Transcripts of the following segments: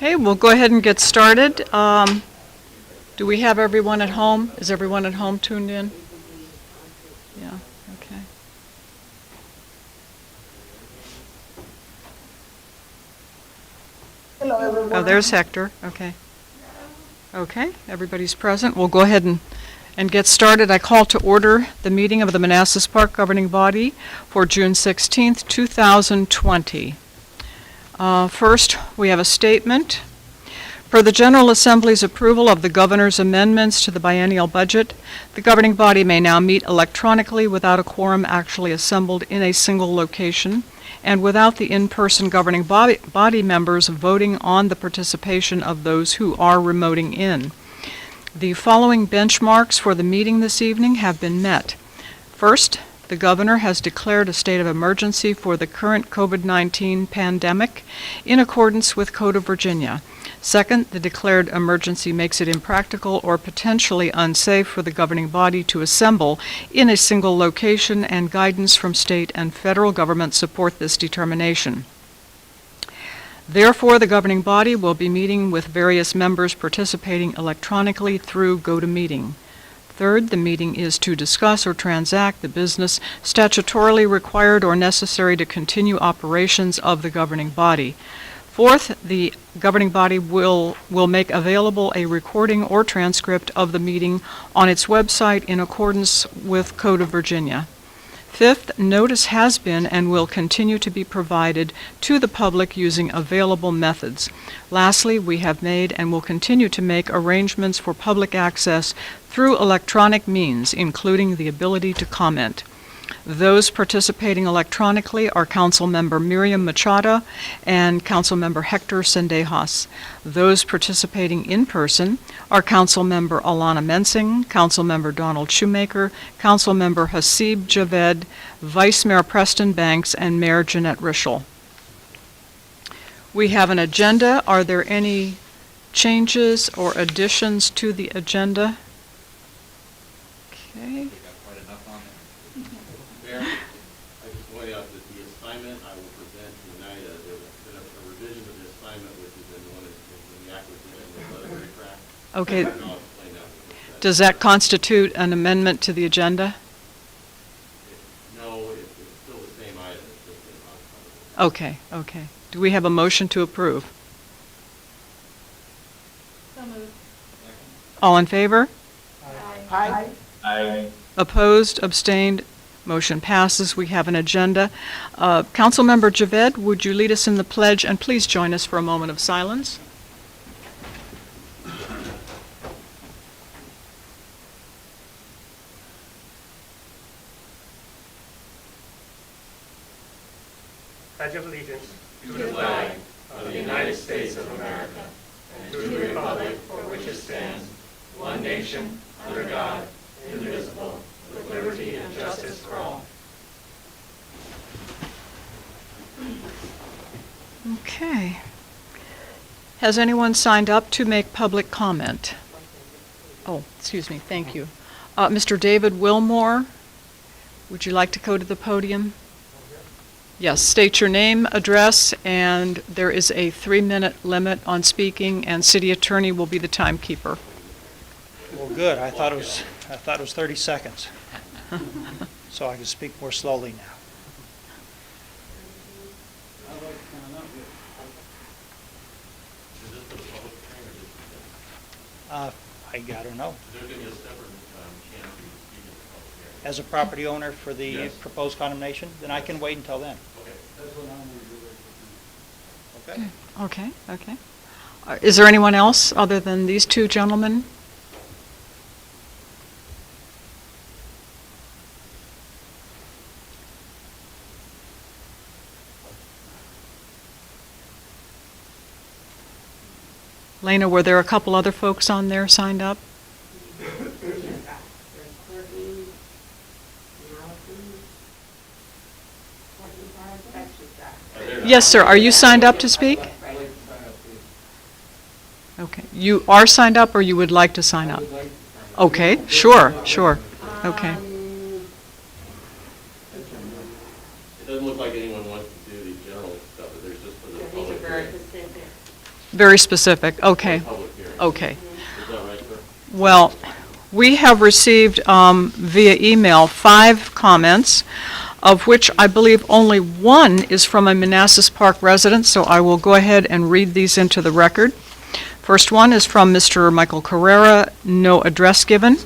Okay, we'll go ahead and get started. Do we have everyone at home? Is everyone at home tuned in? Yeah, okay. Hello, everyone. Oh, there's Hector. Okay. Okay, everybody's present. We'll go ahead and get started. I call to order the meeting of the Manassas Park Governing Body for June 16th, 2020. First, we have a statement. Per the General Assembly's approval of the Governor's amendments to the biennial budget, the governing body may now meet electronically without a quorum actually assembled in a single location, and without the in-person governing body members voting on the participation of those who are remoting in. The following benchmarks for the meeting this evening have been met. First, the Governor has declared a state of emergency for the current COVID-19 pandemic in accordance with Code of Virginia. Second, the declared emergency makes it impractical or potentially unsafe for the governing body to assemble in a single location, and guidance from state and federal government support this determination. Therefore, the governing body will be meeting with various members participating electronically through GoToMeeting. Third, the meeting is to discuss or transact the business statutorily required or necessary to continue operations of the governing body. Fourth, the governing body will make available a recording or transcript of the meeting on its website in accordance with Code of Virginia. Fifth, notice has been and will continue to be provided to the public using available methods. Lastly, we have made and will continue to make arrangements for public access through electronic means, including the ability to comment. Those participating electronically are Councilmember Miriam Machado and Councilmember Hector Sendejas. Those participating in person are Councilmember Alana Mensing, Councilmember Donald Shoemaker, Councilmember Hasib Javed, Vice Mayor Preston Banks, and Mayor Jeanette Rischel. We have an agenda. Are there any changes or additions to the agenda? Okay. Mayor, I just point out that the assignment I will present tonight, there's been a revision to the assignment, which is in one of the acquisition of the track. Okay. And I'll explain that. Does that constitute an amendment to the agenda? No, it's still the same item. It's just been modified. Okay, okay. Do we have a motion to approve? So moved. All in favor? Aye. Aye. Opposed, abstained, motion passes. We have an agenda. Councilmember Javed, would you lead us in the pledge, and please join us for a moment of silence? Pledge of allegiance To the flag of the United States of America and to the republic for which it stands, one nation, under God, indivisible, with liberty and justice for all. Okay. Has anyone signed up to make public comment? Oh, excuse me, thank you. Mr. David Wilmore, would you like to go to the podium? Yes, state your name, address, and there is a 3-minute limit on speaking, and city attorney will be the timekeeper. Well, good. I thought it was 30 seconds, so I can speak more slowly now. Is this for the public hearing or just? I don't know. Is there going to be a separate chance for you to speak at the public hearing? As a property owner for the Yes. proposed condemnation, then I can wait until then. Okay. Okay? Okay, okay. Is there anyone else other than these two gentlemen? Lena, were there a couple other folks on there signed up? Yes, sir. Are you signed up to speak? Okay. You are signed up, or you would like to sign up? Okay, sure, sure. Okay. It doesn't look like anyone wants to do the general stuff, but there's just for the public hearing. Very specific, okay, Public hearing. okay. Is that right, sir? Well, we have received via email 5 comments, of which I believe only one is from a Manassas Park resident, so I will go ahead and read these into the record. First one is from Mr. Michael Carrera, no address given.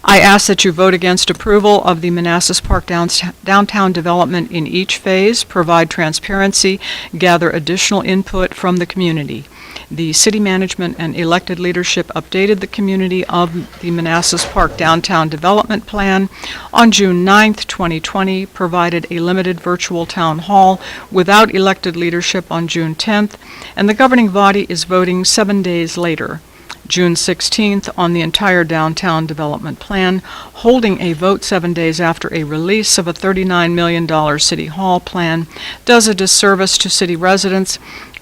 I ask that you vote against approval of the Manassas Park downtown development in each phase, provide transparency, gather additional input from the community. The city management and elected leadership updated the community of the Manassas Park Downtown Development Plan on June 9th, 2020, provided a limited virtual town hall without elected leadership on June 10th, and the governing body is voting 7 days later, June 16th, on the entire downtown development plan, holding a vote 7 days after a release of a $39 million city hall plan does a disservice to city residents.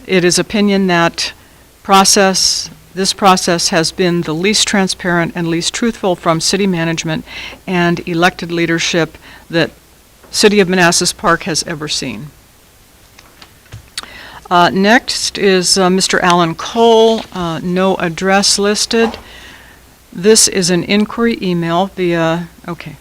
It is opinion that this process has been the least transparent and least truthful from city management and elected leadership that City of Manassas Park has ever seen. Next is Mr. Alan Cole, no address listed. This is an inquiry email via, okay.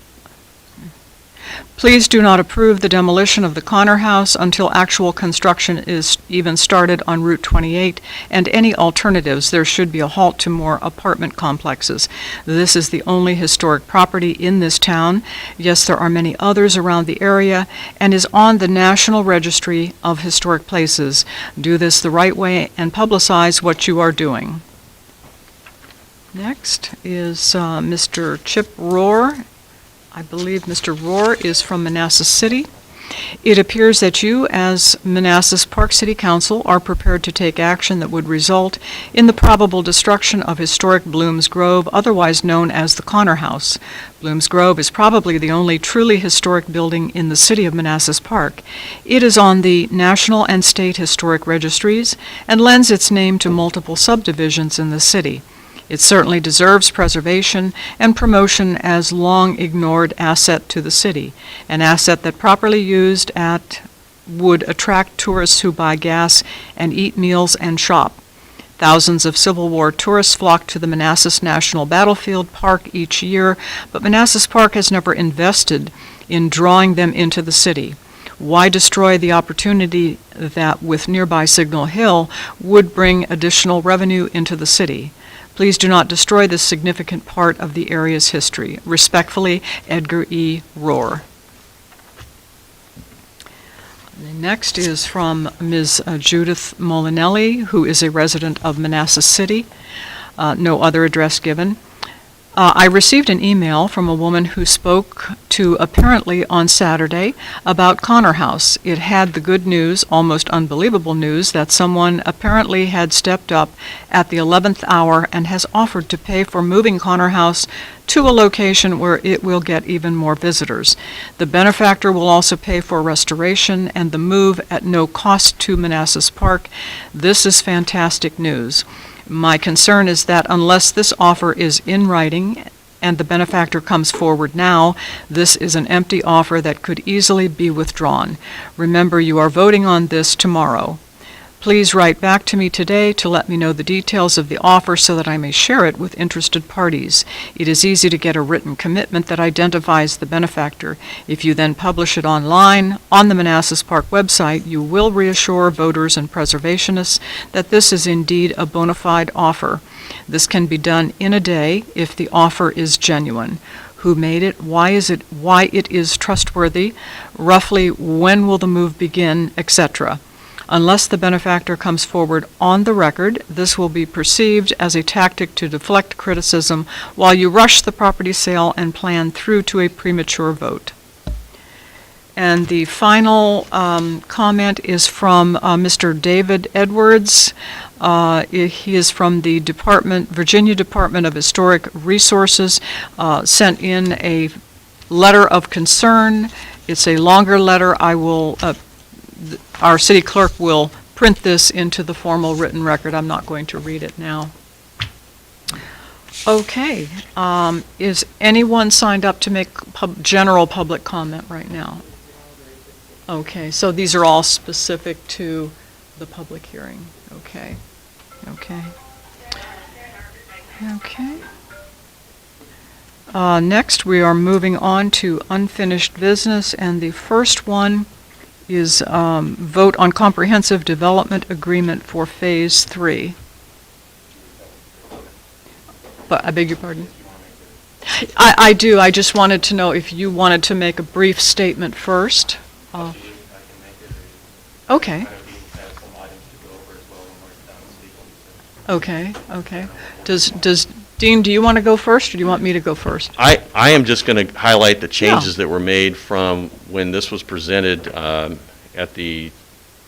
Please do not approve the demolition of the Connor House until actual construction is even started on Route 28, and any alternatives. There should be a halt to more apartment complexes. This is the only historic property in this town. Yes, there are many others around the area, and is on the National Registry of Historic Places. Do this the right way and publicize what you are doing. Next is Mr. Chip Rohr. I believe Mr. Rohr is from Manassas City. It appears that you, as Manassas Park City Council, are prepared to take action that would result in the probable destruction of historic Blooms Grove, otherwise known as the Connor House. Blooms Grove is probably the only truly historic building in the city of Manassas Park. It is on the national and state historic registries and lends its name to multiple subdivisions in the city. It certainly deserves preservation and promotion as long-ignored asset to the city, an asset that properly used would attract tourists who buy gas and eat meals and shop. Thousands of Civil War tourists flock to the Manassas National Battlefield Park each year, but Manassas Park has never invested in drawing them into the city. Why destroy the opportunity that, with nearby Signal Hill, would bring additional revenue into the city? Please do not destroy this significant part of the area's history. Respectfully, Edgar E. Rohr. The next is from Ms. Judith Molinelli, who is a resident of Manassas City. No other address given. I received an email from a woman who spoke to apparently on Saturday about Connor House. It had the good news, almost unbelievable news, that someone apparently had stepped up at the 11th hour and has offered to pay for moving Connor House to a location where it will get even more visitors. The benefactor will also pay for restoration and the move at no cost to Manassas Park. This is fantastic news. My concern is that unless this offer is in writing and the benefactor comes forward now, this is an empty offer that could easily be withdrawn. Remember, you are voting on this tomorrow. Please write back to me today to let me know the details of the offer so that I may share it with interested parties. It is easy to get a written commitment that identifies the benefactor. If you then publish it online on the Manassas Park website, you will reassure voters and preservationists that this is indeed a bona fide offer. This can be done in a day if the offer is genuine. Who made it? Why it is trustworthy? Roughly when will the move begin, etc. Unless the benefactor comes forward on the record, this will be perceived as a tactic to deflect criticism while you rush the property sale and plan through to a premature vote. And the final comment is from Mr. David Edwards. He is from the Virginia Department of Historic Resources, sent in a letter of concern. It's a longer letter. Our city clerk will print this into the formal written record. I'm not going to read it now. Okay. Is anyone signed up to make general public comment right now? Okay, so these are all specific to the public hearing. Okay. Okay. Okay. Next, we are moving on to unfinished business, and the first one is vote on comprehensive development agreement for Phase 3. But I beg your pardon? I do. I just wanted to know if you wanted to make a brief statement first. Okay. Okay, okay. Does Dean, do you want to go first, or do you want me to go first? I am just going to highlight the changes that were made from when this was presented at the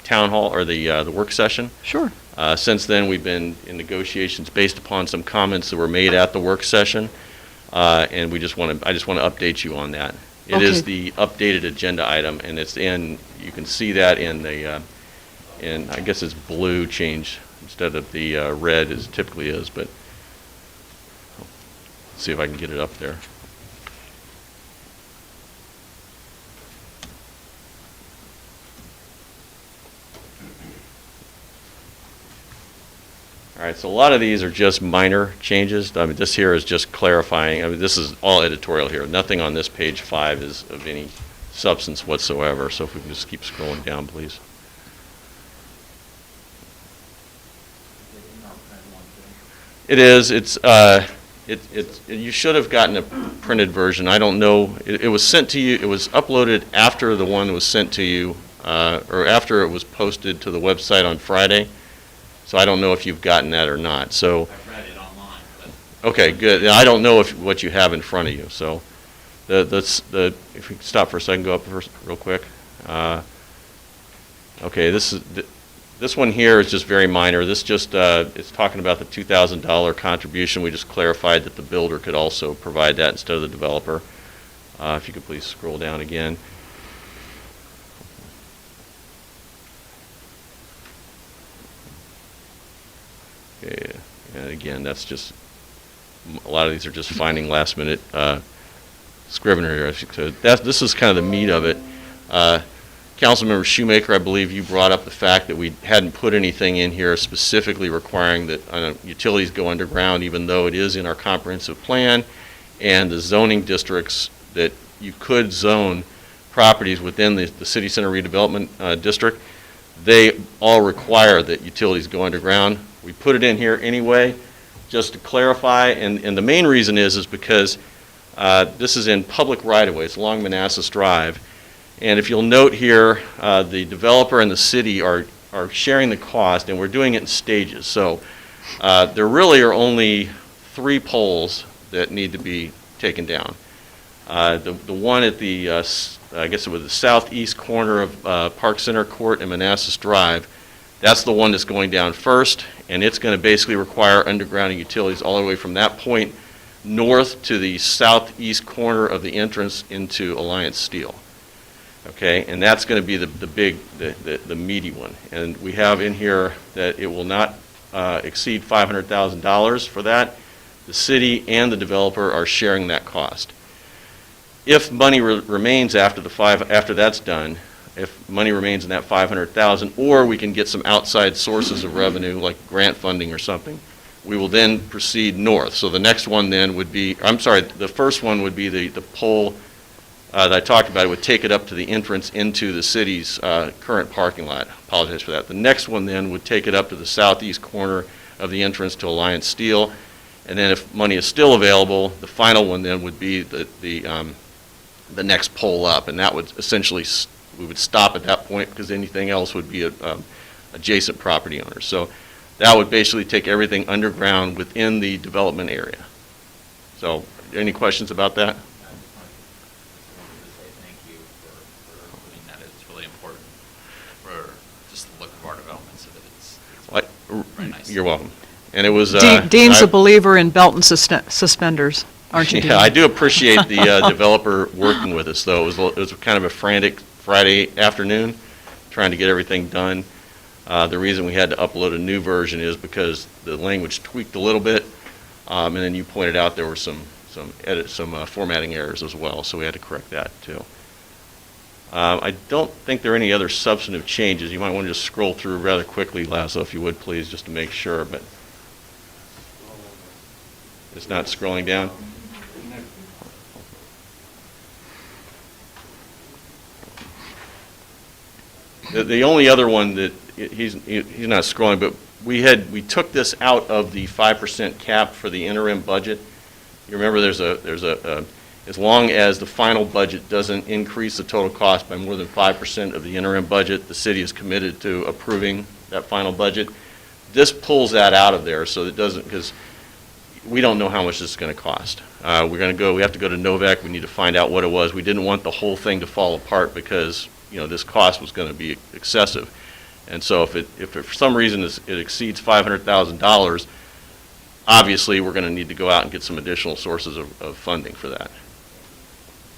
town hall, or the work session. Sure. Since then, we've been in negotiations based upon some comments that were made at the work session, and I just want to update you on that. It is the updated agenda item, and it's in, you can see that in the, I guess it's blue change instead of the red as it typically is, but let's see if I can get it up there. All right, so a lot of these are just minor changes. I mean, this here is just clarifying. I mean, this is all editorial here. Nothing on this page 5 is of any substance whatsoever. So if we can just keep scrolling down, please. It is. It's. You should have gotten a printed version. I don't know. It was sent to you. It was uploaded after the one was sent to you, or after it was posted to the website on Friday. So I don't know if you've gotten that or not. So. I've read it online. Okay, good. I don't know what you have in front of you. So, if we can stop for a second, go up first, real quick. Okay, this one here is just very minor. This just it's talking about the $2,000 contribution. We just clarified that the builder could also provide that instead of the developer. If you could please scroll down again. Okay, and again, that's just, a lot of these are just finding last minute scrivener here. So this is kind of the meat of it. Councilmember Shoemaker, I believe you brought up the fact that we hadn't put anything in here specifically requiring that utilities go underground, even though it is in our comprehensive plan, and the zoning districts that you could zone properties within the city center redevelopment district, they all require that utilities go underground. We put it in here anyway, just to clarify, and the main reason is because this is in public right-of-way. It's along Manassas Drive. And if you'll note here, the developer and the city are sharing the cost, and we're doing it in stages. So there really are only 3 poles that need to be taken down. The one at the, I guess it was the southeast corner of Park Center Court and Manassas Drive, that's the one that's going down first, and it's going to basically require undergrounding utilities all the way from that point north to the southeast corner of the entrance into Alliance Steel. Okay, and that's going to be the meaty one. And we have in here that it will not exceed $500,000 for that. The city and the developer are sharing that cost. If money remains after that's done, if money remains in that $500,000, or we can get some outside sources of revenue like grant funding or something, we will then proceed north. So the next one then would be, I'm sorry, the first one would be the pole that I talked about. It would take it up to the entrance into the city's current parking lot. Apologize for that. The next one then would take it up to the southeast corner of the entrance to Alliance Steel. And then if money is still available, the final one then would be the next pole up. And that would essentially, we would stop at that point because anything else would be adjacent property owners. So that would basically take everything underground within the development area. So any questions about that? Thank you for doing that. It's really important for just the look of our development, so that it's very nice. You're welcome. And it was Dean's a believer in belt and suspenders, aren't you, Dean? Yeah, I do appreciate the developer working with us, though. It was kind of a frantic Friday afternoon trying to get everything done. The reason we had to upload a new version is because the language tweaked a little bit, and then you pointed out there were some formatting errors as well, so we had to correct that too. I don't think there are any other substantive changes. You might want to just scroll through rather quickly, Lazo, if you would, please, just to make sure, but it's not scrolling down. The only other one that he's not scrolling, but we took this out of the 5% cap for the interim budget. You remember there's a as long as the final budget doesn't increase the total cost by more than 5% of the interim budget, the city is committed to approving that final budget. This pulls that out of there so it doesn't, because we don't know how much this is going to cost. We have to go to Novak. We need to find out what it was. We didn't want the whole thing to fall apart because, this cost was going to be excessive. And so if for some reason it exceeds $500,000, obviously we're going to need to go out and get some additional sources of funding for that.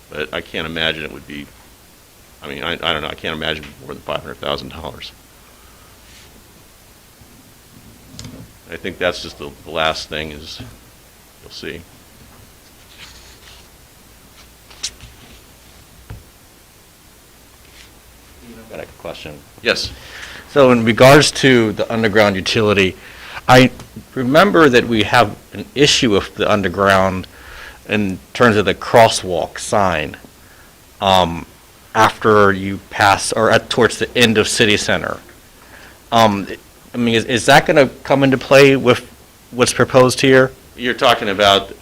But I can't imagine it would be, I don't know, I can't imagine more than $500,000. I think that's just the last thing is, you'll see. Got a question. Yes. So in regards to the underground utility, I remember that we have an issue with the underground in terms of the crosswalk sign after you pass, or towards the end of City Center. Is that going to come into play with what's proposed here? You're talking about,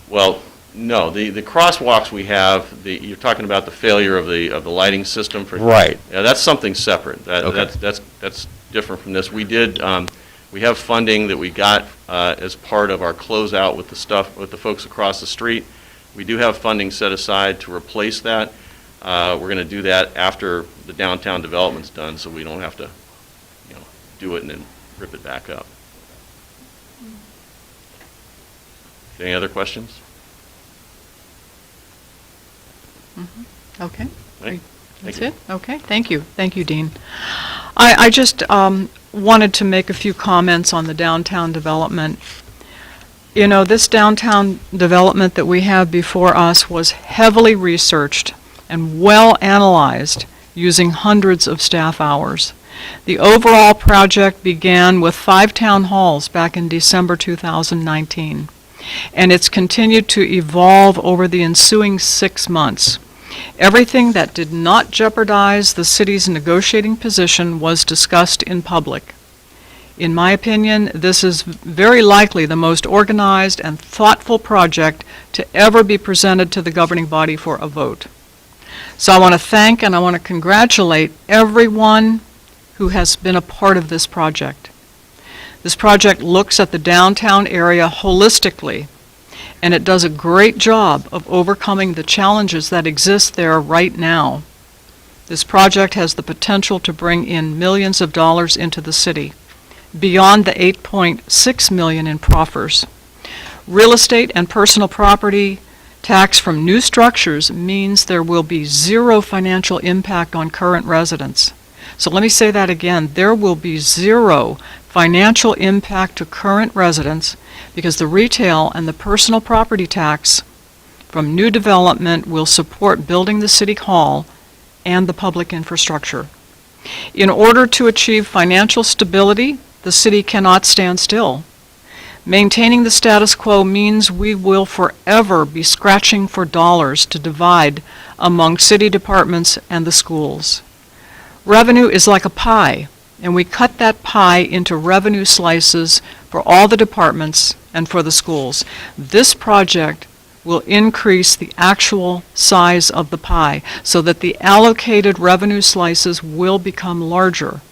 well, no, the crosswalks we have, you're talking about the failure of the lighting system for. Right. Yeah, that's something separate. Okay. That's different from this. We have funding that we got as part of our closeout with the folks across the street. We do have funding set aside to replace that. We're going to do that after the downtown development's done, so we don't have to, do it and then rip it back up. Any other questions? Okay. Right. That's Thank it? Okay, thank you. Thank you, Dean. I just wanted to make a few comments on the downtown development. This downtown development that we have before us was heavily researched and well analyzed using hundreds of staff hours. The overall project began with 5 town halls back in December 2019, and it's continued to evolve over the ensuing 6 months. Everything that did not jeopardize the city's negotiating position was discussed in public. In my opinion, this is very likely the most organized and thoughtful project to ever be presented to the governing body for a vote. So I want to thank and I want to congratulate everyone who has been a part of this project. This project looks at the downtown area holistically, and it does a great job of overcoming the challenges that exist there right now. This project has the potential to bring in millions of dollars into the city, beyond the $8.6 million in proffers. Real estate and personal property tax from new structures means there will be zero financial impact on current residents. So let me say that again, there will be zero financial impact to current residents because the retail and the personal property tax from new development will support building the city hall and the public infrastructure. In order to achieve financial stability, the city cannot stand still. Maintaining the status quo means we will forever be scratching for dollars to divide among city departments and the schools. Revenue is like a pie, and we cut that pie into revenue slices for all the departments and for the schools. This project will increase the actual size of the pie so that the allocated revenue slices will become larger.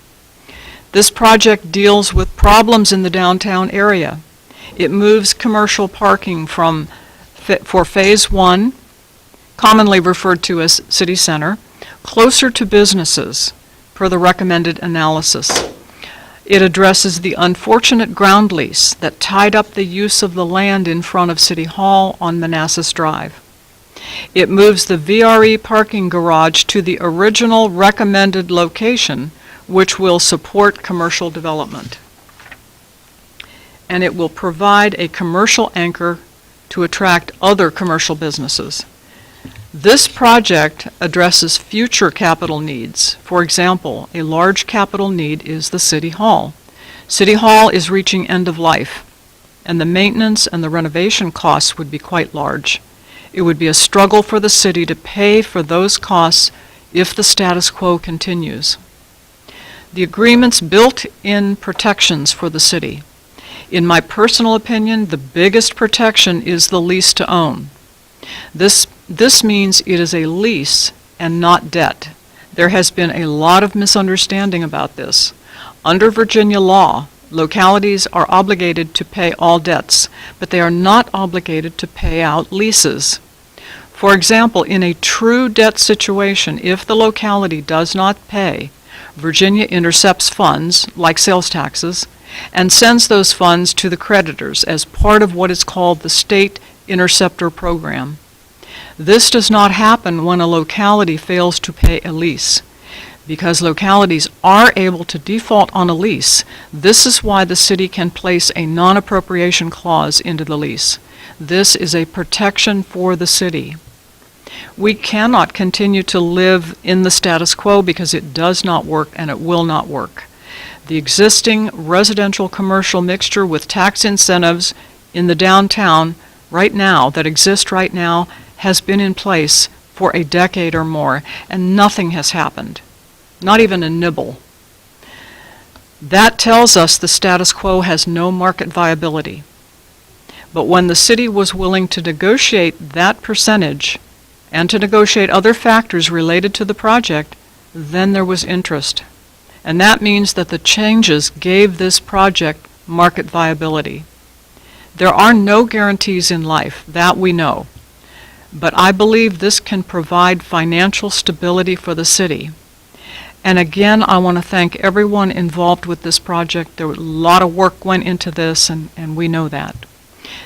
This project deals with problems in the downtown area. It moves commercial parking for Phase 1, commonly referred to as City Center, closer to businesses, per the recommended analysis. It addresses the unfortunate ground lease that tied up the use of the land in front of City Hall on Manassas Drive. It moves the VRE parking garage to the original recommended location, which will support commercial development. And it will provide a commercial anchor to attract other commercial businesses. This project addresses future capital needs. For example, a large capital need is the City Hall. City Hall is reaching end of life, and the maintenance and the renovation costs would be quite large. It would be a struggle for the city to pay for those costs if the status quo continues. The agreements built in protections for the city. In my personal opinion, the biggest protection is the lease to own. This means it is a lease and not debt. There has been a lot of misunderstanding about this. Under Virginia law, localities are obligated to pay all debts, but they are not obligated to pay out leases. For example, in a true debt situation, if the locality does not pay, Virginia intercepts funds, like sales taxes, and sends those funds to the creditors as part of what is called the State Interceptor Program. This does not happen when a locality fails to pay a lease. Because localities are able to default on a lease, this is why the city can place a non-appropriation clause into the lease. This is a protection for the city. We cannot continue to live in the status quo because it does not work and it will not work. The existing residential-commercial mixture with tax incentives in the downtown right now, that exist right now, has been in place for a decade or more, and nothing has happened. Not even a nibble. That tells us the status quo has no market viability. But when the city was willing to negotiate that percentage and to negotiate other factors related to the project, then there was interest. And that means that the changes gave this project market viability. There are no guarantees in life, that we know. But I believe this can provide financial stability for the city. And again, I want to thank everyone involved with this project. There was a lot of work went into this, and we know that.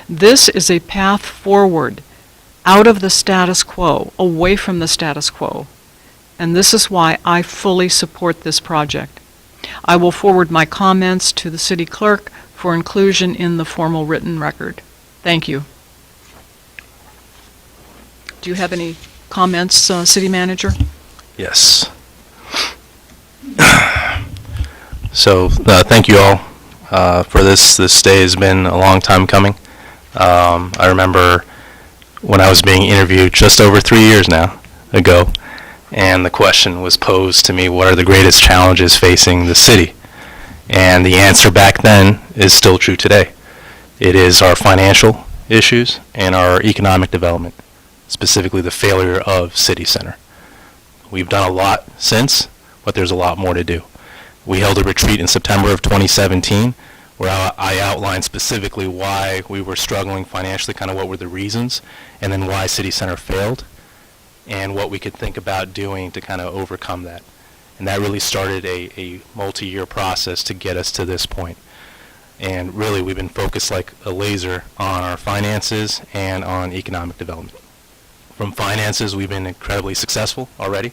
This is a path forward out of the status quo, away from the status quo. And this is why I fully support this project. I will forward my comments to the city clerk for inclusion in the formal written record. Thank you. Do you have any comments, City Manager? Yes. So thank you all for this. This day has been a long time coming. I remember when I was being interviewed just over 3 years now ago, and the question was posed to me, what are the greatest challenges facing the city? And the answer back then is still true today. It is our financial issues and our economic development, specifically the failure of City Center. We've done a lot since, but there's a lot more to do. We held a retreat in September of 2017 where I outlined specifically why we were struggling financially, kind of what were the reasons, and then why City Center failed, and what we could think about doing to kind of overcome that. And that really started a multi-year process to get us to this point. And really, we've been focused like a laser on our finances and on economic development. From finances, we've been incredibly successful already.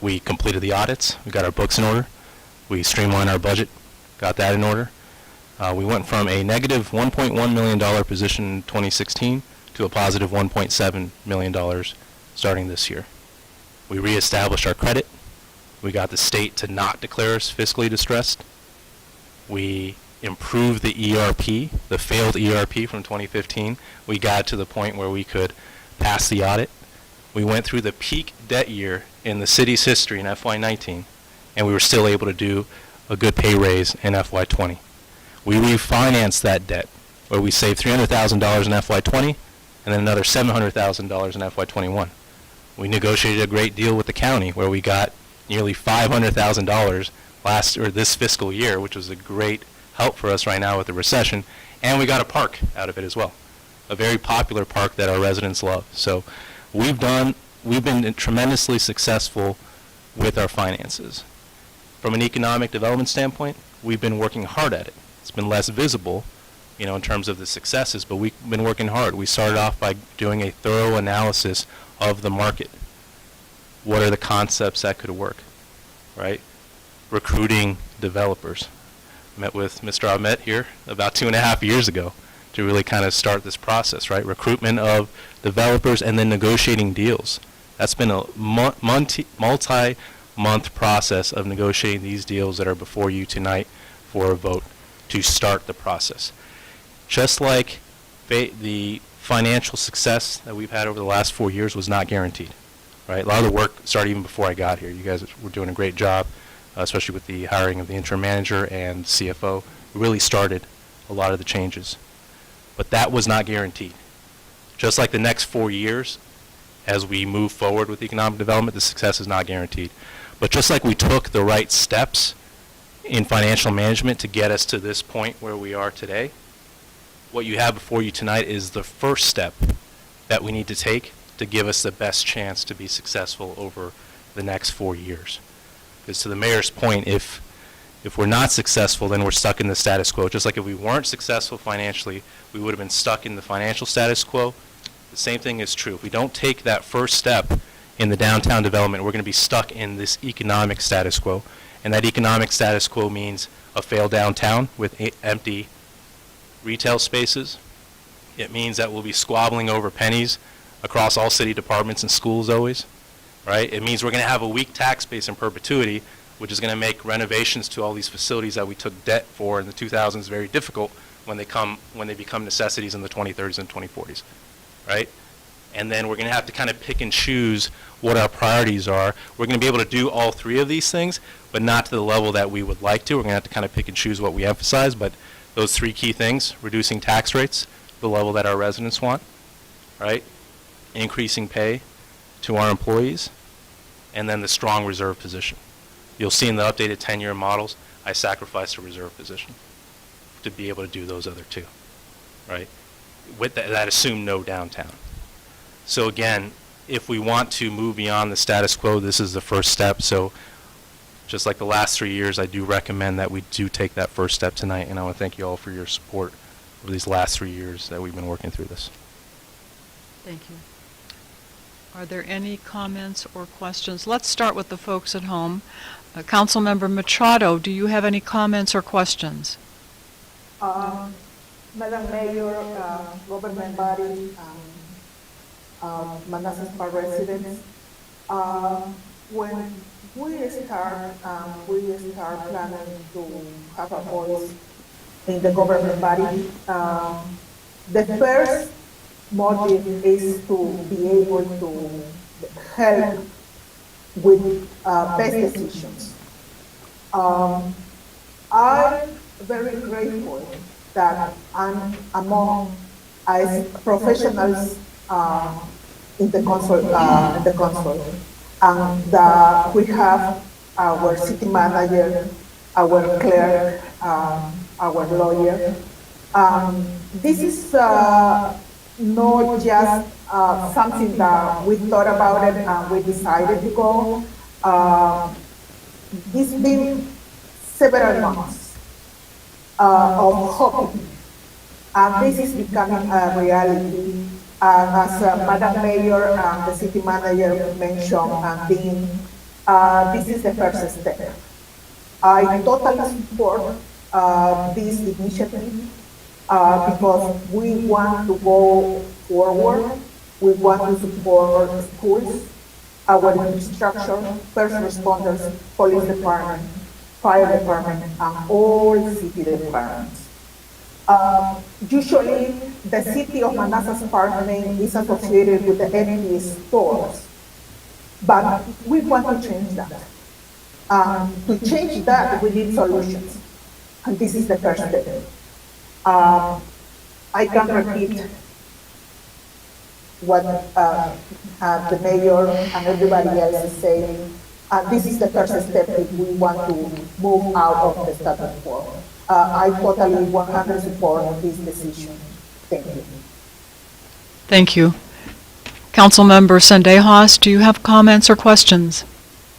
We completed the audits. We got our books in order. We streamlined our budget, got that in order. We went from a negative $1.1 million position in 2016 to a positive $1.7 million starting this year. We reestablished our credit. We got the state to not declare us fiscally distressed. We improved the ERP, the failed ERP from 2015. We got to the point where we could pass the audit. We went through the peak debt year in the city's history in FY19, and we were still able to do a good pay raise in FY20. We refinanced that debt, where we saved $300,000 in FY20 and then another $700,000 in FY21. We negotiated a great deal with the county, where we got nearly $500,000 this fiscal year, which was a great help for us right now with the recession, and we got a park out of it as well, a very popular park that our residents love. So we've been tremendously successful with our finances. From an economic development standpoint, we've been working hard at it. It's been less visible, in terms of the successes, but we've been working hard. We started off by doing a thorough analysis of the market. What are the concepts that could work, right? Recruiting developers. Met with Mr. Ahmet here about 2.5 years ago. to really kind of start this process, right? Recruitment of developers and then negotiating deals. That's been a multi-month process of negotiating these deals that are before you tonight for a vote to start the process. Just like the financial success that we've had over the last 4 years was not guaranteed, right? A lot of the work started even before I got here. You guys were doing a great job, especially with the hiring of the interim manager and CFO. We really started a lot of the changes. But that was not guaranteed. Just like the next 4 years, as we move forward with economic development, the success is not guaranteed. But just like we took the right steps in financial management to get us to this point where we are today, what you have before you tonight is the first step that we need to take to give us the best chance to be successful over the next 4 years. Because to the mayor's point, if we're not successful, then we're stuck in the status quo. Just like if we weren't successful financially, we would have been stuck in the financial status quo. The same thing is true. If we don't take that first step in the downtown development, we're going to be stuck in this economic status quo. And that economic status quo means a failed downtown with empty retail spaces. It means that we'll be squabbling over pennies across all city departments and schools always, right? It means we're going to have a weak tax base in perpetuity, which is going to make renovations to all these facilities that we took debt for in the 2000s very difficult when they become necessities in the 2030s and 2040s, right? And then we're going to have to kind of pick and choose what our priorities are. We're going to be able to do all three of these things, but not to the level that we would like to. We're going to have to kind of pick and choose what we emphasize, but those three key things: reducing tax rates, the level that our residents want, right? Increasing pay to our employees, and then the strong reserve position. You'll see in the updated 10-year models, I sacrificed a reserve position to be able to do those other two, right? With that assumed no downtown. So again, if we want to move beyond the status quo, this is the first step. So just like the last 3 years, I do recommend that we do take that first step tonight, and I want to thank you all for your support over these last 3 years that we've been working through this. Thank you. Are there any comments or questions? Let's start with the folks at home. Councilmember Machado, do you have any comments or questions? Madam Mayor, government body, Manassas Park residents, when we start planning to have a voice in the government body, the first motive is to be able to help with best decisions. I'm very grateful that I'm among as professionals in the council, and that we have our city manager, our clerk, our lawyer. This is not just something that we thought about it and we decided to go. It's been several months of hoping, and this is becoming a reality. As Madam Mayor and the city manager mentioned, this is the first step. I totally support this initiative because we want to go forward. We want to support schools, our infrastructure, first responders, police department, fire department, and all city departments. Usually, the city of Manassas Park name is associated with the empty stores, but we want to change that. To change that, we need solutions, and this is the first step. I can repeat what the mayor and everybody else is saying. This is the first step if we want to move out of the status quo. I totally 100% support this decision. Thank you. Thank you. Councilmember Sendejas, do you have comments or questions?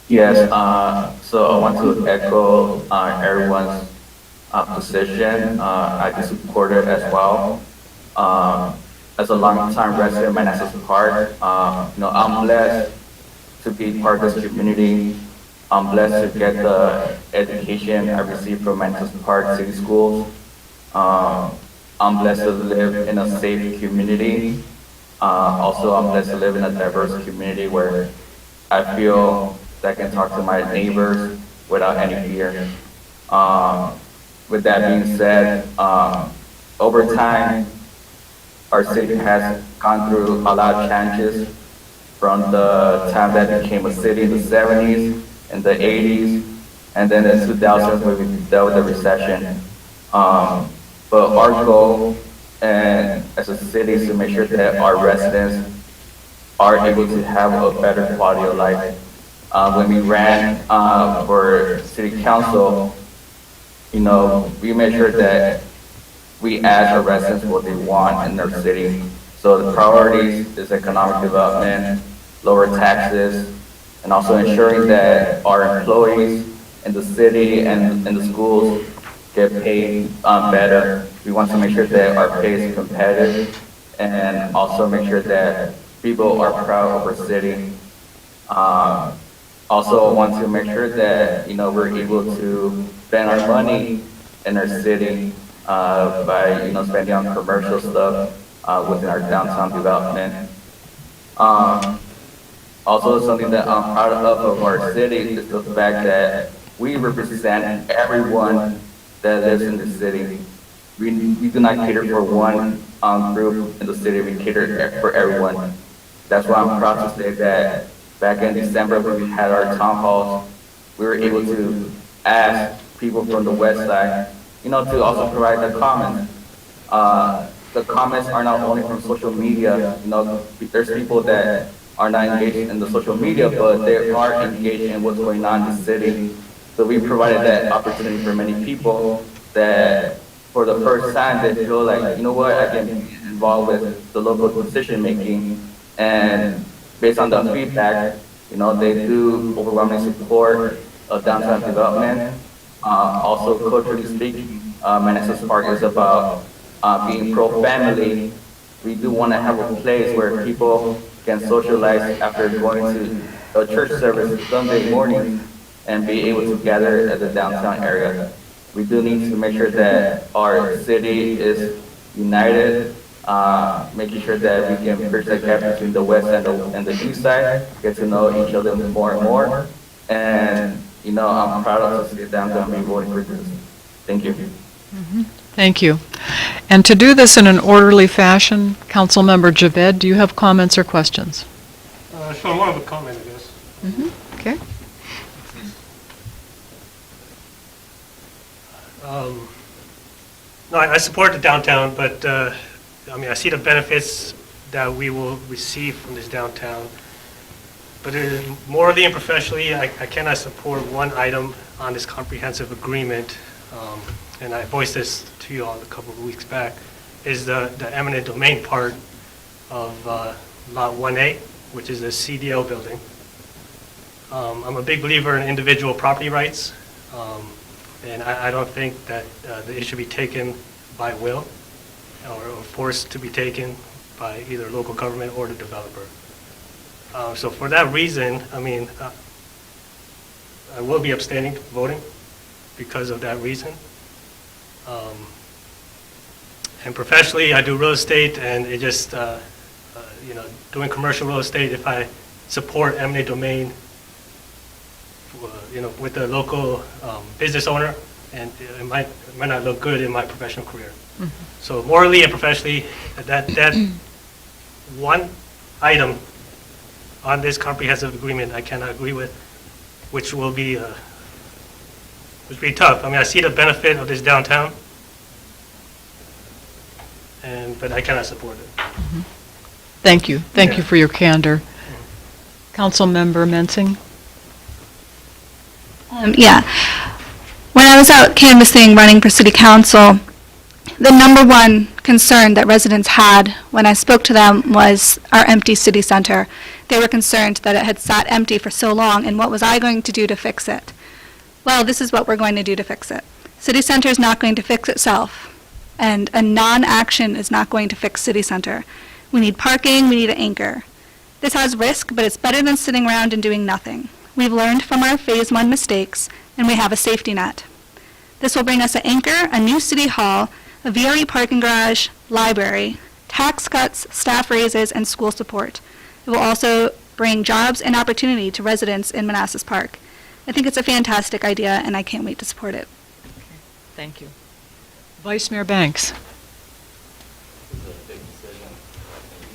Yes, so I want to echo everyone's position. I do support it as well. As a long-time resident of Manassas Park, I'm blessed to be part of this community. I'm blessed to get the education I received from Manassas Park City Schools. I'm blessed to live in a safe community. Also, I'm blessed to live in a diverse community where I feel that I can talk to my neighbors without any fear. With that being said, over time, our city has gone through a lot of changes from the time that it became a city in the 70s and the 80s, and then in 2000s when we dealt with the recession. But our goal and as a city is to make sure that our residents are able to have a better quality of life. When we ran for city council, we made sure that we ask our residents what they want in their city. So the priorities is economic development, lower taxes, and also ensuring that our employees in the city and in the schools get paid better. We want to make sure that our pay is competitive and also make sure that people are proud of our city. Also want to make sure that, we're able to spend our money in our city by, spending on commercial stuff within our downtown development. Also, something that I'm proud of our city is the fact that we represent everyone that lives in the city. We do not cater for one group in the city, we cater for everyone. That's why I'm proud to say that back in December when we had our town halls, we were able to ask people from the west side, to also provide the comments. The comments are not only from social media, there's people that are not engaged in the social media, but they are engaged in what's going on in the city. So we provided that opportunity for many people that for the first time they feel like, I can be involved with the local decision making. And based on the feedback, they do overwhelmingly support downtown development. Also, culturally speaking, Manassas Park is about being pro-family. We do want to have a place where people can socialize after going to a church service Sunday morning and be able to gather at the downtown area. We do need to make sure that our city is united, making sure that we can bridge the gap between the west and the east side, get to know each other more and more. And, I'm proud of to sit downtown and be voting for this. Thank you. Thank you. And to do this in an orderly fashion, Councilmember Javed, do you have comments or questions? Sure, more of a comment, I guess. Okay. No, I support the downtown, but I see the benefits that we will receive from this downtown. But morally and professionally, I cannot support one item on this comprehensive agreement, and I voiced this to you all a couple of weeks back, is the eminent domain part of Lot 1A, which is the CDL building. I'm a big believer in individual property rights, and I don't think that it should be taken by will or forced to be taken by either local government or the developer. So for that reason, I will be abstaining voting because of that reason. And professionally, I do real estate, and it just, doing commercial real estate, if I support eminent domain, with the local business owner, and it might not look good in my professional career. So morally and professionally, that one item on this comprehensive agreement I cannot agree with, which will be tough. I see the benefit of this downtown, but I cannot support it. Thank you. Thank you for your candor. Councilmember Mensing? When I was out canvassing, running for city council, the number one concern that residents had when I spoke to them was our empty city center. They were concerned that it had sat empty for so long, and what was I going to do to fix it? Well, this is what we're going to do to fix it. City center is not going to fix itself, and a non-action is not going to fix city center. We need parking, we need an anchor. This has risk, but it's better than sitting around and doing nothing. We've learned from our Phase 1 mistakes, and we have a safety net. This will bring us an anchor, a new city hall, a VRE parking garage, library, tax cuts, staff raises, and school support. It will also bring jobs and opportunity to residents in Manassas Park. I think it's a fantastic idea, and I can't wait to support it. Thank you. Vice Mayor Banks. This is a big decision.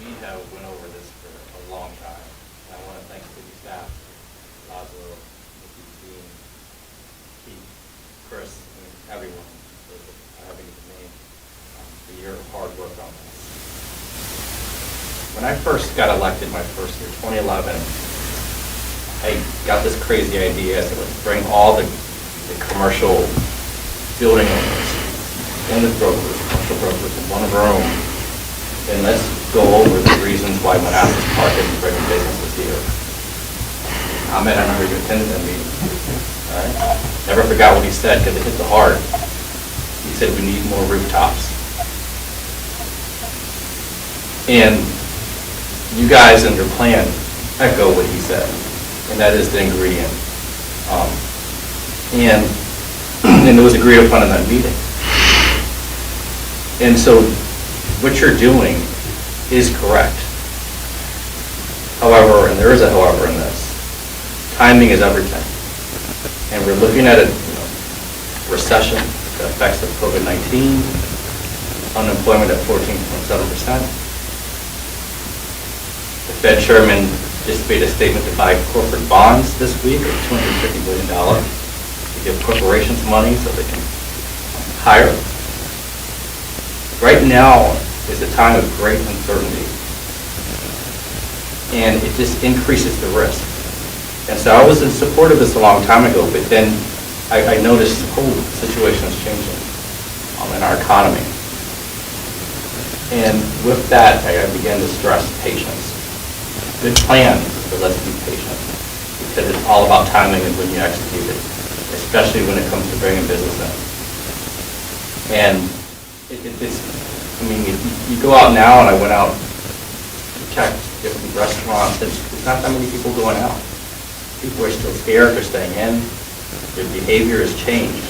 We have went over this for a long time. And I want to thank city staff, Laszlo, Nikki, Dean, Keith, Chris, and everyone for having the name for your hard work on this. When I first got elected, my first year, 2011, I got this crazy idea. I said, let's bring all the commercial building owners and the brokers, commercial brokers in one room, and let's go over the reasons why Manassas Park is bringing businesses here. Ahmed, I remember you attended that meeting. All right? Never forgot what he said because it hit the heart. He said we need more rooftops. And you guys in your plan echo what he said, and that is the ingredient. And it was agreed upon in that meeting. And so what you're doing is correct. However, and there is a however in this, timing is everything. And we're looking at a recession that affects the COVID-19, unemployment at 14.7%. The Fed chairman just made a statement to buy corporate bonds this week of $250 billion to give corporations money so they can hire. Right now is a time of great uncertainty, and it just increases the risk. And so I was in support of this a long time ago, but then I noticed the whole situation is changing in our economy. And with that, I began to stress patience. Good plan, but let's be patient, because it's all about timing and when you execute it, especially when it comes to bringing business in. And I mean, you go out now, and I went out to check different restaurants, there's not that many people going out. People are still scared, they're staying in, their behavior has changed.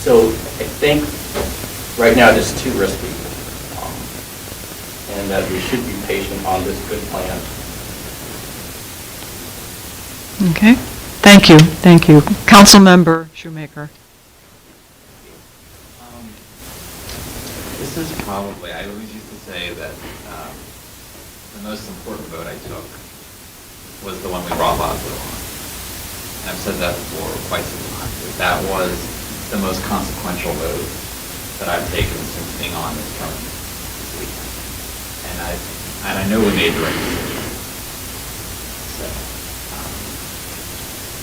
So I think right now it's too risky. And that we should be patient on this good plan. Okay. Thank you. Thank you. Councilmember Shoemaker. This is probably, I always used to say that the most important vote I took was the one we brought Laszlo on. And I've said that before quite some time. That was the most consequential vote that I've taken since being on this term this weekend. And I know we made the right decision.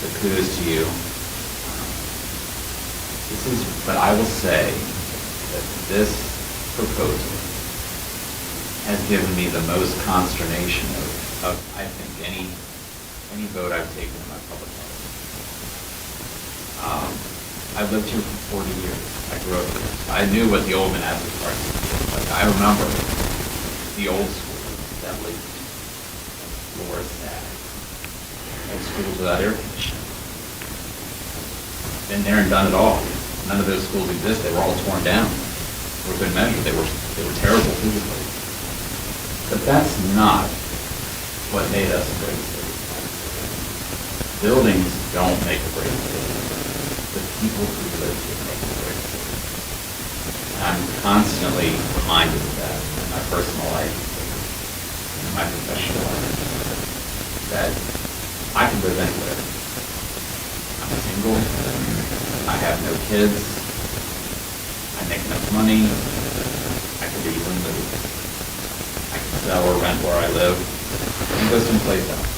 So kudos to you. But I will say that this proposal has given me the most consternation of I think, any vote I've taken in my public life. I've lived here for 40 years. I grew up here. I knew what the old Manassas Park was like. I remember the old schools that leaked, floors that, old schools without air conditioning. Been there and done it all. None of those schools exist. They were all torn down for good measure. They were terrible physically. But that's not what made us a great city. Buildings don't make a great city. The people who live here make a great city. I'm constantly reminded of that in my personal life, in my professional life, that I can live anywhere. I'm single, I have no kids, I make enough money, I can easily move. I can sell or rent where I live and go someplace else.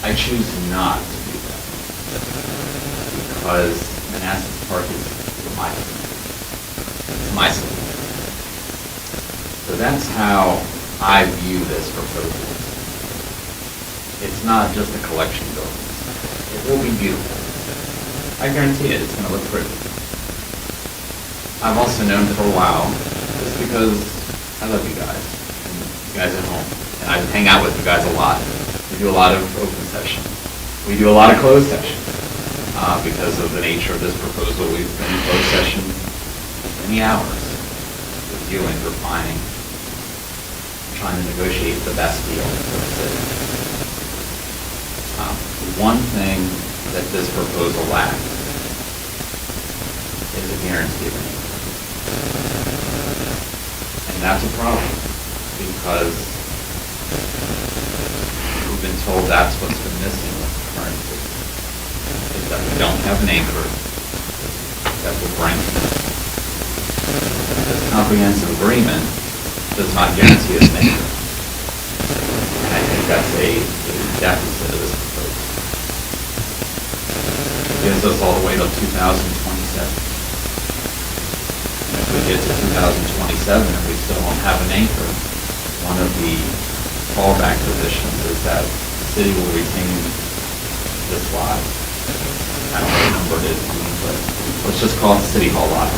I choose not to do that because Manassas Park is my city. It's my city. So that's how I view this proposal. It's not just a collection of buildings. It will be beautiful. I guarantee it. It's going to look pretty. I've also known for a while, just because I love you guys, and you guys at home, and I hang out with you guys a lot. We do a lot of open sessions. We do a lot of closed sessions. Because of the nature of this proposal, we've been in closed session many hours reviewing, refining, trying to negotiate the best deal for the city. One thing that this proposal lacks is a guarantee rate. And that's a problem, because we've been told that's what's been missing with the current system, is that we don't have an anchor that will bring this comprehensive agreement does not guarantee us an anchor. And I think that's a deficit of this proposal. It gives us all the way till 2027. And if we get to 2027 and we still don't have an anchor, one of the fallback positions is that the city will retain this lot. I don't know what number it is, but let's just call it the City Hall lot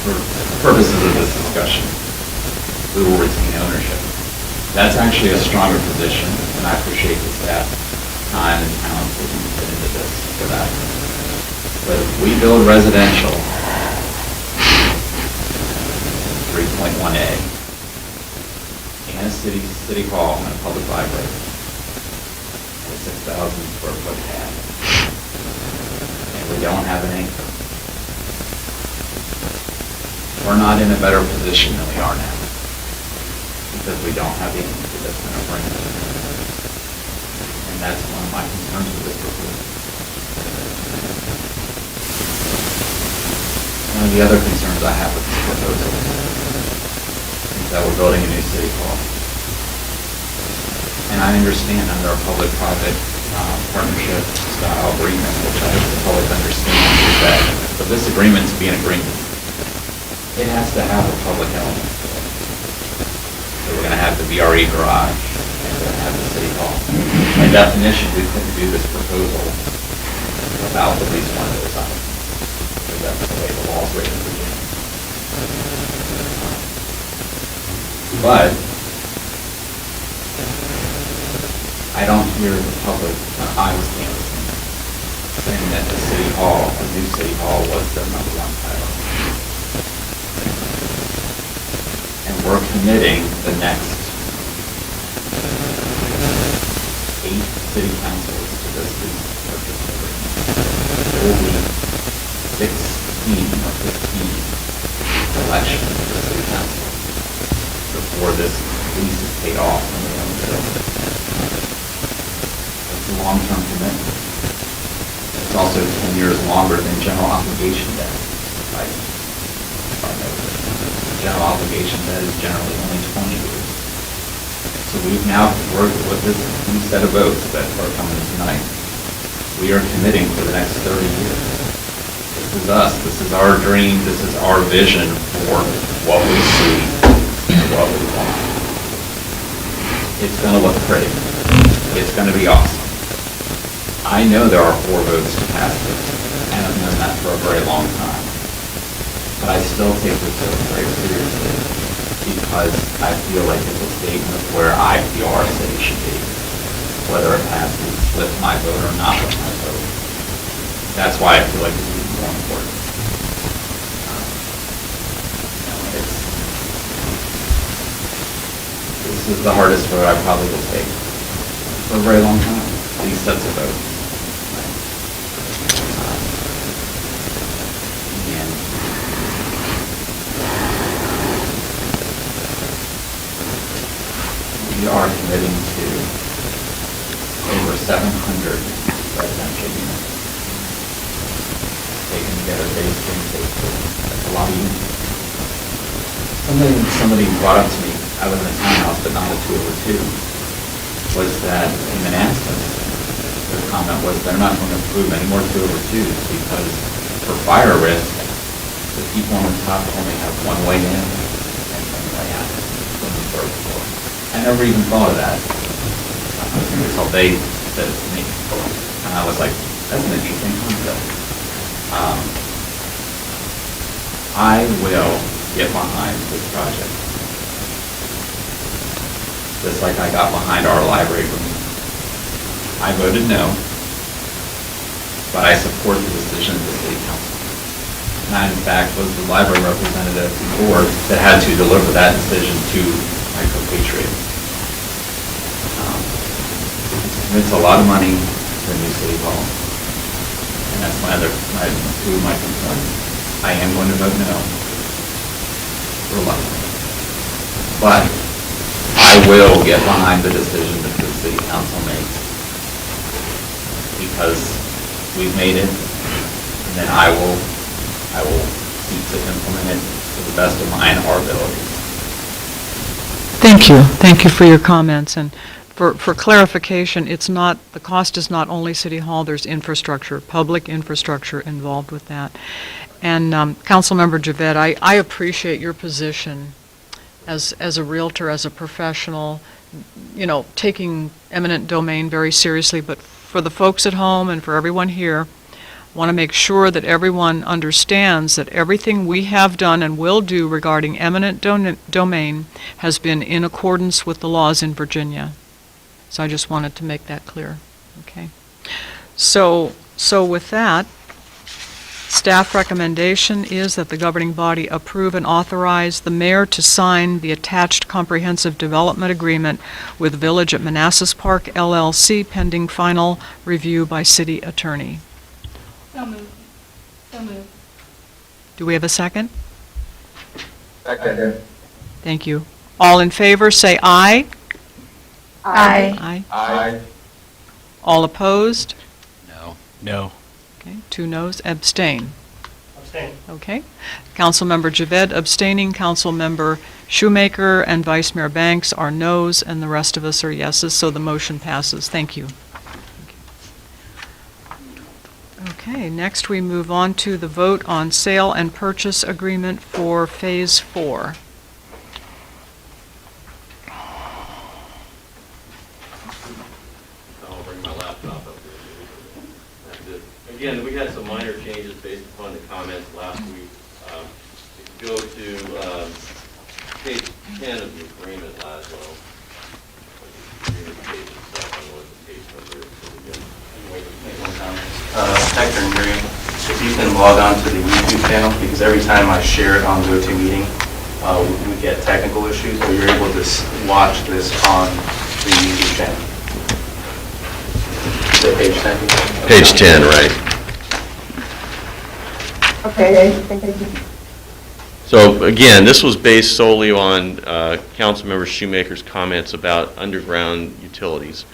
for purposes of this discussion. We will retain ownership. That's actually a stronger position, and I appreciate the staff time and talent that you put into this for that. But if we build residential, 3.1A, and a city hall and a public library, and a 6,000 square foot pad, and we don't have an anchor, we're not in a better position than we are now, because we don't have the anchor that's going to bring it. And that's one of my concerns with this proposal. One of the other concerns I have with this proposal is that we're building a new city hall. And I understand under a public-private partnership style agreement, which I hope the public understands, is that for this agreement to be an agreement, it has to have a public element. So we're going to have the VRE garage, and we're going to have the city hall. By definition, we couldn't do this proposal without at least one of those items, because that's the way the law is written in Virginia. But I don't hear the public, I was canvassing, saying that the city hall, the new city hall, was their number one priority. And we're committing the next 8 city councils to this lease purchase agreement. There will be 16 or 15 elections for the city council before this lease is paid off and we own the building. It's a long-term commitment. It's also 10 years longer than general obligation debt, right? General obligation debt is generally only 20 years. So we've now worked with this new set of votes that are coming tonight. We are committing for the next 30 years. This is us. This is our dream. This is our vision for what we see and what we want. It's going to look pretty. It's going to be awesome. I know there are 4 votes to pass this, and I've known that for a very long time. But I still take this very seriously, because I feel like it's a statement of where I feel our city should be, whether it passes with my vote or not with my vote. That's why I feel like it's even more important. This is the hardest vote I probably will take for a very long time, these sets of votes. We are committing to over 700 residential units. Taken together, based in Facebook. That's a lot of units. Somebody brought up to me, I live in a townhouse, but not a 2/2, was that in Manassas, their comment was they're not going to approve any more 2/2s because for fire risk, the people on the top only have one way in and one way out from the third floor. I never even thought of that until they said it to me. And I was like, that's an interesting concept. I will get behind this project. Just like I got behind our library room. I voted no, but I support the decision of the city council. and I, in fact, was the library representative to the board that had to deliver that decision to Micropatriot. It's a lot of money for a new city hall, and that's two of my concerns. I am going to vote no for a lot of money, but I will get behind the decision that the city council makes, because we've made it, and then I will seek to implement it to the best of my and our abilities. Thank you. Thank you for your comments. And for clarification, the cost is not only City Hall, there's infrastructure, public infrastructure involved with that. And Councilmember Javed, I appreciate your position as a realtor, as a professional, taking eminent domain very seriously, but for the folks at home and for everyone here, I want to make sure that everyone understands that everything we have done and will do regarding eminent domain has been in accordance with the laws in Virginia. So I just wanted to make that clear. Okay. So with that, staff recommendation is that the governing body approve and authorize the mayor to sign the attached comprehensive development agreement with Village at Manassas Park, LLC, pending final review by city attorney. So moved. So moved. Do we have a second? Second. Thank you. All in favor, say aye. Aye. Aye. Aye. All opposed? No. No. Okay, 2 noes, abstain. Abstain. Okay. Councilmember Javed abstaining, Councilmember Shoemaker and Vice Mayor Banks are noes, and the rest of us are yeses, so the motion passes. Thank you. Okay, next we move on to the vote on sale and purchase agreement for Phase 4. I'll bring my laptop up here. That's it. Again, we had some minor changes based upon the comments last week. If you go to page 10 of the agreement, Laszlo, page itself, I don't know what the page number is. Hector and Miriam, if you can log on to the YouTube channel, because every time I share it on GoToMeeting, we get technical issues, but you're able to watch this on the YouTube channel. Is it page 10? Page 10, right. Okay, thank you. So again, this was based solely on Councilmember Shoemaker's comments about underground utilities.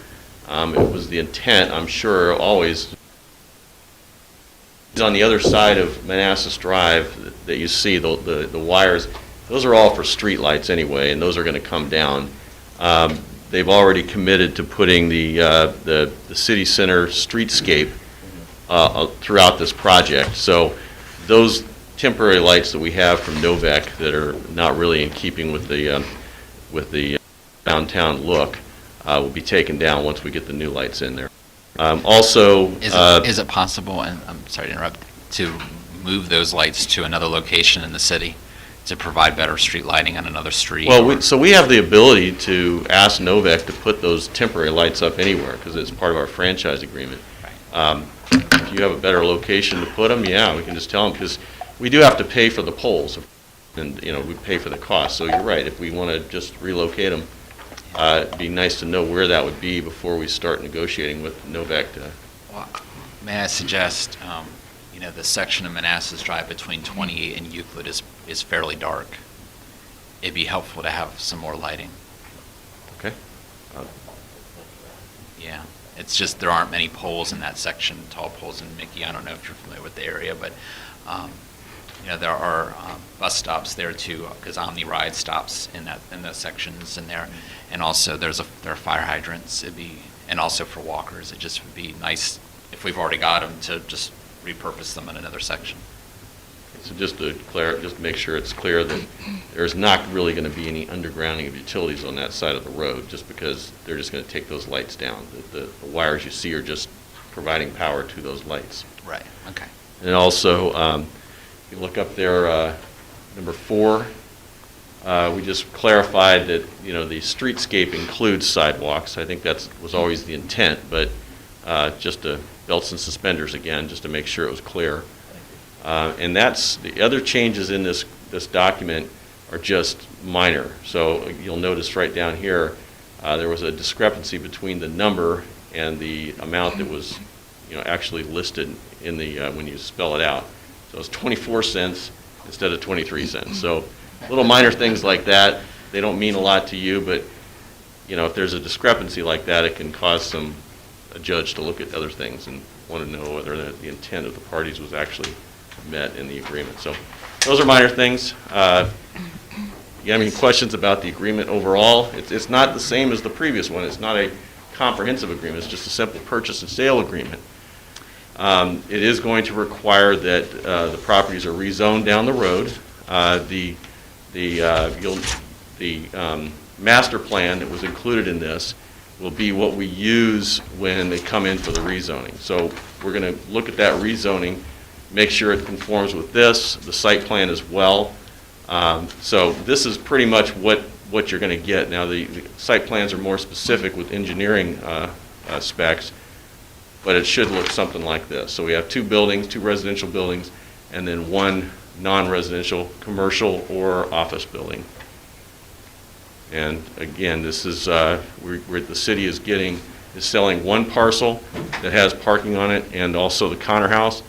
It was the intent, I'm sure, always on the other side of Manassas Drive that you see, the wires, those are all for street lights anyway, and those are going to come down. They've already committed to putting the city center streetscape throughout this project. So those temporary lights that we have from Novec that are not really in keeping with the downtown look will be taken down once we get the new lights in there. Also, is it possible, and I'm sorry to interrupt, to move those lights to another location in the city to provide better street lighting on another street? well, so we have the ability to ask Novec to put those temporary lights up anywhere because it's part of our franchise agreement. Right. If you have a better location to put them, yeah, we can just tell them, because we do have to pay for the poles, and we pay for the cost. So you're right. If we want to just relocate them, it'd be nice to know where that would be before we start negotiating with Novec. Well, may I suggest, the section of Manassas Drive between 28 and Euclid is fairly dark. It'd be helpful to have some more lighting. Okay. Yeah, it's just there aren't many poles in that section, tall poles in Mickey. I don't know if you're familiar with the area, but there are bus stops there too, because Omni Ride stops in those sections in there, and also there are fire hydrants. And also for walkers, it just would be nice if we've already got them to just repurpose them in another section. So just to make sure it's clear that there's not really going to be any undergrounding of utilities on that side of the road, just because they're just going to take those lights down. The wires you see are just providing power to those lights. Right. Okay. And also, if you look up there, number 4, we just clarified that the streetscape includes sidewalks. I think that was always the intent, but just belts and suspenders again, just to make sure it was clear. And that's, the other changes in this document are just minor. So you'll notice right down here, there was a discrepancy between the number and the amount that was, actually listed in the, when you spell it out. So it's 24 cents instead of 23 cents. So little minor things like that, they don't mean a lot to you, but, if there's a discrepancy like that, it can cause a judge to look at other things and want to know whether the intent of the parties was actually met in the agreement. So those are minor things. You have any questions about the agreement overall? It's not the same as the previous one. It's not a comprehensive agreement. It's just a simple purchase and sale agreement. It is going to require that the properties are rezoned down the road. The master plan that was included in this will be what we use when they come in for the rezoning. So we're going to look at that rezoning, make sure it conforms with this, the site plan as well. So this is pretty much what you're going to get. Now the site plans are more specific with engineering specs, but it should look something like this. So we have two buildings, two residential buildings, and then one non-residential commercial or office building. And again, this is where the city is selling one parcel that has parking on it, and also the Connor House.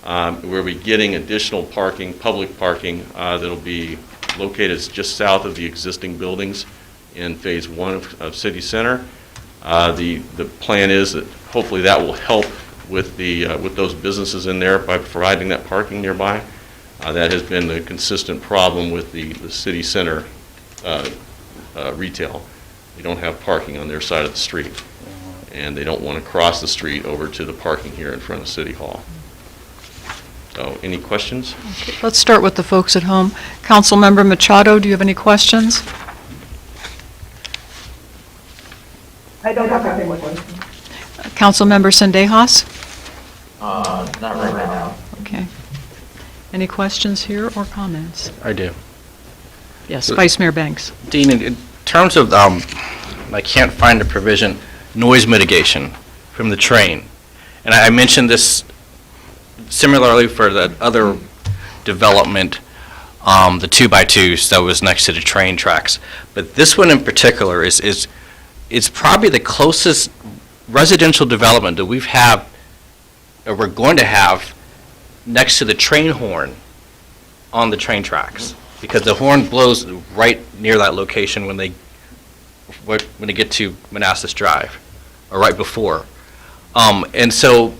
We'll be getting additional parking, public parking, that'll be located just south of the existing buildings in Phase 1 of City Center. The plan is that hopefully that will help with those businesses in there by providing that parking nearby. That has been the consistent problem with the City Center retail. They don't have parking on their side of the street, and they don't want to cross the street over to the parking here in front of City Hall. So, any questions? Okay, let's start with the folks at home. Councilmember Machado, do you have any questions? I don't have any questions. Councilmember Sendejas? Not right now. Okay. Any questions here or comments? I do. Yes, Vice Mayor Banks. Dean, in terms of, I can't find the provision, noise mitigation from the train. And I mentioned this similarly for the other development, the 2x2s that was next to the train tracks. But this one in particular is probably the closest residential development that we've had, or we're going to have, next to the train horn on the train tracks. Because the horn blows right near that location when they get to Manassas Drive, or right before. And so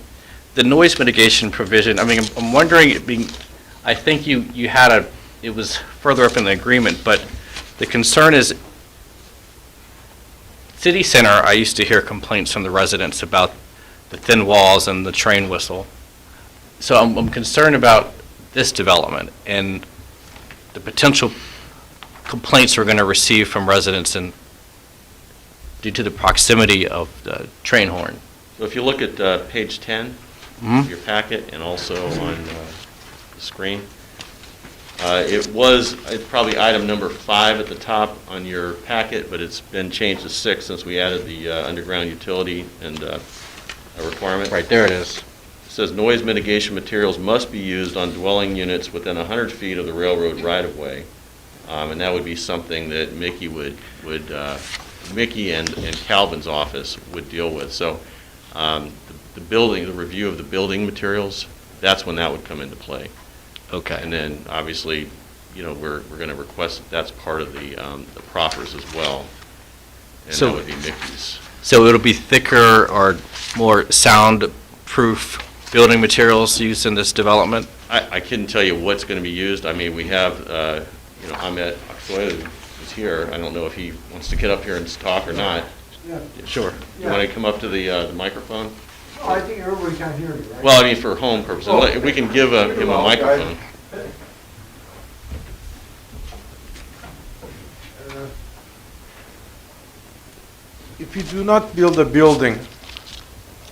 the noise mitigation provision, I mean, I'm wondering, I think you had it was further up in the agreement, but the concern is, City Center, I used to hear complaints from the residents about the thin walls and the train whistle. So I'm concerned about this development and the potential complaints we're going to receive from residents due to the proximity of the train horn. So if you look at page 10 of your packet and also on the screen, it's probably item number 5 at the top on your packet, but it's been changed to 6 since we added the underground utility and a requirement. Right, there it is. It says noise mitigation materials must be used on dwelling units within 100 feet of the railroad right-of-way. And that would be something that Mickey Mickey and Calvin's office would deal with. So the review of the building materials, that's when that would come into play. Okay. And then obviously, we're going to request that that's part of the proffers as well. And So- that would be Mickey's. So it'll be thicker or more soundproof building materials used in this development? I couldn't tell you what's going to be used. I mean, we have, Ahmed Aksoy is here. I don't know if he wants to get up here and talk or not. Yeah. Sure. You want to come up to the microphone? Oh, I think everybody can hear you, right? Well, I mean, for home purposes. Oh. We can give him a microphone. If you do not build a building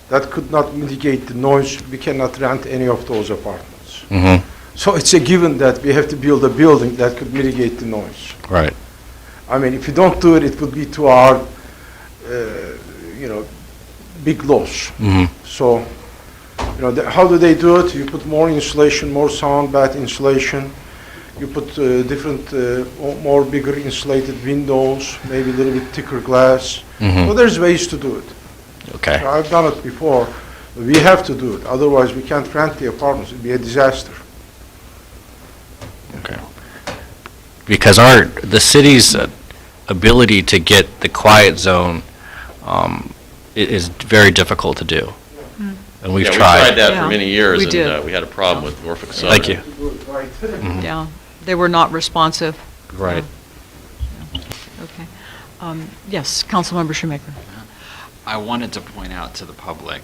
that could not mitigate the noise, we cannot rent any of those apartments. Mm-hmm. So it's a given that we have to build a building that could mitigate the noise. Right. I mean, if you don't do it, it would be to our, big loss. Mm-hmm. So How do they do it? You put more insulation, more sound bath insulation. You put different, more bigger insulated windows, maybe a little bit thicker glass. So there's ways to do it. Okay. So I've done it before. We have to do it. Otherwise, we can't rent the apartments. It'd be a disaster. Okay. Because the city's ability to get the quiet zone is very difficult to do. And we've Yeah, tried. we tried that Yeah, for many years, we and did. we had a problem with Norfolk Southern. Thank you. Yeah, they were not responsive. Right. Okay. Yes, Councilmember Shoemaker. I wanted to point out to the public,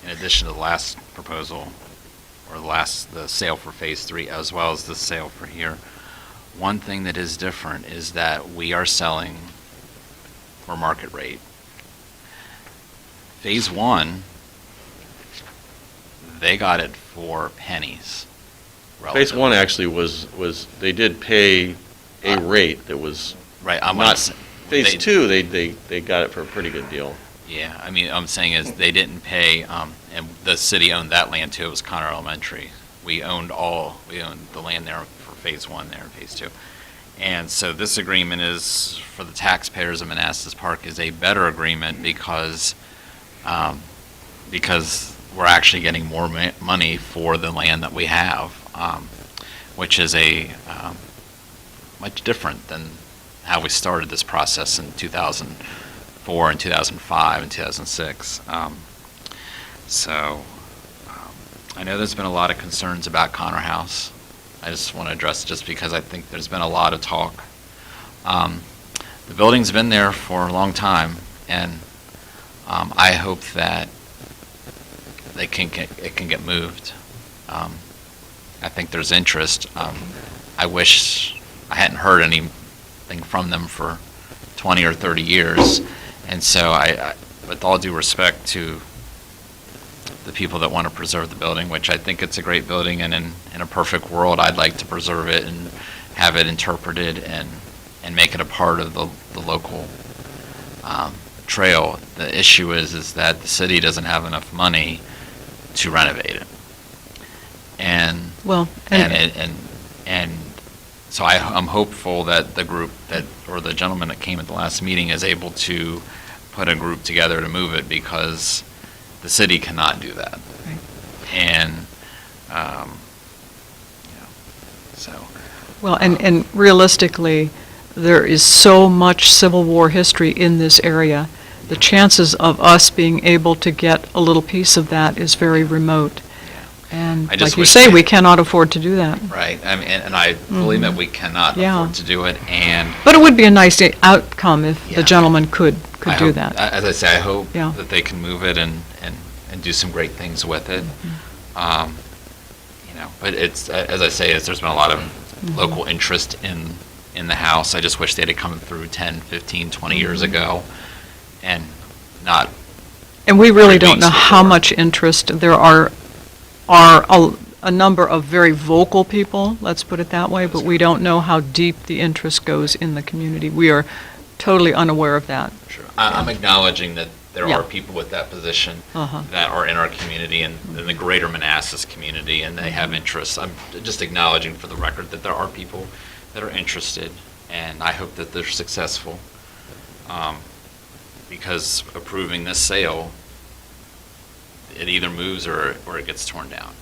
in addition to the last proposal, or the sale for Phase 3, as well as the sale for here, one thing that is different is that we are selling for market rate. Phase 1, they got it for pennies. Phase 1 actually was, they did pay a rate that was Right, not, Phase 2, they got it for a pretty good deal. Yeah, I mean, I'm saying is they didn't pay, and the city owned that land too. It was Connor Elementary. We owned the land there for Phase 1 there and Phase 2. And so this agreement is, for the taxpayers of Manassas Park, is a better agreement because we're actually getting more money for the land that we have, which is much different than how we started this process in 2004 and 2005 and 2006. I know there's been a lot of concerns about Connor House. I just want to address it just because I think there's been a lot of talk. The building's been there for a long time, and I hope that it can get moved. I think there's interest. I wish I hadn't heard anything from them for 20 or 30 years, and so I with all due respect to the people that want to preserve the building, which I think it's a great building, and in a perfect world, I'd like to preserve it and have it interpreted and make it a part of the local trail. The issue is that the city doesn't have enough money to renovate it. And so I'm hopeful that the group or the gentleman that came at the last meeting is able to put a group together to move it, because the city cannot do that. Right. And, so. Well, and realistically, there is so much Civil War history in this area. The chances of us being able to get a little piece of that is very remote. And I just like you wish say, they- we cannot afford to do that. Right, I mean, and I fully admit we cannot Yeah. afford to do it, and. But it would be a nice outcome if Yeah. the gentleman could I do hope- that. As I say, I hope Yeah. that they can move it and do some great things with it. Mm-hmm. But it's, as I say, there's been a lot of local interest in the house. I just wish they'd have come through 10, 15, 20 years Mm-hmm. ago and not. And we really 3 don't know weeks how before. much interest. There are a number of very vocal people, let's put it that way, but we don't know how deep the interest goes in the community. We are totally unaware of that. Sure. I'm acknowledging that there Yeah. are people with that position Uh-huh. that are in our community and in the greater Manassas community, and they have interests. I'm just acknowledging for the record that there are people that are interested, and I hope that they're successful, because approving this sale, it either moves or it gets torn down.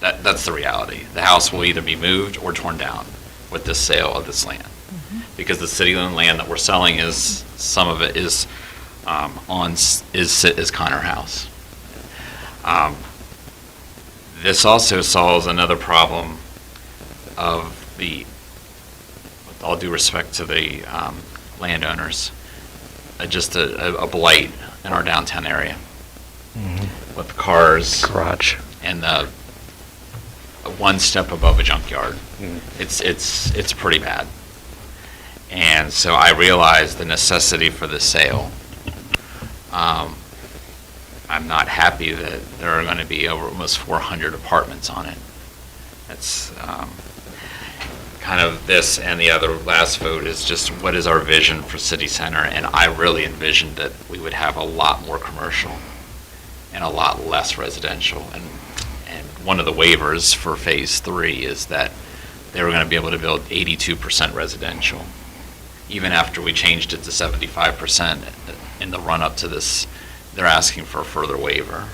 That's the reality. The house will either be moved or torn down with this sale of this land. Because the city-owned land that we're selling is, some of it is is Connor House. This also solves another problem of with all due respect to the landowners, just a blight in our downtown area. With cars. Garage. And one step above a junkyard. It's pretty bad. And so I realized the necessity for the sale. I'm not happy that there are going to be over almost 400 apartments on it. That's kind of this and the other last vote is just what is our vision for city center? And I really envisioned that we would have a lot more commercial and a lot less residential. And one of the waivers for phase 3 is that they were going to be able to build 82% residential. Even after we changed it to 75% in the run-up to this, they're asking for a further waiver.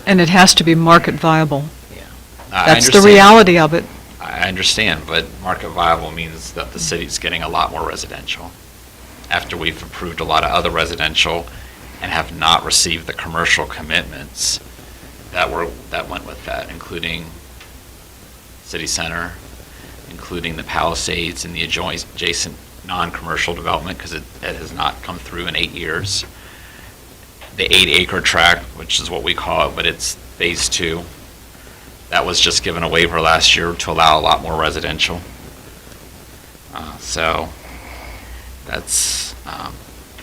And it has to be market viable. I That's the understand. reality of it. I understand, but market viable means that the city's getting a lot more residential. After we've approved a lot of other residential and have not received the commercial commitments that went with that, including city center, including the Palisades and the adjacent non-commercial development, because it has not come through in 8 years. The 8-acre tract, which is what we call it, but it's phase 2. That was just given a waiver last year to allow a lot more residential. So that's,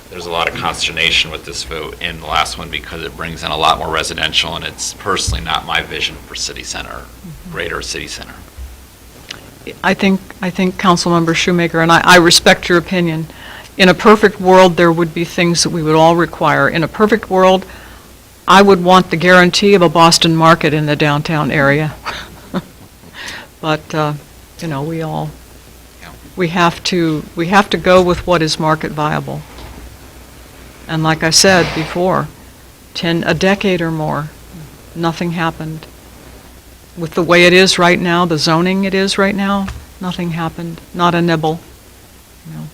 there's a lot of consternation with this vote in the last one because it brings in a lot more residential, and it's personally not my vision for city center, greater city center. I think Councilmember Shoemaker, and I respect your opinion. In a perfect world, there would be things that we would all require. In a perfect world, I would want the guarantee of a Boston market in the downtown area. But, you know, we have to go with what is market viable. And like I said before, a decade or more, nothing happened. With the way it is right now, the zoning it is right now, nothing happened, not a nibble. No.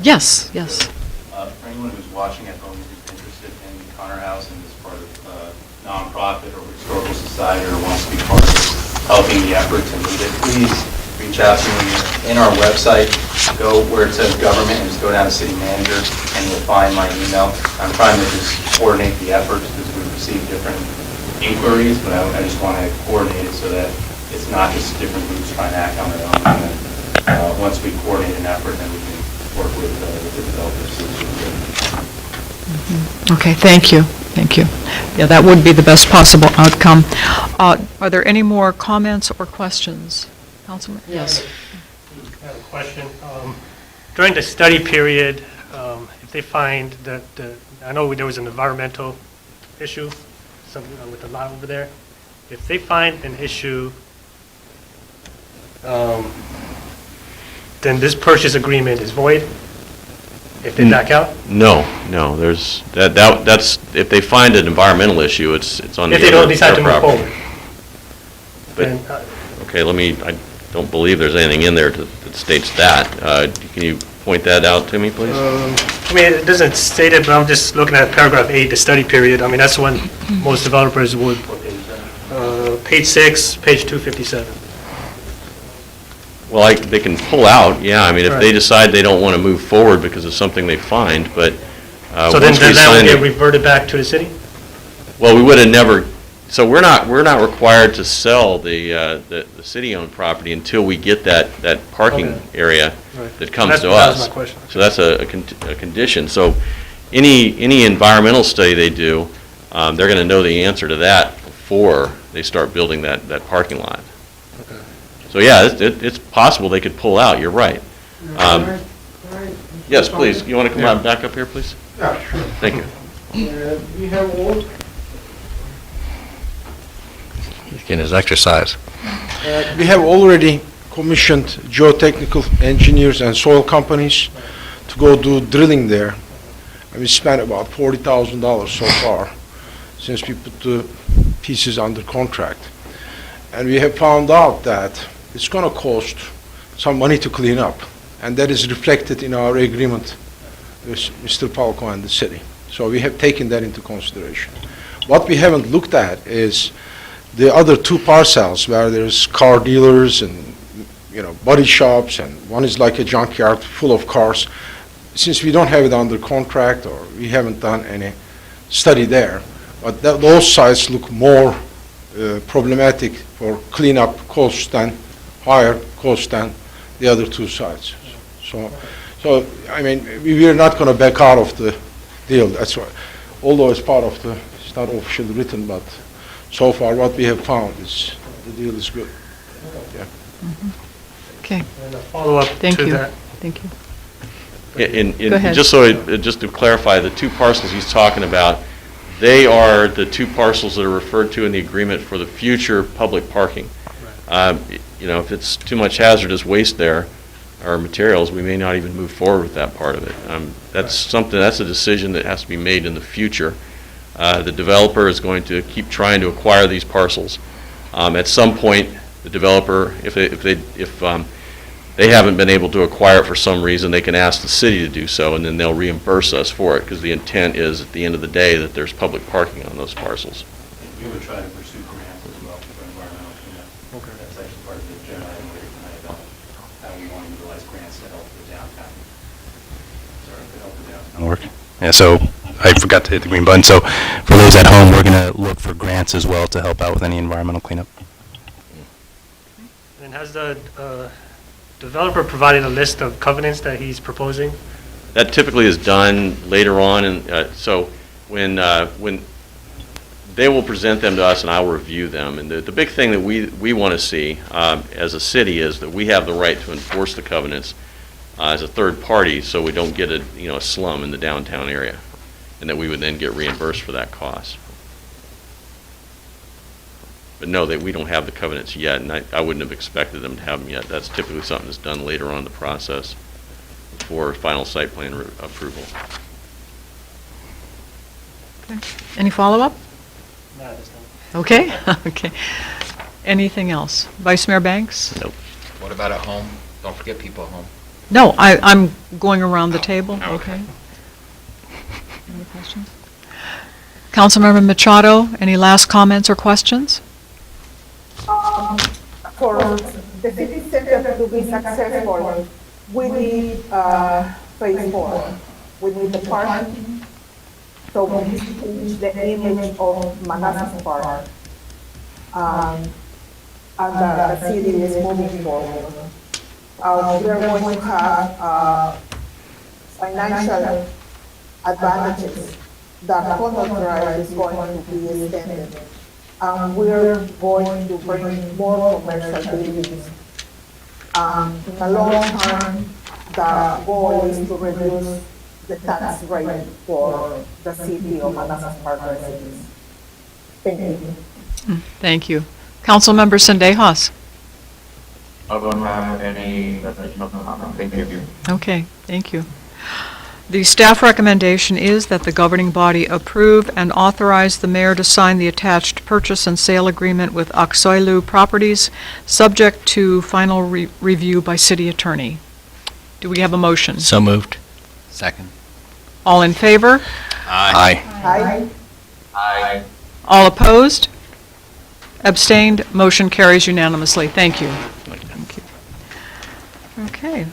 Yes. For anyone who's watching at home who's interested in Connor Housing as part of a nonprofit or historical society or wants to be part of helping the effort to meet it, please reach out to me. In our website, go where it says government and just go down to city manager and you'll find my email. I'm trying to just coordinate the efforts because we receive different inquiries, but I just want to coordinate it so that it's not just different groups trying to act on their own. And then, once we coordinate an effort, then we can work with the developers. Okay, thank you. Yeah, that would be the best possible outcome. Are there any more comments or questions? Councilman? Yes. I have a question. During the study period, if they find that, I know there was an environmental issue with the lot over there. If they find an issue, then this purchase agreement is void if they back out? No, there's, that's, if they find an environmental issue, it's on the If they don't other- decide to their move property. forward? But, okay, I don't believe there's anything in there that states that. Can you point that out to me, please? I mean, it doesn't state it, but I'm just looking at paragraph 8, the study period. I mean, that's when most developers would, page 6, page 257. Well, they can pull out, yeah, I mean, if they Right. decide they don't want to move forward because of something they find, but So then once we that would sign get it, reverted back to the city? well, we would have never, so we're not required to sell the city-owned property until we get that parking Okay. area Right. that comes to That was us. my question. So that's a condition. So any environmental study they do, they're going to know the answer to that before they start building that parking lot. Okay. So yeah, it's possible they could pull out, you're right. Yes, please, you want to come on back up here, please? Yeah, sure. Thank you. We have all, Getting his exercise. we have already commissioned geotechnical engineers and soil companies to go do drilling there. And we spent about $40,000 so far since we put the pieces under contract. And we have found out that it's going to cost some money to clean up. And that is reflected in our agreement with Mr. Palco and the city. So we have taken that into consideration. What we haven't looked at is the other 2 parcels where there's car dealers and, body shops, and one is like a junkyard full of cars. Since we don't have it under contract, or we haven't done any study there, but those sites look more problematic for cleanup costs than, higher cost than the other 2 sites. So I mean, we are not going to back out of the deal. That's why, although it's part of it's not officially written, but so far what we have found is the deal is good. Okay, And a follow-up thank to you. that. Thank you. And ahead. just just to clarify, the two parcels he's talking about, they are the two parcels that are referred to in the agreement for the future public parking. You know, if it's too much hazardous waste there, or materials, we may not even move forward with that part of it. That's a decision that has to be made in the future. The developer is going to keep trying to acquire these parcels. At some point, the developer, if they haven't been able to acquire it for some reason, they can ask the city to do so, and then they'll reimburse us for it, because the intent is, at the end of the day, that there's public parking on those parcels. We would try to pursue grants as well for environmental cleanup. Okay. That's actually part of the agenda item later tonight about how we want to utilize grants to help the downtown. Sorry, to help the downtown. Work. Yeah, so I forgot to hit the green button. So for those at home, we're going to look for grants as well to help out with any environmental cleanup. And has the developer provided a list of covenants that he's proposing? That typically is done later on, and so when they will present them to us, and I will review them. And the big thing that we want to see as a city is that we have the right to enforce the covenants as a third party, so we don't get a slum in the downtown area, and that we would then get reimbursed for that cost. But no, that we don't have the covenants yet, and I wouldn't have expected them to have them yet. That's typically something that's done later on in the process for final site plan approval. Okay. Any follow-up? No, there's not. Okay, okay. Anything else? Vice Mayor Banks? Nope. What about at home? Don't forget people at home. No, I'm going around the table, Oh, okay. Any questions? Councilmember Machado, any last comments or questions? For the city center to be successful, we need phase 4. We need the parking, so we change the image of Manassas Park. And the city is moving forward. We are going to have financial advantages. The Concord Drive is going to be extended. We're going to bring more commercial buildings. In the long term, the goal is to reduce the tax rate for the city of Manassas Park residents. Thank you. Thank you. Councilmember Sendejas? I don't have any additional comment. Thank you. Okay, thank you. The staff recommendation is that the governing body approve and authorize the mayor to sign the attached purchase and sale agreement with Aksoilu Properties, subject to final review by city attorney. Do we have a motion? So moved. Second. All in favor? Aye. Aye. Aye. All opposed? Abstained? Motion carries unanimously. Thank you. Thank you. Okay.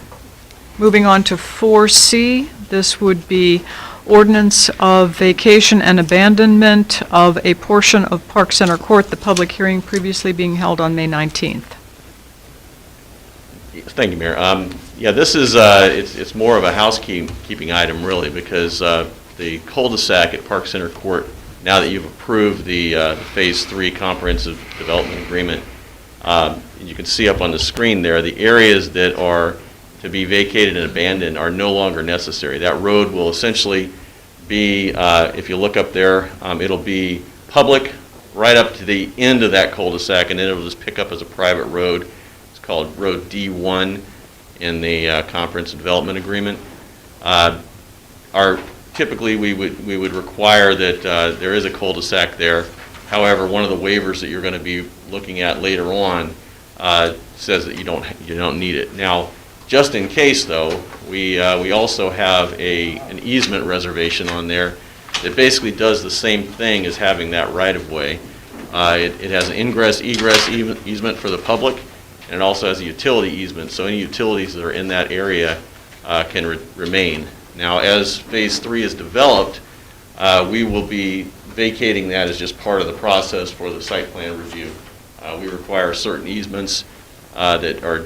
Moving on to 4C, this would be ordinance of vacation and abandonment of a portion of Park Center Court, the public hearing previously being held on May 19th. Thank you, Mayor. Yeah, this is, it's more of a housekeeping item, really, because the cul-de-sac at Park Center Court, now that you've approved the Phase 3 Comprehensive Development Agreement, you can see up on the screen there, the areas that are to be vacated and abandoned are no longer necessary. That road will essentially be, if you look up there, it'll be public right up to the end of that cul-de-sac, and then it'll just pick up as a private road. It's called Road D1 in the Comprehensive Development Agreement. Typically, we would require that there is a cul-de-sac there. However, one of the waivers that you're going to be looking at later on says that you don't need it. Now, just in case, though, we also have an easement reservation on there that basically does the same thing as having that right-of-way. It has an ingress-egress easement for the public, and it also has a utility easement, so any utilities that are in that area can remain. Now, as Phase 3 is developed, we will be vacating that as just part of the process for the site plan review. We require certain easements that are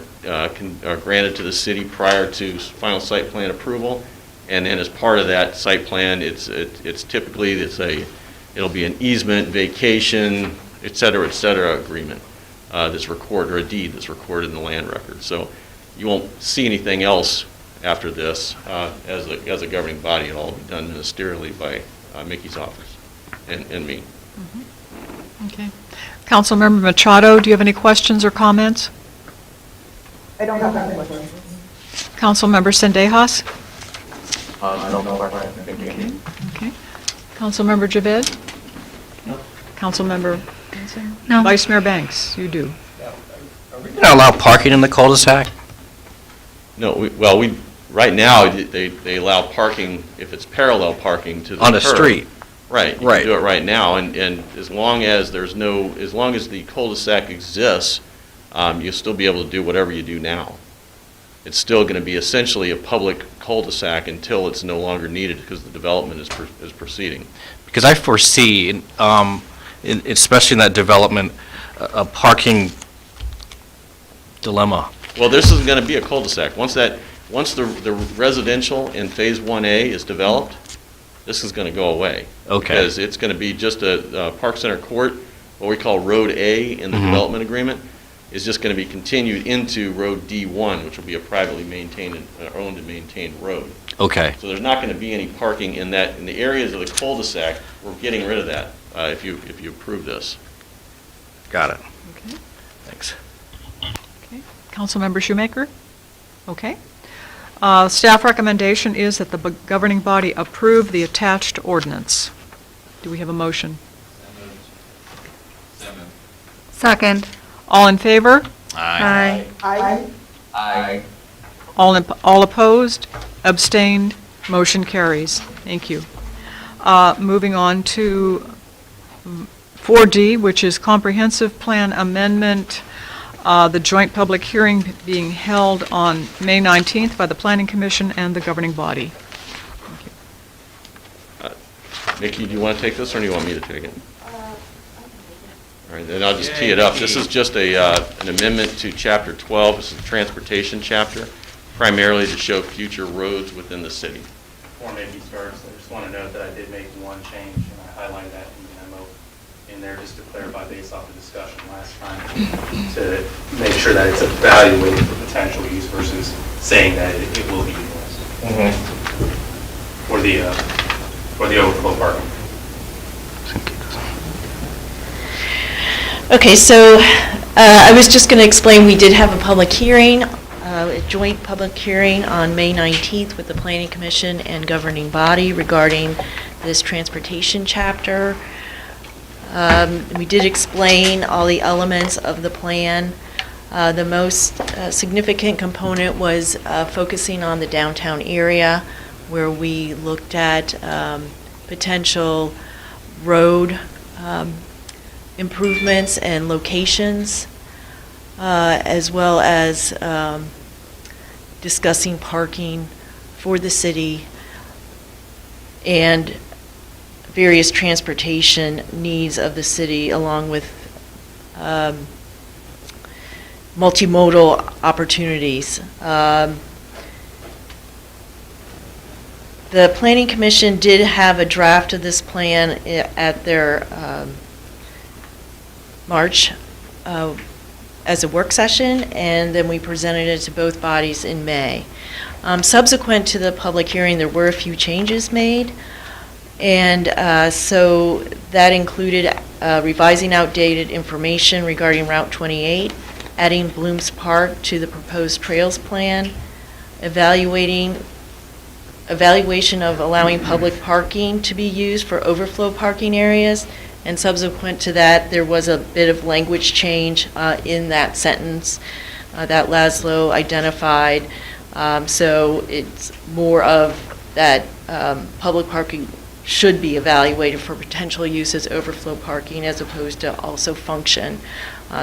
granted to the city prior to final site plan approval, and then as part of that site plan, it's typically it'll be an easement, vacation, et cetera agreement. that's recorded, or a deed that's recorded in the land record. So you won't see anything else after this as a governing body. It'll all be done ministerially by Mickey's office and me. Okay. Councilmember Machado, do you have any questions or comments? I don't have any questions. Councilmember Sendejas? No question, thank you. Okay. Councilmember Javed? No. Councilmember? No. Vice Mayor Banks, you do. Are we going to allow parking in the cul-de-sac? No, right now, they allow parking, if it's parallel parking to the On the curb. street? Right, you Right. can do it right now, and as long as as long as the cul-de-sac exists, you'll still be able to do whatever you do now. It's still going to be essentially a public cul-de-sac until it's no longer needed because the development is proceeding. Because I foresee, especially in that development, a parking dilemma. Well, this is going to be a cul-de-sac. Once the residential in Phase 1A is developed, this is going to go away. Okay. Because it's going to be just a Park Center Court, what we call Road A in the development agreement, is just going to be continued into Road D1, which will be a privately maintained, owned and maintained road. Okay. So there's not going to be any parking in the areas of the cul-de-sac. We're getting rid of that if you approve this. Got it. Okay. Thanks. Okay. Councilmember Shoemaker? Okay. Staff recommendation is that the governing body approve the attached ordinance. Do we have a motion? Second. All in favor? Aye. Aye. Aye. All opposed? Abstained? Motion carries. Thank you. Moving on to 4D, which is comprehensive plan amendment, the joint public hearing being held on May 19th by the Planning Commission and the governing body. Mickey, do you want to take this, or do you want me to take it? All right, then I'll just tee it up. This is just an amendment to Chapter 12. This is the transportation chapter, primarily to show future roads within the city. Before Mickey starts, I just want to note that I did make one change, and I highlighted that in the memo in there just to clarify based off the discussion last time, to make sure that it's evaluated for potential use versus saying that it will be utilized for the overflow parking. Okay, so I was just going to explain, we did have a public hearing, a joint public hearing on May 19th with the Planning Commission and governing body regarding this transportation chapter. We did explain all the elements of the plan. The most significant component was focusing on the downtown area, where we looked at potential road improvements and locations, as well as discussing parking for the city and various transportation needs of the city, along with multimodal opportunities. The Planning Commission did have a draft of this plan at their March as a work session, and then we presented it to both bodies in May. Subsequent to the public hearing, there were a few changes made, and so that included revising outdated information regarding Route 28, adding Blooms Park to the proposed trails plan, evaluation of allowing public parking to be used for overflow parking areas, and subsequent to that, there was a bit of language change in that sentence that Laszlo identified. So it's more of that public parking should be evaluated for potential use as overflow parking as opposed to also function.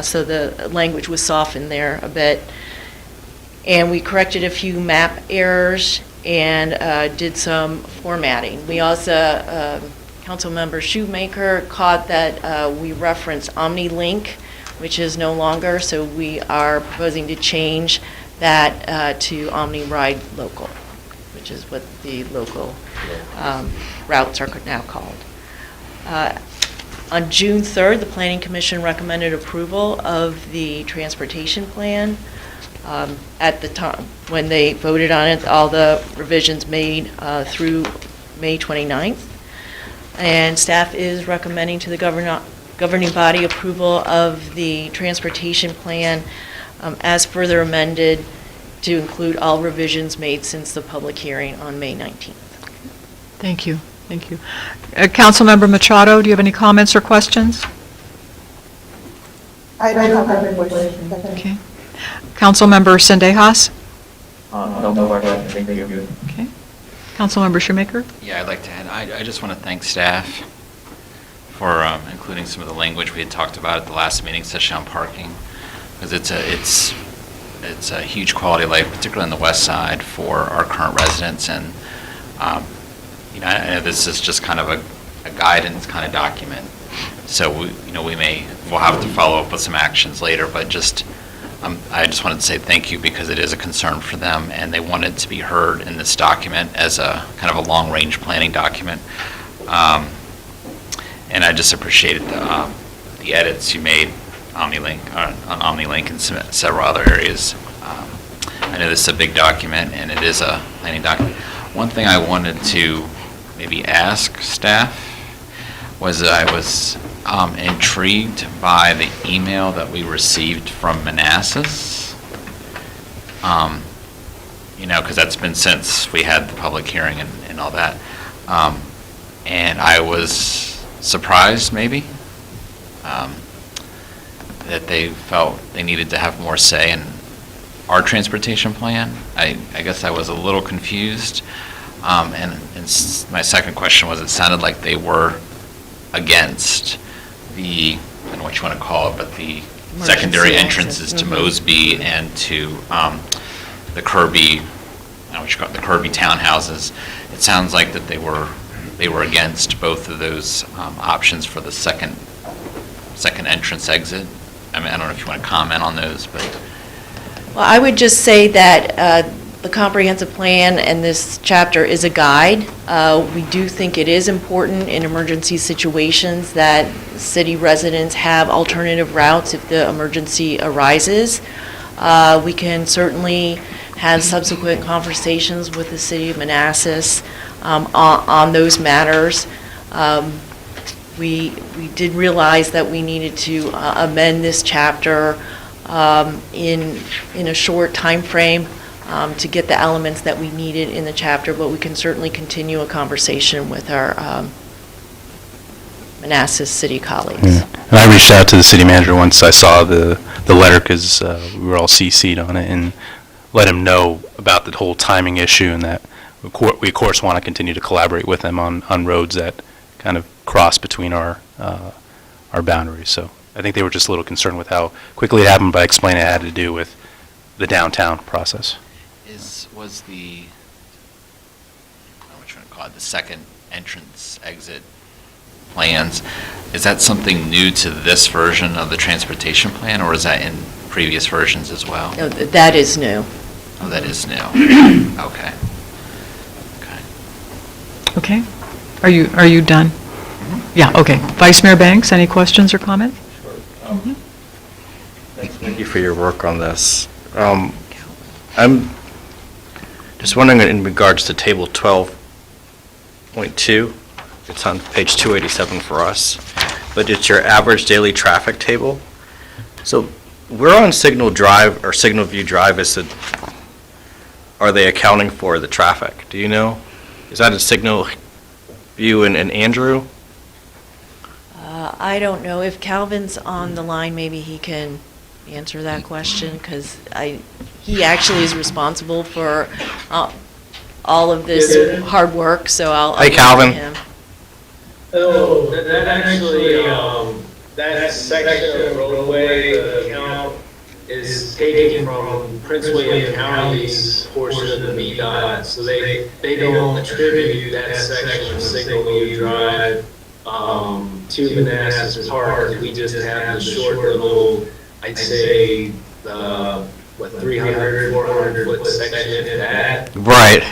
So the language was softened there a bit. And we corrected a few map errors and did some formatting. We also, Councilmember Shoemaker caught that we referenced OmniLink, which is no longer, so we are proposing to change that to OmniRide Local, which is what the local routes are now called. On June 3rd, the Planning Commission recommended approval of the transportation plan. At the time, when they voted on it, all the revisions made through May 29th. And staff is recommending to the governing body approval of the transportation plan as further amended to include all revisions made since the public hearing on May 19th. Thank you. Thank you. Councilmember Machado, do you have any comments or questions? I don't have any questions. Okay. Councilmember Sendejas? No question, thank you. Okay. Councilmember Shoemaker? Yeah, I'd like to add, I just want to thank staff for including some of the language we had talked about at the last meeting, especially on parking, because it's a huge quality of life, particularly on the west side for our current residents. And you know, I know this is just kind of a guidance kind of document, so we'll have to follow up with some actions later, but I just wanted to say thank you because it is a concern for them, and they wanted to be heard in this document as a kind of a long-range planning document. And I just appreciated the edits you made on OmniLink and several other areas. I know this is a big document, and it is a planning document. One thing I wanted to maybe ask staff was I was intrigued by the email that we received from Manassas. You know, because that's been since we had the public hearing and all that. And I was surprised, maybe, that they felt they needed to have more say in our transportation plan. I guess I was a little confused. And my second question was, it sounded like they were against I don't know what you want to call it, but the secondary entrances to Mosby and to the Kirby, I don't know what you call it, the Kirby townhouses. It sounds like that they were against both of those options for the second entrance exit. I mean, I don't know if you want to comment on those, but. Well, I would just say that the comprehensive plan and this chapter is a guide. We do think it is important in emergency situations that city residents have alternative routes if the emergency arises. We can certainly have subsequent conversations with the city of Manassas on those matters. We did realize that we needed to amend this chapter in a short time frame to get the elements that we needed in the chapter, but we can certainly continue a conversation with our Manassas city colleagues. Yeah. And I reached out to the city manager once I saw the letter, because we were all CC'd on it, and let him know about the whole timing issue, and that we of course want to continue to collaborate with them on roads that kind of cross between our boundaries. So I think they were just a little concerned with how quickly it happened, but I explained it had to do with the downtown process. Was the, I don't know what you want to call it, the second entrance exit plans, is that something new to this version of the transportation plan, or is that in previous versions as well? No, that is new. Oh, that is new. Okay. Okay. Are you done? Yeah, okay. Vice Mayor Banks, any questions or comments? Sure. Thank you for your work on this. I'm just wondering, in regards to table 12.2, it's on page 287 for us, but it's your average daily traffic table. So we're on Signal Drive, or Signal View Drive. Are they accounting for the traffic? Do you know? Is that a Signal View and Andrew? I don't know. If Calvin's on the line, maybe he can answer that question, because he actually is responsible for all of this hard work, so I'll Hey, Calvin. him. Oh, that actually, that section of roadway, the count is taken from Prince William County's portion of the VDOT, so they don't attribute that section of Signal View Drive to Manassas Park. We just have the short little, I'd say, 300, 400-foot section if that. Right.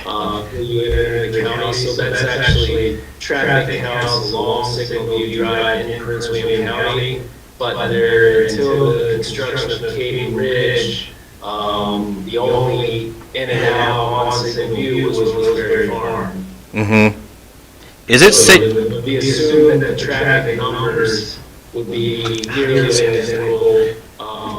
You enter the county, so that's actually traffic counts along Signal View Drive in Prince William County. But there, until the construction of Katy Ridge, the only in and out on Signal View was Roseberry Farm. Mm-hmm. Is it So safe? it would be assumed that the traffic numbers would be nearly identical,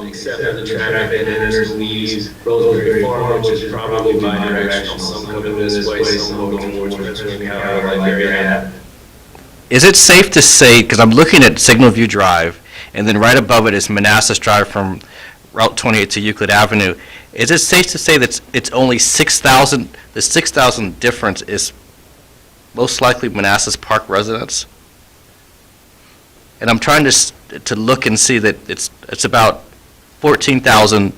except for the traffic that enters and leaves Roseberry Farm, which is probably bi-directional. Some coming this way, some going towards Prince William County, like Marietta. Is it safe to say, because I'm looking at Signal View Drive, and then right above it is Manassas Drive from Route 28 to Euclid Avenue, is it safe to say that it's only 6,000, the 6,000 difference is most likely Manassas Park residents? And I'm trying to look and see that it's about 14,000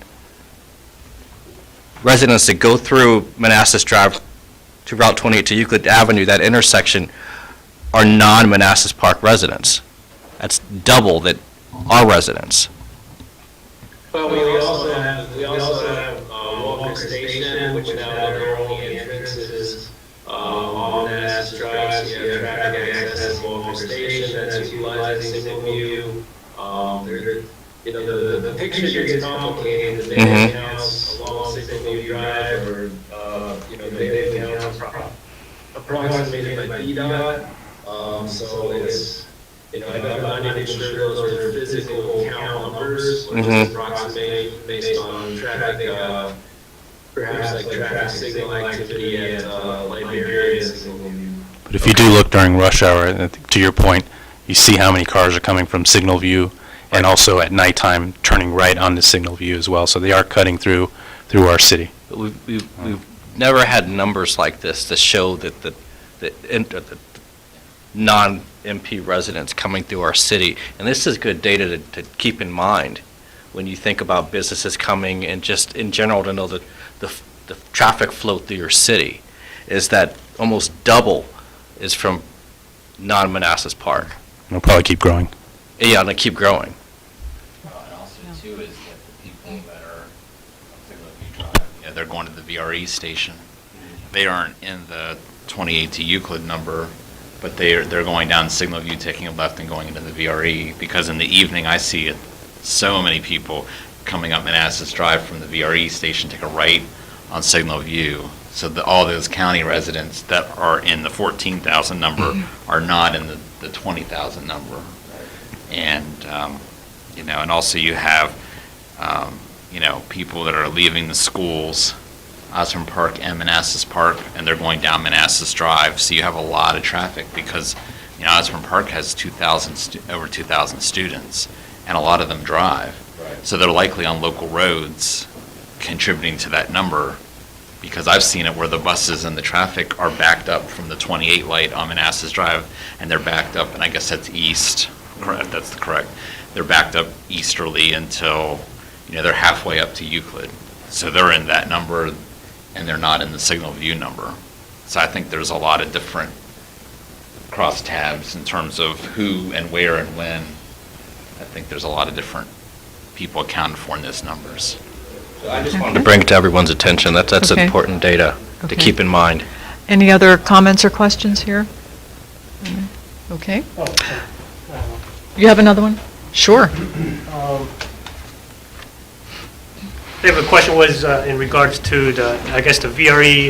residents that go through Manassas Drive to Route 28 to Euclid Avenue, that intersection, are non-Manassas Park residents. That's double that are residents. Well, we also have Walker Station, which now their only entrance is on Manassas Drive, so you have traffic access to Walker Station, that's utilizing Signal View. The picture gets complicated, the data counts along Signal View Drive, or, the data counts approximated by DDOT. So it's, I'm not even sure those are physical count numbers, or just approximate based on traffic, perhaps like traffic signal activity at Liberia and Signal View. But if you do look during rush hour, I think to your point, you see how many cars are coming from Signal View, and also at nighttime turning right onto Signal View as well. So they are cutting through our city. But we've never had numbers like this to show that the non-MP residents coming through our city. And this is good data to keep in mind when you think about businesses coming, and just in general to know that the traffic flow through your city is that almost double is from non-Manassas Park. It'll probably keep growing. Yeah, and they keep growing. And also too is that the people that are on Signal View Drive, they're going to the VRE station. They aren't in the 28 to Euclid number, but they're going down Signal View, taking a left and going into the VRE, because in the evening I see so many people coming up Manassas Drive from the VRE station, take a right on Signal View. So all those county residents that are in the 14,000 number are not in the 20,000 number. And, and also you have, people that are leaving the schools, Osborne Park and Manassas Park, and they're going down Manassas Drive. So you have a lot of traffic because, Osborne Park has over 2,000 students, and a lot of them drive. Right. So they're likely on local roads contributing to that number, because I've seen it where the buses and the traffic are backed up from the 28 light on Manassas Drive, and they're backed up, and I guess that's east. Correct, that's correct. They're backed up easterly until, they're halfway up to Euclid. So they're in that number, and they're not in the Signal View number. So I think there's a lot of different crosstabs in terms of who and where and when. I think there's a lot of different people accounted for in those numbers. So I just wanted to bring it to everyone's attention. That's Okay. important data to Okay. keep in mind. Any other comments or questions here? Okay. You have another one? Sure. The question was in regards to the VRE,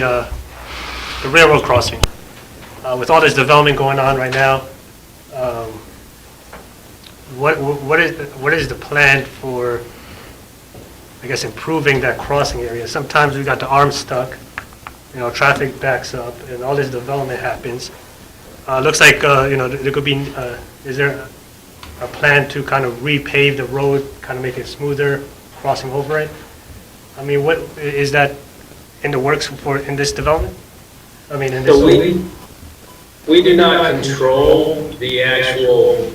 the railroad crossing. With all this development going on right now, what is the plan for, improving that crossing area? Sometimes we got the arms stuck, traffic backs up, and all this development happens. Looks like, there could be, is there a plan to kind of repave the road, kind of make it smoother, crossing over it? What is that in the works in this development? So we do not control the actual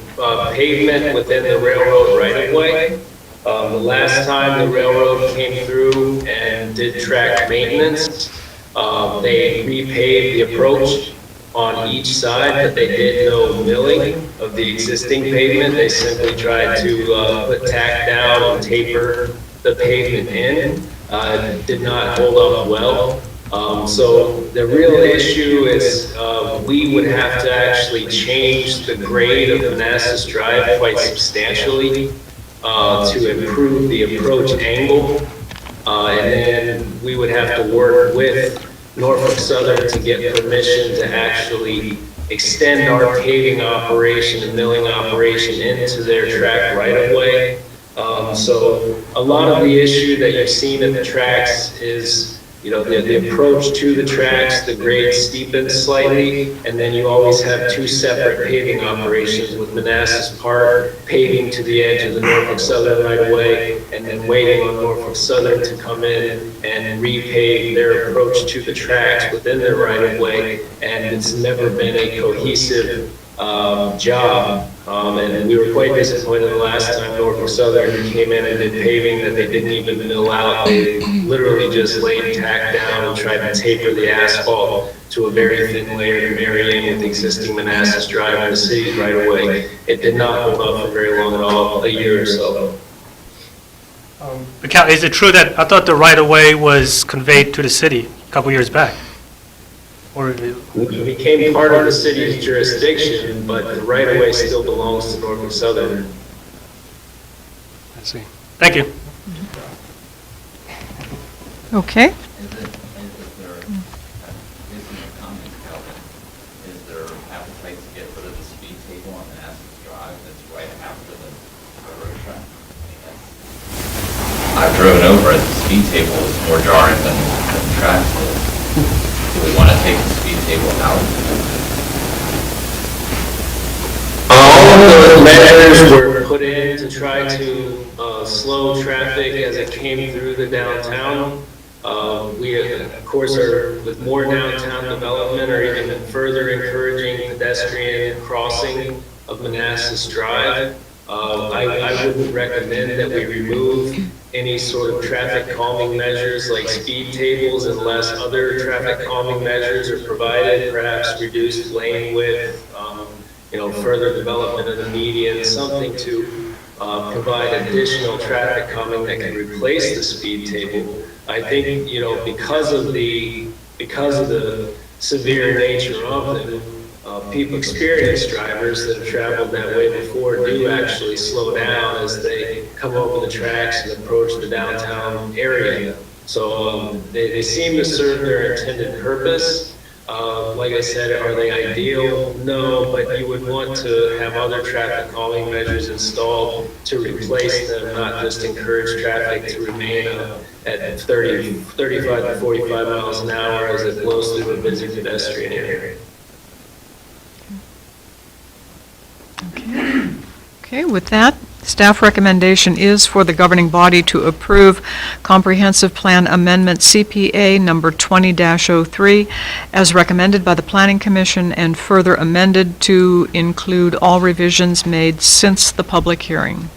pavement within the railroad right-of-way. The last time the railroad came through and did track maintenance, they repaved the approach on each side, but they did no milling of the existing pavement. They simply tried to put tack down and taper the pavement in, did not hold up well. So the real issue is we would have to actually change the grade of Manassas Drive quite substantially to improve the approach angle. And then we would have to work with Norfolk Southern to get permission to actually extend our paving operation and milling operation into their track right-of-way. So a lot of the issue that you've seen at the tracks is, you know, the approach to the tracks, the grade steepens slightly, and then you always have two separate paving operations with Manassas Park paving to the edge of the Norfolk Southern right-of-way, and then waiting on Norfolk Southern to come in and repave their approach to the tracks within their right-of-way, and it's never been a cohesive job. And we were quite disappointed the last time Norfolk Southern came in and did paving that they didn't even mill out. They literally just laid tack down and tried to taper the asphalt to a very thin layer to marry in with existing Manassas Drive in the city right away. It did not hold up for very long at all, a year or so. Is it true that, I thought the right-of-way was conveyed to the city a couple years back? Or It became part of the city's jurisdiction, but the right-of-way still belongs to Norfolk Southern. I see. Thank you. Okay. Is there appetite to get rid of the speed table on Manassas Drive that's right after the railroad track? I've driven over it, the speed table is more jarring than the tracks is. Do we want to take the speed table out? All of those measures were put in to try to slow traffic as it came through the downtown. We, of course, are with more downtown development or even further encouraging pedestrian crossing of Manassas Drive. I wouldn't recommend that we remove any sort of traffic calming measures like speed tables unless other traffic calming measures are provided, perhaps reduced lane width, further development of the median, something to provide additional traffic calming that can replace the speed table. I think, because of the severe nature of them, people, experienced drivers that have traveled that way before do actually slow down as they come over the tracks and approach the downtown area. So they seem to serve their intended purpose. Like I said, are they ideal? No, but you would want to have other traffic calming measures installed to replace them, not just encourage traffic to remain at 35 to 45 miles an hour as it blows through a busy pedestrian area. Okay, with that, staff recommendation is for the governing body to approve Comprehensive Plan Amendment CPA number 20-03 as recommended by the Planning Commission and further amended to include all revisions made since the public hearing.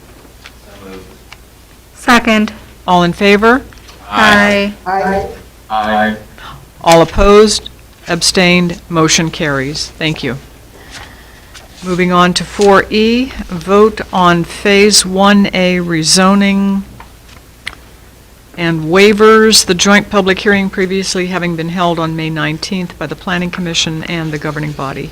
Second. All in favor? Aye. Aye. Aye. All opposed? Abstained? Motion carries. Thank you. Moving on to 4E, vote on Phase 1A rezoning and waivers. The joint public hearing previously having been held on May 19th by the Planning Commission and the governing body.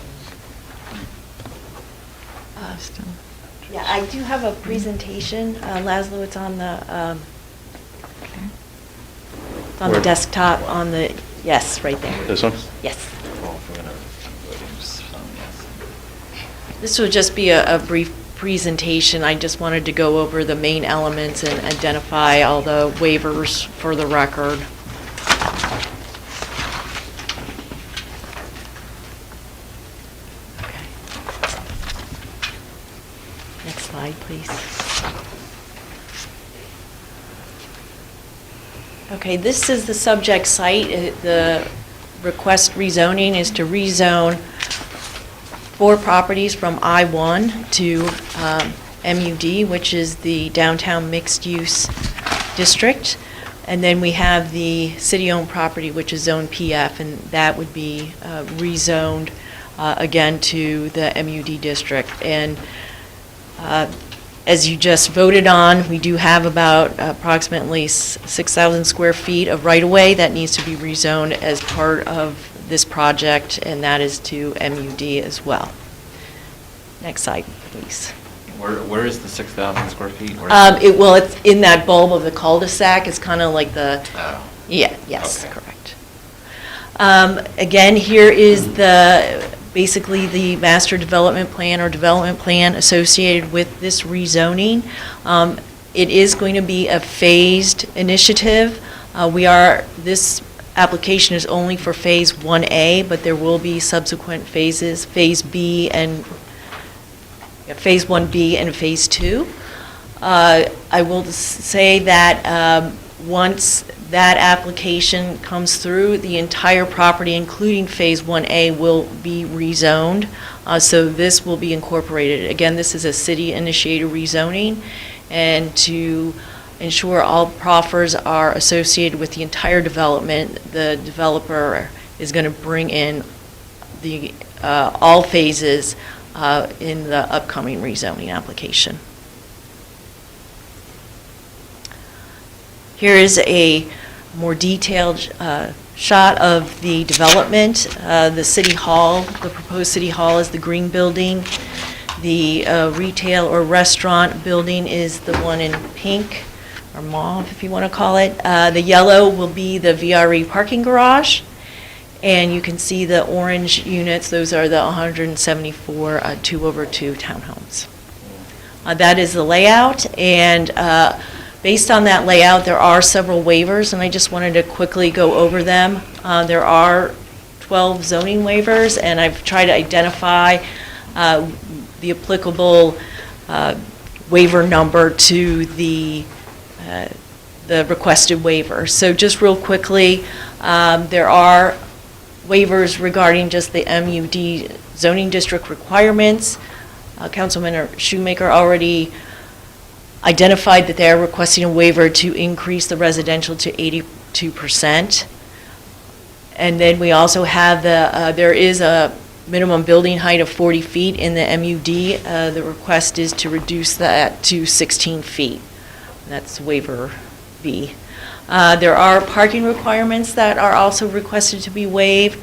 Yeah, I do have a presentation. Laszlo, it's on the, it's on the desktop, on the, yes, right there. This one? Yes. This will just be a brief presentation. I just wanted to go over the main elements and identify all the waivers for the record. Okay. Next slide, please. Okay, this is the subject site. The request rezoning is to rezone 4 properties from I-1 to MUD, which is the downtown mixed-use district. And then we have the city-owned property, which is Zone PF, and that would be rezoned again to the MUD district. And As you just voted on, we do have about approximately 6,000 square feet of right-of-way that needs to be rezoned as part of this project, and that is to MUD as well. Next slide, please. Where is the 6,000 square feet? Where is It's in that bulb of the cul-de-sac. It's kind of like the, Oh. yeah, yes, Okay. correct. Again, here is basically the master development plan or development plan associated with this rezoning. It is going to be a phased initiative. This application is only for Phase 1A, but there will be subsequent phases, Phase 1B and Phase 2. I will say that once that application comes through, the entire property, including Phase 1A, will be rezoned. So this will be incorporated. Again, this is a city-initiated rezoning, and to ensure all proffers are associated with the entire development, the developer is going to bring in all phases in the upcoming rezoning application. Here is a more detailed shot of the development. The City Hall, the proposed City Hall is the green building. The retail or restaurant building is the one in pink, or mauve if you want to call it. The yellow will be the VRE parking garage. And you can see the orange units, those are the 174 2-over-2 townhomes. That is the layout, and based on that layout, there are several waivers, and I just wanted to quickly go over them. There are 12 zoning waivers, and I've tried to identify the applicable waiver number to the requested waiver. So just real quickly, there are waivers regarding just the MUD zoning district requirements. Councilman Shoemaker already identified that they're requesting a waiver to increase the residential to 82%. And then we also have there is a minimum building height of 40 feet in the MUD. The request is to reduce that to 16 feet. That's waiver B. There are parking requirements that are also requested to be waived.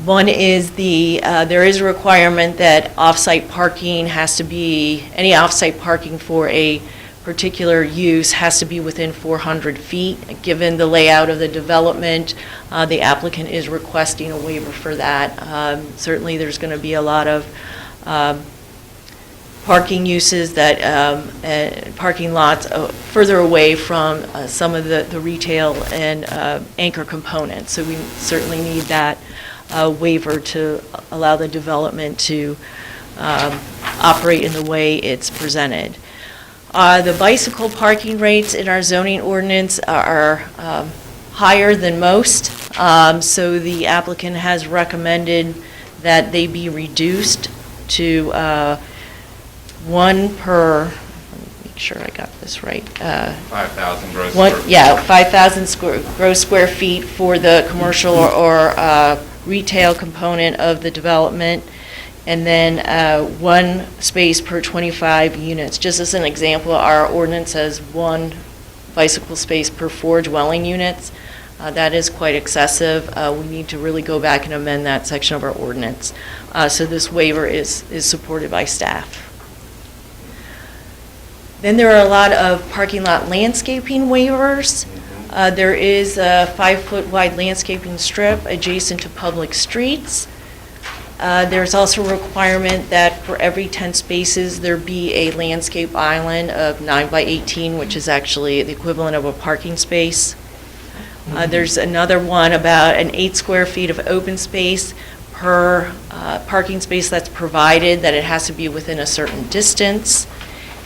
One is there is a requirement that off-site parking has to be, any off-site parking for a particular use has to be within 400 feet. Given the layout of the development, the applicant is requesting a waiver for that. Certainly there's going to be a lot of parking uses that parking lots further away from some of the retail and anchor components. So we certainly need that waiver to allow the development to operate in the way it's presented. The bicycle parking rates in our zoning ordinance are higher than most, so the applicant has recommended that they be reduced to one per, let me make sure I got this right. 5,000 gross square feet. Yeah, 5,000 gross square feet for the commercial or retail component of the development, and then one space per 25 units. Just as an example, our ordinance says one bicycle space per 4 dwelling units. That is quite excessive. We need to really go back and amend that section of our ordinance. So this waiver is supported by staff. Then there are a lot of parking lot landscaping waivers. There is a 5-foot wide landscaping strip adjacent to public streets. There's also a requirement that for every 10 spaces, there be a landscape island of 9 by 18, which is actually the equivalent of a parking space. There's another one about an 8 square feet of open space per parking space that's provided, that it has to be within a certain distance.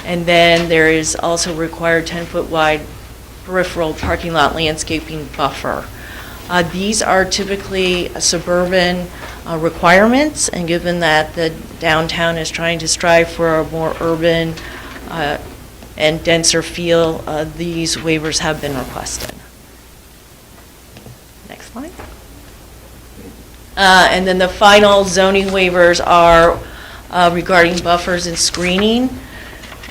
And then there is also required 10-foot wide peripheral parking lot landscaping buffer. These are typically suburban requirements, and given that the downtown is trying to strive for a more urban and denser feel, these waivers have been requested. Next slide. And then the final zoning waivers are regarding buffers and screening.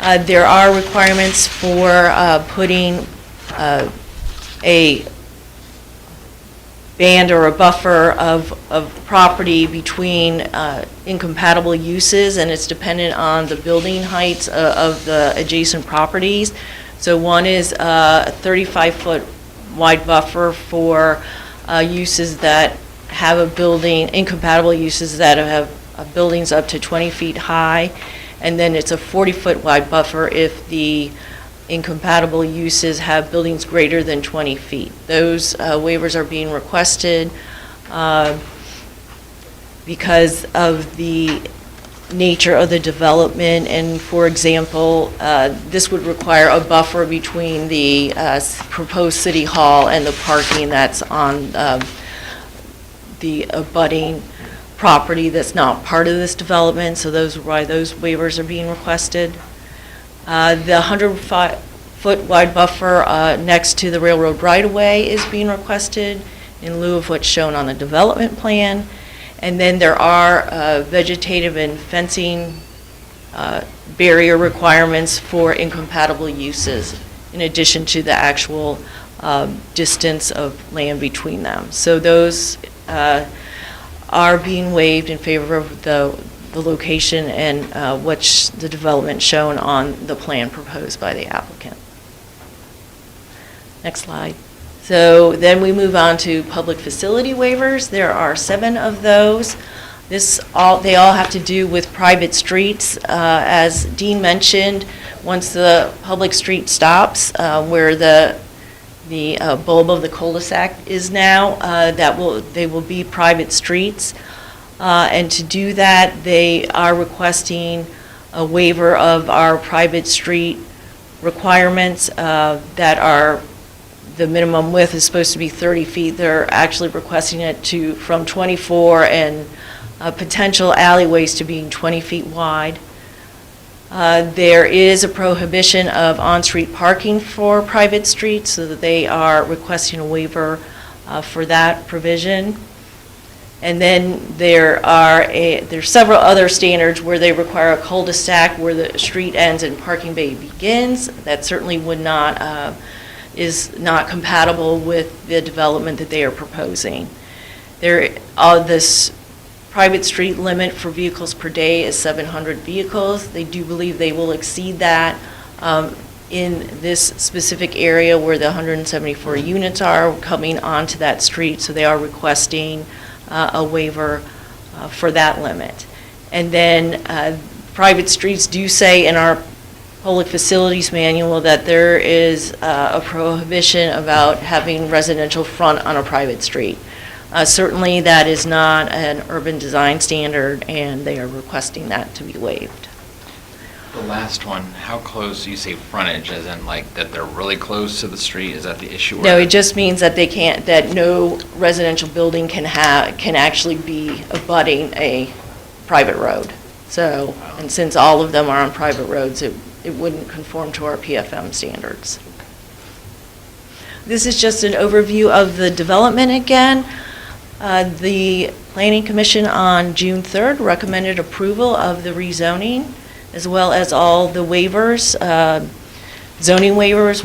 There are requirements for putting a band or a buffer of property between incompatible uses, and it's dependent on the building heights of the adjacent properties. So one is a 35-foot wide buffer for uses that have a building, incompatible uses that have buildings up to 20 feet high, and then it's a 40-foot wide buffer if the incompatible uses have buildings greater than 20 feet. Those waivers are being requested because of the nature of the development, and for example, this would require a buffer between the proposed city hall and the parking that's on the abutting property that's not part of this development, so those are why those waivers are being requested. The 100-foot wide buffer next to the railroad right-of-way is being requested in lieu of what's shown on the development plan. And then there are vegetative and fencing barrier requirements for incompatible uses in addition to the actual distance of land between them. So those are being waived in favor of the location and what's the development shown on the plan proposed by the applicant. Next slide. So then we move on to public facility waivers. There are 7 of those. They all have to do with private streets. As Dean mentioned, once the public street stops, where the bulb of the cul-de-sac is now, they will be private streets. And to do that, they are requesting a waiver of our private street requirements that are, the minimum width is supposed to be 30 feet. They're actually requesting it from 24 and potential alleyways to being 20 feet wide. There is a prohibition of on-street parking for private streets, so that they are requesting a waiver for that provision. And then there's several other standards where they require a cul-de-sac where the street ends and parking bay begins. That certainly is not compatible with the development that they are proposing. This private street limit for vehicles per day is 700 vehicles. They do believe they will exceed that in this specific area where the 174 units are coming onto that street, so they are requesting a waiver for that limit. And then private streets do say in our public facilities manual that there is a prohibition about having residential front on a private street. Certainly that is not an urban design standard, and they are requesting that to be waived. The last one, how close do you say frontage, as in like that they're really close to the street? Is that the issue? No, it just means that that no residential building can actually be abutting a private road. So, and since all of them are on private roads, it wouldn't conform to our PFM standards. This is just an overview of the development again. The Planning Commission on June 3rd recommended approval of the rezoning, as well as all the waivers, zoning waivers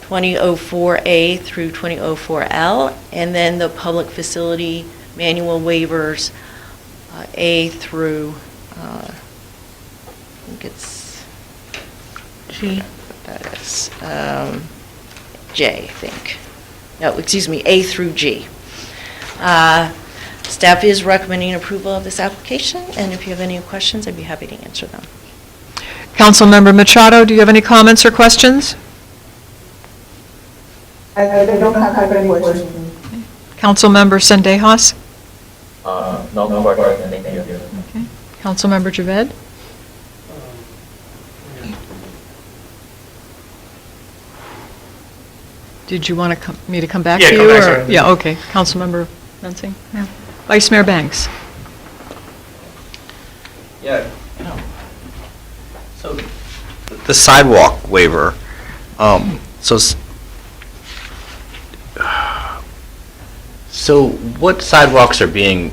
2004A through 2004L, and then the public facility manual waivers A through, I think it's G. That is J, I think. No, excuse me, A through G. Staff is recommending approval of this application, and if you have any questions, I'd be happy to answer them. Councilmember Machado, do you have any comments or questions? I don't have any questions. Councilmember Sendejas? No question, thank you. Okay. Councilmember Javed? Did you want me to come back to you? Come back, sorry. Yeah, okay. Councilmember Mensing? Yeah. Vice Mayor Banks? Yeah. So the sidewalk waiver, so what sidewalks are being,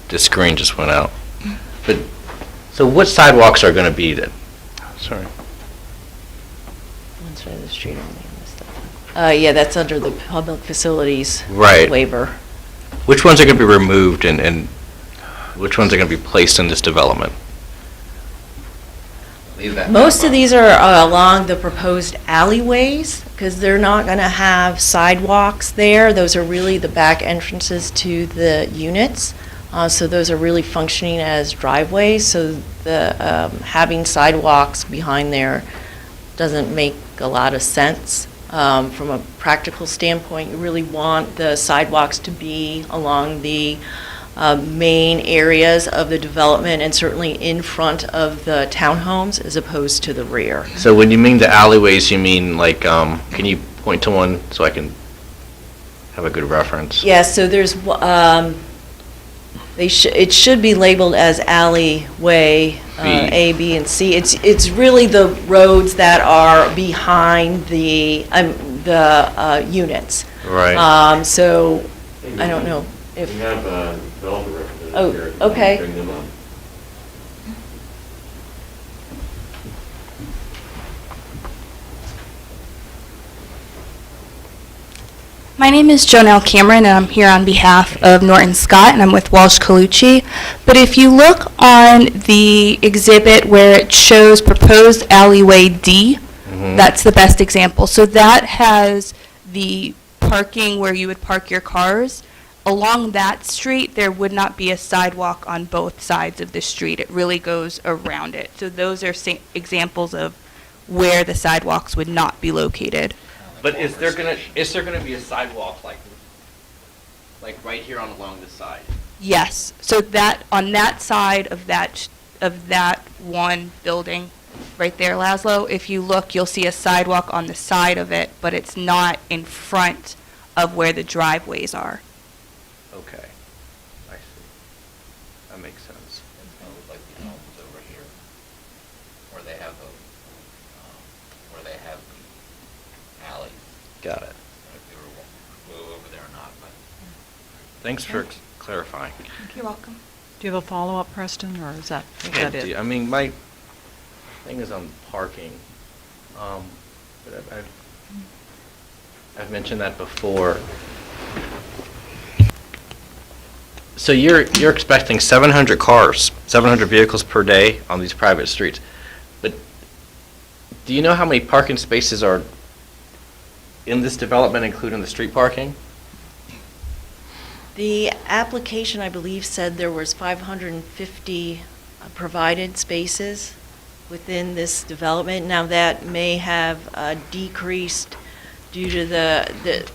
the screen just went out. But, So what sidewalks are going to be then? Sorry. One side of the street only on this stuff. Yeah, that's under the public facilities Right. waiver. Which ones are going to be removed and which ones are going to be placed in this development? Leave that. Most of these are along the proposed alleyways, because they're not going to have sidewalks there. Those are really the back entrances to the units. So those are really functioning as driveways, so the having sidewalks behind there doesn't make a lot of sense. From a practical standpoint, you really want the sidewalks to be along the main areas of the development and certainly in front of the townhomes as opposed to the rear. So when you mean the alleyways, you mean like, can you point to one so I can have a good reference? Yeah, so there's, it should be labeled as alleyway, A, B, and C. It's really the roads that are behind the units. Right. So, I don't know if. We have a developer representative Oh, here. okay. Bring them up. My name is Jonelle Cameron, and I'm here on behalf of Norton Scott, and I'm with Walsh Colucci. But if you look on the exhibit where it shows proposed alleyway D, that's the best example. So that has the parking where you would park your cars. Along that street, there would not be a sidewalk on both sides of the street. It really goes around it. So those are examples of where the sidewalks would not be located. But is there gonna be a sidewalk like right here along the side? Yes, so that, on that side of that one building, right there, Laszlo, if you look, you'll see a sidewalk on the side of it, but it's not in front of where the driveways are. Okay, I see. That makes sense. Like the homes over here, where they have the alley. Got it. If they were over there or not, but. Thanks for clarifying. You're welcome. Do you have a follow-up, Preston, or is that it? I mean, my thing is on parking. But I've mentioned that before. So you're expecting 700 cars, 700 vehicles per day on these private streets. But do you know how many parking spaces are in this development, including the street parking? The application, I believe, said there was 550 provided spaces within this development. Now, that may have decreased due to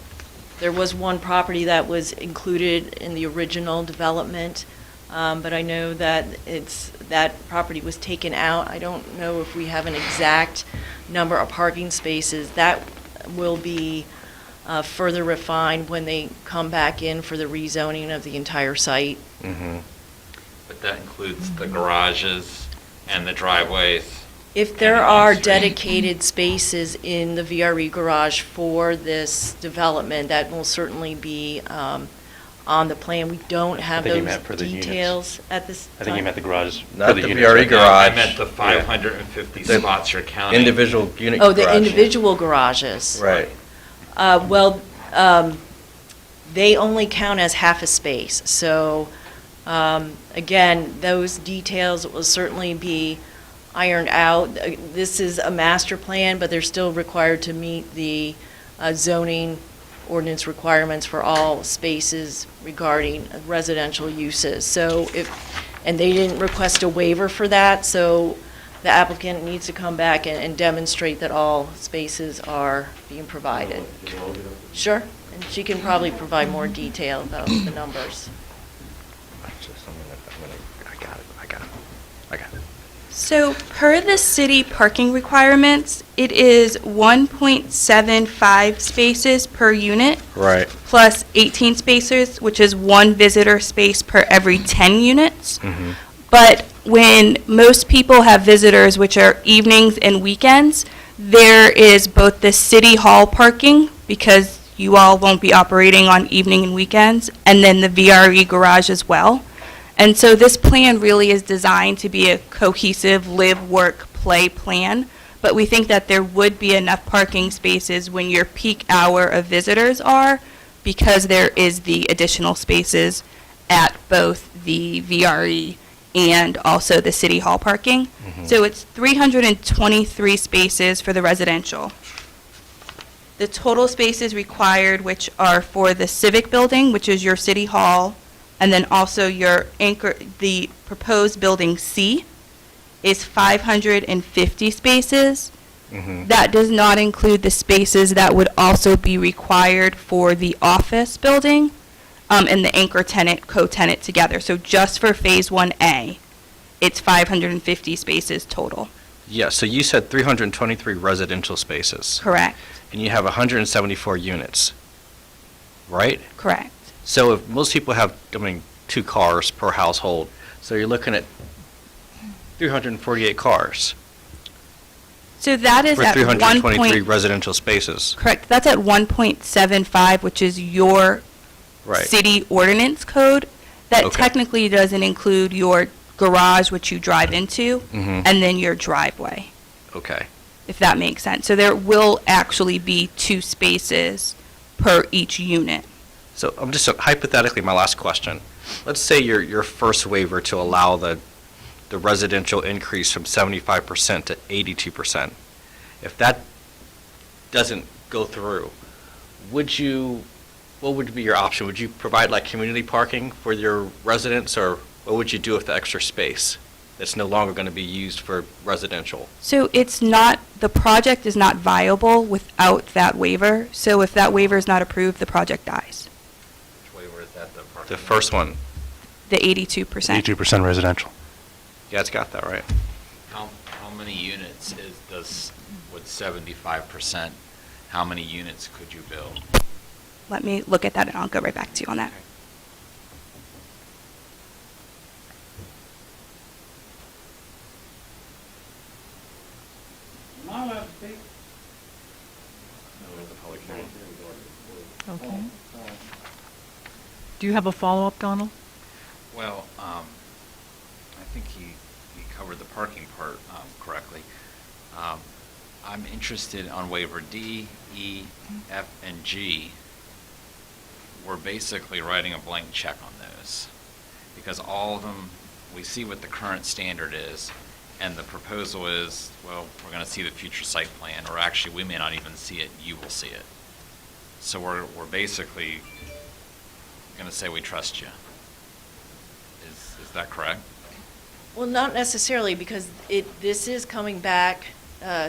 there was one property that was included in the original development, but I know that that property was taken out. I don't know if we have an exact number of parking spaces. That will be further refined when they come back in for the rezoning of the entire site. Mm-hmm. But that includes the garages and the driveways. If there and are on-street. dedicated spaces in the VRE garage for this development, that will certainly be on the plan. We don't have I think you those meant for the units. details at this time. I think you meant the garage. Not for the units, VRE right? garage. I meant the 550 The spots you're counting. Individual unit Oh, the garages. individual garages. Right. Well, they only count as half a space. So, again, those details will certainly be ironed out. This is a master plan, but they're still required to meet the zoning ordinance requirements for all spaces regarding residential uses. So and they didn't request a waiver for that, so the applicant needs to come back and demonstrate that all spaces are being provided. Sure, and she can probably provide more detail about the numbers. I got it. So per the city parking requirements, it is 1.75 spaces per unit. Right. Plus 18 spaces, which is one visitor space per every 10 units. Mm-hmm. But when most people have visitors, which are evenings and weekends, there is both the city hall parking, because you all won't be operating on evening and weekends, and then the VRE garage as well. And so this plan really is designed to be a cohesive live, work, play plan, but we think that there would be enough parking spaces when your peak hour of visitors are, because there is the additional spaces at both the VRE and also the City Hall parking. So it's 323 spaces for the residential. The total spaces required, which are for the Civic Building, which is your City Hall, and then also your anchor, the proposed Building C, is 550 spaces. That does not include the spaces that would also be required for the office building and the anchor tenant, co-tenant together. So just for Phase 1A, it's 550 spaces total. Yeah, so you said 323 residential spaces. Correct. And you have 174 units, right? Correct. So if most people have, 2 cars per household, so you're looking at 348 cars So that is for at 323 residential spaces. Correct. That's at 1.75, which is your Right. city ordinance code. That Okay. technically doesn't include your garage, which you drive into, Mhm. and then your driveway, Okay. if that makes sense. So there will actually be 2 spaces per each unit. So I'm just, hypothetically, my last question. Let's say your first waiver to allow the residential increase from 75% to 82%. If that doesn't go through, what would be your option? Would you provide like community parking for your residents, or what would you do with the extra space that's no longer going to be used for residential? So it's not, the project is not viable without that waiver. So if that waiver is not approved, the project dies. Which waiver is that, the parking? The first one. The 82%. 82% residential. Yeah, it's got that right. How many units with 75%, how many units could you build? Let me look at that and I'll go right back to you on that. Am I allowed to speak? Okay. Do you have a follow-up, Donald? Well, I think he covered the parking part correctly. I'm interested on waiver D, E, F, and G. We're basically writing a blank check on those, because all of them, we see what the current standard is, and the proposal is, well, we're going to see the future site plan, or actually, we may not even see it, you will see it. So we're basically going to say we trust you. Is that correct? Well, not necessarily, because this is coming back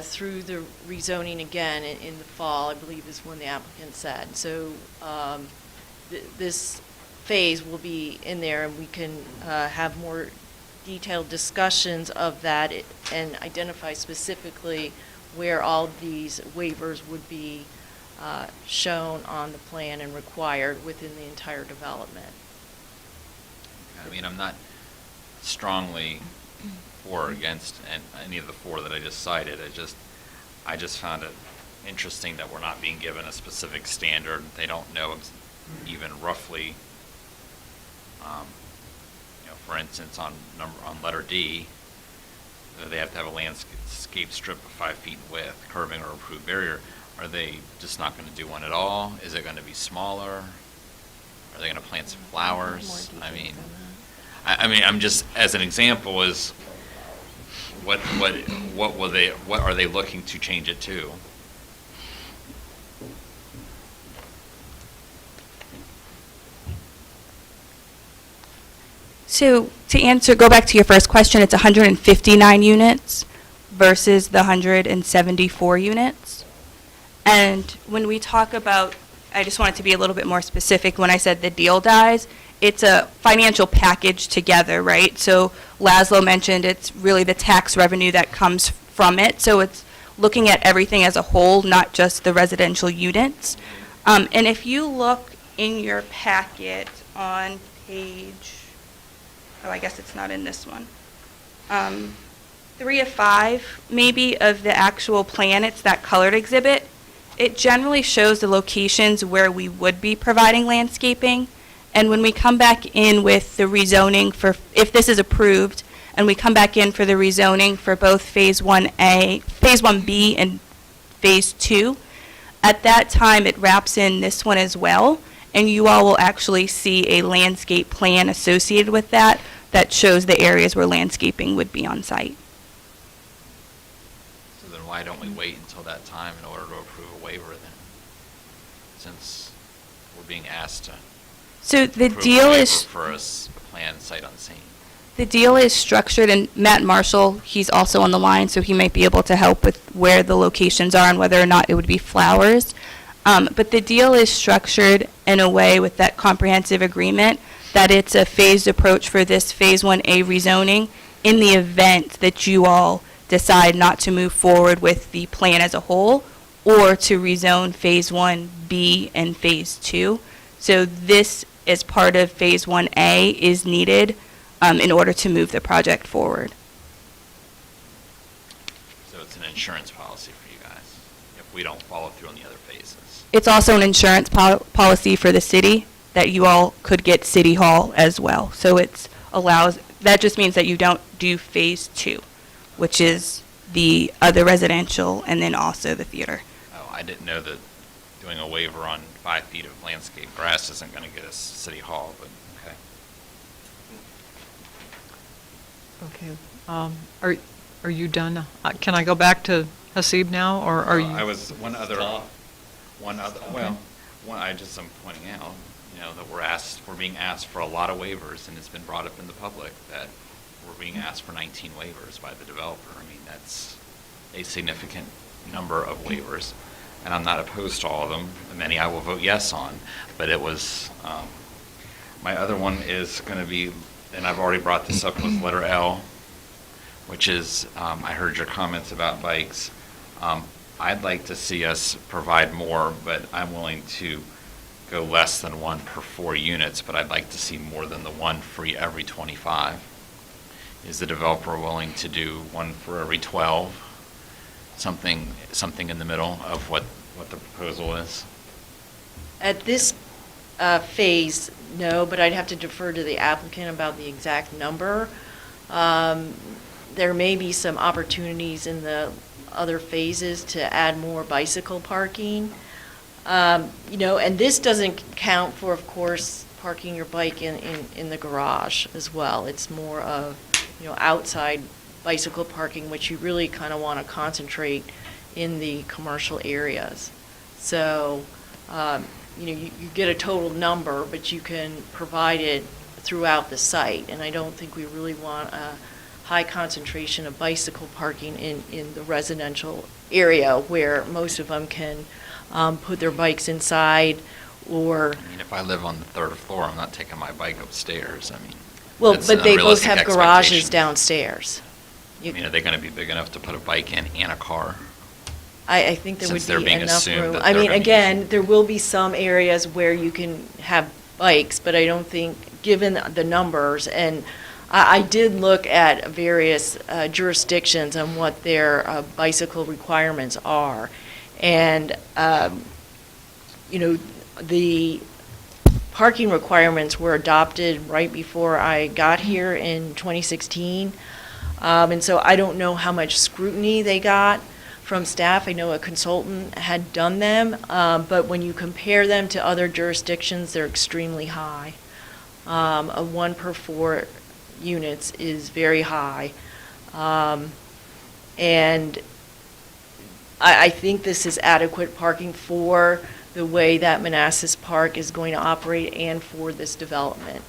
through the rezoning again in the fall, I believe is when the applicant said. So this phase will be in there, and we can have more detailed discussions of that and identify specifically where all these waivers would be shown on the plan and required within the entire development. I mean, I'm not strongly for or against any of the 4 that I just cited. I just found it interesting that we're not being given a specific standard. They don't know even roughly, for instance, on letter D, they have to have a landscape strip of 5 feet in width, curbing or approved barrier. Are they just not going to do one at all? Is it going to be smaller? Are they going to plant some flowers? I mean, I'm just, as an example, is what are they looking to change it to? So to go back to your first question, it's 159 units versus the 174 units. And when we talk about, I just wanted to be a little bit more specific when I said the deal dies, it's a financial package together, right? So Laszlo mentioned it's really the tax revenue that comes from it. So it's looking at everything as a whole, not just the residential units. And if you look in your packet on page, I guess it's not in this one, 3 of 5 maybe of the actual plan, it's that colored exhibit. It generally shows the locations where we would be providing landscaping, And when we come back in with the rezoning for, if this is approved, and we come back in for the rezoning for both Phase 1A, Phase 1B and Phase 2, at that time, it wraps in this one as well, and you all will actually see a landscape plan associated with that that shows the areas where landscaping would be on site. So then why don't we wait until that time in order to approve a waiver then? Since we're being asked to So the approve a deal waiver is, for a planned site unseen. the deal is structured, and Matt Marshall, he's also on the line, so he might be able to help with where the locations are and whether or not it would be flowers. But the deal is structured in a way with that comprehensive agreement that it's a phased approach for this Phase 1A rezoning in the event that you all decide not to move forward with the plan as a whole or to rezone Phase 1B and Phase 2. So this, as part of Phase 1A, is needed in order to move the project forward. So it's an insurance policy for you guys if we don't follow through on the other phases. It's also an insurance policy for the city that you all could get City Hall as well. So it allows, that just means that you don't do Phase 2, which is the other residential and then also the theater. Oh, I didn't know that doing a waiver on 5 feet of landscape grass isn't going to get us City Hall, but okay. Okay. Are you done? Can I go back to Hasib now, or are you? I was, well, I just am pointing out, that we're being asked for a lot of waivers, and it's been brought up in the public that we're being asked for 19 waivers by the developer. I mean, that's a significant number of waivers, and I'm not opposed to all of them. Many I will vote yes on, but it was, my other one is going to be, and I've already brought this up, with letter L, which is, I heard your comments about bikes. I'd like to see us provide more, but I'm willing to go less than 1 per 4 units, but I'd like to see more than the 1 for every 25. Is the developer willing to do 1 for every 12? Something in the middle of what the proposal is? At this phase, no, but I'd have to defer to the applicant about the exact number. There may be some opportunities in the other phases to add more bicycle parking. And this doesn't count for, of course, parking your bike in the garage as well. It's more of, outside bicycle parking, which you really kind of want to concentrate in the commercial areas. So, you get a total number, but you can provide it throughout the site. And I don't think we really want a high concentration of bicycle parking in the residential area where most of them can put their bikes inside or... I mean, if I live on the 3rd floor, I'm not taking my bike upstairs. I mean, well, that's but an they both unrealistic have garages expectation. downstairs. I mean, are they going to be big enough to put a bike in and a car? I think there would Since they're be being enough assumed room. that I they're mean, gonna be again, there will be some areas where you can have bikes, but I don't think, given the numbers, and I did look at various jurisdictions on what their bicycle requirements are. And, the parking requirements were adopted right before I got here in 2016. And so I don't know how much scrutiny they got from staff. I know a consultant had done them, but when you compare them to other jurisdictions, they're extremely high. A 1 per 4 units is very high. And I think this is adequate parking for the way that Manassas Park is going to operate and for this development.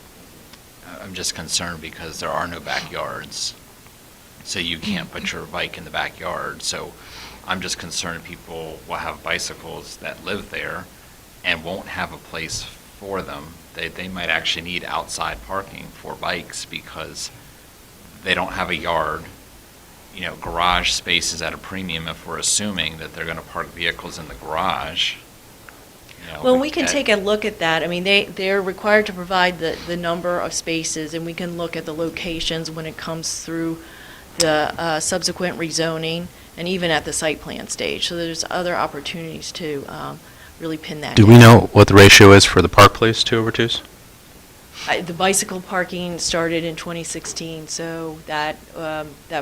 I'm just concerned because there are no backyards, so you can't put your bike in the backyard. So I'm just concerned people will have bicycles that live there and won't have a place for them. They might actually need outside parking for bikes because they don't have a yard. Garage space is at a premium if we're assuming that they're going to park vehicles in the garage. Well, we can take a look at that. I mean, they're required to provide the number of spaces, and we can look at the locations when it comes through the subsequent rezoning and even at the site plan stage. So there's other opportunities to really pin that Do down. we know what the ratio is for the Park Place 2/2s? The bicycle parking started in 2016, so that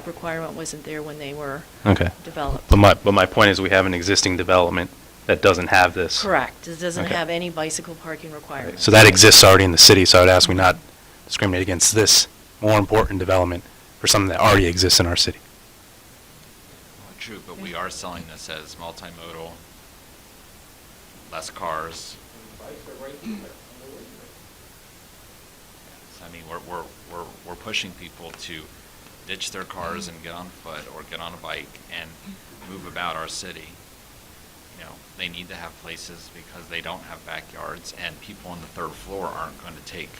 requirement wasn't there when they were Okay. developed. But my point is we have an existing development that doesn't have this. Correct. It doesn't Okay. have any bicycle parking requirements. So that exists already in the city, so I'd ask we not discriminate against this more important development for something that already exists in our city. Well, true, but we are selling this as multimodal, less cars. So, I mean, we're pushing people to ditch their cars and get on foot or get on a bike and move about our city. You know, they need to have places because they don't have backyards, and people on the third floor aren't going to take,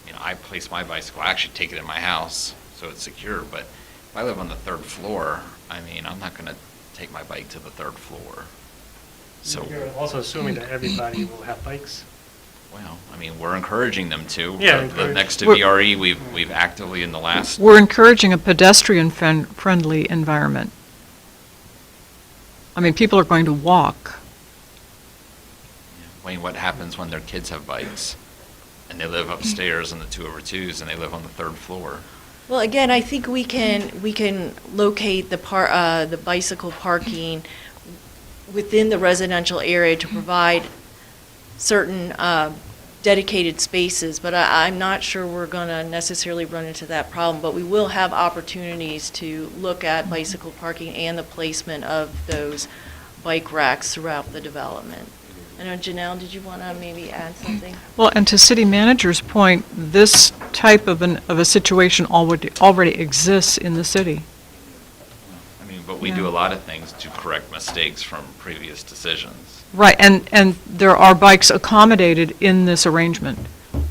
you know, I place my bicycle, I actually take it in my house, so it's secure, but if I live on the third floor, I mean, I'm not going to take my bike to the third floor. So, You're also assuming that everybody will have bikes? well, I mean, we're encouraging them to. Yeah, The next to We're- VRE, we've actively in the last. We're encouraging a pedestrian-friendly environment. I mean, people are going to walk. Wayne, what happens when their kids have bikes and they live upstairs in the 2/2s and they live on the third floor? Well, again, I think we can locate the bicycle parking within the residential area to provide certain dedicated spaces, but I'm not sure we're going to necessarily run into that problem. But we will have opportunities to look at bicycle parking and the placement of those bike racks throughout the development. I know, Janelle, did you want to maybe add something? Well, and to city manager's point, this type of a situation already exists in the city. I mean, but we do a lot of things to correct mistakes from previous decisions. Right, and there are bikes accommodated in this arrangement.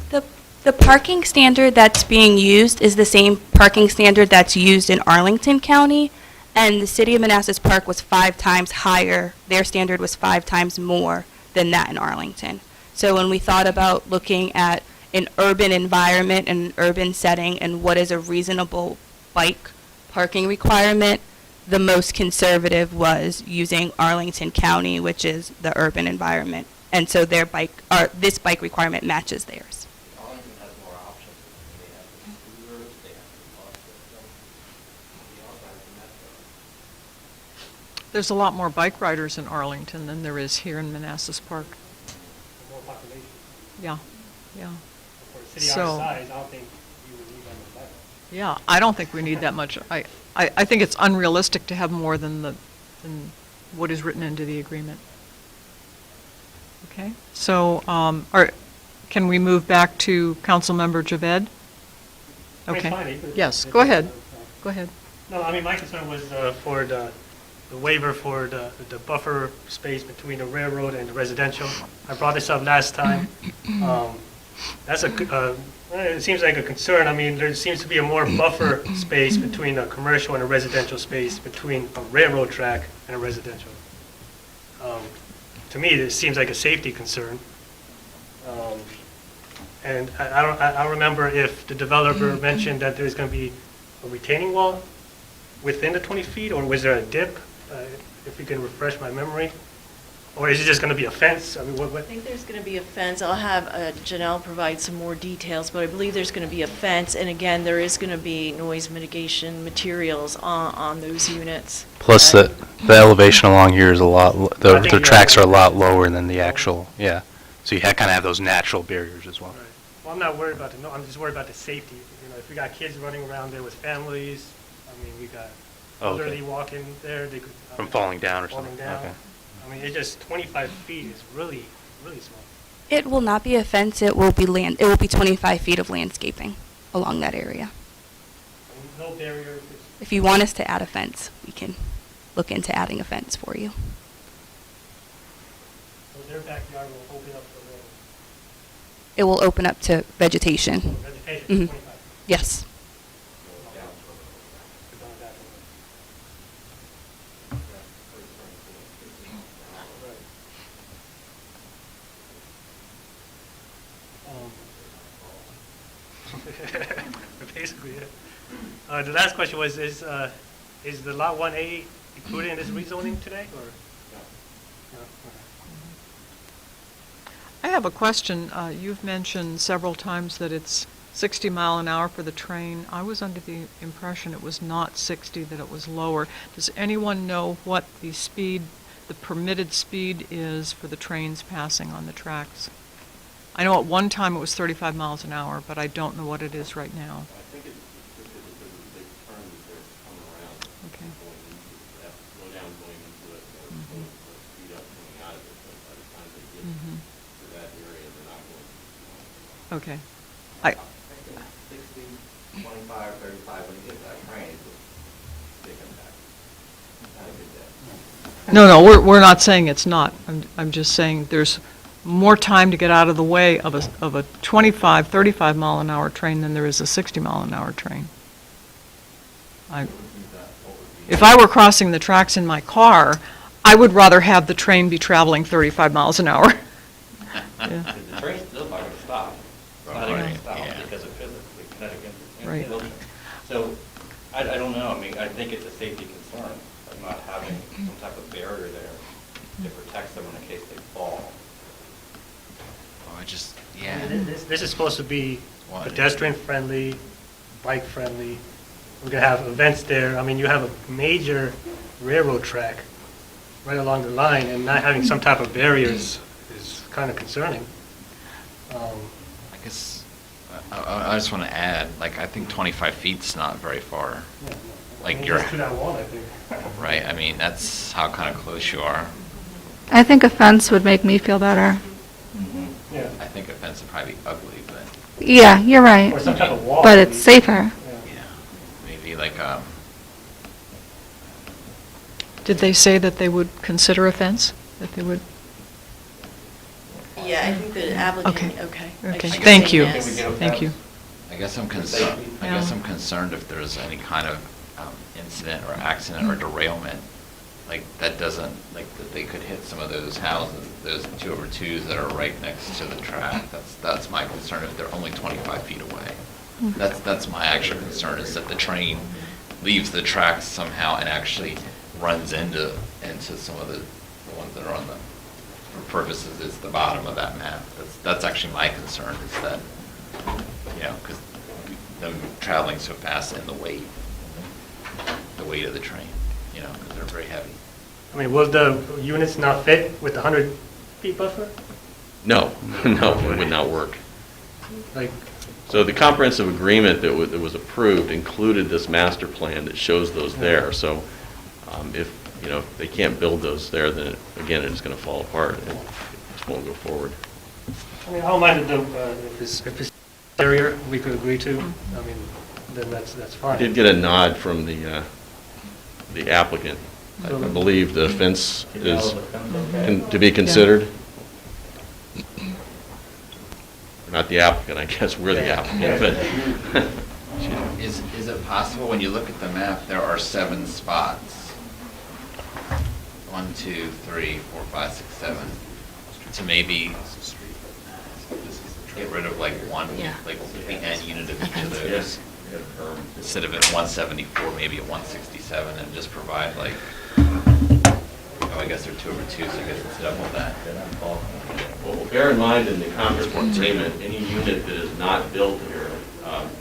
The parking standard that's being used is the same parking standard that's used in Arlington County, and the city of Manassas Park was 5 times higher. Their standard was 5 times more than that in Arlington. So when we thought about looking at an urban environment, an urban setting, and what is a reasonable bike parking requirement, the most conservative was using Arlington County, which is the urban environment. And so this bike requirement matches theirs. Arlington has more options. They have the scooters, they have the bus system. They also have the metro. There's a lot more bike riders in Arlington than there is here in Manassas Park. More population. Yeah, yeah. For a city So- our size, I don't think you would need that much bike. Yeah, I don't think we need that much. I think it's unrealistic to have more than what is written into the agreement. Okay, so, can we move back to Councilmember Javed? I mean, it's Okay. fine, you could- Yes, go ahead. Go ahead. No, I mean, my concern was for the waiver for the buffer space between the railroad and the residential. I brought this up last time. That's it seems like a concern. I mean, there seems to be a more buffer space between a commercial and a residential space, between a railroad track and a residential. To me, it seems like a safety concern. And I don't remember if the developer mentioned that there's going to be a retaining wall within the 20 feet, or was there a dip? If you can refresh my memory. Or is it just going to be a fence? I mean, I think there's going to be a fence. I'll have Janelle provide some more details, but I believe there's going to be a fence. And again, there is going to be noise mitigation materials on those units. Plus, the elevation along here is a lot, the tracks are a lot lower than the actual, yeah. So you kind of have those natural barriers as well. Right. Well, I'm not worried about I'm just worried about the safety. You know, if we got kids running around there with families, I mean, we got elderly walking there, they could. From falling down or falling something? down. Okay. I mean, it's just 25 feet is really, really small. It will not be a fence, it will be 25 feet of landscaping along that area. No barriers. If you want us to add a fence, we can look into adding a fence for you. So their backyard will open up the road. It will open up to vegetation. Vegetation, Mhm. 25. Yes. Basically, yeah. The last question was, is the Lot 1A included in this rezoning today, or? No. I have a question. You've mentioned several times that it's 60 mile an hour for the train. I was under the impression it was not 60, that it was lower. Does anyone know what the speed, the permitted speed is for the trains passing on the tracks? I know at one time it was 35 miles an hour, but I don't know what it is right now. I think it's because of the big turn that they're coming around. Okay. Going into it, that slow down going into it, or speed up coming out of it, but by the time they get to that area, they're not going to. Okay. 60, 25, 35, when you get that train, it's a big impact. Not a good day. No, we're not saying it's not. I'm just saying there's more time to get out of the way of a 25, 35 mile an hour train than there is a 60 mile an hour train. If I were crossing the tracks in my car, I would rather have the train be traveling 35 miles an hour. Yeah. The train's still not going to stop. It's not going to stop because of physics. Right. So, I don't know. I mean, I think it's a safety concern of not having some type of barrier there to protect them in case they fall. Oh, yeah. This is supposed to be pedestrian-friendly, bike-friendly. We're going to have events there. I mean, you have a major railroad track right along the line, and not having some type of barriers is kind of concerning. I guess I just want to add, like, I think 25 feet's not very far. Like you're to that wall, I think. right. I mean, that's how kind of close you are. I think a fence would make me feel better. Yeah. I think a fence would probably be ugly, but Yeah, you're right. Or some type of wall. But it's safer. maybe like Did they say that they would consider a fence? That they would? Yeah, I think the applicant, Okay. okay. Okay, I should thank say you. yes. Thank you. I guess I'm concerned. I guess I'm concerned if there's any kind of incident or accident or derailment, like that doesn't, like that they could hit some of those houses, those 2/2s that are right next to the track. That's my concern if they're only 25 feet away. That's my actual concern, is that the train leaves the tracks somehow and actually runs into some of the ones that are on the, for purposes, it's the bottom of that map. That's actually my concern, is that, because them traveling so fast and the weight of the train, because they're very heavy. I mean, will the units not fit with the 100 feet buffer? No, it would not work. Like, So the comprehensive agreement that was approved included this master plan that shows those there. So if they can't build those there, then again, it's going to fall apart. It just won't go forward. I mean, I don't mind if it's area we could agree to. I mean, then that's fine. I did get a nod from the applicant. I believe the fence is to be considered. Not the applicant, I guess we're the applicant, but. Is it possible, when you look at the map, there are 7 spots? 1, 2, 3, 4, 5, 6, 7. To maybe get rid of like one, like the end unit of each of those. Instead of at 174, maybe at 167, and just provide like, I guess they're 2/2, so I guess it's double that. Well, bear in mind in the comprehensive agreement, any unit that is not built here,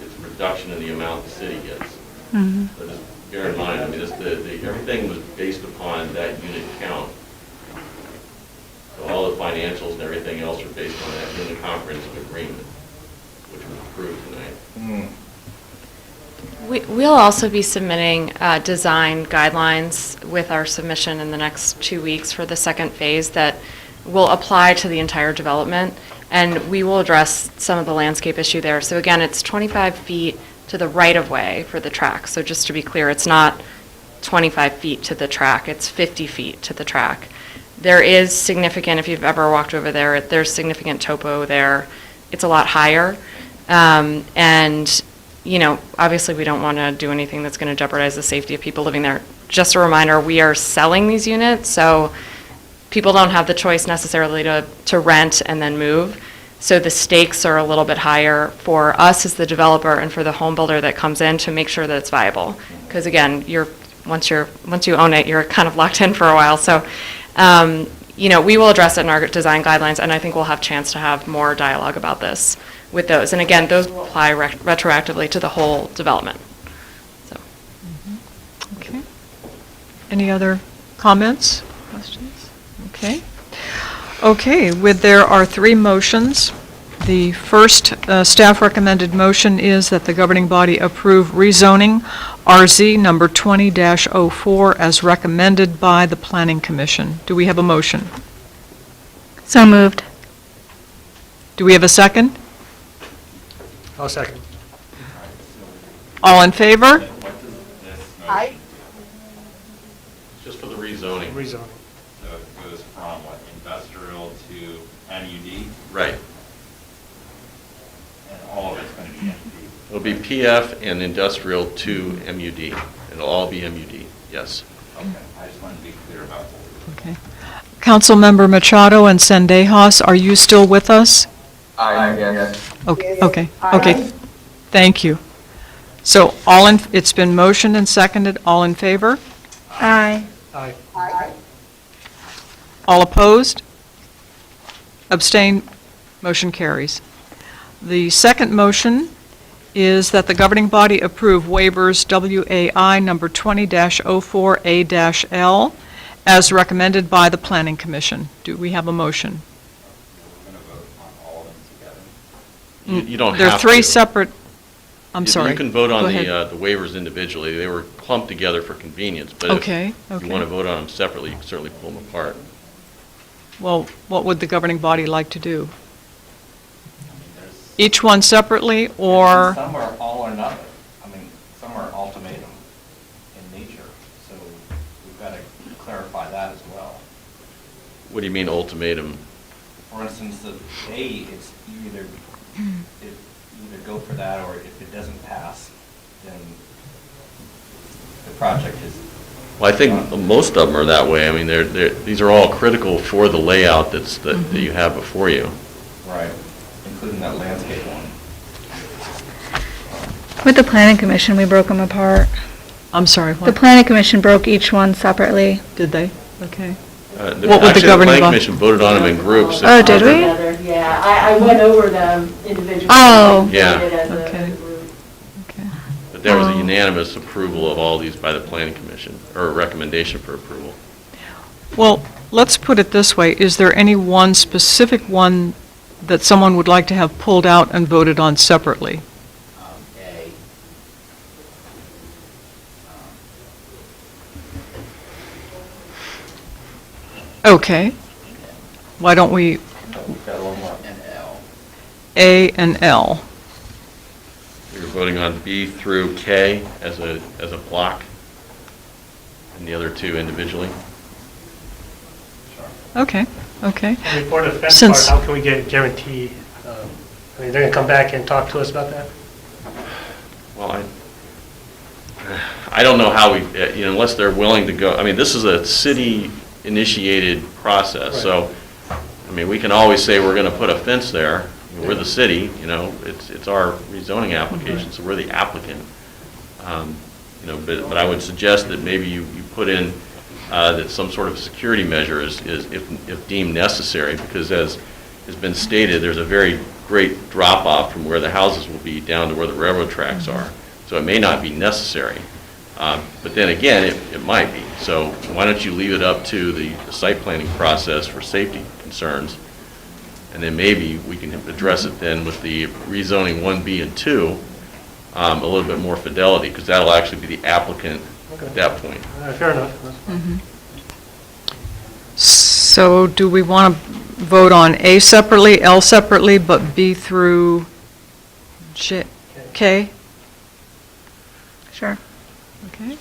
it's a reduction in the amount the city gets. So just bear in mind, I mean, everything was based upon that unit count. So all the financials and everything else are based on that unit comprehensive agreement, which was approved tonight. We'll also be submitting design guidelines with our submission in the next 2 weeks for the second phase that will apply to the entire development, and we will address some of the landscape issue there. So again, it's 25 feet to the right-of-way for the track. So just to be clear, it's not 25 feet to the track, it's 50 feet to the track. There is significant, if you've ever walked over there, there's significant topo there. It's a lot higher, and obviously we don't want to do anything that's going to jeopardize the safety of people living there. Just a reminder, we are selling these units, so people don't have the choice necessarily to rent and then move. So the stakes are a little bit higher for us as the developer and for the home builder that comes in to make sure that it's viable. Because again, once you own it, you're kind of locked in for a while. So we will address it in our design guidelines, and I think we'll have a chance to have more dialogue about this with those. And again, those will apply retroactively to the whole development. So. Okay. Any other comments, questions? Okay. Okay, there are 3 motions. The first staff recommended motion is that the governing body approve rezoning RZ number 20-04 as recommended by the Planning Commission. Do we have a motion? So moved. Do we have a second? I'll second. All in favor? Aye. Just for the rezoning. Rezoning. So it goes from what, industrial to MUD? Right. And all of it's going to be MUD. It'll be PF and industrial to MUD. It'll all be MUD, yes. Okay, I just wanted to be clear about that. Okay. Councilmember Machado and Sendejas, are you still with us? Yes. Okay, Yes. okay, Aye. okay. Thank you. So it's been motioned and seconded. All in favor? Aye. Aye. Aye. All opposed? Abstain? Motion carries. The second motion is that the governing body approve waivers WAI number 20-04A-L as recommended by the Planning Commission. Do we have a motion? We're going to vote on all of them together. You don't There are have 3 to. separate, I'm sorry. You can vote on Go ahead. the waivers individually. They were clumped together for convenience, but if Okay, you okay. want to vote on them separately, you can certainly pull them apart. Well, what would the governing body like to do? I mean, there's. Each one separately, or? Some are all or nothing. I mean, some are ultimatum in nature, so we've got to clarify that as well. What do you mean ultimatum? For instance, the A, it's you either go for that, or if it doesn't pass, then the project is. Well, I think most of them are that way. I mean, these are all critical for the layout that you have before you. Right, including that landscape one. With the Planning Commission, we broke them apart. I'm sorry, The what? Planning Commission broke each one separately. Did they? Okay. What would the governing Actually, the planning body- commission voted on them in groups. Oh, did we? Yeah, I went over them individually. Oh. Yeah. As a Okay. group. Okay. But there was a Oh. unanimous approval of all these by the planning commission, or a recommendation for approval. Well, let's put it this way. Is there any one specific one that someone would like to have pulled out and voted on separately? A. Okay. Why don't we, We've got a little more. And L. A and L? You're voting on B through K as a block, and the other 2 individually. Okay, okay. And for the fence part, Since- how can we get a guarantee? I mean, they're going to come back and talk to us about that? Well, I don't know how we, unless they're willing to go, I mean, this is a city-initiated process, so, I mean, we can always say we're going to put a fence there. We're the city, it's our rezoning application, so we're the applicant. But I would suggest that maybe you put in that some sort of security measure is if deemed necessary, because as has been stated, there's a very great drop-off from where the houses will be down to where the railroad tracks are. So it may not be necessary. But then again, it might be. So why don't you leave it up to the site planning process for safety concerns? And then maybe we can address it then with the rezoning 1B and 2, a little bit more fidelity, because that'll actually be the applicant at that point. Fair enough. So do we want to vote on A separately, L separately, but B through K? Sure. Okay.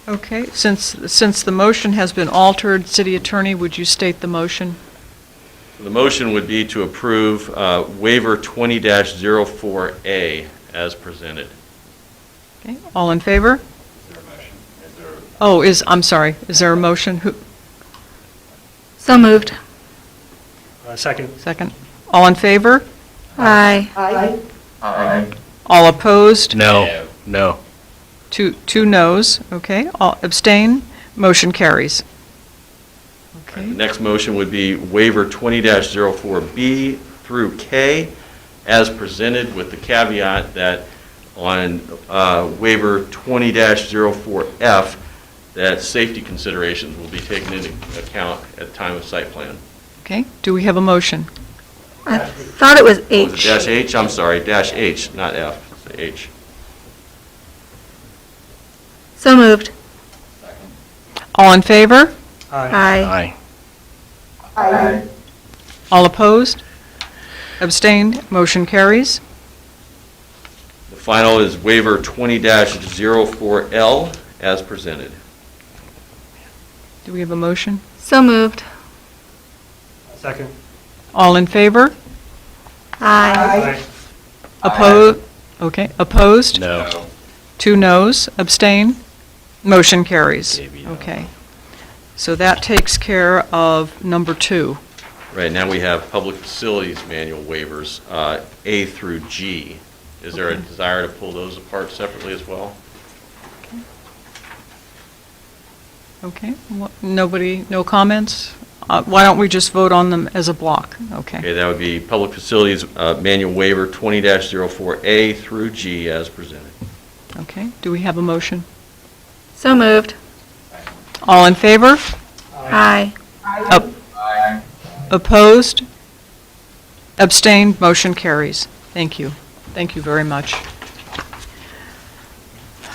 Okay, since the motion has been altered, City Attorney, would you state the motion? The motion would be to approve waiver 20-04A as presented. Okay, all in favor? Is there a motion? Is there? Oh, I'm sorry, is there a motion? So moved. Second. Second. All in favor? Aye. Aye. Aye. All opposed? No, no. Two noes, okay. All abstain? Motion carries. Okay. The next motion would be waiver 20-04B through K as presented, with the caveat that on waiver 20-04F, that safety considerations will be taken into account at the time of site plan. Okay, do we have a motion? I thought it was Was H. it dash H? I'm sorry, dash H, not F, it's H. So moved. All in favor? Aye. Aye. All opposed? Abstained? Motion carries. The final is waiver 20-04L as presented. Do we have a motion? So moved. Second. All in favor? Aye. Opposed? Okay, opposed? No. 2 noes, abstain? Motion carries. Okay. So that takes care of number 2. Right, now we have public facilities manual waivers, A through G. Is there a desire to pull those apart separately as well? Okay, nobody, no comments? Why don't we just vote on them as a block? Okay. Okay, that would be public facilities manual waiver 20-04A through G as presented. Okay, do we have a motion? So moved. All in favor? Aye. Opposed? Abstained? Motion carries. Thank you. Thank you very much.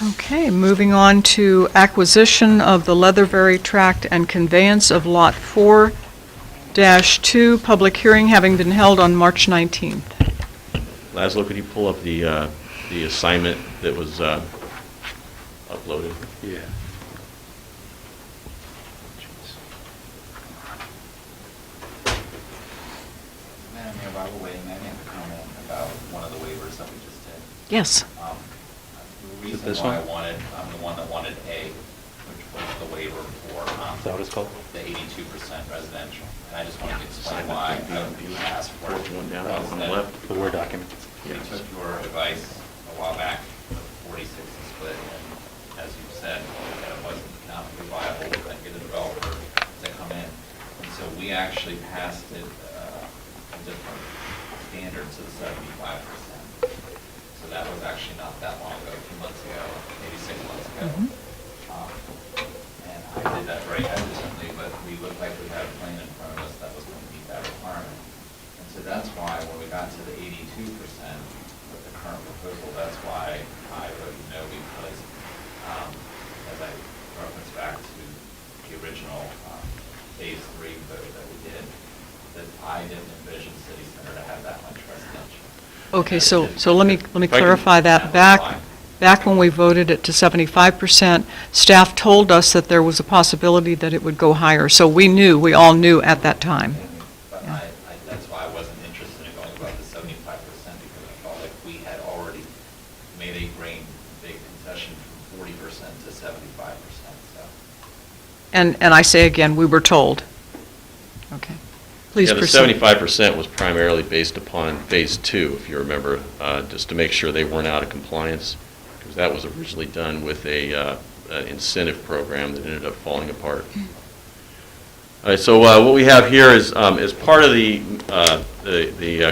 Okay, moving on to acquisition of the Leatherberry Tract and conveyance of Lot 4-2, public hearing having been held on March 19th. Laszlo, could you pull up the assignment that was uploaded? Yeah. Madam Mayor, while we're waiting, may I make a comment about one of the waivers that we just did? Yes. The reason this why one? I'm the one that wanted A, which was the waiver for Is that what it's called? the 82% residential. And I just wanted to explain why you asked for it. One down on the That left. The Word document. We took your advice a while back, the 40-60 split, and as you said, that it wasn't economically viable to get a developer to come in. And so we actually passed it a different standard to the 75%. So that was actually not that long ago, a few months ago, maybe 6 months ago. And I did that very hesitantly, but we looked like we had a plan in front of us that was going to meet that requirement. And so that's why when we got to the 82% with the current proposal, that's why I voted no, because as I reference back to the original phase 3 vote that we did, that I didn't envision City Center to have that much residential. Okay, so let me clarify that. Back when we voted it to 75%, staff told us that there was a possibility that it would go higher. So we all knew at that time. But that's why I wasn't interested in going above the 75%, because I felt like we had already made a big concession from 40% to 75%. So And I say again, we were told. Okay. Please Yeah, the proceed. 75% was primarily based upon Phase 2, if you remember, just to make sure they weren't out of compliance, because that was originally done with an incentive program that ended up falling apart. All right, so what we have here is, as part of the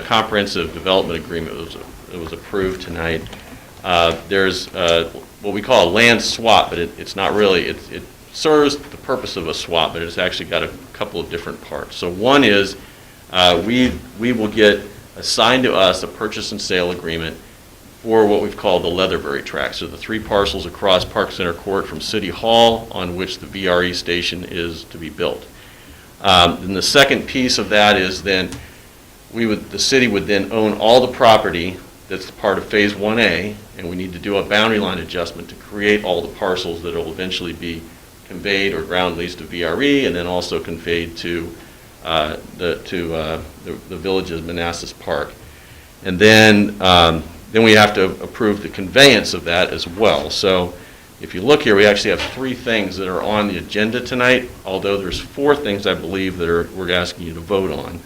comprehensive development agreement that was approved tonight, there's what we call a land swap, but it's not really, it serves the purpose of a swap, but it's actually got a couple of different parts. So one is we will get assigned to us a purchase and sale agreement for what we've called the Leatherberry Tract. So the 3 parcels across Park Center Court from City Hall on which the VRE station is to be built. And the second piece of that is then the city would then own all the property that's part of Phase 1A, and we need to do a boundary line adjustment to create all the parcels that will eventually be conveyed or ground leased to VRE, and then also conveyed to the village of Manassas Park. And then we have to approve the conveyance of that as well. So if you look here, we actually have 3 things that are on the agenda tonight, although there's 4 things, I believe, that we're asking you to vote on.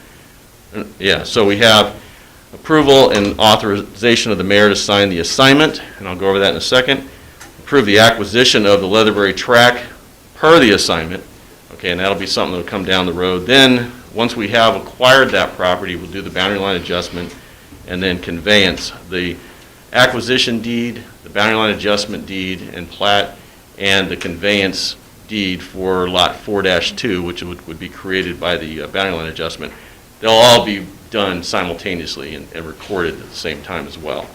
Yeah, so we have approval and authorization of the mayor to sign the assignment, and I'll go over that in a second. Approve the acquisition of the Leatherberry Tract per the assignment. Okay, and that'll be something that'll come down the road. Then, once we have acquired that property, we'll do the boundary line adjustment and then conveyance. The acquisition deed, the boundary line adjustment deed and plat, and the conveyance deed for Lot 4-2, which would be created by the boundary line adjustment, they'll all be done simultaneously and recorded at the same time as well.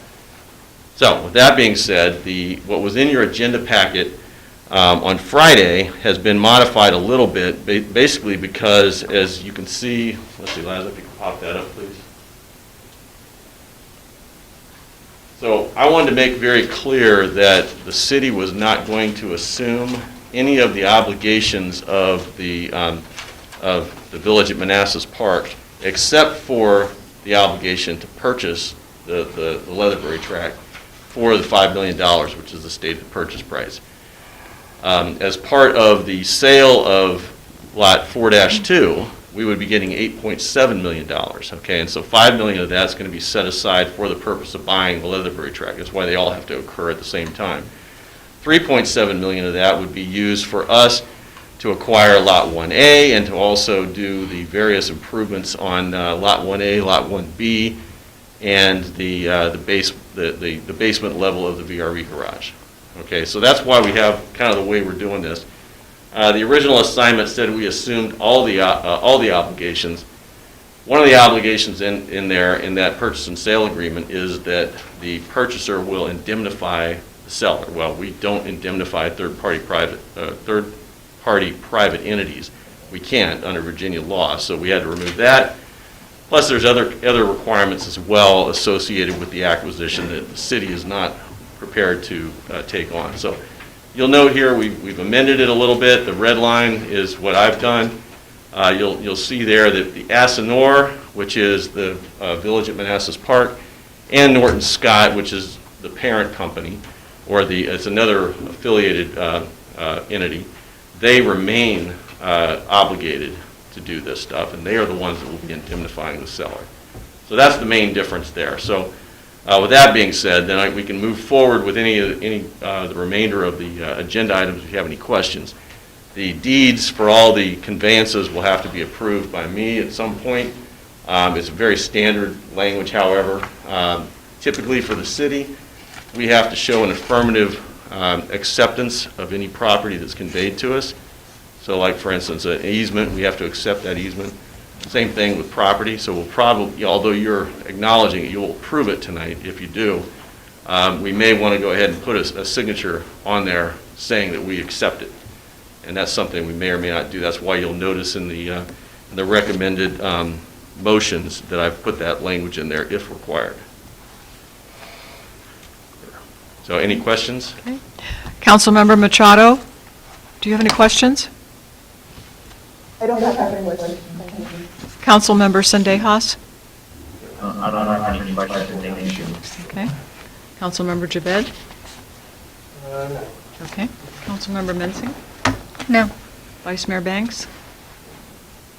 So, with that being said, what was in your agenda packet on Friday has been modified a little bit, basically because, as you can see, let's see, Liza, if you can pop that up, please. So I wanted to make very clear that the city was not going to assume any of the obligations of the village at Manassas Park, except for the obligation to purchase the Leatherbury tract for the $5 million, which is the stated purchase price. As part of the sale of Lot 4-2, we would be getting $8.7 million, okay? And so $5 million of that's going to be set aside for the purpose of buying the Leatherbury tract. That's why they all have to occur at the same time. $3.7 million of that would be used for us to acquire Lot 1A and to also do the various improvements on Lot 1A, Lot 1B, and the basement level of the VRE garage. Okay, so that's why we have kind of the way we're doing this. The original assignment said we assumed all the obligations. One of the obligations in that purchase and sale agreement is that the purchaser will indemnify the seller. Well, we don't indemnify third-party private entities. We can't under Virginia law, so we had to remove that. Plus, there's other requirements as well associated with the acquisition that the city is not prepared to take on. So you'll note here we've amended it a little bit. The red line is what I've done. You'll see there that the Asinor, which is the village at Manassas Park, and Norton Scott, which is the parent company, or it's another affiliated entity, they remain obligated to do this stuff, and they are the ones that will be indemnifying the seller. So that's the main difference there. So with that being said, then we can move forward with the remainder of the agenda items if you have any questions. The deeds for all the conveyances will have to be approved by me at some point. It's a very standard language, however. Typically for the city, we have to show an affirmative acceptance of any property that's conveyed to us. So like, for instance, an easement, we have to accept that easement. Same thing with property, so we'll probably, although you're acknowledging it, you'll approve it tonight. If you do, we may want to go ahead and put a signature on there saying that we accept it. And that's something we may or may not do. That's why you'll notice in the recommended motions that I've put that language in there if required. So any questions? Okay. Councilmember Machado, do you have any questions? I don't have any questions. Councilmember Sendejas? I don't have any questions, thank you. Okay. Councilmember Javed? Okay. Councilmember Mensing? No. Vice Mayor Banks?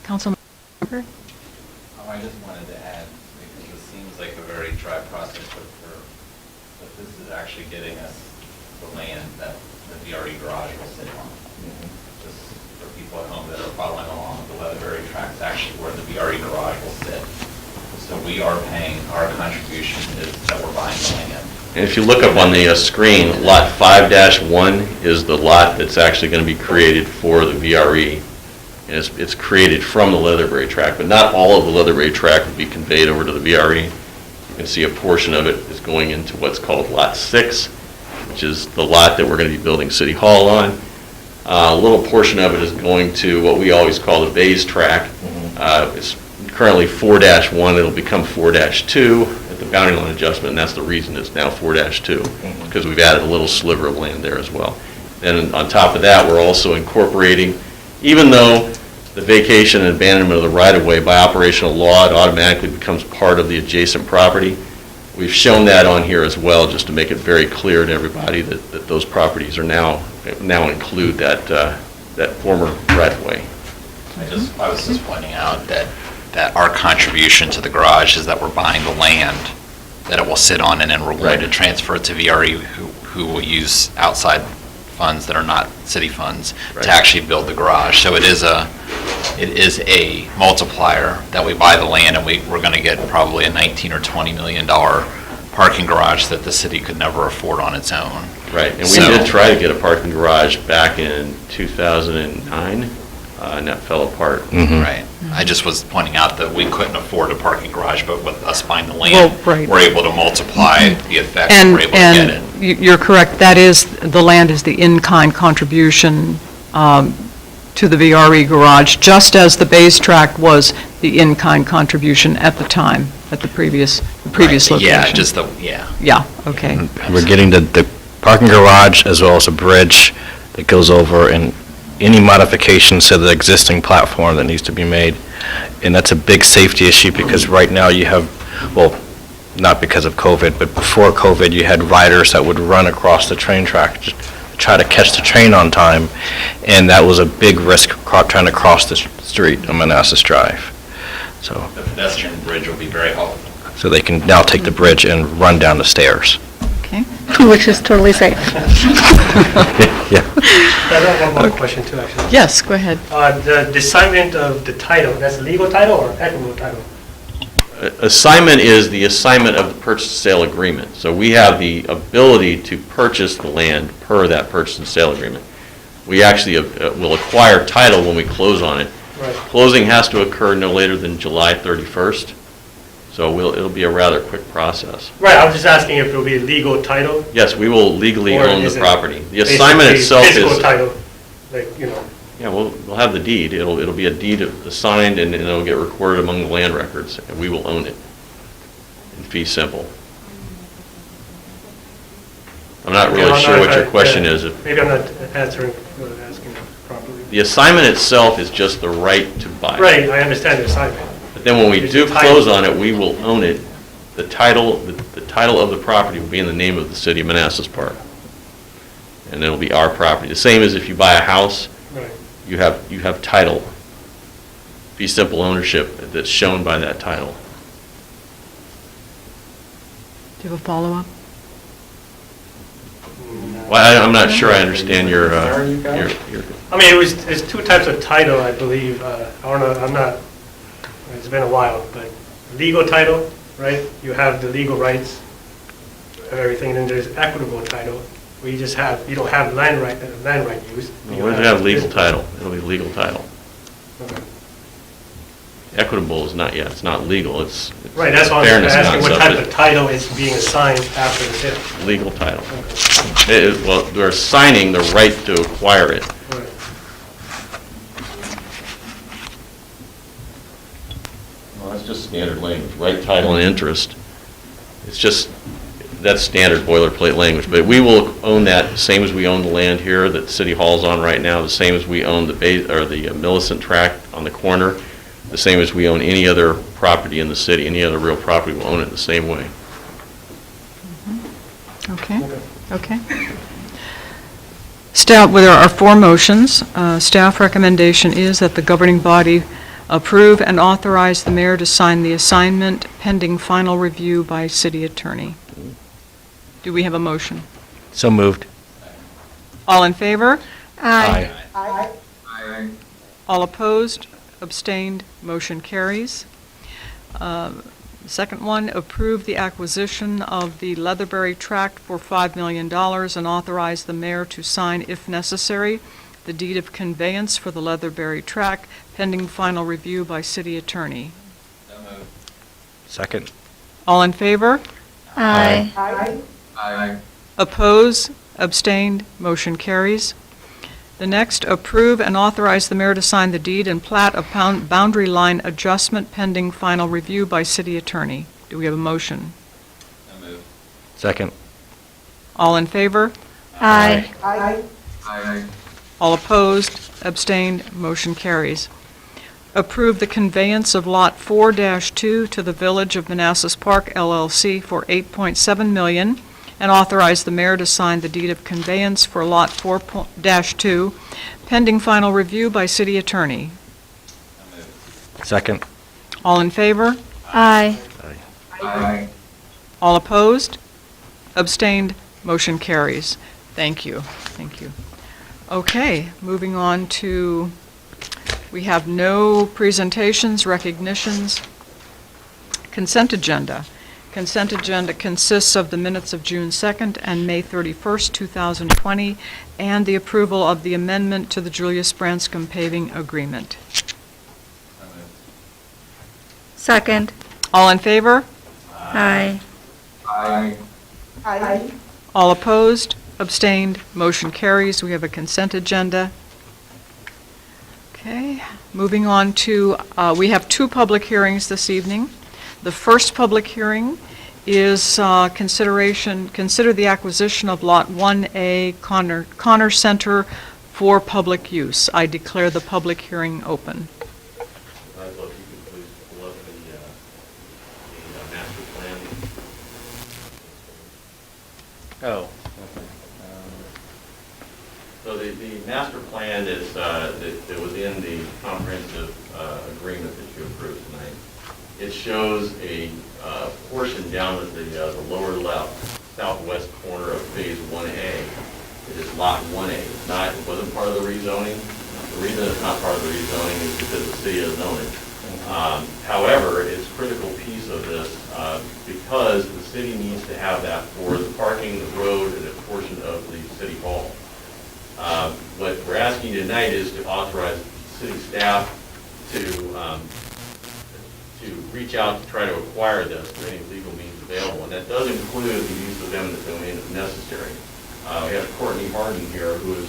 Councilmember? I just wanted to add, because it seems like a very dry process, but this is actually getting us the land that the VRE garage will sit on. Just for people at home that are following along, the Leatherbury tract is actually where the VRE garage will sit. So we are paying, our contribution is that we're buying the land. And if you look up on the screen, Lot 5-1 is the lot that's actually going to be created for the VRE. And it's created from the Leatherbury tract, but not all of the Leatherbury tract will be conveyed over to the VRE. You can see a portion of it is going into what's called Lot 6, which is the lot that we're going to be building City Hall on. A little portion of it is going to what we always call the Bays tract. It's currently 4-1, it'll become 4-2 at the boundary line adjustment, and that's the reason it's now 4-2, because we've added a little sliver of land there as well. And on top of that, we're also incorporating, even though the vacation and abandonment of the right-of-way by operational law, it automatically becomes part of the adjacent property. We've shown that on here as well, just to make it very clear to everybody that those properties are now include that former right-of-way. I was just pointing out that our contribution to the garage is that we're buying the land that it will sit on, and then we're going to transfer it to VRE, who will use outside funds that are not city funds Right. to actually build the garage. So it is a multiplier that we buy the land, and we're going to get probably a $19 or $20 million parking garage that the city could never afford on its own. Right, and we So- did try to get a parking garage back in 2009, and that fell apart. Right. I just was pointing out that we couldn't afford a parking garage, but with us buying the land, Well, right. we're able to multiply the effect, and And, we're able to get it. and you're correct, the land is the in-kind contribution to the VRE garage, just as the Bays tract was the in-kind contribution at the time, at the previous Right, location. Yeah. Yeah, okay. We're getting the parking garage as well as a bridge that goes over, and any modifications to the existing platform that needs to be made. And that's a big safety issue because right now you have, well, not because of COVID, but before COVID, you had riders that would run across the train track to try to catch the train on time, and that was a big risk trying to cross the street on Manassas Drive. So, The pedestrian bridge will be very helpful. so they can now take the bridge and run down the stairs. Okay. Which is totally safe. Yeah. I have one more question too, actually. Yes, go ahead. The assignment of the title, that's a legal title or equitable title? Assignment is the assignment of the purchase and sale agreement. So we have the ability to purchase the land per that purchase and sale agreement. We actually will acquire title when we close on it. Right. Closing has to occur no later than July 31st, so it'll be a rather quick process. Right, I was just asking if it will be a legal title? Yes, we will legally Or own is the it property. The assignment basically itself physical is, title, like, yeah, we'll have the deed. It'll be a deed assigned, and it'll get recorded among the land records, and we will own it in fee simple. I'm not really sure what your question is. Maybe I'm not asking properly. The assignment itself is just the right to buy. Right, I understand the assignment. But then when we It's do the title. close on it, we will own it. The title of the property will be in the name of the city of Manassas Park. And it'll be our property. The same as if you buy a house, Right. you have title, fee simple ownership that's shown by that title. Do you have a follow-up? Well, I'm not sure I understand your I mean, it's two types of title, I believe. I don't know, I'm not, it's been a while, but legal title, right? You have the legal rights of everything, and then there's equitable title, where you don't have land right use. We're going to have legal title. It'll be legal title. Okay. Equitable is not, it's not legal. It's Right, that's why I'm fairness asking what concept. type of title is being assigned after the sale. Legal title. Well, they're assigning the right to acquire it. Right. Well, that's just standard language, right title and interest. It's just, that's standard boilerplate language, but we will own that, same as we own the land here that City Hall's on right now, the same as we own the Millicent tract on the corner, the same as we own any other property in the city, any other real property, we'll own it the same way. Okay, okay. Staff, well, there are 4 motions. Staff recommendation is that the governing body approve and authorize the mayor to sign the assignment pending final review by city attorney. Do we have a motion? So moved. All in favor? Aye. Aye. All opposed? Abstained? Motion carries. Second one, approve the acquisition of the Leatherberry tract for $5 million and authorize the mayor to sign, if necessary, the deed of conveyance for the Leatherberry tract pending final review by city attorney. Second. All in favor? Aye. Aye. Oppose? Abstained? Motion carries. The next, approve and authorize the mayor to sign the deed and plat of boundary line adjustment pending final review by city attorney. Do we have a motion? Second. All in favor? Aye. Aye. All opposed? Abstained? Motion carries. Approve the conveyance of Lot 4-2 to the Village of Manassas Park LLC for $8.7 million, and authorize the mayor to sign the deed of conveyance for Lot 4-2 pending final review by city attorney. Second. All in favor? Aye. Aye. All opposed? Abstained? Motion carries. Thank you. Thank you. Okay, moving on to, we have no presentations, recognitions. Consent agenda. Consent agenda consists of the minutes of June 2nd and May 31st, 2020, and the approval of the amendment to the Julius Branscombe paving agreement. Second. All in favor? Aye. Aye. Aye. All opposed? Abstained? Motion carries. We have a consent agenda. Okay, moving on to, we have two public hearings this evening. The first public hearing is consider the acquisition of Lot 1A Connor Center for public use. I declare the public hearing open. I'd love if you could please pull up the master plan. Oh. So the master plan is, that was in the comprehensive agreement that you approved tonight. It shows a portion down at the lower left, southwest corner of Phase 1A. It is Lot 1A. It wasn't part of the rezoning. The reason it's not part of the rezoning is because the city doesn't own it. However, it's a critical piece of this because the city needs to have that for the parking, the road, and a portion of the city hall. What we're asking you tonight is to authorize city staff to reach out to try to acquire this through any legal means available, and that does include the use of eminent domain if necessary. We have Courtney Harden here, who is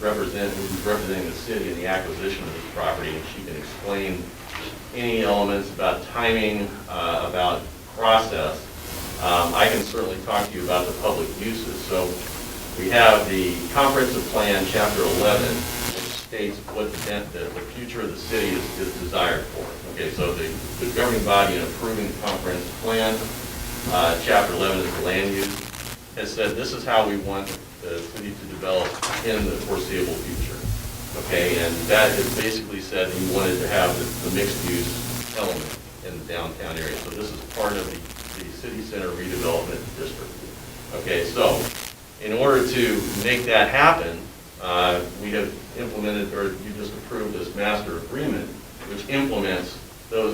representing the city in the acquisition of this property, and she can explain any elements about timing, about process. I can certainly talk to you about the public uses. So we have the comprehensive plan, chapter 11, which states what the future of the city is desired for. Okay, so the governing body in approving the comprehensive plan, chapter 11 is the land use, has said this is how we want the city to develop in the foreseeable future. Okay, and that has basically said we wanted to have the mixed use element in the downtown area. So this is part of the city center redevelopment district. Okay, so in order to make that happen, we have implemented, or you just approved this master agreement, which implements the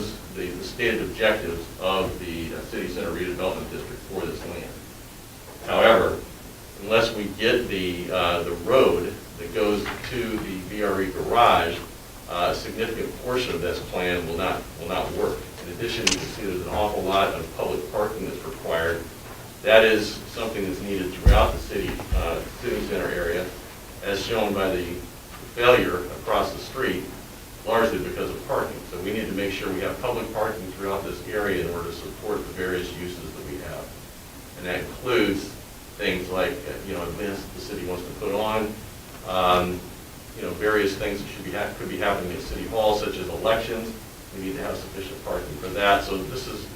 stated objectives of the city center redevelopment district for this land. However, unless we get the road that goes to the VRE garage, a significant portion of this plan will not work. In addition, you can see there's an awful lot of public parking that's required. That is something that's needed throughout the city center area, as shown by the failure across the street, largely because of parking. So we need to make sure we have public parking throughout this area in order to support the various uses that we have. And that includes things like, events the city wants to put on, various things that could be happening at City Hall, such as elections. We need to have sufficient parking for that. So this is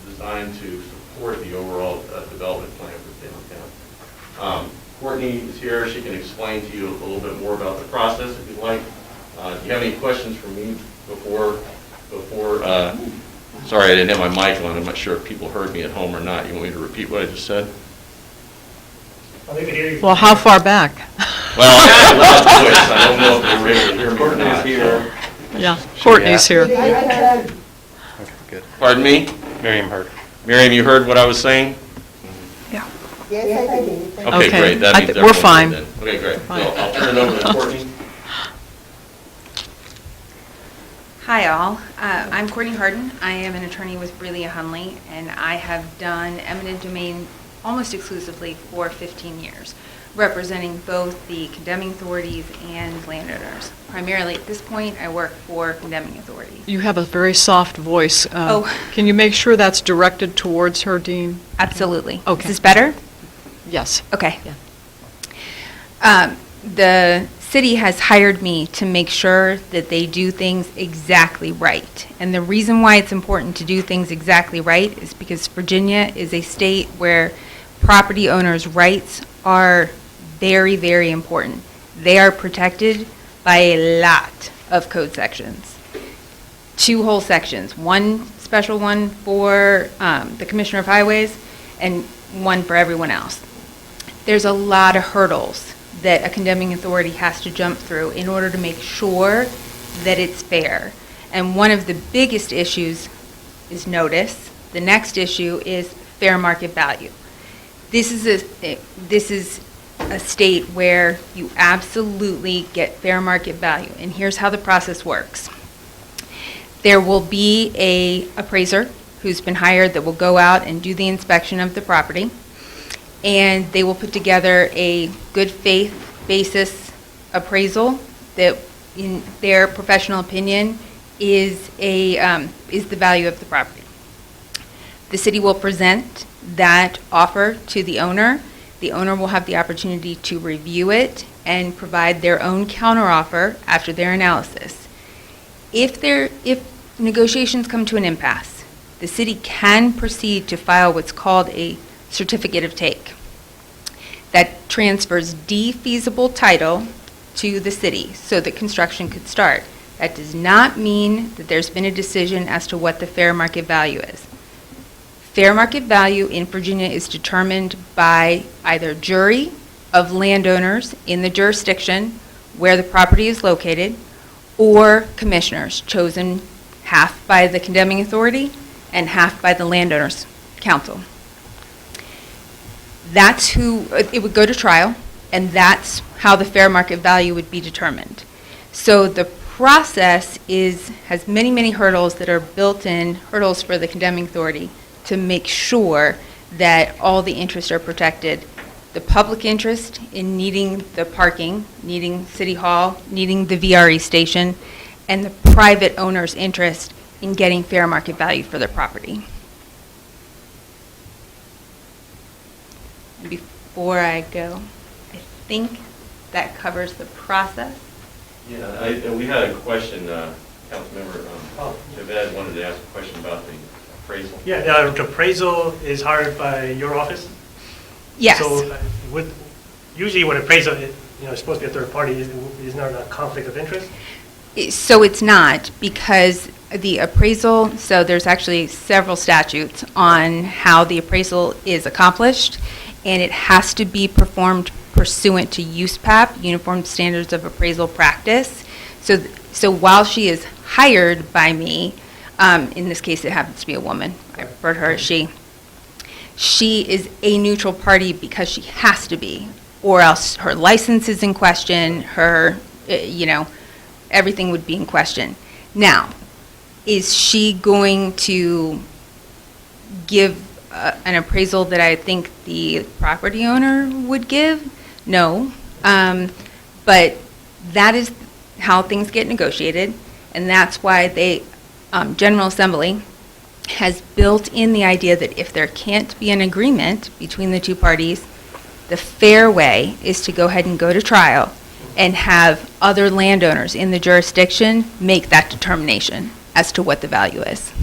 designed to support the overall development plan for downtown. Courtney is here. She can explain to you a little bit more about the process if you'd like. Do you have any questions for me before? Sorry, I didn't have my mic on. I'm not sure if people heard me at home or not. You want me to repeat what I just said? Well, how far back? Well, I don't know if they were able to hear me or not. Here. Yeah, Courtney's here. Okay, good. Pardon me? Miriam heard. Miriam, you heard what I was saying? Yes, I did. Okay, great. That means we're everyone's fine. good then. Okay, great. Fine. So I'll turn it over to Courtney. Hi all, I'm Courtney Harden. I am an attorney with Brelia Hunley, and I have done eminent domain almost exclusively for 15 years, representing both the condemning authorities and landowners. Primarily at this point, I work for condemning authorities. You have a very soft voice. Oh. Can you make sure that's directed towards her, Dean? Absolutely. Okay. Is this better? Yes. Okay. Yeah. The city has hired me to make sure that they do things exactly right. And the reason why it's important to do things exactly right is because Virginia is a state where property owners' rights are very, very important. They are protected by a lot of code sections. 2 whole sections, one special one for the Commissioner of Highways and one for everyone else. There's a lot of hurdles that a condemning authority has to jump through in order to make sure that it's fair. And one of the biggest issues is notice. The next issue is fair market value. This is a state where you absolutely get fair market value, and here's how the process works. There will be a appraiser who's been hired that will go out and do the inspection of the property, and they will put together a good faith basis appraisal that, in their professional opinion, is the value of the property. The city will present that offer to the owner. The owner will have the opportunity to review it and provide their own counteroffer after their analysis. If negotiations come to an impasse, the city can proceed to file what's called a certificate of take. That transfers defeasible title to the city so that construction could start. That does not mean that there's been a decision as to what the fair market value is. Fair market value in Virginia is determined by either jury of landowners in the jurisdiction where the property is located, or commissioners chosen half by the condemning authority and half by the landowners council. That's who, it would go to trial, and that's how the fair market value would be determined. So the process has many, many hurdles that are built-in, hurdles for the condemning authority to make sure that all the interests are protected. The public interest in needing the parking, needing City Hall, needing the VRE station, and the private owner's interest in getting fair market value for their property. And before I go, I think that covers the process. Yeah, we had a question, Councilmember Javed wanted to ask a question about the appraisal. Yeah, the appraisal is hired by your office? Yes. So usually when appraisal is supposed to be a third party, is there a conflict of interest? So it's not, because the appraisal, so there's actually several statutes on how the appraisal is accomplished, and it has to be performed pursuant to USPAP, Uniform Standards of Appraisal Practice. So while she is hired by me, in this case it happens to be a woman, I refer to her as she is a neutral party because she has to be, or else her license is in question, her, everything would be in question. Now, is she going to give an appraisal that I think the property owner would give? No. But that is how things get negotiated, and that's why they, General Assembly has built in the idea that if there can't be an agreement between the two parties, the fair way is to go ahead and go to trial and have other landowners in the jurisdiction make that determination as to what the value is.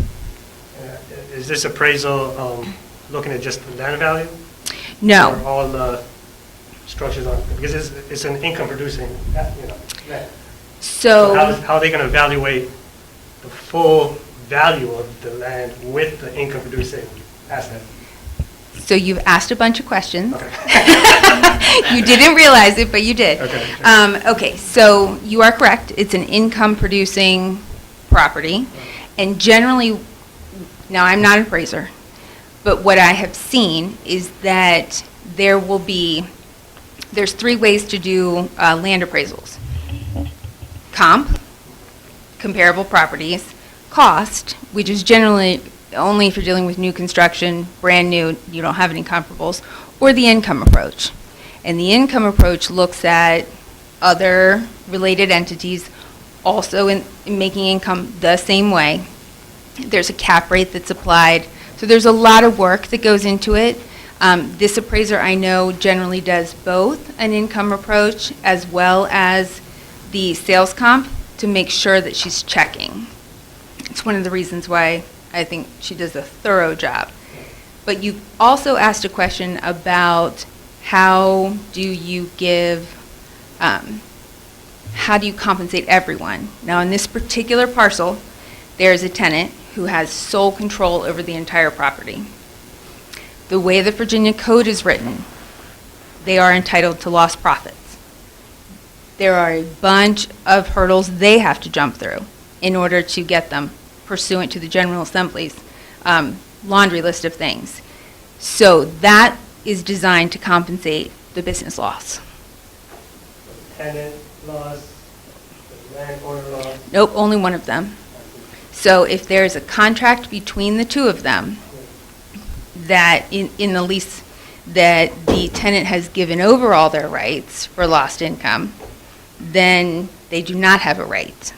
Is this appraisal looking at just the land value? No. Or all the structures on, because it's an income producing, land. So how are they going to evaluate the full value of the land with the income producing asset? So you've asked a bunch of questions. Okay. You didn't realize it, but you did. Okay. Okay, so you are correct. It's an income producing property. And generally, now I'm not an appraiser, but what I have seen is that there's three ways to do land appraisals. Comp, comparable properties, cost, which is generally only if you're dealing with new construction, brand new, you don't have any comparables, or the income approach. And the income approach looks at other related entities also in making income the same way. There's a cap rate that's applied. So there's a lot of work that goes into it. This appraiser I know generally does both an income approach as well as the sales comp to make sure that she's checking. It's one of the reasons why I think she does a thorough job. But you also asked a question about how do you compensate everyone? Now in this particular parcel, there's a tenant who has sole control over the entire property. The way the Virginia Code is written, they are entitled to lost profits. there are a bunch of hurdles they have to jump through in order to get them pursuant to the General Assembly's laundry list of things. So that is designed to compensate the business loss. Tenant loss, landowner loss. Nope, only one of them. So if there's a contract between the two of them, that in the lease, that the tenant has given over all their rights for lost income, then they do not have a right,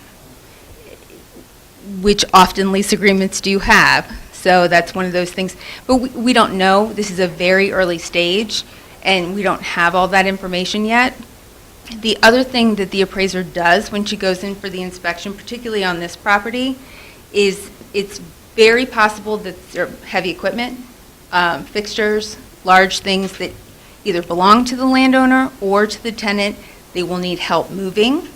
which often lease agreements do have. So that's one of those things. But we don't know. This is a very early stage, and we don't have all that information yet. The other thing that the appraiser does when she goes in for the inspection, particularly on this property, is it's very possible that there are heavy equipment, fixtures, large things that either belong to the landowner or to the tenant. They will need help moving.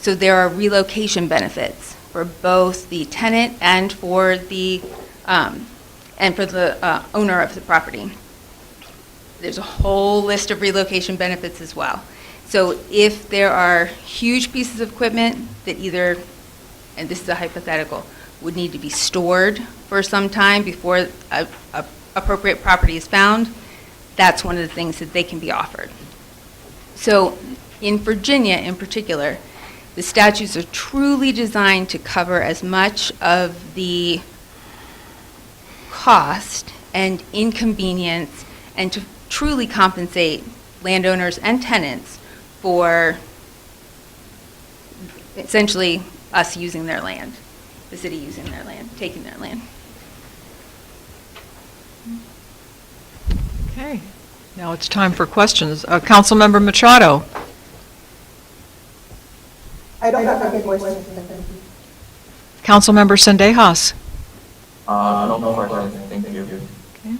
So there are relocation benefits for both the tenant and for the owner of the property. There's a whole list of relocation benefits as well. So if there are huge pieces of equipment that either, and this is a hypothetical, would need to be stored for some time before a appropriate property is found, that's one of the things that they can be offered. So in Virginia in particular, the statutes are truly designed to cover as much of the cost and inconvenience and to truly compensate landowners and tenants for essentially us using their land, the city using their land, taking their land. Okay, now it's time for questions. Councilmember Machado. I don't have any questions. Councilmember Sendejas. No questions, thank you. Okay.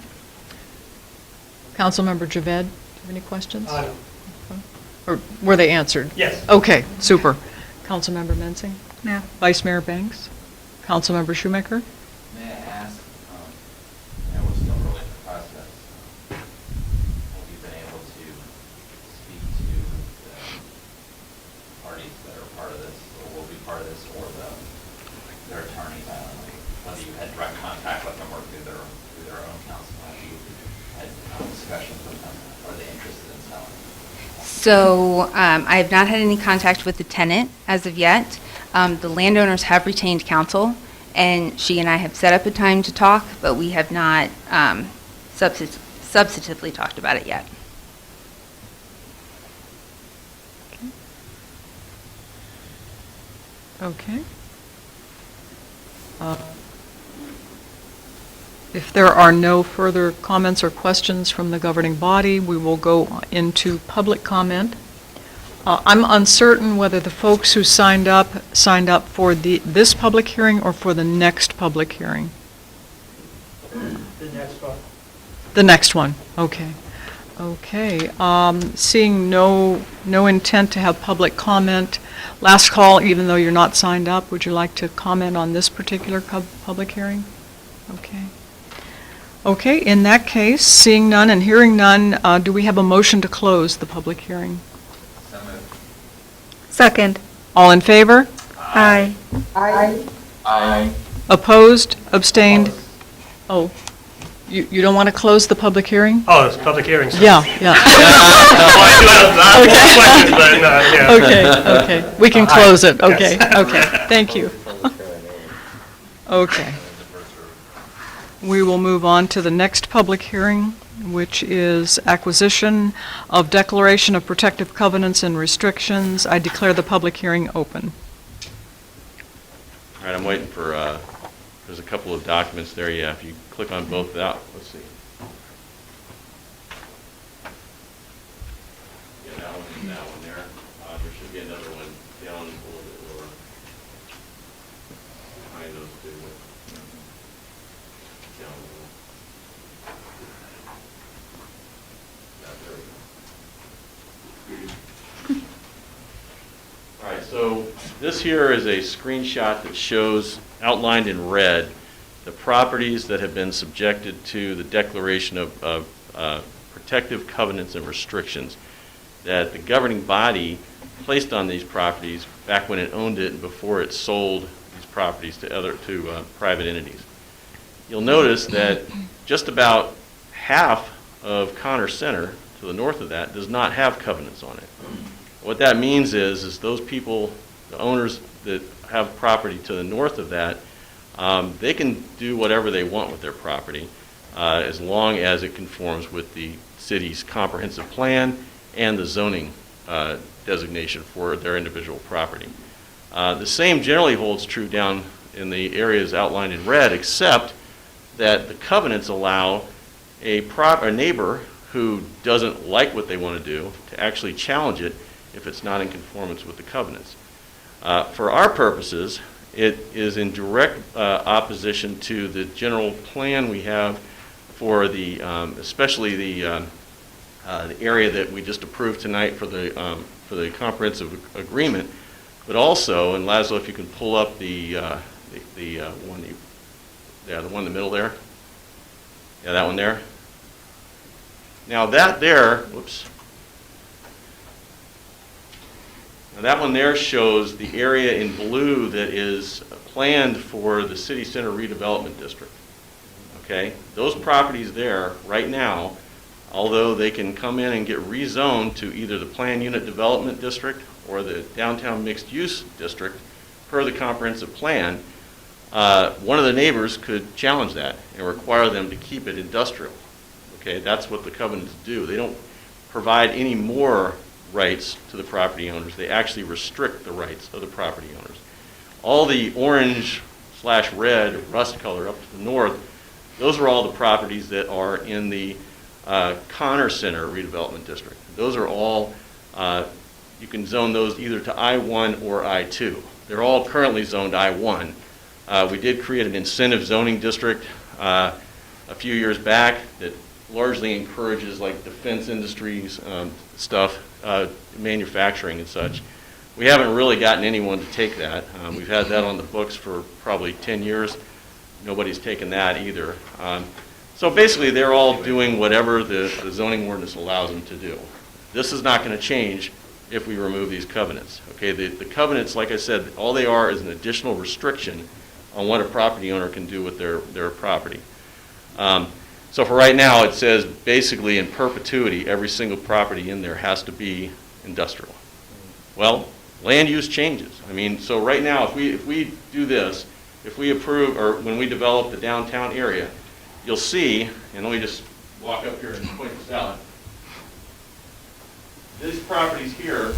Councilmember Javed, do you have any questions? No. Or were they answered? Yes. Okay, super. Councilmember Mensing? No. Vice Mayor Banks? Councilmember Shoemaker? May I ask, we're still early in the process, have you been able to speak to the parties that are part of this, or will be part of this, or their attorneys, I don't know, whether you had direct contact with them or through their own counsel, have you had discussions with them, are they interested in selling? So I have not had any contact with the tenant as of yet. The landowners have retained counsel, and she and I have set up a time to talk, but we have not substantively talked about it yet. Okay. If there are no further comments or questions from the governing body, we will go into public comment. I'm uncertain whether the folks who signed up for this public hearing or for the next public hearing. The next one. The next one, okay. Okay, seeing no intent to have public comment, last call, even though you're not signed up, would you like to comment on this particular public hearing? Okay. Okay, in that case, seeing none and hearing none, do we have a motion to close the public hearing? Second. All in favor? Aye. Aye. Opposed? Abstained? Oh, you don't want to close the public hearing? Oh, it's public hearing. So. Yeah, yeah. Well, I do have questions, but yeah. Okay, we can close it, okay, okay, thank you. Okay. We will move on to the next public hearing, which is acquisition of declaration of protective covenants and restrictions. I declare the public hearing open. All right, I'm waiting for, there's a couple of documents there, yeah, if you click on both out, let's see. Yeah, that one and that one there. There should be another one down a little bit lower. Behind those two. Down a little. Yeah, there we go. All right, so this here is a screenshot that shows, outlined in red, the properties that have been subjected to the declaration of protective covenants and restrictions. that the governing body placed on these properties back when it owned it and before it sold these properties to private entities. You'll notice that just about half of Connor Center, to the north of that, does not have covenants on it. What that means is those people, the owners that have property to the north of that, they can do whatever they want with their property as long as it conforms with the city's comprehensive plan and the zoning designation for their individual property. The same generally holds true down in the areas outlined in red, except that the covenants allow a neighbor who doesn't like what they want to do to actually challenge it if it's not in conformance with the covenants. For our purposes, it is in direct opposition to the general plan we have for the, especially the area that we just approved tonight for the comprehensive agreement, but also, and Laszlo, if you can pull up the one, the one in the middle there. Yeah, that one there. Now that there, whoops. Now that one there shows the area in blue that is planned for the city center redevelopment district. Okay, those properties there right now, although they can come in and get rezoned to either the planned unit development district or the downtown mixed use district per the comprehensive plan, one of the neighbors could challenge that and require them to keep it industrial. Okay, that's what the covenants do. They don't provide any more rights to the property owners. They actually restrict the rights of the property owners. All the orange/red rust color up to the north, those are all the properties that are in the Connor Center redevelopment district. Those are all, you can zone those either to I-1 or I-2. They're all currently zoned I-1. We did create an incentive zoning district a few years back that largely encourages like defense industries stuff, manufacturing and such. We haven't really gotten anyone to take that. We've had that on the books for probably 10 years. Nobody's taken that either. So basically they're all doing whatever the zoning ordinance allows them to do. This is not going to change if we remove these covenants. Okay, the covenants, like I said, all they are is an additional restriction on what a property owner can do with their property. So for right now, it says basically in perpetuity, every single property in there has to be industrial. Well, land use changes. I mean, so right now, if we do this, if we approve, or when we develop the downtown area, you'll see, and let me just walk up here and point this out. These properties here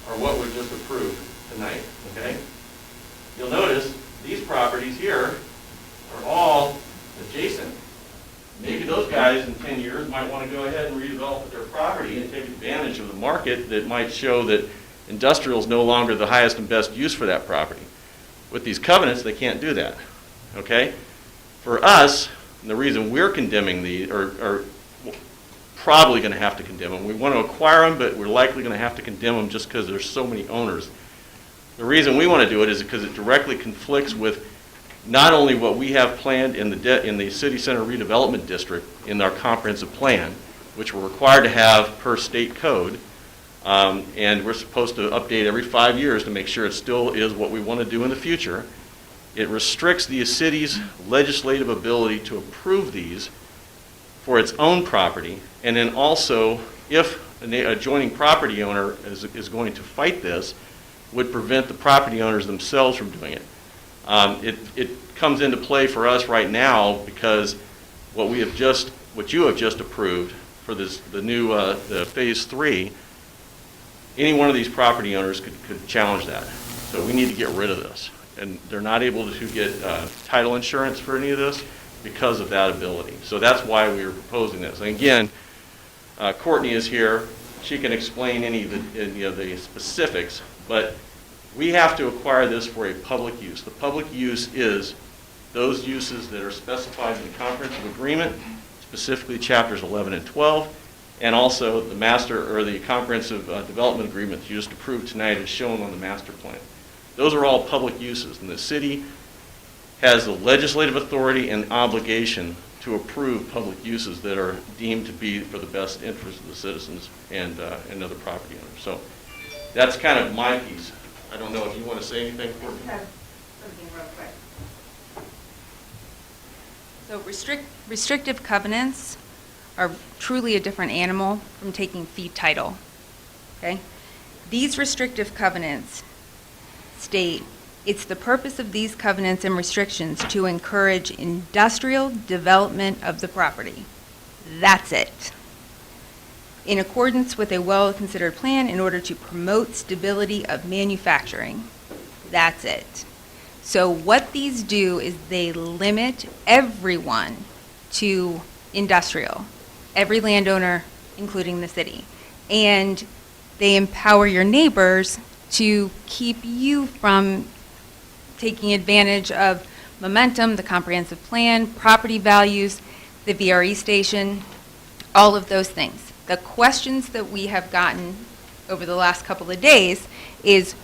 are what we just approved tonight, okay? You'll notice these properties here are all adjacent. Maybe those guys in 10 years might want to go ahead and redevelop their property and take advantage of the market that might show that industrial is no longer the highest and best use for that property. With these covenants, they can't do that, okay? For us, and the reason we're condemning these, or probably going to have to condemn them, we want to acquire them, but we're likely going to have to condemn them just because there's so many owners. The reason we want to do it is because it directly conflicts with not only what we have planned in the city center redevelopment district in our comprehensive plan, which we're required to have per state code, and we're supposed to update every 5 years to make sure it still is what we want to do in the future. It restricts the city's legislative ability to approve these for its own property, and then also, if an adjoining property owner is going to fight this, would prevent the property owners themselves from doing it. It comes into play for us right now because what you have just approved for the new the phase 3, any one of these property owners could challenge that. So we need to get rid of this, and they're not able to get title insurance for any of this because of that ability. So that's why we are proposing this. And again, Courtney is here. She can explain any of the specifics, but we have to acquire this for a public use. The public use is those uses that are specified in the comprehensive agreement, specifically chapters 11 and 12, and also the master or the comprehensive development agreement that you just approved tonight is shown on the master plan. Those are all public uses, and the city has the legislative authority and obligation to approve public uses that are deemed to be for the best interest of the citizens and other property owners. So that's kind of my piece. I don't know if you want to say anything, Courtney? Something real quick. So restrictive covenants are truly a different animal from taking fee title, okay? These restrictive covenants state, it's the purpose of these covenants and restrictions to encourage industrial development of the property. That's it. In accordance with a well-considered plan in order to promote stability of manufacturing. That's it. So what these do is they limit everyone to industrial, every landowner, including the city. And they empower your neighbors to keep you from taking advantage of momentum, the comprehensive plan, property values, the VRE station, all of those things. The questions that we have gotten over the last couple of days is,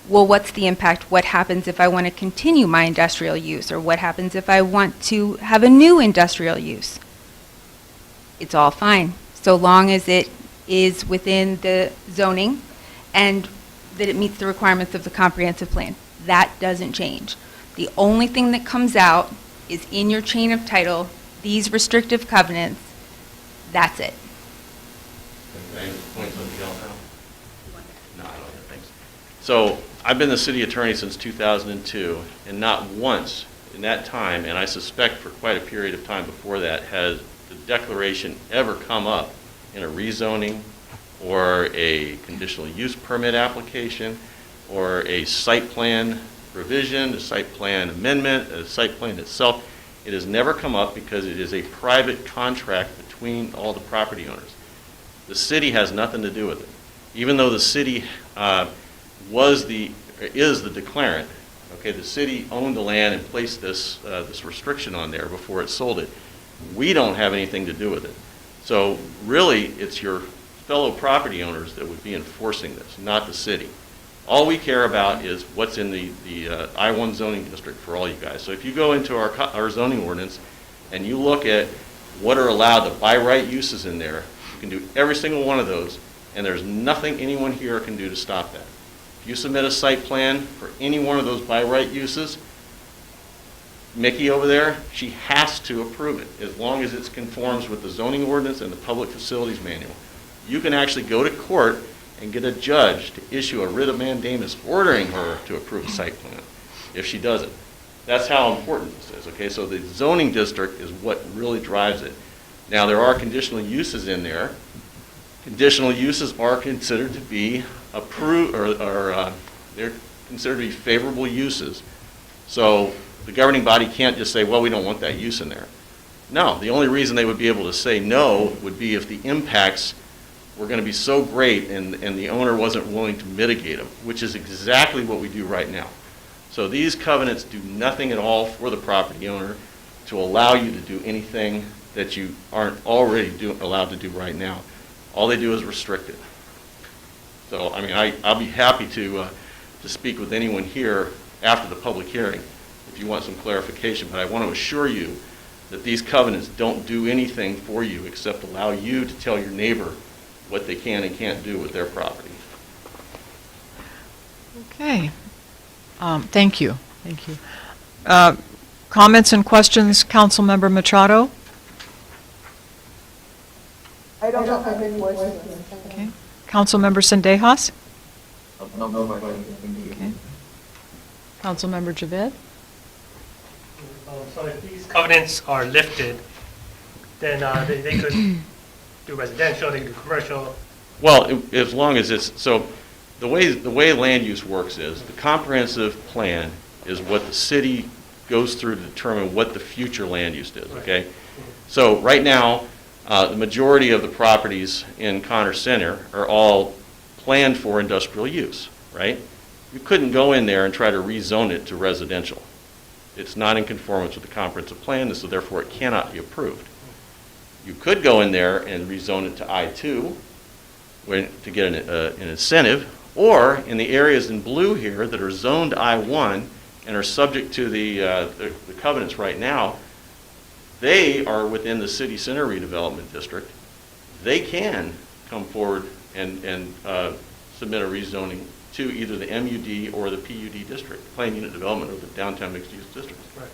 well, what's the impact? What happens if I want to continue my industrial use? Or what happens if I want to have a new industrial use? It's all fine, so long as it is within the zoning and that it meets the requirements of the comprehensive plan. That doesn't change. The only thing that comes out is in your chain of title, these restrictive covenants. That's it. Thanks. Point something else out? No, I don't have things. So I've been the city attorney since 2002, and not once in that time, and I suspect for quite a period of time before that, has the declaration ever come up in a rezoning or a conditional use permit application or a site plan revision, a site plan amendment, a site plan itself. It has never come up because it is a private contract between all the property owners. The city has nothing to do with it. Even though the city is the declarant, okay, the city owned the land and placed this restriction on there before it sold it. We don't have anything to do with it. So really, it's your fellow property owners that would be enforcing this, not the city. All we care about is what's in the I-1 zoning district for all you guys. So if you go into our zoning ordinance and you look at what are allowed, the by right uses in there, you can do every single one of those, and there's nothing anyone here can do to stop that. If you submit a site plan for any one of those by right uses, Mickey over there, she has to approve it as long as it conforms with the zoning ordinance and the public facilities manual. You can actually go to court and get a judge to issue a writ of mandamus ordering her to approve a site plan if she doesn't. That's how important this is, okay? So the zoning district is what really drives it. Now, there are conditional uses in there. Conditional uses are considered to be approved, or they're considered to be favorable uses. So the governing body can't just say, well, we don't want that use in there. No, the only reason they would be able to say no would be if the impacts were going to be so great and the owner wasn't willing to mitigate them, which is exactly what we do right now. So these covenants do nothing at all for the property owner to allow you to do anything that you aren't already allowed to do right now. All they do is restrict it. So, I mean, I'll be happy to speak with anyone here after the public hearing if you want some clarification, but I want to assure you that these covenants don't do anything for you except allow you to tell your neighbor what they can and can't do with their property. Okay. Thank you. Thank you. Comments and questions, Councilmember Machado? I don't have any questions. Okay. Councilmember Sendejas? No questions. Okay. Councilmember Javed? So if these covenants are lifted, then they could do residential, they could do commercial. Well, as long as it's, so the way land use works is the comprehensive plan is what the city goes through to determine what the future land use is, okay? So right now, the majority of the properties in Connor Center are all planned for industrial use, right? You couldn't go in there and try to rezone it to residential. It's not in conformance with the comprehensive plan, so therefore it cannot be approved. You could go in there and rezone it to I-2 to get an incentive, or in the areas in blue here that are zoned I-1 and are subject to the covenants right now, they are within the city center redevelopment district. They can come forward and submit a rezoning to either the MUD or the PUD district, Planned Unit Development, or the Downtown Mixed Use District. Right.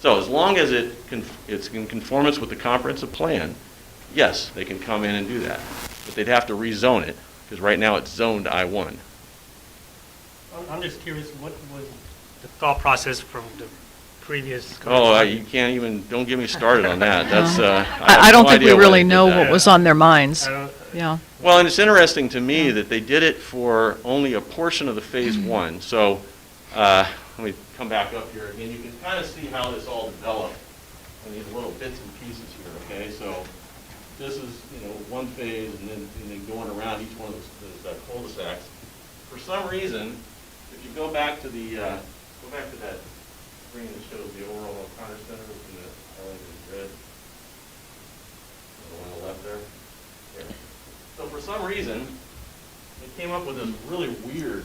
So as long as it's in conformance with the comprehensive plan, yes, they can come in and do that. But they'd have to rezone it, because right now it's zoned I-1. I'm just curious, what was the thought process from the previous? You can't even, don't get me started on that. That's, I don't think we really know know what was on their minds. Yeah. Well, and it's interesting to me that they did it for only a portion of the phase one. So let me come back up here again. You can kind of see how this all developed in these little bits and pieces here, okay? So this is, one phase, and then going around each one of those cul-de-sacs. For some reason, if you go back to that screen that shows the overall O'Connor Center in the highlighted red, the one on the left there. So for some reason, they came up with this really weird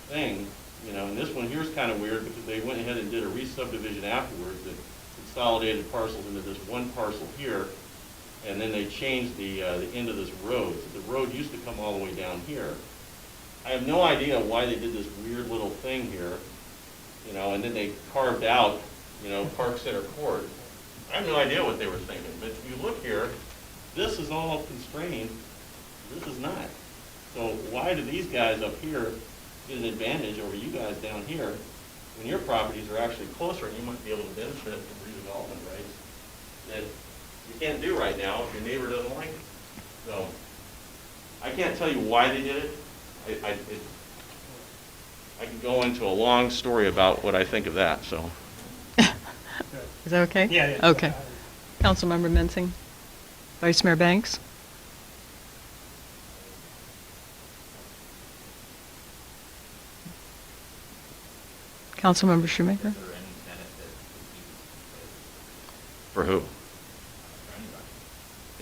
thing, and this one here is kind of weird because they went ahead and did a re-subdivision afterwards that consolidated parcels into this one parcel here, and then they changed the end of this road. So the road used to come all the way down here. I have no idea why they did this weird little thing here, and then they carved out, Park Center Court. I have no idea what they were thinking, but if you look here, this is all constrained. This is not. So why do these guys up here get an advantage over you guys down here when your properties are actually closer and you might be able to benefit from redevelopment rights that you can't do right now if your neighbor doesn't like it? So I can't tell you why they did it. I could go into a long story about what I think of that. So Is that okay? Yeah. Okay. Councilmember Mensing. Vice Mayor Banks. Councilmember Shoemaker. for who?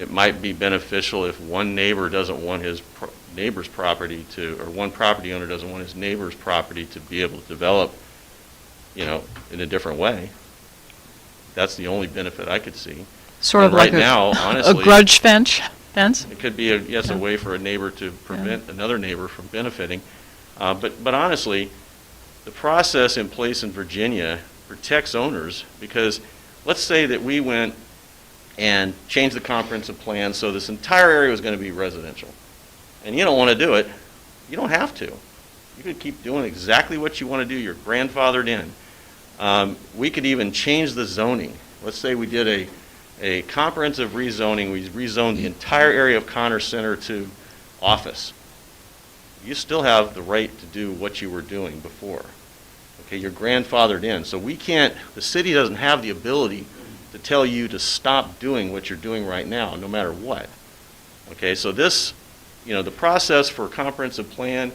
It might be beneficial if one neighbor doesn't want his neighbor's property to, or one property owner doesn't want his neighbor's property to be able to develop, in a different way. That's the only benefit I could see. Sort of like right now, honestly, a grudge fence? It could be, a way for a neighbor to prevent another neighbor from benefiting. But honestly, the process in place in Virginia protects owners, because let's say that we went and changed the comprehensive plan so this entire area was going to be residential. And you don't want to do it. You don't have to. You could keep doing exactly what you want to do. You're grandfathered in. We could even change the zoning. Let's say we did a comprehensive rezoning. We rezoned the entire area of Connor Center to office. You still have the right to do what you were doing before. Okay, you're grandfathered in. So the city doesn't have the ability to tell you to stop doing what you're doing right now, no matter what. Okay, so this, the process for a comprehensive plan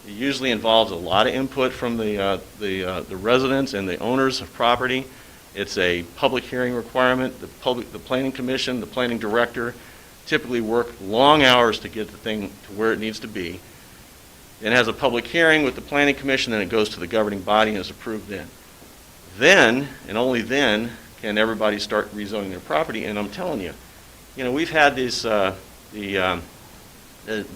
usually involves a lot of input from the residents and the owners of property. It's a public hearing requirement. The planning commission, the planning director typically work long hours to get the thing to where it needs to be. Then has a public hearing with the planning commission, then it goes to the governing body and is approved then. Then, and only then, can everybody start rezoning their property. And I'm telling you, we've had this, the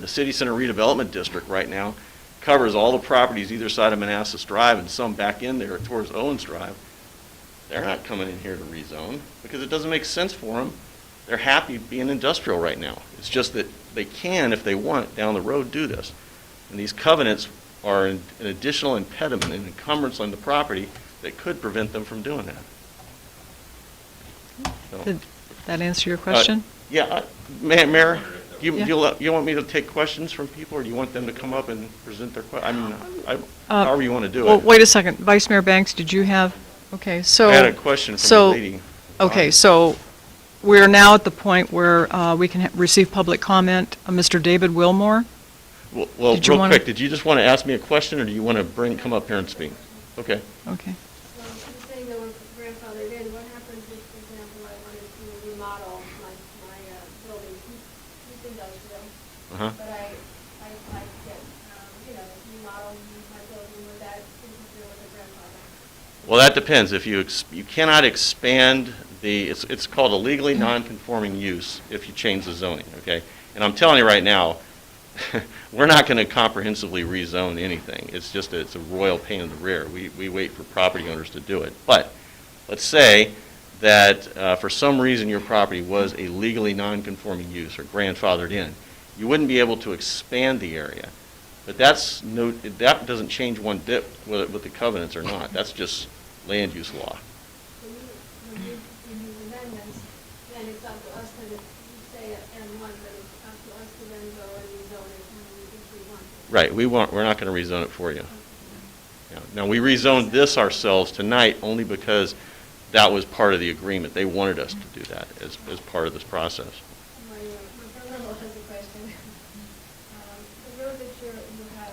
city center redevelopment district right now covers all the properties either side of Manassas Drive and some back in there towards Owens Drive. They're not coming in here to rezone because it doesn't make sense for them. They're happy being industrial right now. It's just that they can, if they want, down the road do this. And these covenants are an additional impediment, an encumbrance on the property that could prevent them from doing that. So, Did that answer your question? Yeah, Mayor, you want me to take questions from people, or do you want them to come up and present their questions? However you want to do it. Well, wait a second. Vice Mayor Banks, did you have? Okay, so. I had a question from the lady. Okay, so we're now at the point where we can receive public comment. Mr. David Wilmore? Well, real quick, did you just want to ask me a question, or do you want to come up here and speak? Okay. Okay. Saying that we're grandfathered in, what happens if, for example, I wanted to remodel my building? Who's industrial? But I get, remodel my building, would that interfere with the grandfather? Well, that depends. If you cannot expand it's called a legally non-conforming use if you change the zoning, okay? And I'm telling you right now, we're not going to comprehensively rezone anything. It's just it's a royal pain in the rear. We wait for property owners to do it. But let's say that for some reason your property was a legally non-conforming use or grandfathered in. You wouldn't be able to expand the area. But that doesn't change one bit whether with the covenants or not. That's just land use law. When you do amendments, then it's up to us to say M1, but it's up to us to then go and rezone it if we want to. Right. We're not going to rezone it for you. Yeah. Now, we rezoned this ourselves tonight only because that was part of the agreement. They wanted us to do that as part of this process. My brother-in-law has a question. The road that you have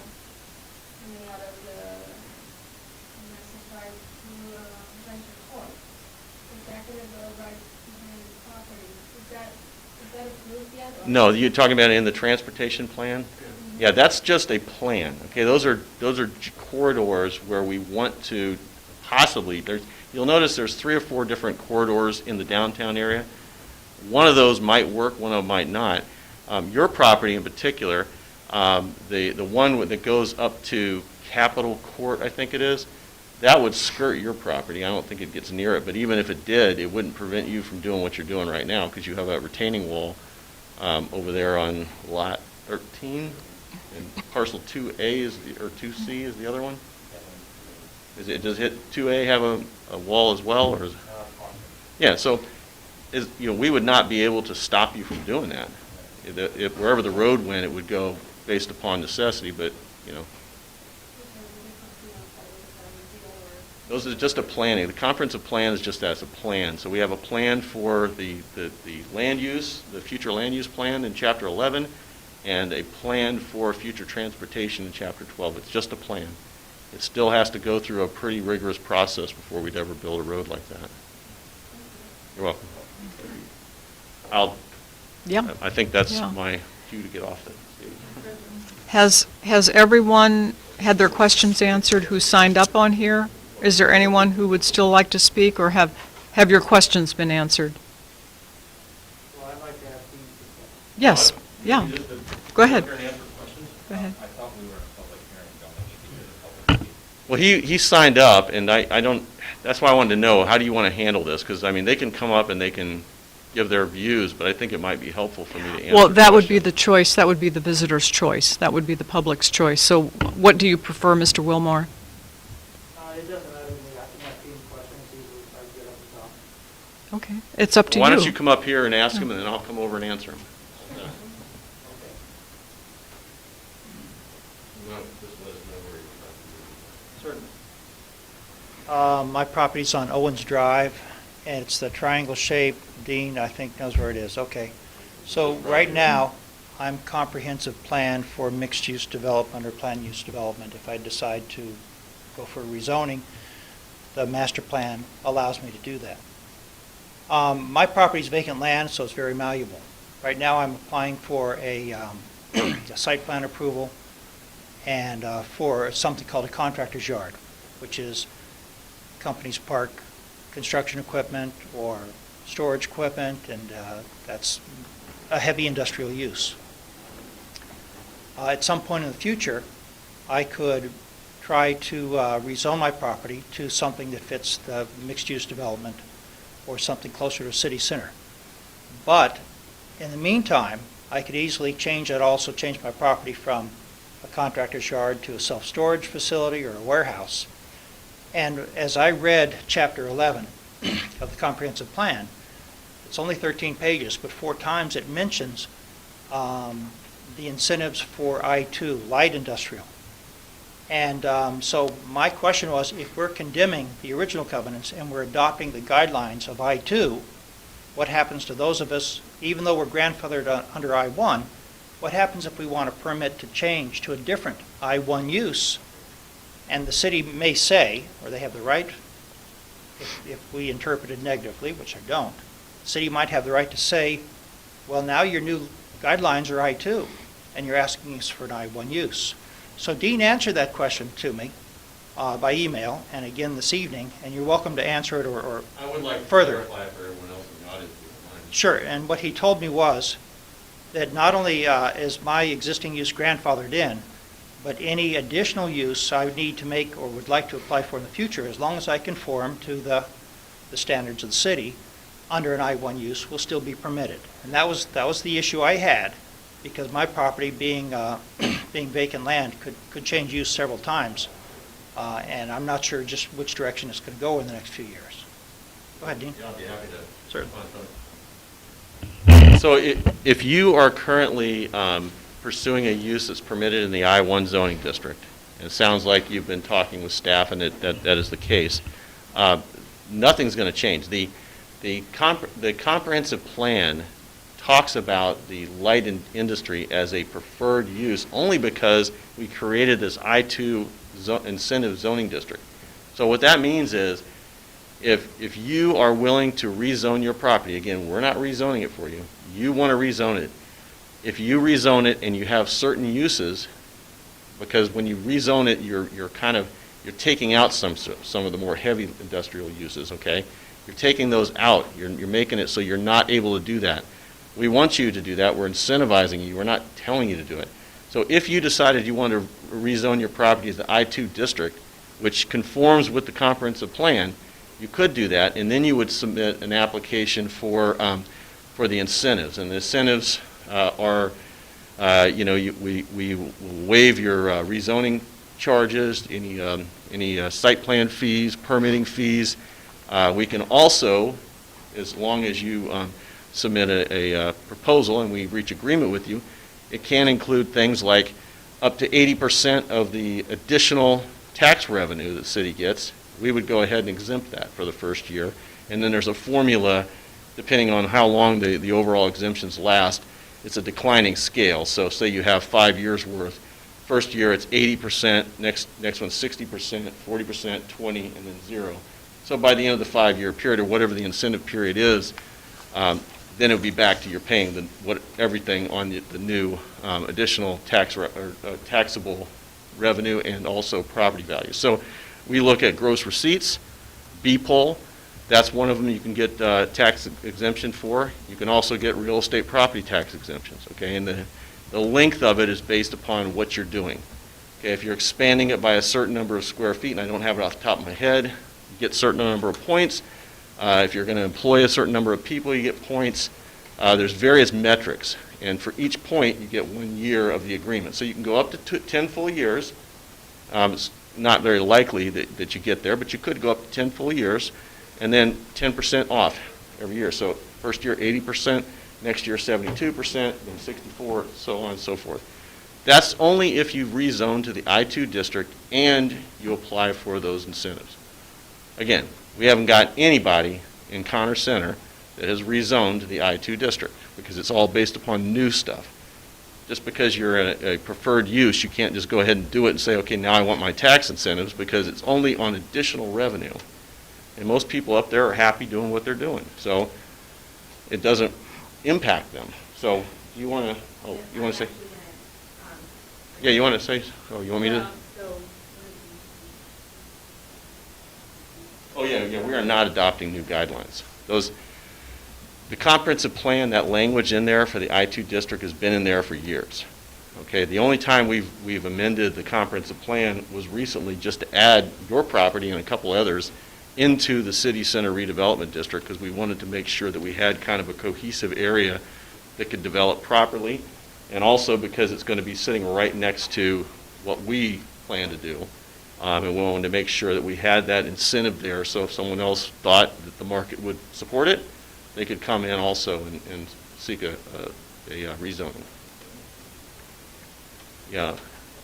coming out of the Manassas Drive to Venture Court, is that going to go right behind the property? Is that approved yet? Or? No, you're talking about in the transportation plan? Yeah, that's just a plan. Okay, those are corridors where we want to possibly, you'll notice there's 3 or 4 different corridors in the downtown area. One of those might work, one of them might not. Your property in particular, the one that goes up to Capitol Court, I think it is, that would skirt your property. I don't think it gets near it, but even if it did, it wouldn't prevent you from doing what you're doing right now because you have a retaining wall over there on lot 13, and parcel 2A or 2C is the other one. Does 2A have a wall as well, or yeah? So, we would not be able to stop you from doing that. If wherever the road went, it would go based upon necessity. But those are just a planning. The comprehensive plan is just as a plan. So we have a plan for the land use, the future land use plan in Chapter 11, and a plan for future transportation in Chapter 12. It's just a plan. It still has to go through a pretty rigorous process before we'd ever build a road like that. You're welcome. I think that's my cue to get off that stage. Has everyone had their questions answered who signed up on here? Is there anyone who would still like to speak, or have your questions been answered? Well, I'd like to ask you. Yes, yeah. Go ahead. Go ahead. I thought we were in a public hearing, don't we need to do the public meeting? Well, he signed up, and I don't, that's why I wanted to know, how do you want to handle this? Because, I mean, they can come up and they can give their views, but I think it might be helpful for me to answer. Well, that would be the choice. That would be the visitor's choice. That would be the public's choice. So what do you prefer, Mr. Wilmore? It doesn't matter to me. I can ask any questions easily if I get up and talk. Okay, it's up to you. Why don't you come up here and ask them, and then I'll come over and answer them. Certainly. My property's on Owens Drive, and it's the triangle shape. Dean, I think, knows where it is. Okay. So right now, I'm comprehensive plan for mixed-use development or planned use development. If I decide to go for rezoning, the master plan allows me to do that. My property's vacant land, so it's very malleable. Right now, I'm applying for a site plan approval and for something called a contractor's yard, which is companies park construction equipment or storage equipment, and that's a heavy industrial use. At some point in the future, I could try to rezone my property to something that fits the mixed-use development or something closer to a city center. But in the meantime, I could easily change that, also change my property from a contractor's yard to a self-storage facility or a warehouse. And as I read Chapter 11 of the comprehensive plan, it's only 13 pages, but 4 times it mentions the incentives for I-2, light industrial. And so my question was, if we're condemning the original covenants and we're adopting the guidelines of I-2, what happens to those of us, even though we're grandfathered under I-1, what happens if we want a permit to change to a different I-1 use? And the city may say, or they have the right, if we interpret it negatively, which I don't, the city might have the right to say, well, now your new guidelines are I-2, and you're asking us for an I-1 use. So Dean answered that question to me by email, and again this evening, and you're welcome to answer it or I would like further. To clarify for everyone. Sure, and what he told me was that not only is my existing use grandfathered in, but any additional use I would need to make or would like to apply for in the future, as long as I conform to the standards of the city, under an I-1 use will still be permitted. And that was the issue I had, because my property being being vacant land could change use several times, and I'm not sure just which direction it's going to go in the next few years. Go ahead, Dean. Yeah, I'll be happy to. Certainly. So if you are currently pursuing a use that's permitted in the I-1 zoning district, and it sounds like you've been talking with staff and that is the case, nothing's going to change. The comprehensive plan talks about the light industry as a preferred use only because we created this I-2 incentive zoning district. So what that means is if you are willing to rezone your property, again, we're not rezoning it for you, you want to rezone it. If you rezone it and you have certain uses, because when you rezone it, you're taking out some of the more heavy industrial uses, okay? You're taking those out. You're making it so you're not able to do that. We want you to do that. We're incentivizing you. We're not telling you to do it. So if you decided you want to rezone your property as the I-2 district, which conforms with the comprehensive plan, you could do that, and then you would submit an application for the incentives. And the incentives are, we waive your rezoning charges, any site plan fees, permitting fees. We can also, as long as you submit a proposal and we reach agreement with you, it can include things like up to 80% of the additional tax revenue that the city gets. We would go ahead and exempt that for the first year. And then there's a formula, depending on how long the overall exemptions last, it's a declining scale. So say you have 5 years worth. First year it's 80%, next one's 60%, 40%, 20, and then 0. So by the end of the 5-year period, or whatever the incentive period is, then it would be back to you're paying everything on the new additional taxable revenue and also property value. So we look at gross receipts, B-poll. That's one of them you can get tax exemption for. You can also get real estate property tax exemptions, okay? And the length of it is based upon what you're doing. Okay, if you're expanding it by a certain number of square feet, and I don't have it off the top of my head, you get a certain number of points. If you're going to employ a certain number of people, you get points. There's various metrics, and for each point, you get 1 year of the agreement. So you can go up to 10 full years. It's not very likely that you get there, but you could go up to 10 full years, and then 10% off every year. So first year, 80%, next year, 72%, then 64%, so on and so forth. That's only if you rezone to the I-2 district and you apply for those incentives. Again, we haven't got anybody in Connor Center that has rezoned to the I-2 district because it's all based upon new stuff. Just because you're a preferred use, you can't just go ahead and do it and say, okay, now I want my tax incentives, because it's only on additional revenue. And most people up there are happy doing what they're doing. So it doesn't impact them. So you want to say? Yeah, you want to say? Oh, you want me to? Oh, yeah, we are not adopting new guidelines. The comprehensive plan, that language in there for the I-2 district has been in there for years. Okay, the only time we've amended the comprehensive plan was recently, just to add your property and a couple others into the city center redevelopment district, because we wanted to make sure that we had kind of a cohesive area that could develop properly, and also because it's going to be sitting right next to what we plan to do. And we wanted to make sure that we had that incentive there, so if someone else thought that the market would support it, they could come in also and seek a rezoning. Yeah.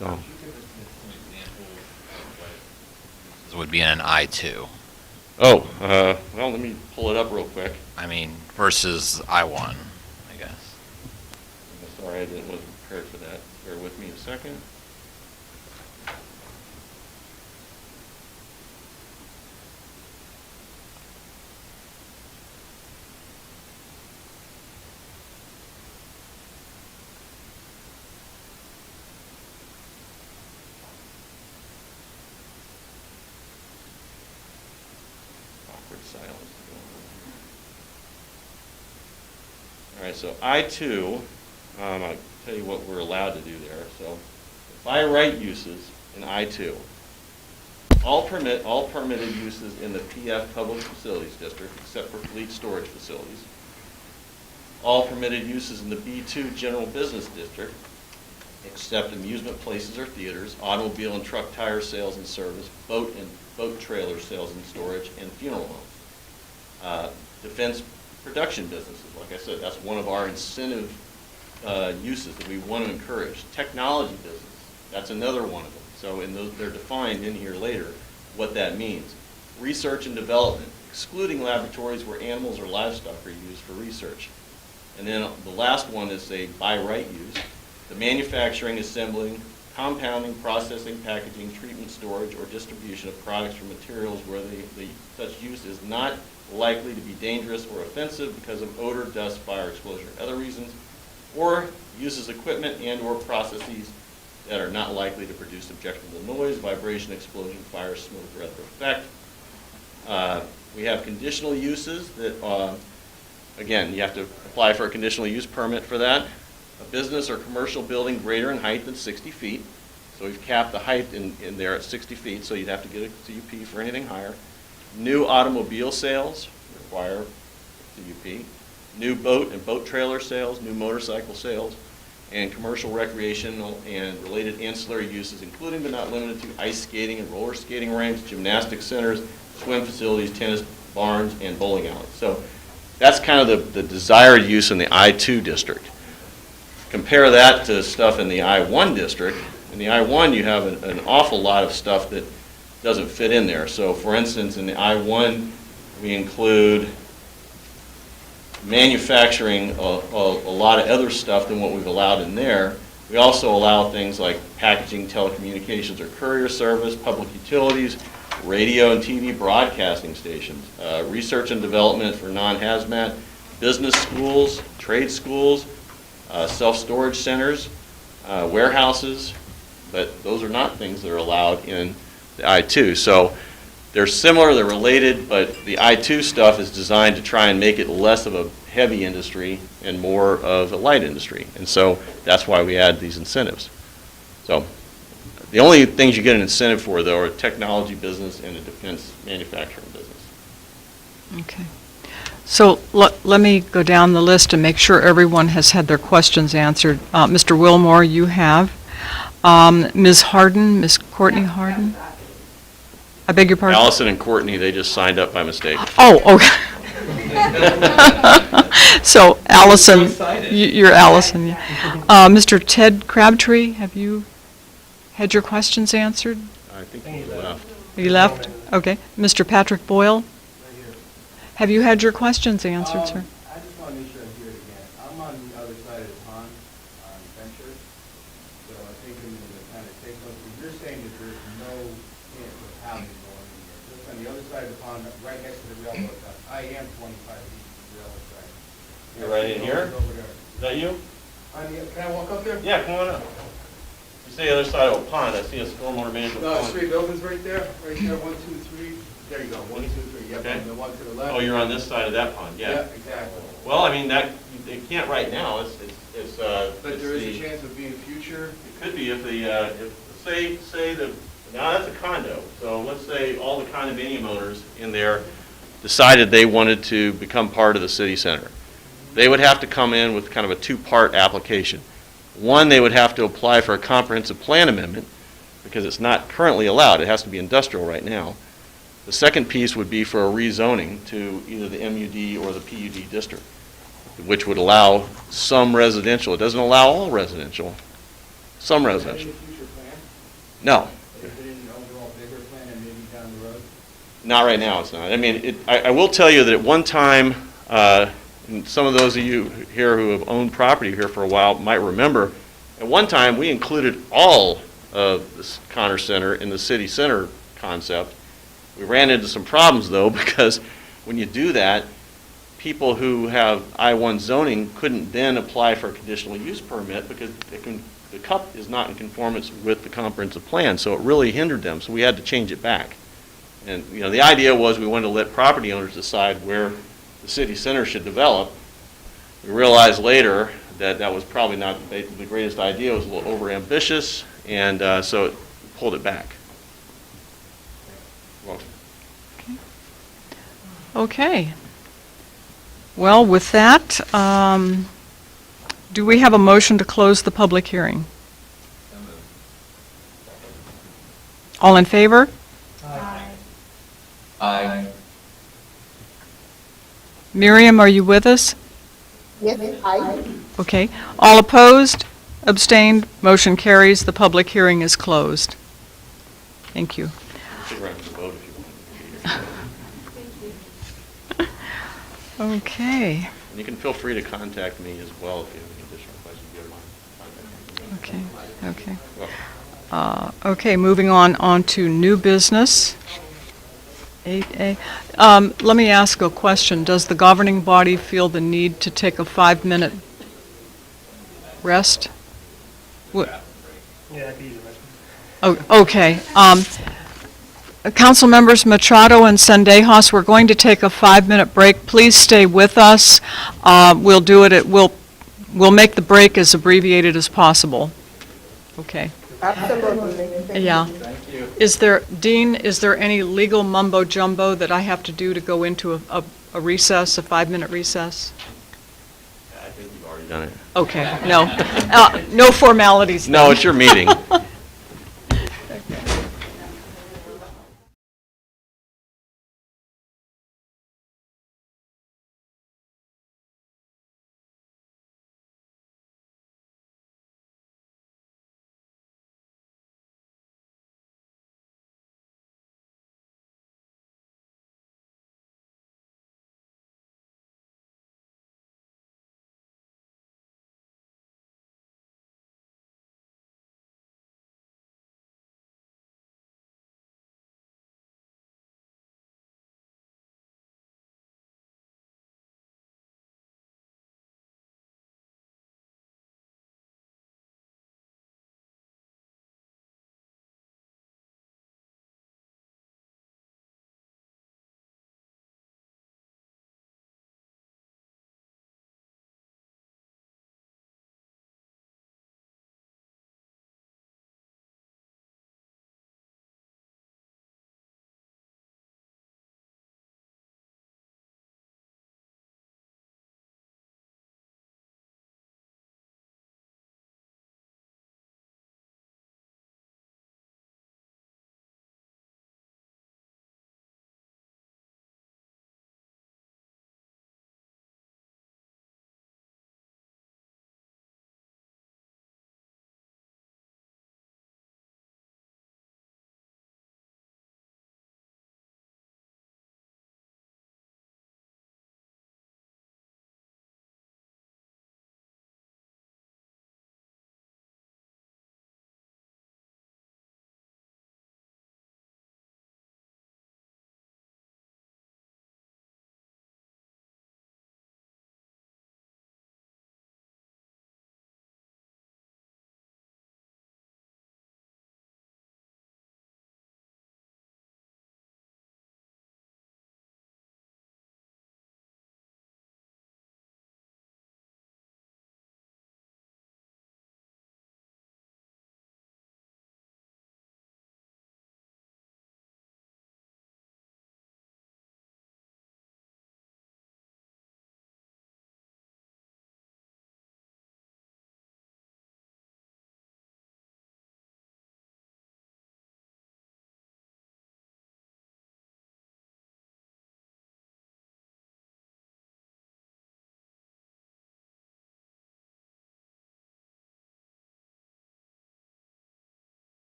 No. It would be in an I-2. Oh, well, let me pull it up real quick. I mean, versus I-1, I guess. I'm sorry, wasn't prepared for that. Bear with me a second. Awkward silence. All right, so I-2, I'll tell you what we're allowed to do there. So by right uses in I-2, all permitted uses in the PF Public Facilities District, except for fleet storage facilities. All permitted uses in the B2 General Business District, except amusement places or theaters, automobile and truck tire sales and service, boat and boat trailer sales and storage, and funeral homes. Defense production businesses, like I said, that's one of our incentive uses that we want to encourage. Technology business, that's another one of them. So in those, they're defined in here later what that means. Research and development, excluding laboratories where animals or livestock are used for research. And then the last one is a by right use. The manufacturing, assembling, compounding, processing, packaging, treatment, storage, or distribution of products or materials where such use is not likely to be dangerous or offensive because of odor, dust, fire, explosion, or other reasons, or uses equipment and or processes that are not likely to produce objectionable noise, vibration, explosion, fire, smoke, or other effect. We have conditional uses that, again, you have to apply for a conditional use permit for that. A business or commercial building greater in height than 60 feet. So we've capped the height in there at 60 feet, so you'd have to get a CUP for anything higher. New automobile sales require CUP. New boat and boat trailer sales, new motorcycle sales, and commercial recreational and related ancillary uses, including but not limited to ice skating and roller skating rinks, gymnastic centers, swim facilities, tennis barns, and bowling alleys. So that's kind of the desired use in the I-2 district. Compare that to stuff in the I-1 district. In the I-1, you have an awful lot of stuff that doesn't fit in there. So for instance, in the I-1, we include manufacturing a lot of other stuff than what we've allowed in there. We also allow things like packaging, telecommunications or courier service, public utilities, radio and TV broadcasting stations, research and development for non-hazmat, business schools, trade schools, self-storage centers, warehouses, but those are not things that are allowed in the I-2. So they're similar, they're related, but the I-2 stuff is designed to try and make it less of a heavy industry and more of a light industry. And so that's why we add these incentives. So the only things you get an incentive for, though, are a technology business and a defense manufacturing business. Okay. So let me go down the list and make sure everyone has had their questions answered. Mr. Wilmore, you have. Ms. Harden, Ms. Courtney Harden? I beg your pardon? Allison and Courtney, they just signed up by mistake. Oh, okay. So Allison, you're Allison. Yeah. Mr. Ted Crabtree, have you had your questions answered? I think he left. You left? Okay. Mr. Patrick Boyle? Have you had your questions answered, sir? I just want to make sure I hear it again. I'm on the other side of the pond on Venture, so I think I'm going to kind of take those. You're saying that there's no chance of housing going in here. Just on the other side of the pond, right next to the railroad track. I am 25 feet from the railroad track. You're right in here? Over there. Is that you? Can I walk up there? Yeah, come on up. You say the other side of a pond, I see a stormwater management No, pond. 3 buildings right there. Right there, 1, 2, 3. There you go, 1, 2, 3. Yep, Okay. and the one to the left. Oh, you're on this side of that pond, yeah. Exactly. Well, I mean, that, it can't right now, it's. But there is a chance of being future. It could be if say now that's a condo, so let's say all the condominium owners in there decided they wanted to become part of the city center. They would have to come in with kind of a two-part application. One, they would have to apply for a comprehensive plan amendment because it's not currently allowed. It has to be industrial right now. The second piece would be for a rezoning to either the MUD or the PUD district, which would allow some residential. It doesn't allow all residential, some residential. Is that in the future plan? No, Is it in an overall bigger plan and maybe down the road? not right now, it's not. I mean, I will tell you that at one time, and some of those of you here who have owned property here for a while might remember, at one time we included all of this Connor Center in the city center concept. We ran into some problems though, because when you do that, people who have I-1 zoning couldn't then apply for a conditional use permit because the CUP is not in conformance with the comprehensive plan, so it really hindered them, so we had to change it back. And you know, the idea was we wanted to let property owners decide where the city center should develop, We realized later that that was probably not the greatest idea. It was a little overambitious, and so it pulled it back. Well, Okay. Well, with that, do we have a motion to close the public hearing? All in favor? Aye. Miriam, are you with us? Yes, I. Okay. All opposed? Abstained? Motion carries. The public hearing is closed. Thank you. stick around for the vote if you want. Okay. And you can feel free to contact me as well if you have any additional questions. You have my contact information. Okay. Well, Okay, moving on to new business. 8A. Let me ask a question. Does the governing body feel the need to take a 5-minute rest? Yeah, I could use the rest. Oh, okay. Council members Machado and Sendejas, we're going to take a 5-minute break. Please stay with us. We'll do it. We'll make the break as abbreviated as possible. Okay. Absolutely. Thank Yeah. you. Thank you. Dean, is there any legal mumbo jumbo that I have to do to go into a recess, a 5-minute recess? I think you've already done it. Okay, no. No formalities then. No, it's your meeting.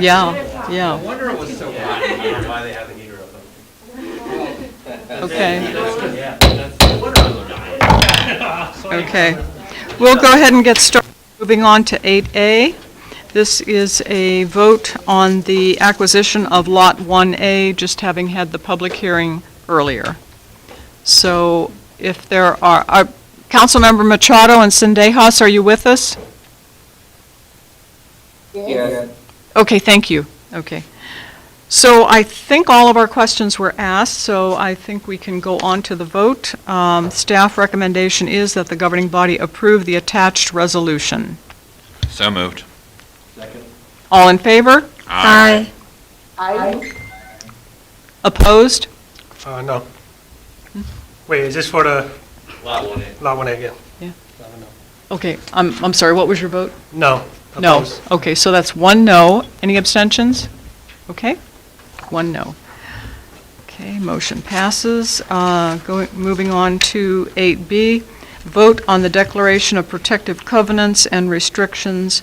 Yeah, yeah. No wonder it was so hot in here, why they have the heater up. Okay. Yeah, that's what I was Okay. We'll go ahead and get started. Moving on to 8A. This is a vote on the acquisition of Lot 1A, just having had the public hearing earlier. So if there are, Councilmember Machado and Sendejas, are you with us? Yes. Okay, thank you. Okay. So I think all of our questions were asked, so I think we can go on to the vote. Staff recommendation is that the governing body approve the attached resolution. So moved. Second. All in favor? Aye. Opposed? No. Wait, is this for the Lot 1A. Lot 1A, yeah? Yeah. Okay, I'm sorry, what was your vote? No. No. Opposed. Okay, so that's one no. Any abstentions? Okay, one no. Okay, motion passes. Moving on to 8B, vote on the declaration of protective covenants and restrictions.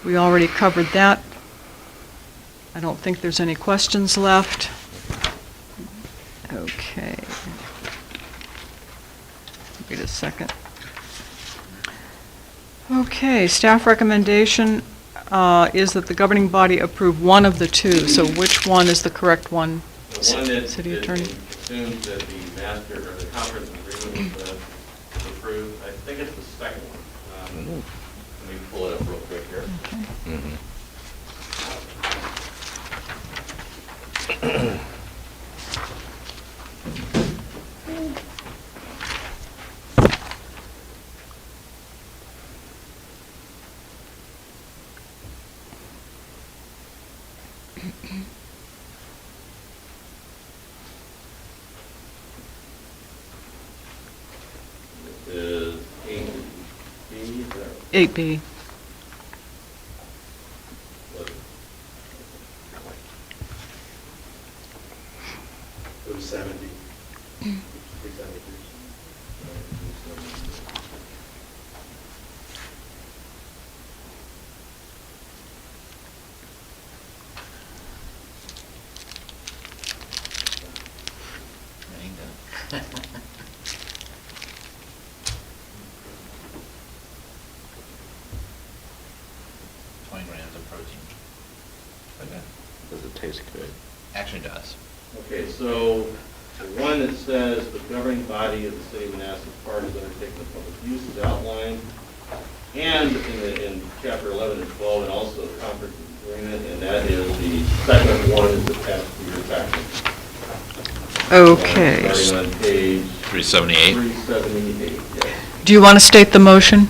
We already covered that. I don't think there's any questions left. Okay. Wait a second. Okay, staff recommendation is that the governing body approve one of the two. So which one is the correct one, The one that City that Attorney? assumes that the master, or the conference agreement is approved, I think it's the second one. Let me pull it up real quick here. This is 8B, is that 8B. what? It was 70. Does it taste good? Actually does. Okay, so the one that says the governing body of the city of Manassas parties undertaking the public use is outlined, and in chapter 11 and 12, and also the conference agreement, and that is the second one is attached to your package. Okay. Starting on page 378. 378, yes. Do you want to state the motion,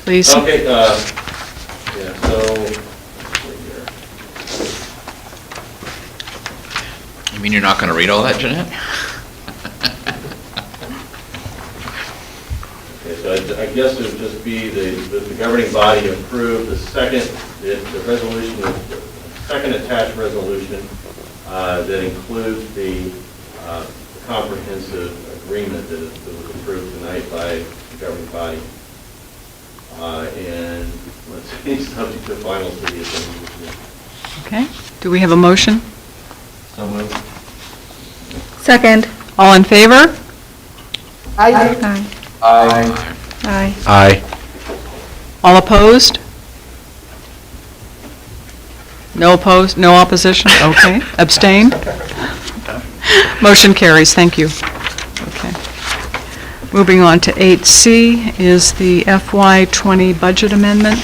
please? Okay, yeah, so, let's see here. You mean you're not going to read all that, Jeanette? Okay, so I guess it would just be the governing body approved the second, the resolution, the second attached resolution that includes the comprehensive agreement that was approved tonight by the governing body. And let's see, subject to final city assembly. Okay. Do we have a motion? So moved. Second. All in favor? Aye. Aye. Aye. Aye. All opposed? No opposed, no opposition? Okay. Abstain? Motion carries, thank you. Okay. Moving on to 8C is the FY20 budget amendment,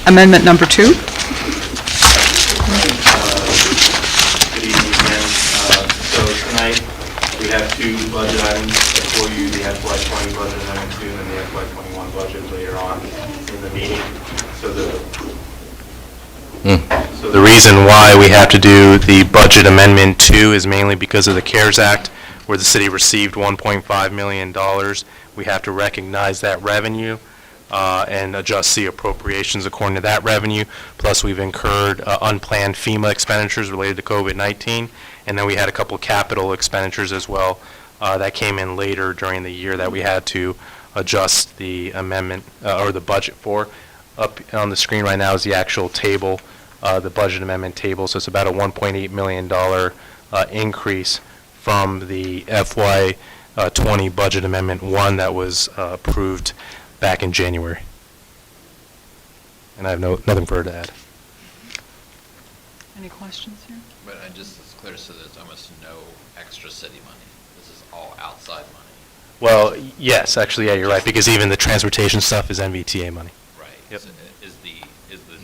amendment number 2. Good evening again. So tonight, we have two budget items before you, the FY20 budget amendment 2 and then the FY21 budget later on in the meeting. So The reason why we have to do the budget amendment 2 is mainly because of the CARES Act, where the city received $1.5 million. We have to recognize that revenue and adjust the appropriations according to that revenue. Plus, we've incurred unplanned FEMA expenditures related to COVID-19, and then we had a couple of capital expenditures as well that came in later during the year that we had to adjust the amendment or the budget for. Up on the screen right now is the actual table the budget amendment table. So it's about a $1.8 million increase from the FY 20 budget amendment 1 that was approved back in January. And I have nothing further to add. Any questions here? But it's clear, so there's almost no extra city money. This is all outside money. Well, yes, actually, yeah, you're right, because even the transportation stuff is MVTA money. Right. Yep. So is the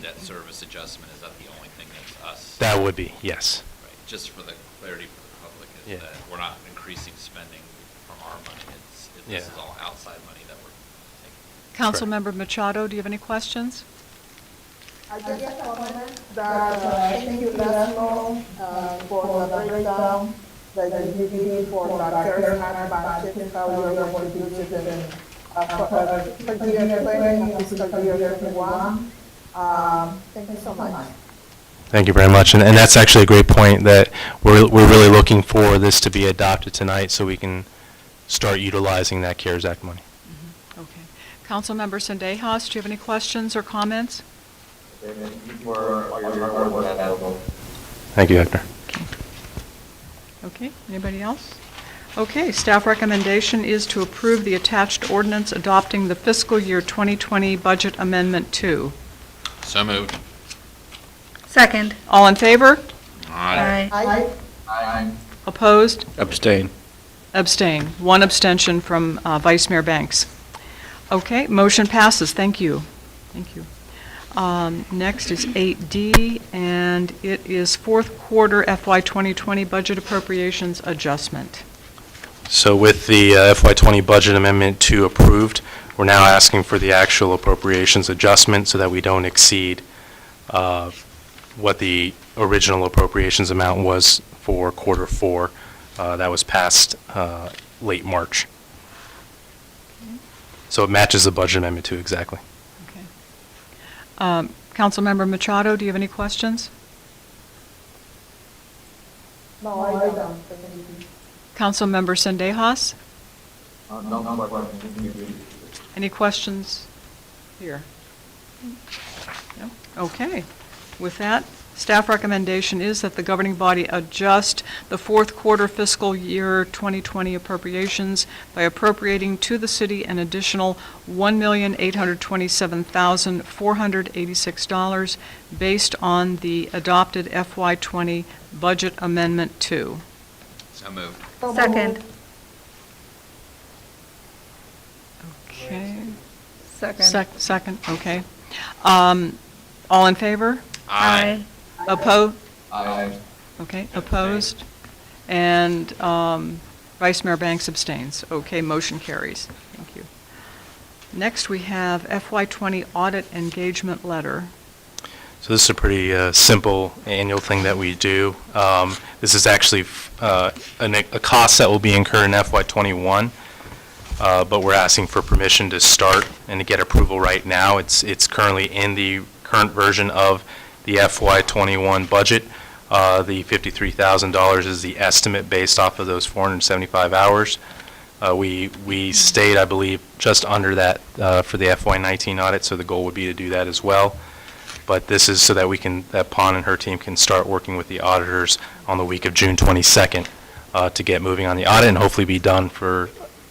debt service adjustment, is that the only thing that's us? That would be, yes. Right. Just for the clarity for the public, is Yeah. that we're not increasing spending from our money. This is all outside money that we're taking. Councilmember Machado, do you have any questions? I just comment that, thank you, Leslie, for the breakdown that you did for the CARES Act budget, how you're going to use it in, for year 20 and fiscal year 21. Thank you so much. Thank you very much, and that's actually a great point, that we're really looking for this to be adopted tonight so we can start utilizing that CARES Act money. Okay. Councilmember Sendejas, do you have any questions or comments? Thank you, Hector. Okay, anybody else? Okay, staff recommendation is to approve the attached ordinance adopting the fiscal year 2020 budget amendment 2. So moved. Second. All in favor? Aye. Aye. Opposed? Abstain. Abstain. One abstention from Vice Mayor Banks. Okay, motion passes. Thank you. Thank you. Next is 8D, and it is fourth quarter FY 2020 budget appropriations adjustment. So with the FY20 budget amendment 2 approved, we're now asking for the actual appropriations adjustment so that we don't exceed what the original appropriations amount was for quarter 4. That was passed late March. So it matches the budget amendment 2 exactly. Councilmember Machado, do you have any questions? No, I don't. Councilmember Sendejas? No question. Any questions here? No? Okay. With that, staff recommendation is that the governing body adjust the fourth quarter fiscal year 2020 appropriations by appropriating to the city an additional $1,827,486 based on the adopted FY20 budget amendment 2. So moved. Second. Okay. Second. Second, okay. All in favor? Aye. Opposed? Aye. Okay, opposed? And Vice Mayor Banks abstains. Okay, motion carries. Thank you. Next, we have FY20 audit engagement letter. So this is a pretty simple annual thing that we do. This is actually a cost that will be incurred in FY21, but we're asking for permission to start and to get approval right now. It's currently in the current version of the FY21 budget. The $53,000 is the estimate based off of those 475 hours. We stayed, I believe, just under that for the FY19 audit, so the goal would be to do that as well. But this is so that that Pon and her team can start working with the auditors on the week of June 22nd to get moving on the audit and hopefully be done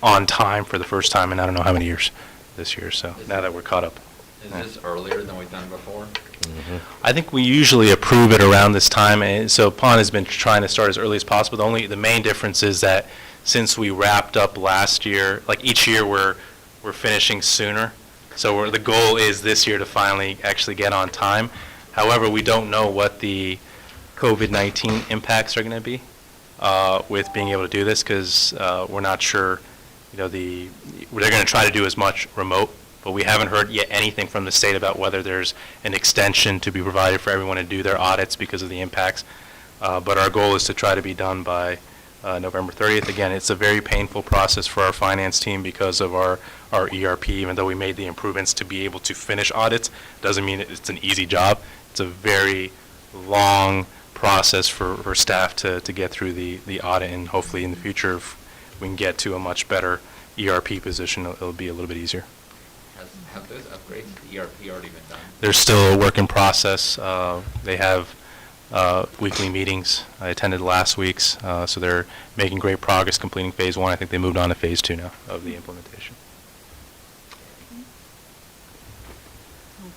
on time for the first time in I don't know how many years this year. So now that we're caught up. Is this earlier than we've done before? I think we usually approve it around this time, and so Pon has been trying to start as early as possible. The main difference is that since we wrapped up last year, like each year we're finishing sooner. So the goal is this year to finally actually get on time. However, we don't know what the COVID-19 impacts are going to be with being able to do this because we're not sure. They're going to try to do as much remote, but we haven't heard yet anything from the state about whether there's an extension to be provided for everyone to do their audits because of the impacts. But our goal is to try to be done by November 30th. Again, it's a very painful process for our finance team because of our ERP. Even though we made the improvements to be able to finish audits, doesn't mean it's an easy job. It's a very long process for staff to get through the audit, and hopefully in the future, if we can get to a much better ERP position, it'll be a little bit easier. Have those upgrades to the ERP already been done? They're still a work in process. They have weekly meetings. I attended last week's, so they're making great progress completing phase 1. I think they moved on to phase 2 now of the implementation.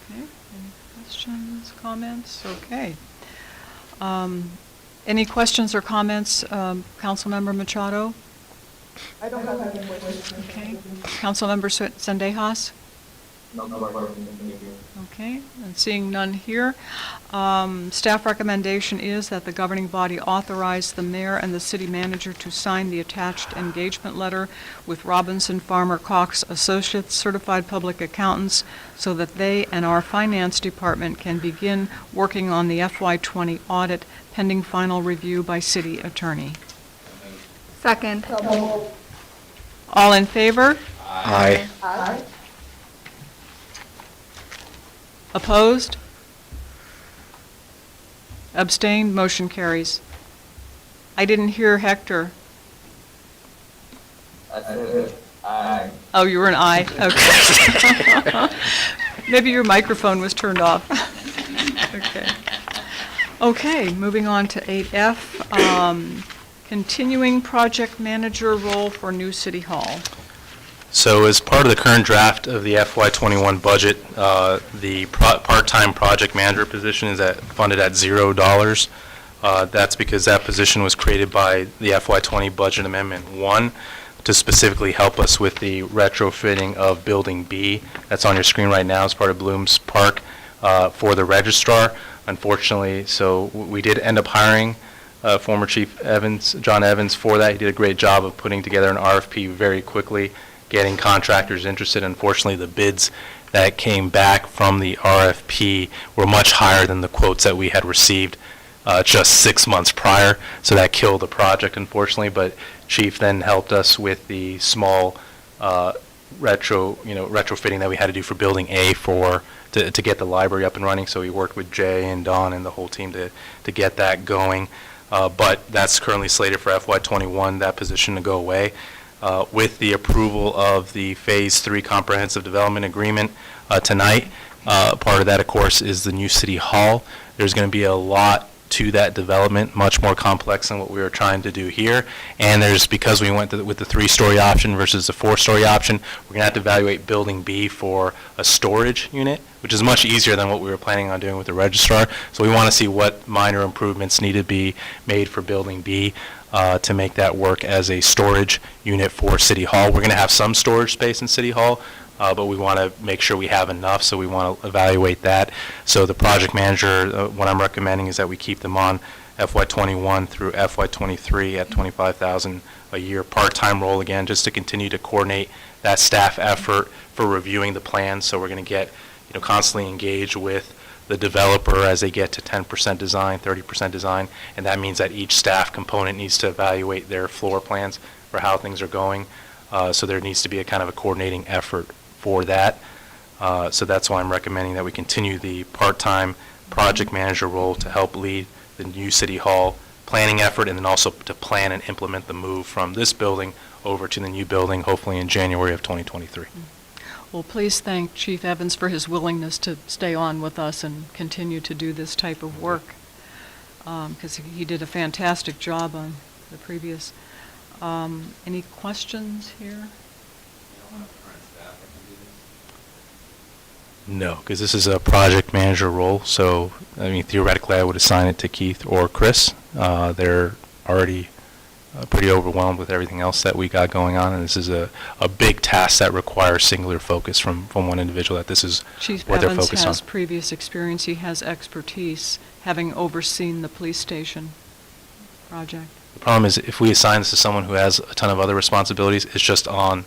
Okay, any questions, comments? Okay. Any questions or comments, Councilmember Machado? I don't have any questions. Okay. Councilmember Sendejas? No questions, thank you. Okay, and seeing none here, staff recommendation is that the governing body authorize the mayor and the city manager to sign the attached engagement letter with Robinson Farmer Cox Associates Certified Public Accountants so that they and our finance department can begin working on the FY20 audit pending final review by city attorney. Second. All in favor? Aye. Aye. Opposed? Abstained? Motion carries. I didn't hear Hector. I said aye. Oh, you were an aye? Okay. Maybe your microphone was turned off. Okay. Okay, moving on to 8F, continuing project manager role for new city hall. So as part of the current draft of the FY21 budget, the part-time project manager position is funded at $0. That's because that position was created by the FY20 Budget Amendment 1 to specifically help us with the retrofitting of Building B. That's on your screen right now as part of Blooms Park for the registrar. Unfortunately, so we did end up hiring former Chief Evans, John Evans, for that. He did a great job of putting together an RFP very quickly, getting contractors interested. Unfortunately, the bids that came back from the RFP were much higher than the quotes that we had received just 6 months prior, so that killed the project, unfortunately. But Chief then helped us with the small retrofitting that we had to do for Building A to get the library up and running. So we worked with Jay and Don and the whole team to get that going. But that's currently slated for FY21, that position to go away. With the approval of the Phase 3 Comprehensive Development Agreement tonight, part of that, of course, is the new City Hall. There's going to be a lot to that development, much more complex than what we were trying to do here. And because we went with the 3-story option versus the 4-story option, we're going to have to evaluate Building B for a storage unit, which is much easier than what we were planning on doing with the registrar. So we want to see what minor improvements need to be made for Building B to make that work as a storage unit for City Hall. We're going to have some storage space in City Hall, but we want to make sure we have enough, so we want to evaluate that. So the project manager, what I'm recommending is that we keep them on FY21 through FY23 at $25,000 a year, part-time role again, just to continue to coordinate that staff effort for reviewing the plans. So we're going to get, constantly engaged with the developer as they get to 10% design, 30% design, and that means that each staff component needs to evaluate their floor plans for how things are going. So there needs to be a kind of a coordinating effort for that. So that's why I'm recommending that we continue the part-time project manager role to help lead the new City Hall planning effort, and then also to plan and implement the move from this building over to the new building, hopefully in January of 2023. Well, please thank Chief Evans for his willingness to stay on with us and continue to do this type of work, because he did a fantastic job on the previous. Any questions here? No, because this is a project manager role, so, theoretically, I would assign it to Keith or Chris. They're already pretty overwhelmed with everything else that we got going on, and this is a big task that requires singular focus from one individual, that this is Chief what they're Evans focused on. has previous experience. He has expertise, having overseen the police station project. The problem is, if we assign this to someone who has a ton of other responsibilities, it's just on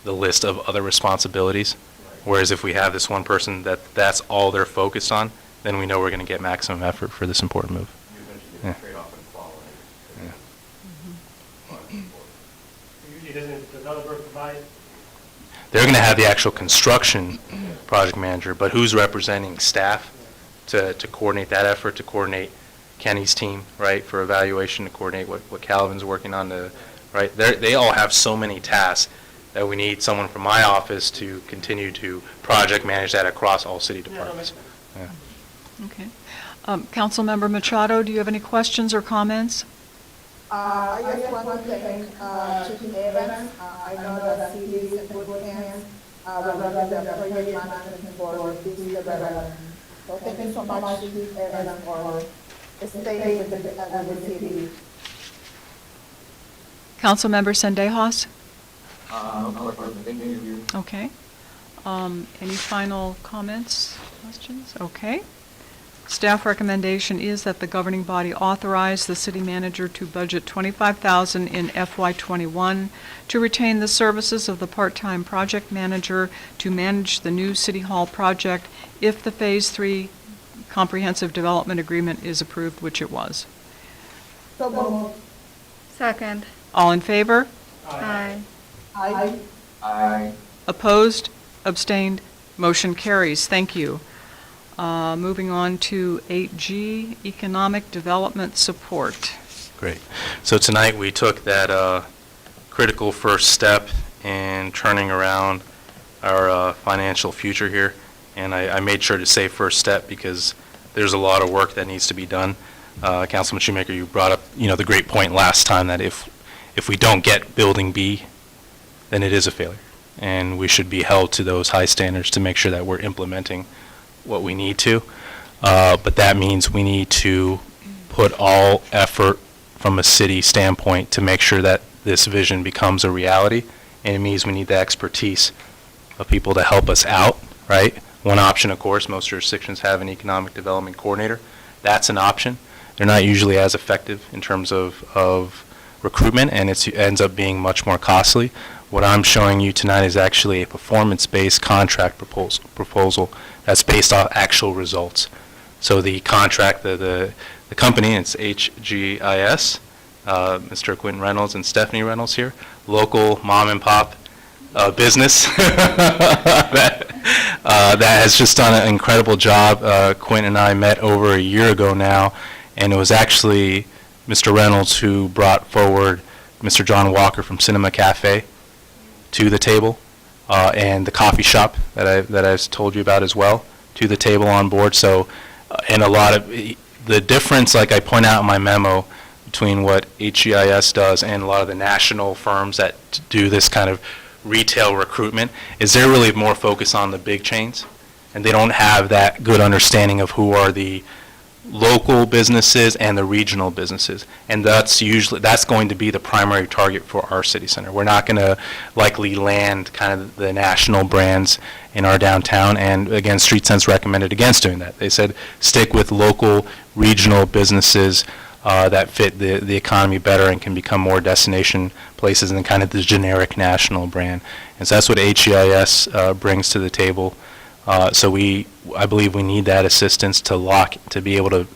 the list of other responsibilities. Whereas if we have this one person that's all they're focused on, then we know we're going to get maximum effort for this important move. Yeah. Usually doesn't the developer provide? They're going to have the actual construction project manager, but who's representing staff to coordinate that effort, to coordinate Kenny's team, right, for evaluation, to coordinate what Calvin's working on, right? They all have so many tasks that we need someone from my office to continue to project manage that across all city departments. Yeah. Okay. Councilmember Machado, do you have any questions or comments? I just want to thank Chief Evans. I know that he is in good hands regarding the project management for this development. So thank you so much, Chief Evans, for staying with the city. Councilmember Sendejas? No question. Thank you. Okay. Any final comments, questions? Okay. Staff recommendation is that the governing body authorize the city manager to budget $25,000 in FY21 to retain the services of the part-time project manager to manage the new City Hall project if the Phase 3 comprehensive development agreement is approved, which it was. So moved. Second. All in favor? Aye. Aye. Aye. Opposed? Abstained? Motion carries. Thank you. Moving on to 8G, Economic Development Support. Great. So tonight we took that critical first step in turning around our financial future here, and I made sure to say first step because there's a lot of work that needs to be done. Councilman Shoemaker, you brought up, the great point last time that if we don't get Building B, then it is a failure, and we should be held to those high standards to make sure that we're implementing what we need to. But that means we need to put all effort from a city standpoint to make sure that this vision becomes a reality, and it means we need the expertise of people to help us out, right? One option, of course, most jurisdictions have an economic development coordinator. That's an option. They're not usually as effective in terms of recruitment, and it ends up being much more costly. What I'm showing you tonight is actually a performance-based contract proposal that's based off actual results. So the contract, the company, it's HGIS, Mr. Quentin Reynolds and Stephanie Reynolds here, local mom and pop business that has just done an incredible job. Quentin and I met over a year ago now, and it was actually Mr. Reynolds who brought forward Mr. John Walker from Cinema Cafe to the table, and the coffee shop that I've told you about as well, to the table on board. So, and a lot of the difference, like I point out in my memo, between what HGIS does and a lot of the national firms that do this kind of retail recruitment is they're really more focused on the big chains, and they don't have that good understanding of who are the local businesses and the regional businesses, and that's going to be the primary target for our city center. We're not going to likely land kind of the national brands in our downtown, and again, Street Sense recommended against doing that. They said stick with local, regional businesses that fit the economy better and can become more destination places than kind of the generic national brand. And so that's what HGIS brings to the table. So I believe we need that assistance to be able to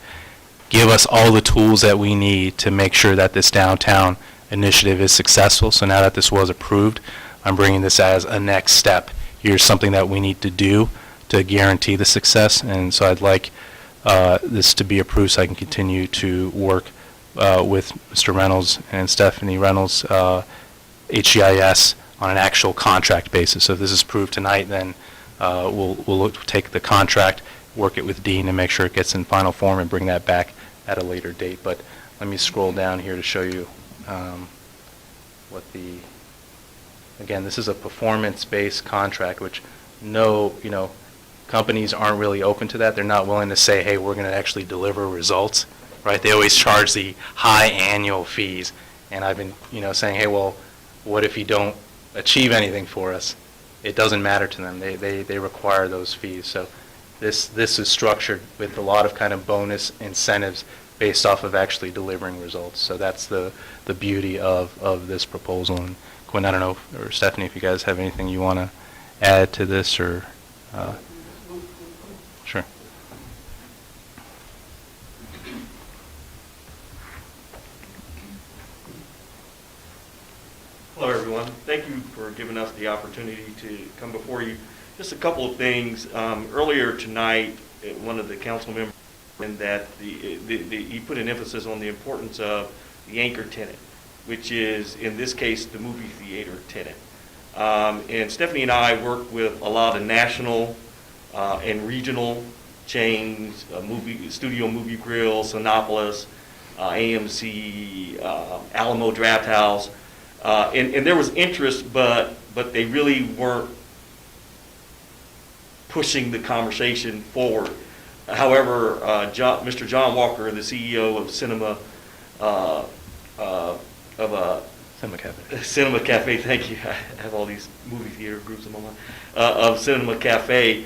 give us all the tools that we need to make sure that this downtown initiative is successful. So now that this was approved, I'm bringing this as a next step. Here's something that we need to do to guarantee the success, and so I'd like this to be approved so I can continue to work with Mr. Reynolds and Stephanie Reynolds, HGIS, on an actual contract basis. So if this is approved tonight, then we'll take the contract, work it with Dean, and make sure it gets in final form and bring that back at a later date. But let me scroll down here to show you again, this is a performance-based contract, which companies aren't really open to that. They're not willing to say, hey, we're going to actually deliver results, right? They always charge the high annual fees. And I've been, saying, hey, well, what if you don't achieve anything for us? It doesn't matter to them. They require those fees. So this is structured with a lot of kind of bonus incentives based off of actually delivering results. So that's the beauty of this proposal. And Quinn, I don't know, or Stephanie, if you guys have anything you want to add to this, or sure. Hello, everyone. Thank you for giving us the opportunity to come before you. Just a couple of things. Earlier tonight, one of the council members mentioned that he put an emphasis on the importance of the anchor tenant, which is, in this case, the movie theater tenant. And Stephanie and I work with a lot of national and regional chains, Studio Movie Grill, Cinépolis, AMC, Alamo Draft House, and there was interest, but they really weren't pushing the conversation forward. However, Mr. John Walker, the CEO of Cinema Cinema Cafe, thank you. I have all these movie theater groups in my mind. Of Cinema Cafe,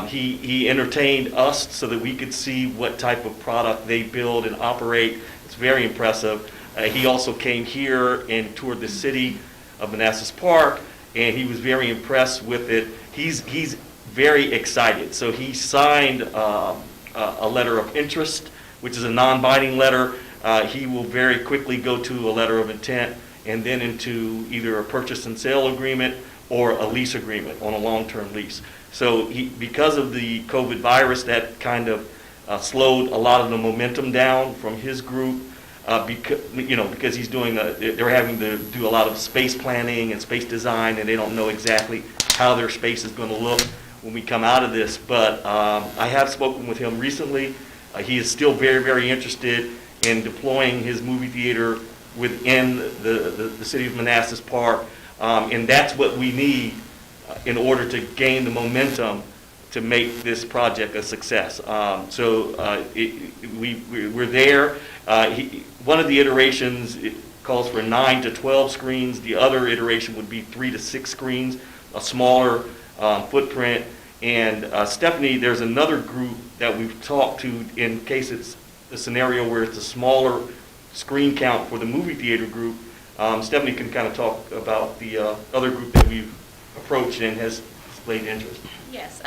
he entertained us so that we could see what type of product they build and operate. It's very impressive. He also came here and toured the city of Manassas Park, and he was very impressed with it. He's very excited. So he signed a letter of interest, which is a non-binding letter. He will very quickly go to a letter of intent and then into either a purchase and sale agreement or a lease agreement on a long-term lease. So because of the COVID virus, that kind of slowed a lot of the momentum down from his group. Because he's doing, they're having to do a lot of space planning and space design, and they don't know exactly how their space is going to look when we come out of this. But I have spoken with him recently. He is still very, very interested in deploying his movie theater within the city of Manassas Park, and that's what we need in order to gain the momentum to make this project a success. We're there. One of the iterations calls for 9 to 12 screens. The other iteration would be 3 to 6 screens, a smaller footprint. And Stephanie, there's another group that we've talked to in case it's a scenario where it's a smaller screen count for the movie theater group. Stephanie can kind of talk about the other group that we've approached and has displayed interest. Yes,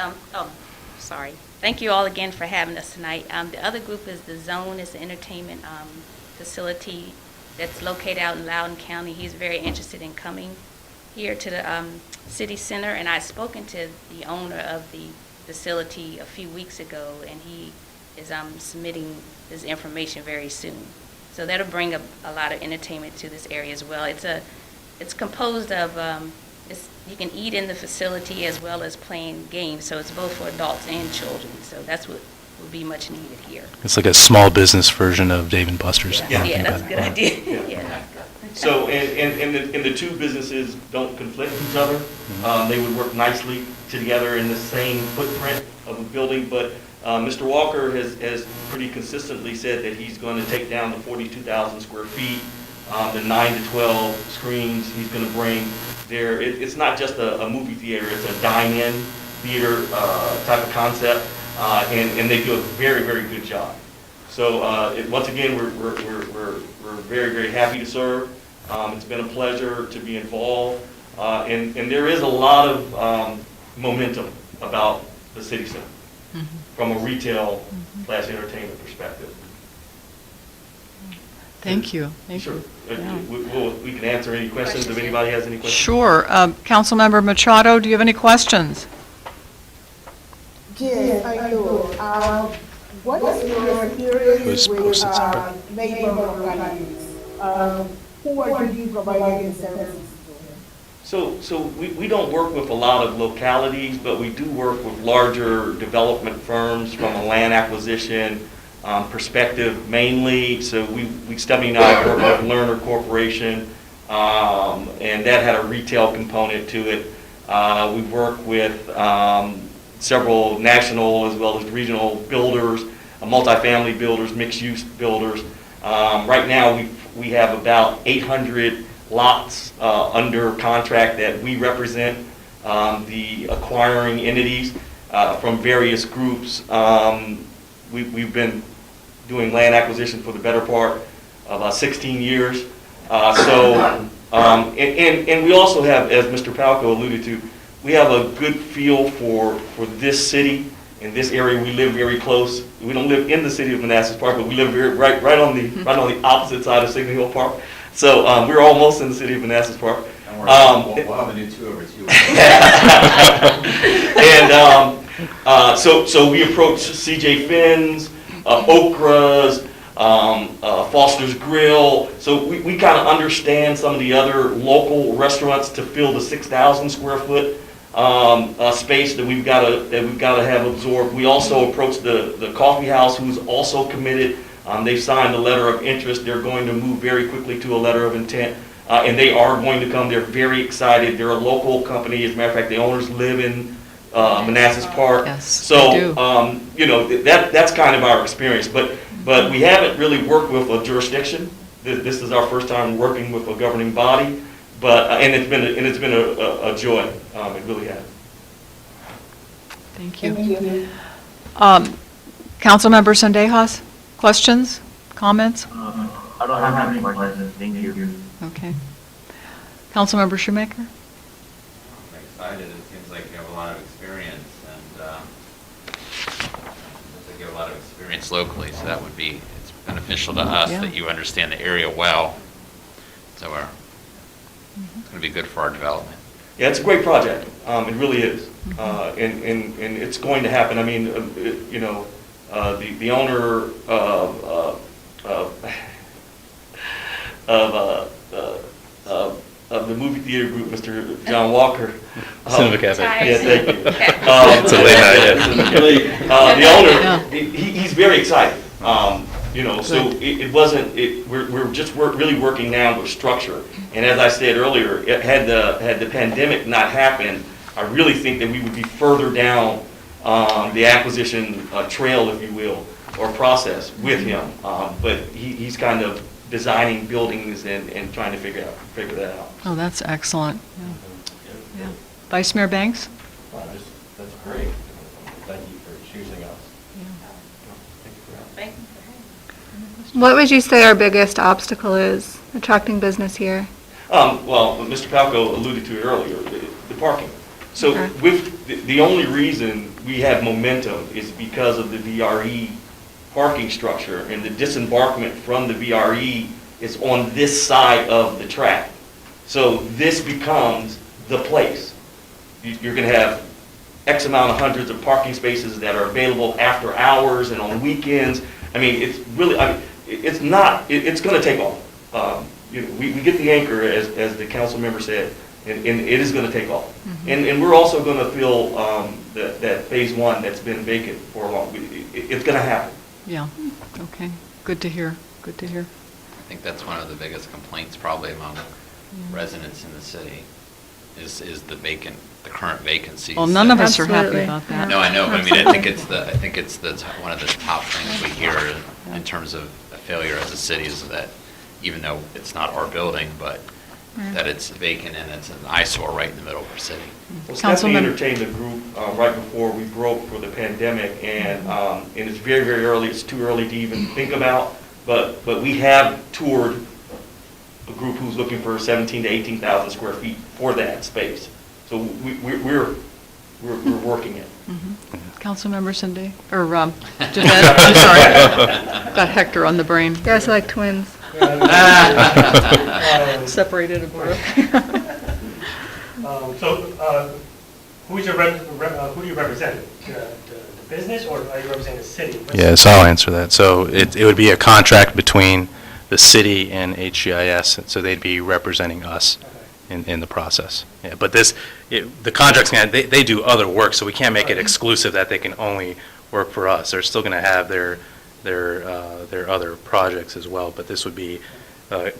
sorry. Thank you all again for having us tonight. The other group is The Zone. It's an entertainment facility that's located out in Loudoun County. He's very interested in coming here to the city center, and I've spoken to the owner of the facility a few weeks ago, and he is submitting his information very soon. So that'll bring a lot of entertainment to this area as well. It's composed of you can eat in the facility as well as playing games, so it's both for adults and children. So that's what will be much needed here. It's like a small business version of Dave and Buster's. Yeah, that's a good idea. Yeah. So, and the two businesses don't conflict with each other. They would work nicely together in the same footprint of a building, but Mr. Walker has pretty consistently said that he's going to take down the 42,000 square feet, the 9 to 12 screens he's going to bring there. It's not just a movie theater, it's a dine-in theater type of concept, and they do a very, very good job. So once again, we're very, very happy to serve. It's been a pleasure to be involved, and there is a lot of momentum about the city center from a retail / entertainment perspective. Thank you. Sure. We can answer any questions if anybody has any questions. Sure. Councilmember Machado, do you have any questions? Yes, I do. What is your experience with neighbor localities? Who are you providing services to? So we don't work with a lot of localities, but we do work with larger development firms from a land acquisition perspective mainly. So Stephanie and I work with Lerner Corporation, and that had a retail component to it. We work with several national as well as regional builders, multifamily builders, mixed-use builders. Right now we have about 800 lots under contract that we represent the acquiring entities from various groups. We've been doing land acquisition for the better part of 16 years. And we also have, as Mr. Palco alluded to, we have a good feel for this city and this area. We live very close. We don't live in the city of Manassas Park, but we live right on the opposite side of Signal Hill Park. So we're almost in the city of Manassas Park. Don't worry, we'll have a new 2/2. And so we approach CJ Finn's, Okras, Foster's Grill. So we kind of understand some of the other local restaurants to fill the 6,000 square foot space that we've got to have absorbed. We also approached the coffee house, who's also committed. They've signed a letter of interest. They're going to move very quickly to a letter of intent, and they are going to come. They're very excited. They're a local company. As a matter of fact, the owners live in Manassas Park. Yes, so they do. you know, that's kind of our experience. But we haven't really worked with a jurisdiction. This is our first time working with a governing body. But and it's been a joy. It really has. Thank you. Councilmember Sendejas, questions, comments? I don't have any questions. Thank you. Okay. Councilmember Shoemaker? I'm excited. It seems like you have a lot of experience, and it seems like you have a lot of experience locally, so that would be, it's beneficial to us Yeah. that you understand the area well. So it's going to be good for our development. Yeah, it's a great project. It really is, and it's going to happen. I mean, you know, the owner of the movie theater group, Mr. John Walker. Cinema Cafe. Yeah, thank you. It's a late night, yeah. The owner, he's very excited. You know, so it wasn't. We're just really working now with structure. And as I said earlier, had the pandemic not happened, I really think that we would be further down the acquisition trail, if you will, or process with him. But he's kind of designing buildings and trying to figure that out. Oh, that's excellent. Yeah. Vice Mayor Banks? That's great. Thank you for choosing us. Thank you. What would you say our biggest obstacle is attracting business here? Well, Mr. Palco alluded to it earlier, the parking. So with the only reason we have momentum is because of the VRE parking structure, and the disembarkment from the VRE is on this side of the track. So this becomes the place. You're going to have X amount of hundreds of parking spaces that are available after hours and on weekends. I mean, it's really, it's going to take off. You know, we get the anchor, as the council member said, and it is going to take off. And we're also going to fill that phase one that's been vacant for a long. It's going to happen. Yeah. Okay. Good to hear. Good to hear. I think that's one of the biggest complaints probably among residents in the city is the current vacancies. Well, none of us are happy about that. No, I know, but I mean, I think it's one of the top things we hear in terms of a failure as a city is that even though it's not our building, but that it's vacant and it's an eyesore right in the middle of our city. Well, Stephanie entertained the group right before we broke for the pandemic, and it's very, very early. It's too early to even think about, but we have toured a group who's looking for 17 to 18,000 square feet for that space. So we're working it. Councilmember Cindy, or Jeanette, I'm sorry. Got Hector on the brain. You guys are like twins. Separated at birth. Who do you represent? The business, or are you representing the city? Yeah, so I'll answer that. So it would be a contract between the city and HGIS, and so they'd be representing us in the process. Yeah, but the contracts, they do other work, so we can't make it exclusive that they can only work for us. They're still going to have their other projects as well, but this would be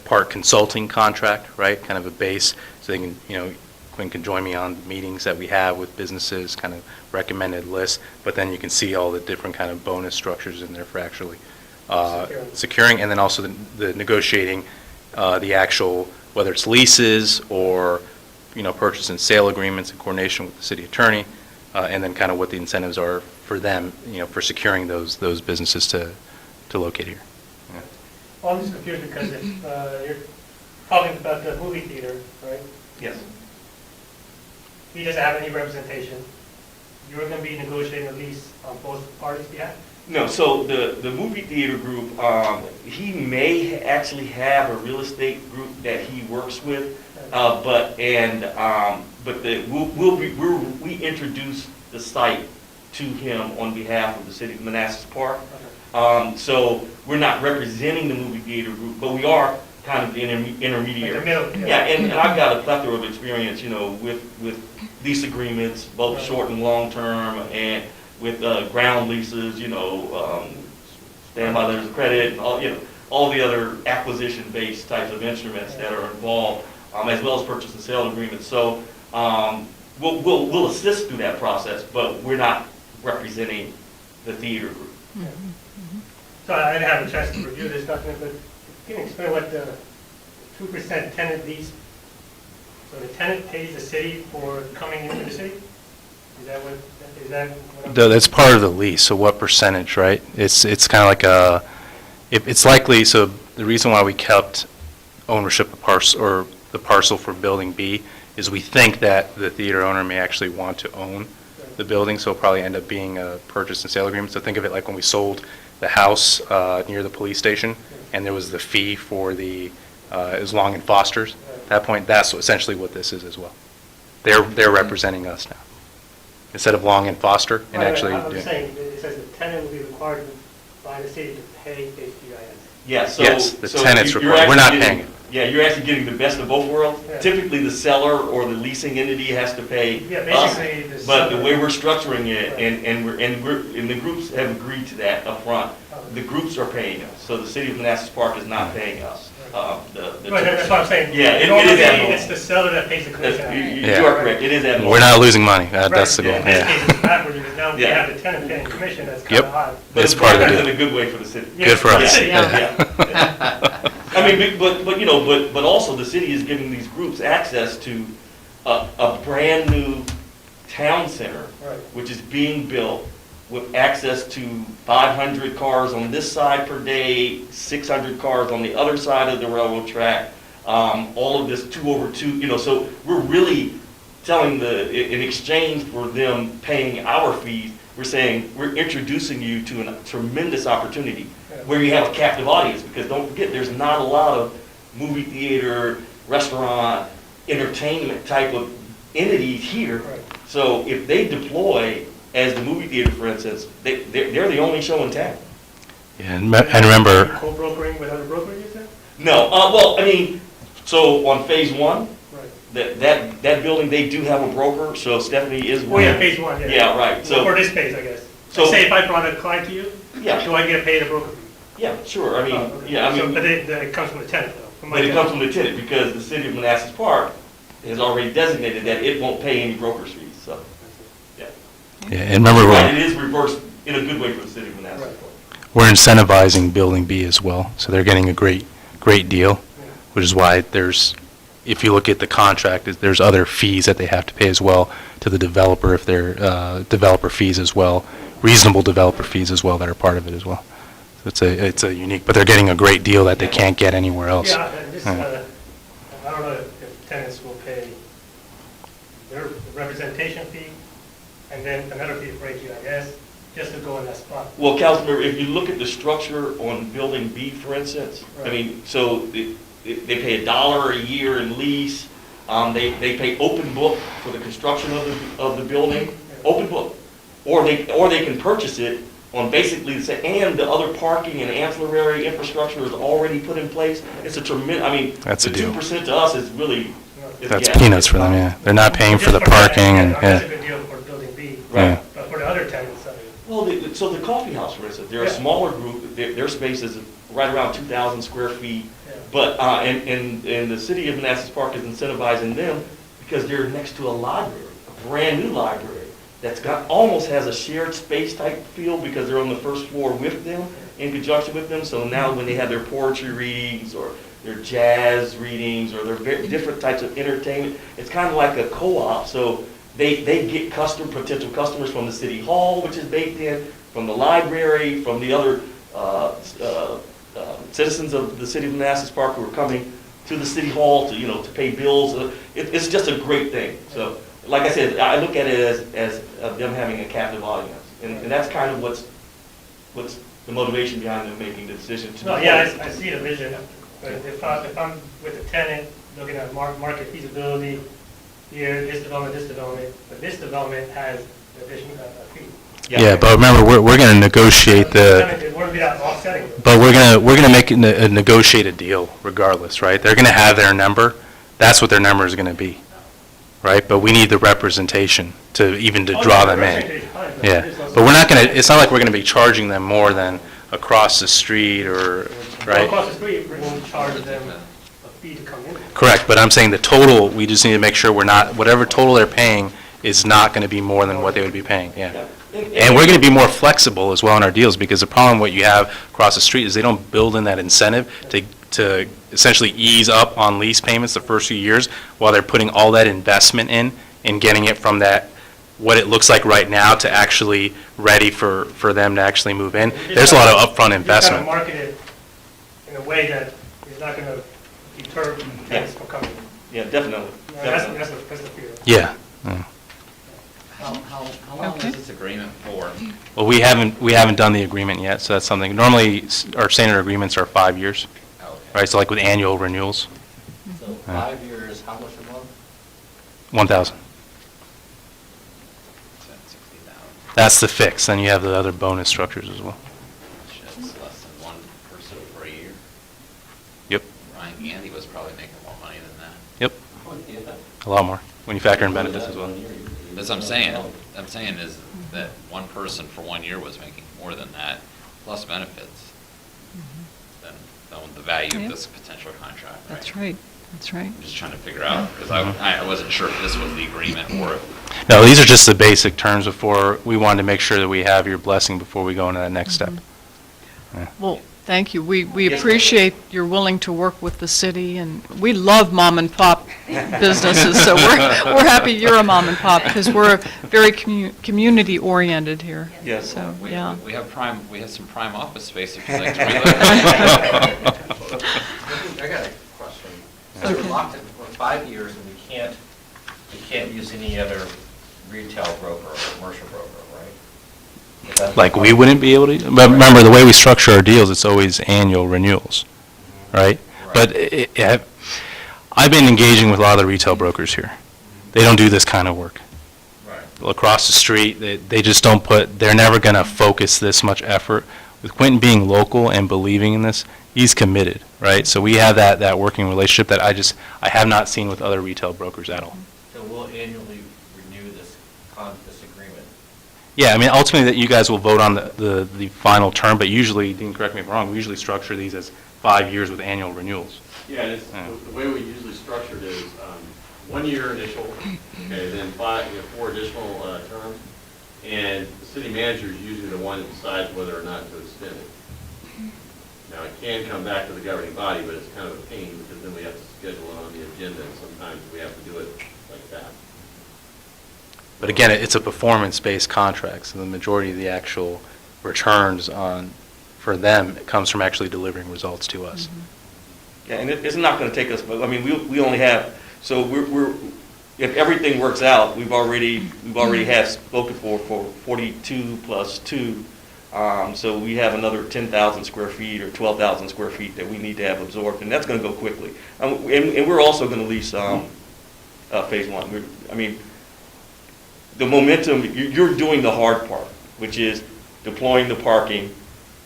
part consulting contract, right? Kind of a base, so they can, Quinn can join me on meetings that we have with businesses, kind of recommended lists, but then you can see all the different kind of bonus structures in there for actually securing, and then also the negotiating the actual, whether it's leases or purchase and sale agreements in coordination with the city attorney, and then kind of what the incentives are for them, for securing those businesses to locate here. Yeah. Well, I'm just confused because if you're talking about the movie theater, right? Yes. He doesn't have any representation. You're going to be negotiating a lease on both parties' behalf? No, so the movie theater group, he may actually have a real estate group that he works with, but we introduce the site to him on behalf of the city of Manassas Park. So we're not representing the movie theater group, but we are kind of the intermediary. Like the middle, Yeah, and I've got a plethora of experience, with lease agreements, both short and long term, and with ground leases, standby letters of credit, and all the other acquisition-based types of instruments that are involved, as well as purchase and sale agreements. So we'll assist through that process, but we're not representing the theater group. So I didn't have a chance to review this document, but can you explain what the 2% tenant lease, so the tenant pays the city for coming into the city? Is that what? That's part of the lease, so what percentage, right? It's kind of like it's likely, so the reason why we kept ownership of parcel, or the parcel for building B, is we think that the theater owner may actually want to own the building, so it'll probably end up being a purchase and sale agreement. So think of it like when we sold the house near the police station, and there was the fee for it was Long and Foster's. At that point, that's essentially what this is as well. They're representing us now, instead of Long and Foster, and actually. I'm saying, it says the tenant will be required by the city to pay HGIS. Yeah, so. Yes, the so tenant's you're required. We're not actually paying getting- it. Yeah, you're actually getting the best of both worlds. Yeah. Typically, the seller or the leasing entity has to pay Yeah, us. basically, the But the seller- way we're structuring it, Right. and the groups have agreed to that up front. The groups are paying us, so the city of Manassas Park is not paying us. Right, that's what I'm saying. Yeah, it is Normally, abnormal. it's the seller that pays the That's- commission. You are correct, it is abnormal. We're not losing money. That's the goal. In this Yeah. case, it's backwards, because now we Yeah. have the tenant paying commission, that's kind Yep. of odd. But It's it's part of the in deal. a good way for the city. Good for us. Yeah. I mean, but also the city is giving these groups access to a brand new town center, Right. which is being built with access to 500 cars on this side per day, 600 cars on the other side of the railroad track. All of this 2 over 2, so we're really telling in exchange for them paying our fees, we're saying we're introducing you to a tremendous opportunity where you have a captive audience, because don't forget, there's not a lot of movie theater, restaurant, entertainment type of entities here. Right. So if they deploy as the movie theater, for instance, they're the only show in town. Yeah, and remember, Co-brokering with other brokers, you said? No, well, I mean, so on phase one, Right. that building, they do have a broker, so Stephanie is Oh, one. yeah, phase one, yeah. Yeah, right, so. For this phase, I guess. So- Say if I brought a client to you, Yeah. do I get paid a broker fee? Yeah, sure, I mean, Oh, okay. yeah, I So, mean, but it comes from the tenant, though? from my but it tenant. comes from the tenant, because the city of Manassas Park has already designated that it won't pay any broker's fees, so, yeah. yeah, and remember, Right, it is reversed in a good way for the city of Manassas Right. Park. we're incentivizing Building B as well, so they're getting a great deal, which is why if you look at the contract, there's other fees that they have to pay as well to the developer, if they're developer fees as well, reasonable developer fees as well that are part of it as well. It's a unique, but they're getting a great deal that they can't get anywhere else. Yeah, and this, I don't know if tenants will pay their representation fee and then another fee for HGIS, just to go in that spot. Well, Councilmember, if you look at the structure on Building B, for instance, I Right. mean, so they pay $1 a year in lease, they pay open book for the construction of the building, open book. Or they can purchase it on basically, and the other parking and ancillary infrastructure is already put in place. It's a tremendous, I mean, That's a the deal. 2% to us is really. That's peanuts for them, yeah. They're not paying for the parking and, That's a yeah. good deal for Building B. Right. But for the other tenants, Well, so the coffee house, for instance, they're a Yeah. smaller group, their space is right around 2,000 square feet. Yeah. But, and the city of Manassas Park is incentivizing them because they're next to a library, a brand new library that's almost has a shared space type feel because they're on the first floor with them, in conjunction with them. So now when they have their poetry readings or their jazz readings or their very different types of entertainment, it's kind of like a co-op. So they get potential customers from the city hall, which is baked in, from the library, from the other citizens of the city of Manassas Park who are coming to the city hall to pay bills. It's just a great thing. So, like I said, I look at it as them having a captive audience, and that's kind of what's the motivation behind them making the decision to. No, yeah, I see the vision. But if I'm with a tenant looking at market feasibility, here, this development, but this development has additional fee. Yeah, but remember, we're going to negotiate It wouldn't be that offsetting. but we're gonna make a negotiated deal regardless, right? They're gonna have their number, that's what their number is gonna be, right? But we need the representation to draw them in. Yeah, but we're not gonna, it's not like we're gonna be charging them more than across the street or, right? Across the street, we're going to charge them a fee to come in. Correct, but I'm saying the total, we just need to make sure we're not, whatever total they're paying is not gonna be more than what they would be paying, yeah. And we're going to be more flexible as well in our deals, because the problem what you have across the street is they don't build in that incentive to essentially ease up on lease payments the first few years while they're putting all that investment in getting it from that, what it looks like right now to actually ready for them to actually move in. There's a lot of upfront investment. You've got to market it in a way that is not going to deter tenants from coming in. Yeah, definitely. That's the fear. Yeah. How long is this agreement for? Well, we haven't done the agreement yet, so that's something. Normally, our standard agreements are 5 years, right? So like with annual renewals. So 5 years, how much a month? 1,000. That's the fix. Then you have the other bonus structures as well. It's less than one person for a year. Yep. Ryan Gandy was probably making more money than that. Yep. A lot more when you factor in benefits as well. That's what I'm saying. I'm saying is that one person for 1 year was making more than that, plus benefits, than the value of this potential contract. That's right. That's right. I'm just trying to figure out, because I wasn't sure if this was the agreement or if. No, these are just the basic terms before, we wanted to make sure that we have your blessing before we go into that next step. Yeah. Well, thank you. We appreciate you're willing to work with the city, and we love mom and pop businesses, so we're happy you're a mom and pop, because we're very community oriented here. Yes. So, We yeah. have some prime office space if you'd like to relocate. I got a question. So we're locked in for 5 years, and we can't use any other retail broker or commercial broker, right? Is that- Like, we wouldn't be able to, but remember, the way we structure our deals, it's always annual renewals, right? But I've been engaging with a lot of the retail brokers here. They don't do this kind of work. Right. Across the street, they just don't they're never going to focus this much effort. With Quentin being local and believing in this, he's committed, right? So we have that working relationship that I have not seen with other retail brokers at all. So we'll annually renew this agreement. Yeah, I mean, ultimately, that you guys will vote on the final term, but usually, Dean, correct me if I'm wrong, we usually structure these as 5 years with annual renewals. Yeah, the way we usually structure it is 1 year initial, okay, then 4 additional terms, and the city manager is usually the one that decides whether or not to extend it. Now, it can come back to the governing body, but it's kind of a pain, because then we have to schedule it on the agenda, and sometimes we have to do it like that. But again, it's a performance-based contract, so the majority of the actual returns for them, it comes from actually delivering results to us. Yeah, and it's not going to take us, but I mean, we only have, so we're if everything works out, we've already had spoken for 42 plus 2, so we have another 10,000 square feet or 12,000 square feet that we need to have absorbed, and that's going to go quickly. And we're also going to lease phase 1. I mean, the momentum, you're doing the hard part, which is deploying the parking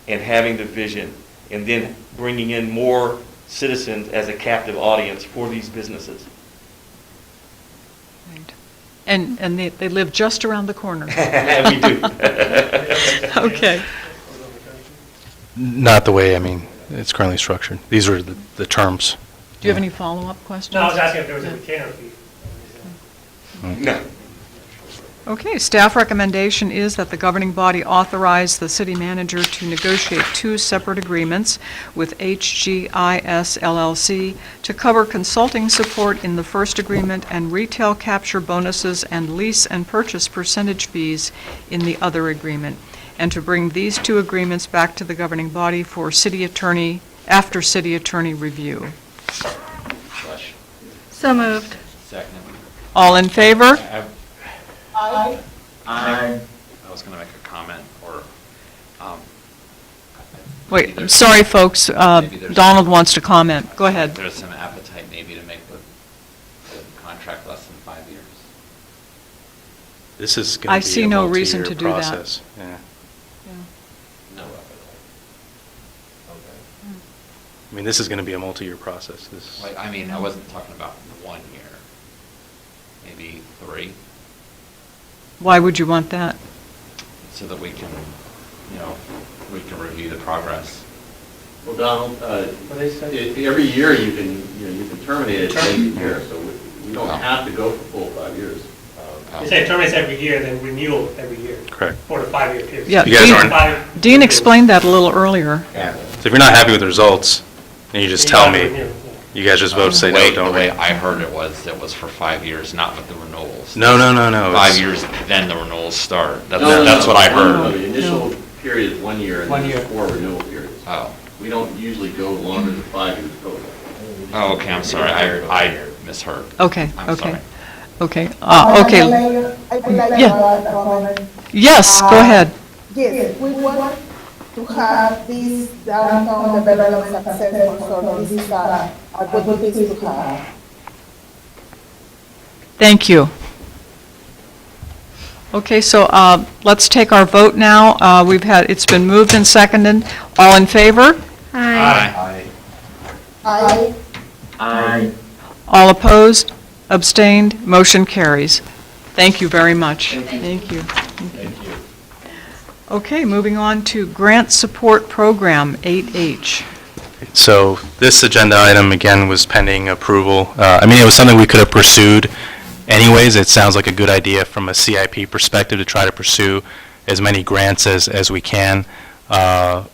and having the vision, and then bringing in more citizens as a captive audience for these businesses. Right. And they live just around the corner. We do. Okay. Not the way, I mean, it's currently structured. These are the terms. Do you have any follow-up questions? No, I was asking if there was a retainer fee. No. Okay, staff recommendation is that the governing body authorize the city manager to negotiate 2 separate agreements with HGIS LLC to cover consulting support in the first agreement and retail capture bonuses and lease and purchase percentage fees in the other agreement, and to bring these 2 agreements back to the governing body for after city attorney review. So moved. Second. All in favor? I was going to make a comment, or, Wait, I'm sorry, folks. Donald wants to comment. Go ahead. There's some appetite maybe to make the contract less than 5 years. This is I going to be see a no reason multi-year to do that. process. Yeah. No. I mean, this is going to be a multi-year process. This. Like, I mean, I wasn't talking about 1 year, maybe 3, Why would you want that? so that we can, we can review the progress. Well, Donald, every year you can terminate it every year, so we don't have to go for full 5 years. You say terminates every year, then renewal every year. Correct. For the 5-year period. Yeah, You guys aren't- Dean explained that a little earlier. Yeah. So if you're not happy with the results, then you just tell me. You guys just vote to say no, don't The way renew. I heard it was for 5 years, not with the renewals. No. 5 It's- years, then the renewals start. That's, No, that's what I heard. No, the initial period is 1 year, and then there's 4 renewal periods. Oh. We don't usually go longer than 5 years total. Oh, okay, I'm sorry, I misheard. Okay, I'm okay. sorry. Okay, Madam okay. Mayor, I would like to Yeah. add a comment. Yes, go ahead. Yes, we want to have this downtown development successful, so this is a good thing to have. Thank you. Okay, so let's take our vote now. It's been moved and seconded. All in favor? Aye. Aye. Aye. All opposed? Abstained? Motion carries. Thank you very much. Thank you. Thank you. Okay, moving on to Grant Support Program, 8H. So this agenda item, again, was pending approval. I mean, it was something we could have pursued anyways. It sounds like a good idea from a CIP perspective to try to pursue as many grants as we can, to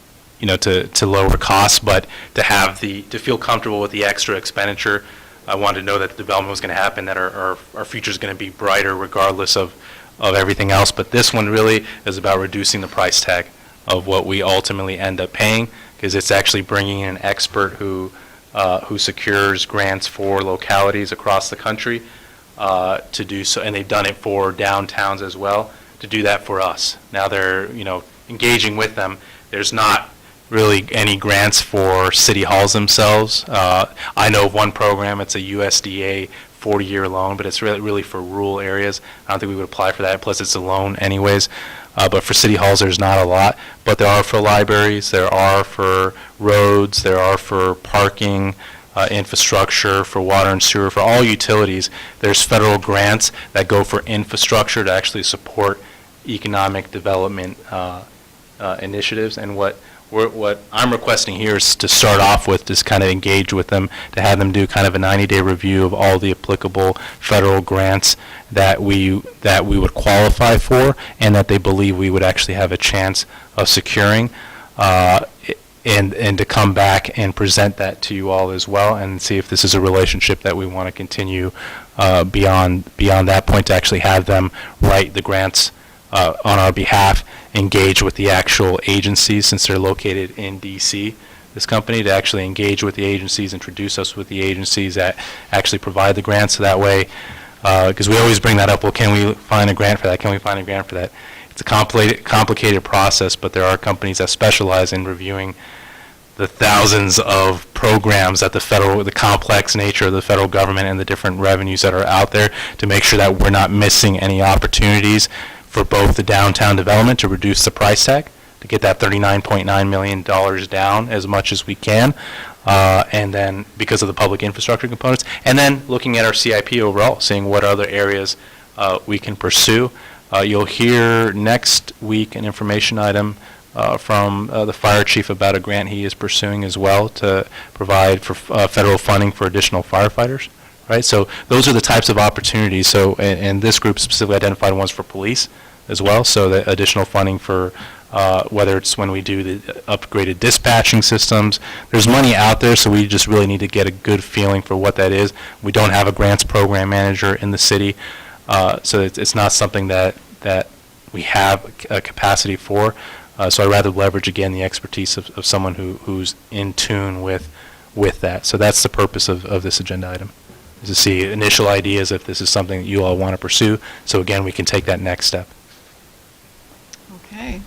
lower costs, but to feel comfortable with the extra expenditure. I wanted to know that the development was going to happen, that our future is going to be brighter regardless of everything else. But this one really is about reducing the price tag of what we ultimately end up paying, because it's actually bringing in an expert who secures grants for localities across the country to do so, and they've done it for downtowns as well, to do that for us. Now they're engaging with them. There's not really any grants for city halls themselves. I know of one program, it's a USDA 40-year loan, but it's really for rural areas. I don't think we would apply for that, plus it's a loan anyways. But for city halls, there's not a lot. But there are for libraries, there are for roads, there are for parking, infrastructure, for water and sewer, for all utilities. There's federal grants that go for infrastructure to actually support economic development initiatives. And what I'm requesting here is to start off with, just kind of engage with them, to have them do kind of a 90-day review of all the applicable federal grants that we would qualify for, and that they believe we would actually have a chance of securing, and to come back and present that to you all as well, and see if this is a relationship that we want to continue beyond that point, to actually have them write the grants on our behalf, engage with the actual agencies, since they're located in D.C., this company, to actually engage with the agencies, introduce us with the agencies that actually provide the grants. So that way, because we always bring that up, well, can we find a grant for that? Can we find a grant for that? It's a complicated process, but there are companies that specialize in reviewing the thousands of programs that the complex nature of the federal government and the different revenues that are out there, to make sure that we're not missing any opportunities for both the downtown development to reduce the price tag, to get that $39.9 million down as much as we can, and then because of the public infrastructure components, and then looking at our CIP overall, seeing what other areas we can pursue. You'll hear next week an information item from the fire chief about a grant he is pursuing as well, to provide for federal funding for additional firefighters. Right, so those are the types of opportunities. So, and this group specifically identified ones for police as well. So the additional funding for whether it's when we do the upgraded dispatching systems. There's money out there, so we just really need to get a good feeling for what that is. We don't have a grants program manager in the city, so it's not something that we have a capacity for. So I'd rather leverage again the expertise of someone who's in tune with that. So that's the purpose of this agenda item, is to see initial ideas if this is something that you all want to pursue. So again, we can take that next step. Okay.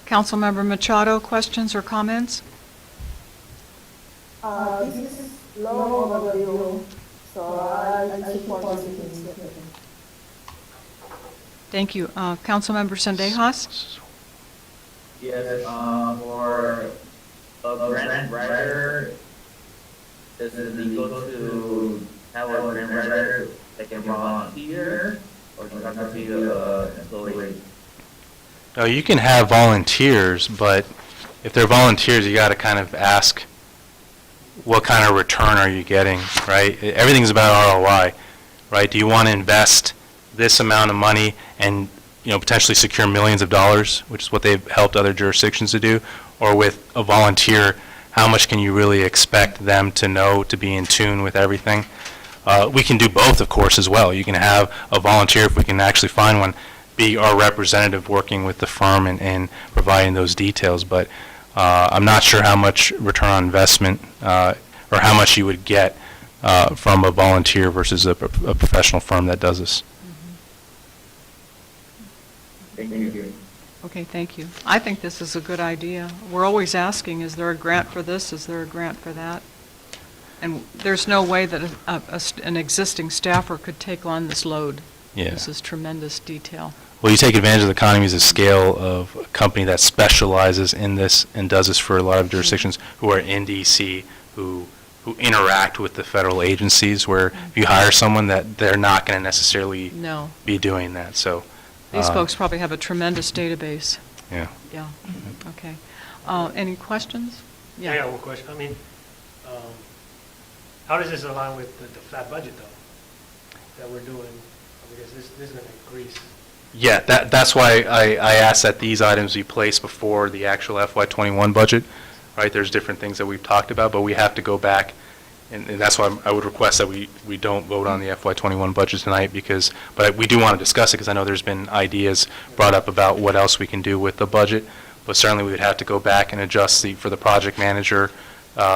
Councilmember Machado, questions or comments? This is long overdue, so I support this initiative. Thank you. Councilmember Sendejas? Yes, for a grant writer, is it legal to have a grant writer that can volunteer, or do you have to be an employee? No, you can have volunteers, but if they're volunteers, you got to kind of ask, what kind of return are you getting, right? Everything's about ROI, right? Do you want to invest this amount of money and, you know, potentially secure millions of dollars, which is what they've helped other jurisdictions to do, or with a volunteer, how much can you really expect them to know, to be in tune with everything? We can do both, of course, as well. You can have a volunteer, if we can actually find one, be our representative working with the firm and providing those details, but I'm not sure how much return on investment or how much you would get from a volunteer versus a professional firm that does this. Thank you. Okay, thank you. I think this is a good idea. We're always asking, is there a grant for this? Is there a grant for that? And there's no way that an existing staffer could take on this load. Yeah. This is tremendous detail. Well, you take advantage of the economies of scale of a company that specializes in this and does this for a lot of jurisdictions who are in DC, who interact with the federal agencies, where if you hire someone that they're not going to necessarily be doing that. So these folks probably have a tremendous database. Yeah. Yeah. Okay. Any questions? Yeah, I got one question. I mean, how does this align with the flat budget, though, that we're doing? Because this is going to increase. Yeah, that's why I asked that these items be placed before the actual FY21 budget, right? There's different things that we've talked about, but we have to go back, and that's why I would request that we don't vote on the FY21 budget tonight, but we do want to discuss it, because I know there's been ideas brought up about what else we can do with the budget, but certainly we would have to go back and adjust for the project manager,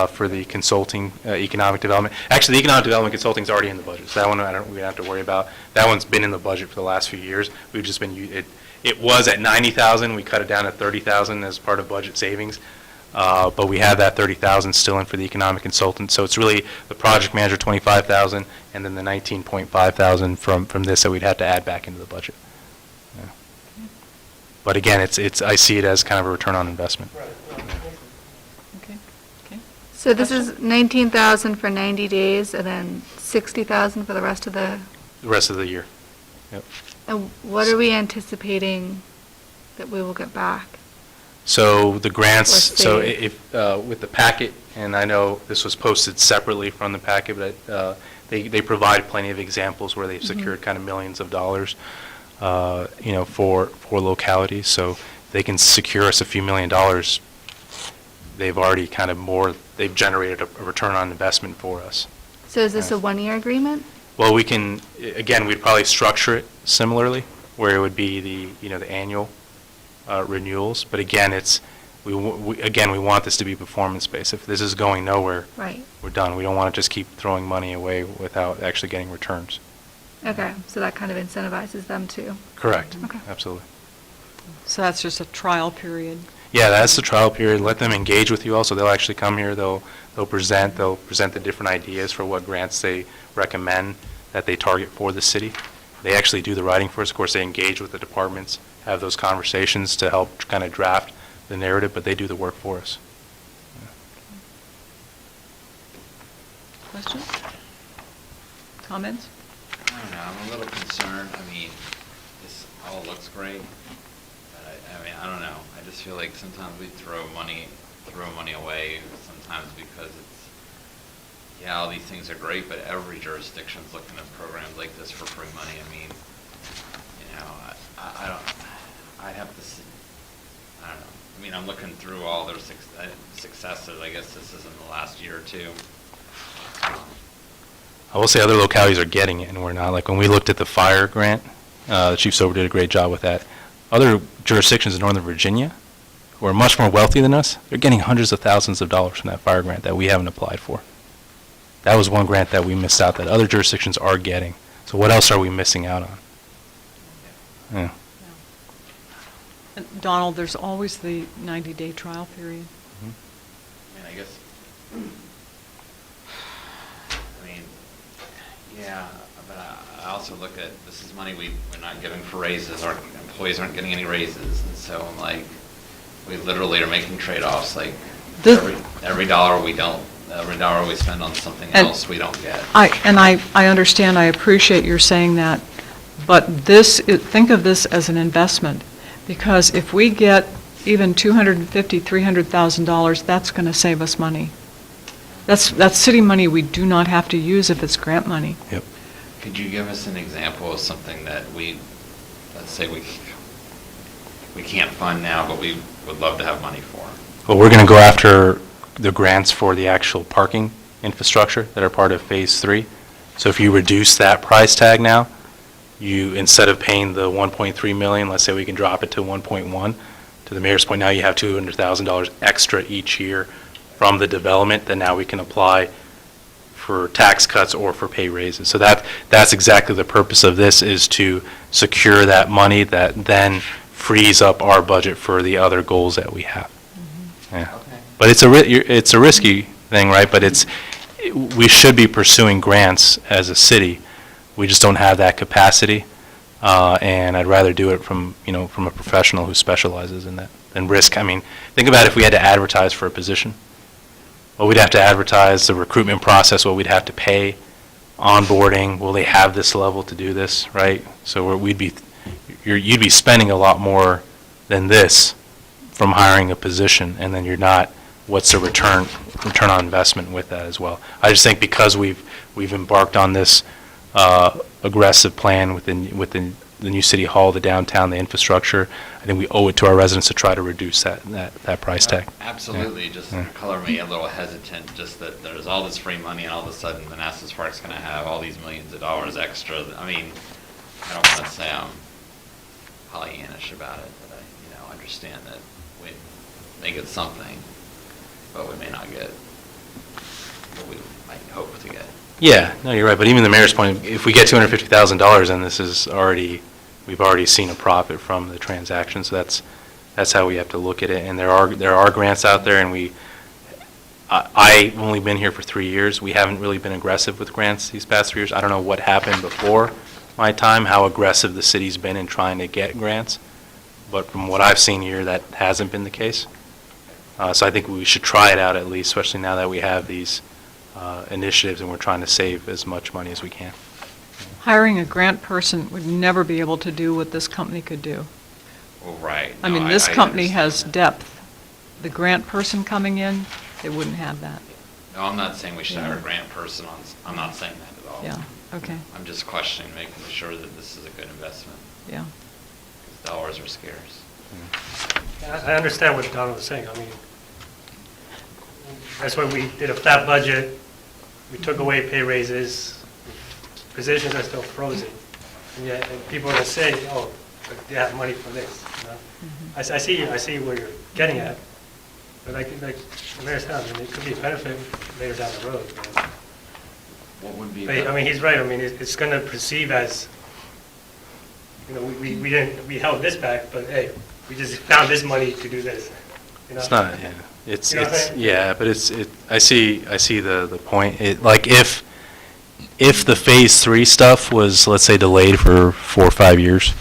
for the consulting, economic development. Actually, the economic development consulting is already in the budget, so that one we don't have to worry about. That one's been in the budget for the last few years. We've just been, it was at 90,000. We cut it down to 30,000 as part of budget savings, but we have that 30,000 still in for the economic consultant. So it's really the project manager 25,000, and then the 19.5 thousand from this that we'd have to add back into the budget. Yeah. But again, I see it as kind of a return on investment. So this is 19,000 for 90 days, and then 60,000 for the rest of the year. Yep. And what are we anticipating that we will get back? So the grants, Or so save? if, with the packet, and I know this was posted separately from the packet, but they provide plenty of examples where they've secured kind of millions of dollars, you know, for localities. So they can secure us a few $1 million. They've already kind of they've generated a return on investment for us. So is this a one-year agreement? Well, we can, again, we'd probably structure it similarly, where it would be the annual renewals. But again, we want this to be performance-based. If this is going nowhere, right, we're done. We don't want to just keep throwing money away without actually getting returns. Okay, so that kind of incentivizes them too. Correct. Okay. Absolutely. So that's just a trial period. Yeah, that's the trial period. Let them engage with you also. They'll actually come here. They'll present the different ideas for what grants they recommend that they target for the city. They actually do the writing for us. Of course, they engage with the departments, have those conversations to help kind of draft the narrative, but they do the work for us. Questions? Comments? I don't know, I'm a little concerned. I mean, this all looks great, but I mean, I don't know. I just feel like sometimes we throw money away, sometimes because yeah, all these things are great, but every jurisdiction's looking at programs like this for free money. I mean, you know, I'd have to see, I don't know. I mean, I'm looking through all their successes. I guess this is in the last year or two. I will say other localities are getting it, and we're not. Like when we looked at the fire grant, the Chief Sober did a great job with that. Other jurisdictions in Northern Virginia, who are much more wealthy than us, they're getting hundreds of thousands of dollars from that fire grant that we haven't applied for. That was one grant that we missed out that other jurisdictions are getting. So what else are we missing out on? Yeah. And Donald, there's always the 90-day trial period. I mean, I guess, Yeah, but I also look at, this is money we're not giving for raises, our employees aren't getting any raises, and so I'm like, we literally are making trade-offs, like, every dollar we spend on something else, we don't get. I understand, I appreciate your saying that, but think of this as an investment, because if we get even $250,000, $300,000, that's going to save us money. That's city money we do not have to use if it's grant money. Yep. Could you give us an example of something that let's say we can't fund now, but we would love to have money for? Well, we're going to go after the grants for the actual parking infrastructure that are part of Phase 3. So if you reduce that price tag now, instead of paying the $1.3 million, let's say we can drop it to 1.1. To the mayor's point, now you have $200,000 extra each year from the development that now we can apply for tax cuts or for pay raises. So that's exactly the purpose of this, is to secure that money that then frees up our budget for the other goals that we have. Yeah. Okay. But it's a risky thing, right? But we should be pursuing grants as a city. We just don't have that capacity, and I'd rather do it from a professional who specializes in that than risk. I mean, think about if we had to advertise for a position. Well, we'd have to advertise the recruitment process, what we'd have to pay, onboarding, will they have this level to do this, right? So you'd be spending a lot more than this from hiring a position, and then what's the return on investment with that as well? I just think because we've embarked on this aggressive plan within the new city hall, the downtown, the infrastructure, I think we owe it to our residents to try to reduce that price tag. Absolutely, Yeah. just Yeah. color me a little hesitant, just that there's all this free money and all of a sudden Manassas Park's going to have all these millions of dollars extra. I mean, I don't want to say I'm Pollyannish about it, but I understand that we may get something, but we may not get what we might hope to get. Yeah, no, you're right, but even the mayor's point, if we get $250,000, then we've already seen a profit from the transaction, so that's how we have to look at it. And there are grants out there, and I've only been here for 3 years. We haven't really been aggressive with grants these past 3 years. I don't know what happened before my time, how aggressive the city's been in trying to get grants, but from what I've seen here, that hasn't been the case. So I think we should try it out at least, especially now that we have these initiatives and we're trying to save as much money as we can. Hiring a grant person would never be able to do what this company could do. Well, right. I No, mean, this company understand has that. depth. The grant person coming in, they wouldn't have that. No, I'm not saying we should Yeah. hire a grant person I'm not saying that at all. Yeah, okay, I'm just questioning, making sure that this is a good investment, yeah. because dollars are scarce. I understand what Donald was saying. I mean, that's why we did a flat budget. We took away pay raises. Positions are still frozen. And yet, and people are going to say, oh, but they have money for this. You know? I see where you're getting at. But like the mayor said, I mean, it could be a benefit later down the road. You know? What would be? But, I mean, he's right. I mean, it's going to perceive as, you know, we held this back, but hey, we just found this money to do this. You know? It's not, yeah. It's You know what I'm saying? yeah, but I see the point. Like if the Phase 3 stuff was, let's say, delayed for 4 or 5 years,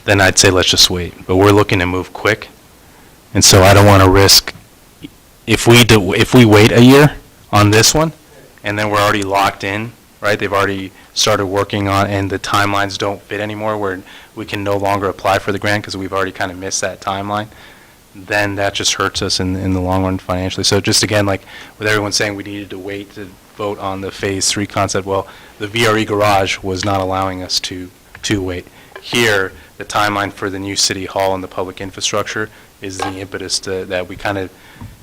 then I'd say let's just wait. But we're looking to move quick, and so I don't want to risk, if we wait a year on this one, and then we're already locked in, right? They've already started working on, and the timelines don't fit anymore, where we can no longer apply for the grant because we've already kind of missed that timeline. Then that just hurts us in the long run financially. So just again, like with everyone saying we needed to wait to vote on the Phase 3 concept, well, the VRE garage was not allowing us to wait. Here, the timeline for the new city hall and the public infrastructure is the impetus that we kind of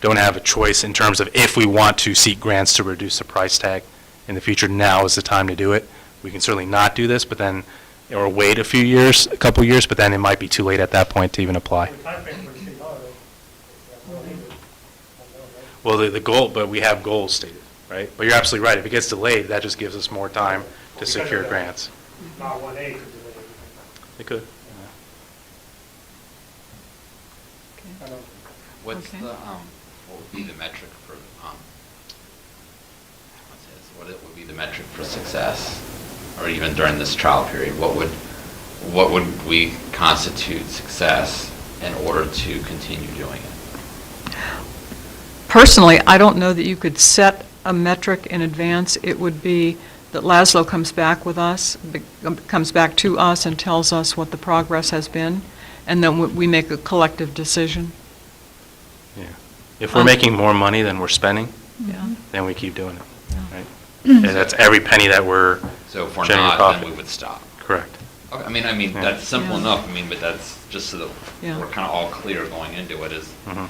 don't have a choice in terms of if we want to seek grants to reduce the price tag in the future. Now is the time to do it. We can certainly not do this, but then, or wait a couple years, but then it might be too late at that point to even apply. Well, the goal, but we have goals stated, right? But you're absolutely right. If it gets delayed, that just gives us more time to secure grants. Not 1A could delay it. It could. What's Okay. the, what would be the metric for, what would be the metric for success, or even during this trial period, what would we constitute success in order to continue doing it? Personally, I don't know that you could set a metric in advance. It would be that Laszlo comes back to us and tells us what the progress has been, and then we make a collective decision. Yeah. If we're making more money than we're spending, Yeah. then we keep doing it, right? And that's every penny that we're So if we're generating not, profit. then we would stop. Correct. Okay, I mean, Yeah. that's simple Yeah. enough, but that's just so that Yeah. we're kind of all clear going into it is, Mhm.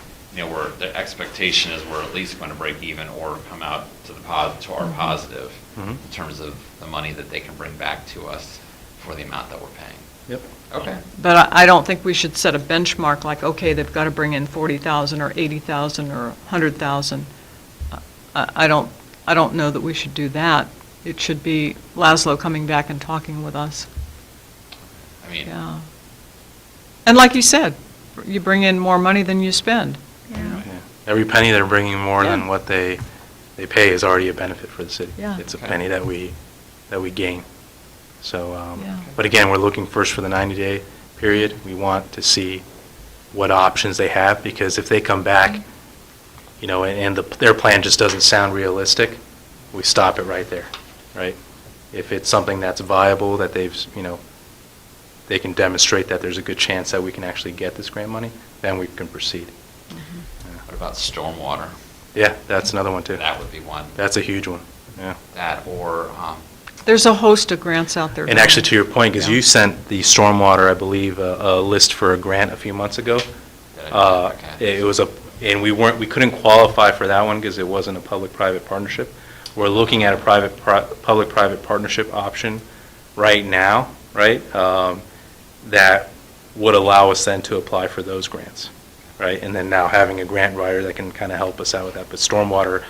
the expectation is we're at least going to break even or come out to our positive Mhm. in terms of the money that they can bring back to us for the amount that we're paying. Yep. Okay. But I don't think we should set a benchmark like, okay, they've got to bring in 40,000 or 80,000 or 100,000. I don't know that we should do that. It should be Laszlo coming back and talking with us. I mean, Yeah. And like you said, you bring in more money than you spend. Yeah. Every penny they're bringing more Yeah. than what they pay is already a benefit for the city. Yeah. It's a Okay. penny that we gain. So, Yeah. but again, we're looking first for the 90-day period. We want to see what options they have, because if they come back, and their plan just doesn't sound realistic, we stop it right there, right? If it's something that's viable, that they can demonstrate that there's a good chance that we can actually get this grant money, then we can proceed. what about stormwater? Yeah, that's another one too. That would be one. That's a huge one, yeah. That or, There's a host of grants out there. And actually, to your point, because Yeah. you sent the stormwater, I believe, a list for a grant a few months ago. It was and we couldn't qualify for that one because it wasn't a public-private partnership. We're looking at a public-private partnership option right now, right? That would allow us then to apply for those grants, right? And then now having a grant writer that can kind of help us out with that. But stormwater,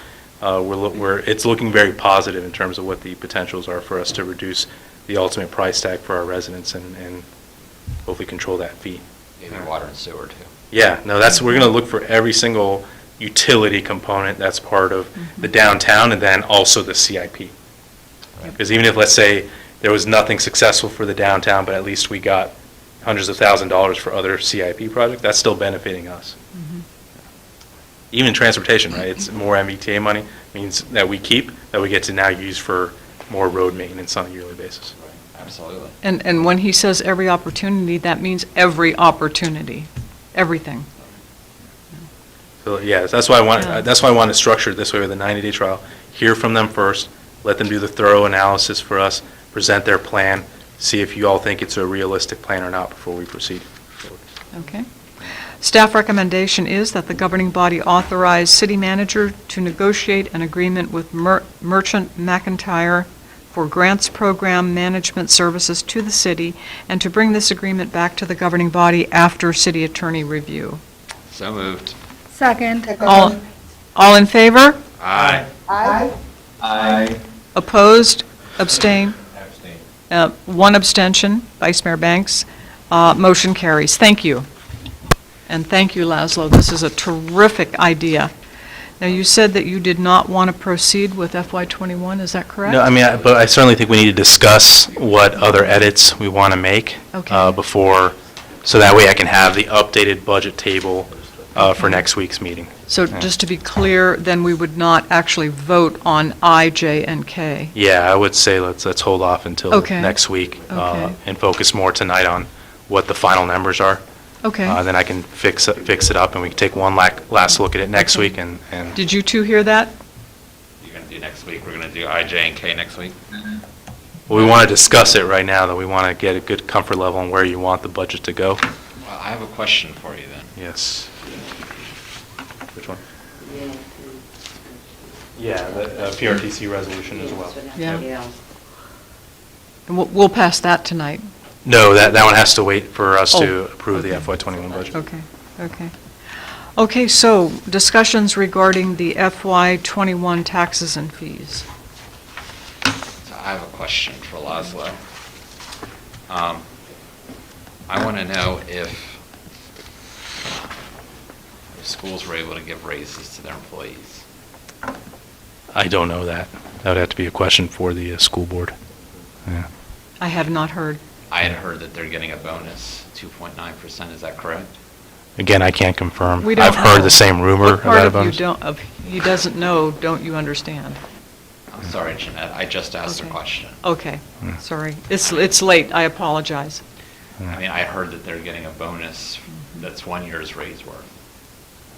it's looking very positive in terms of what the potentials are for us to reduce the ultimate price tag for our residents and hopefully control that fee. maybe water and sewer too. Yeah, no, we're going to look for every single utility component that's part of the downtown and then also the CIP. Because even if, let's say, there was nothing successful for the downtown, but at least we got hundreds of $1,000s for other CIP projects, that's still benefiting us. Even transportation, right? It's more MBTA money, means that we keep, that we get to now use for more road maintenance on a yearly basis. Absolutely. And when he says every opportunity, that means every opportunity, everything. So, yeah, that's why Yeah. I want to structure it this way with a 90-day trial. Hear from them first, let them do the thorough analysis for us, present their plan, see if you all think it's a realistic plan or not before we proceed. Okay. Staff recommendation is that the governing body authorize city manager to negotiate an agreement with Merchant McIntyre for grants program management services to the city, and to bring this agreement back to the governing body after city attorney review. So moved. Second. All in favor? Aye. Aye. Aye. Opposed? Abstain? Abstain. One abstention, Vice Mayor Banks. Motion carries. Thank you. And thank you, Laszlo. This is a terrific idea. Now, you said that you did not want to proceed with FY21, is that correct? No, I mean, but I certainly think we need to discuss what other edits we want to make Okay. before, so that way I can have the updated budget table for next week's meeting. So just to be clear, then we would not actually vote on I, J, and K. Yeah, I would say let's hold off until Okay. next week Okay. and focus more tonight on what the final numbers are. Okay. Then I can fix it up, and we can take one last look at it next Okay. week. And Did you two hear that? You're going to do next week, we're going to do I, J, and K next week? well, we want to discuss it right now, though. We want to get a good comfort level on where you want the budget to go. Well, I have a question for you then. Yes. Which one? Yeah, the PRTC resolution as well. Yeah. And we'll pass that tonight. No, that one has to wait for us to Oh, approve the okay. FY21 budget. Okay. Okay, so discussions regarding the FY21 taxes and fees. So I have a question for Laszlo. I want to know if schools were able to give raises to their employees. I don't know that. That would have to be a question for the school board. Yeah. I have not heard. I had heard that they're getting a bonus, 2.9%, is that correct? Again, I can't confirm. We don't I've heard know. the same rumor What part about a of you bonus. don't, of he doesn't know, don't you understand? I'm sorry, Jeanette, I just asked a Okay. question. Okay, sorry. It's late, I apologize. I mean, I heard that they're getting a bonus that's 1 year's raise worth.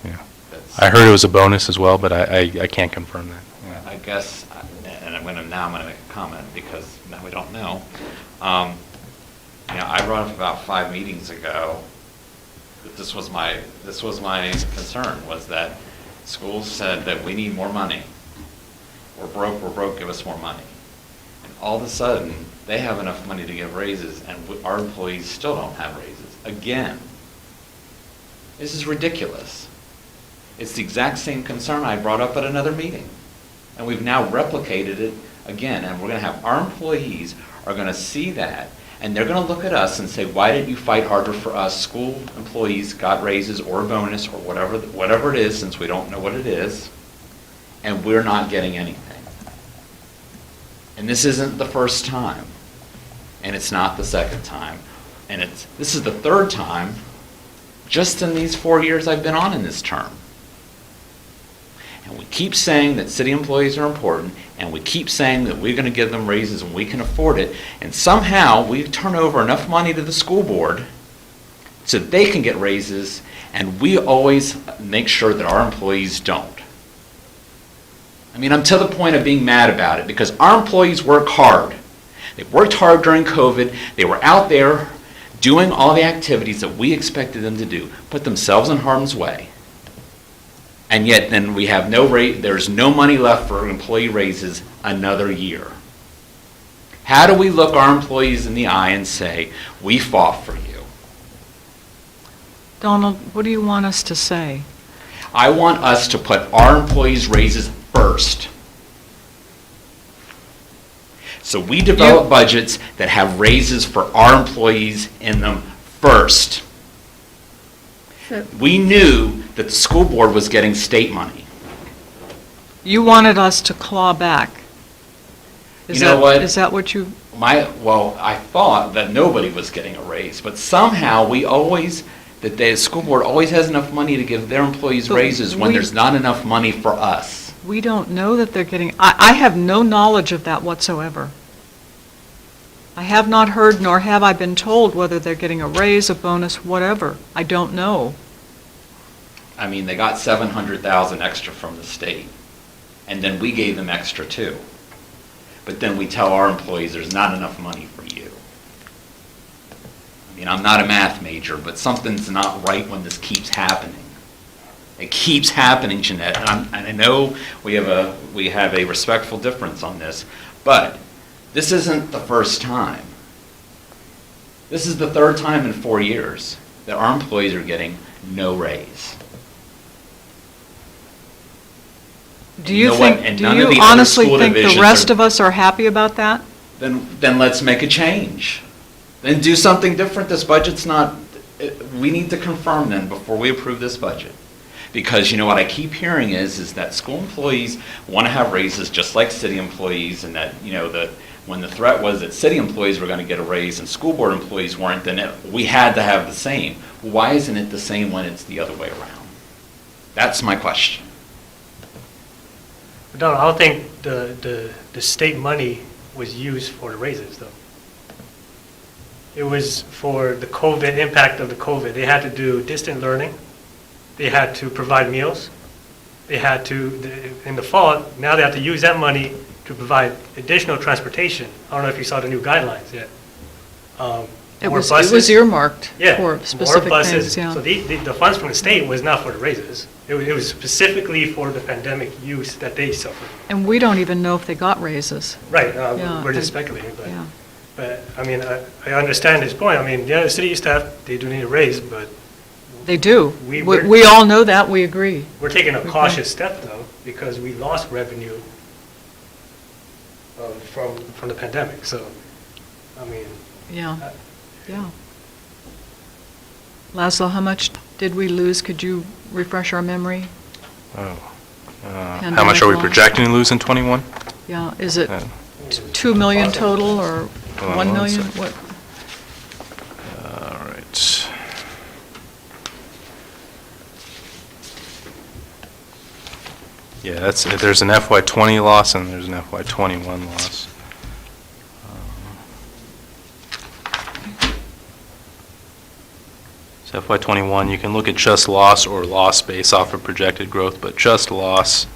Yeah. That's- I heard it was a bonus as well, but I can't confirm that. Yeah. I guess, and I'm going to make a comment because now we don't know. I brought up about 5 meetings ago that this was my concern, was that schools said that we need more money. We're broke, give us more money. And all of a sudden, they have enough money to give raises, and our employees still don't have raises. Again, this is ridiculous. It's the exact same concern I brought up at another meeting. And we've now replicated it again, and we're going to have our employees are going to see that, and they're going to look at us and say, why didn't you fight harder for us? School employees got raises or a bonus or whatever it is, since we don't know what it is, and we're not getting anything. And this isn't the first time, and it's not the second time, and this is the third time just in these 4 years I've been on in this term. And we keep saying that city employees are important, and we keep saying that we're going to give them raises and we can afford it, and somehow we turn over enough money to the school board so that they can get raises, and we always make sure that our employees don't. I mean, I'm to the point of being mad about it because our employees work hard. They worked hard during COVID. They were out there doing all the activities that we expected them to do, put themselves in harm's way. And yet then we have there's no money left for employee raises another year. How do we look our employees in the eye and say, we fought for you? Donald, what do you want us to say? I want us to put our employees' raises first. So we develop budgets that have raises for our employees in them first. We knew that the school board was getting state money. You wanted us to claw back. You know what? Is that what you... I thought that nobody was getting a raise, but somehow that the school board always has enough money to give their employees But raises when there's not enough money for us. We don't know that they're getting... I have no knowledge of that whatsoever. I have not heard, nor have I been told whether they're getting a raise, a bonus, whatever. I don't know. I mean, they got $700,000 extra from the state, and then we gave them extra too. But then we tell our employees there's not enough money for you. I mean, I'm not a math major, but something's not right when this keeps happening. It keeps happening, Jeanette, and I know we have a respectful difference on this, but this isn't the first time. This is the third time in 4 years that our employees are getting no raise. Do you honestly think the rest of us are happy about that? Then let's make a change. Then do something different. This budget's not, we need to confirm then before we approve this budget. Because you know what I keep hearing is that school employees want to have raises just like city employees, and that, when the threat was that city employees were going to get a raise and school board employees weren't, then we had to have the same. Why isn't it the same when it's the other way around? That's my question. Donald, I don't think the state money was used for the raises, though. It was for the COVID, impact of the COVID. They had to do distant learning. They had to provide meals. They had to, in the fall, now they have to use that money to provide additional transportation. I don't know if you saw the new guidelines yet. It was earmarked for specific more buses. things, yeah. So the funds from the state was not for the raises. It was specifically for the pandemic use that they suffered. And we don't even know if they got raises. Right, Yeah, we're just speculating, but, yeah. but I mean, I understand his point. I mean, yeah, the city staff, they do need a raise, but They do. we're- We all know that, we agree. we're taking a cautious step, though, because we lost revenue from the pandemic, so, I mean. Yeah, yeah. Laszlo, how much did we lose? Could you refresh our memory? How much are we projecting to lose in '21? Yeah, is it 2 million total or Hold on 1 one million? second. What? All right. Yeah, there's an FY20 loss and there's an FY21 loss. So FY21, you can look at just loss or loss based off of projected growth, but just loss.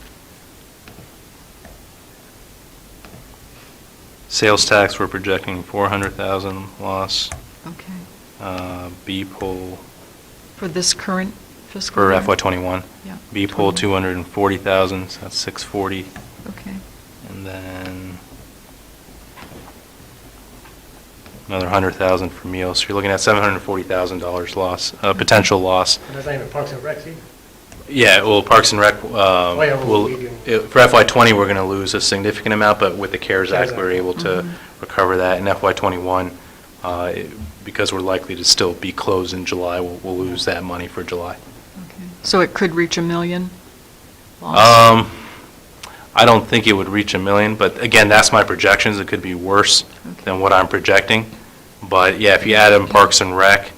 Sales tax, we're projecting 400,000 loss. Okay. B poll For this current fiscal for year? FY21. Yeah. B poll 240,000, so that's 640. Okay. And then another 100,000 for meals. So you're looking at $740,000 loss, potential loss. That's not even Parks and Rec, see? Yeah, well, Parks and Rec, yeah, for FY20, we're going to lose a significant amount, but with the CARES Act, we were able to recover that. In FY21, because we're likely to still be closed in July, we'll lose that money for July. Okay. So it could reach 1 million? loss? I don't think it would reach 1 million, but again, that's my projections. It could be worse than what I'm projecting. But yeah, if you add in Parks and Rec,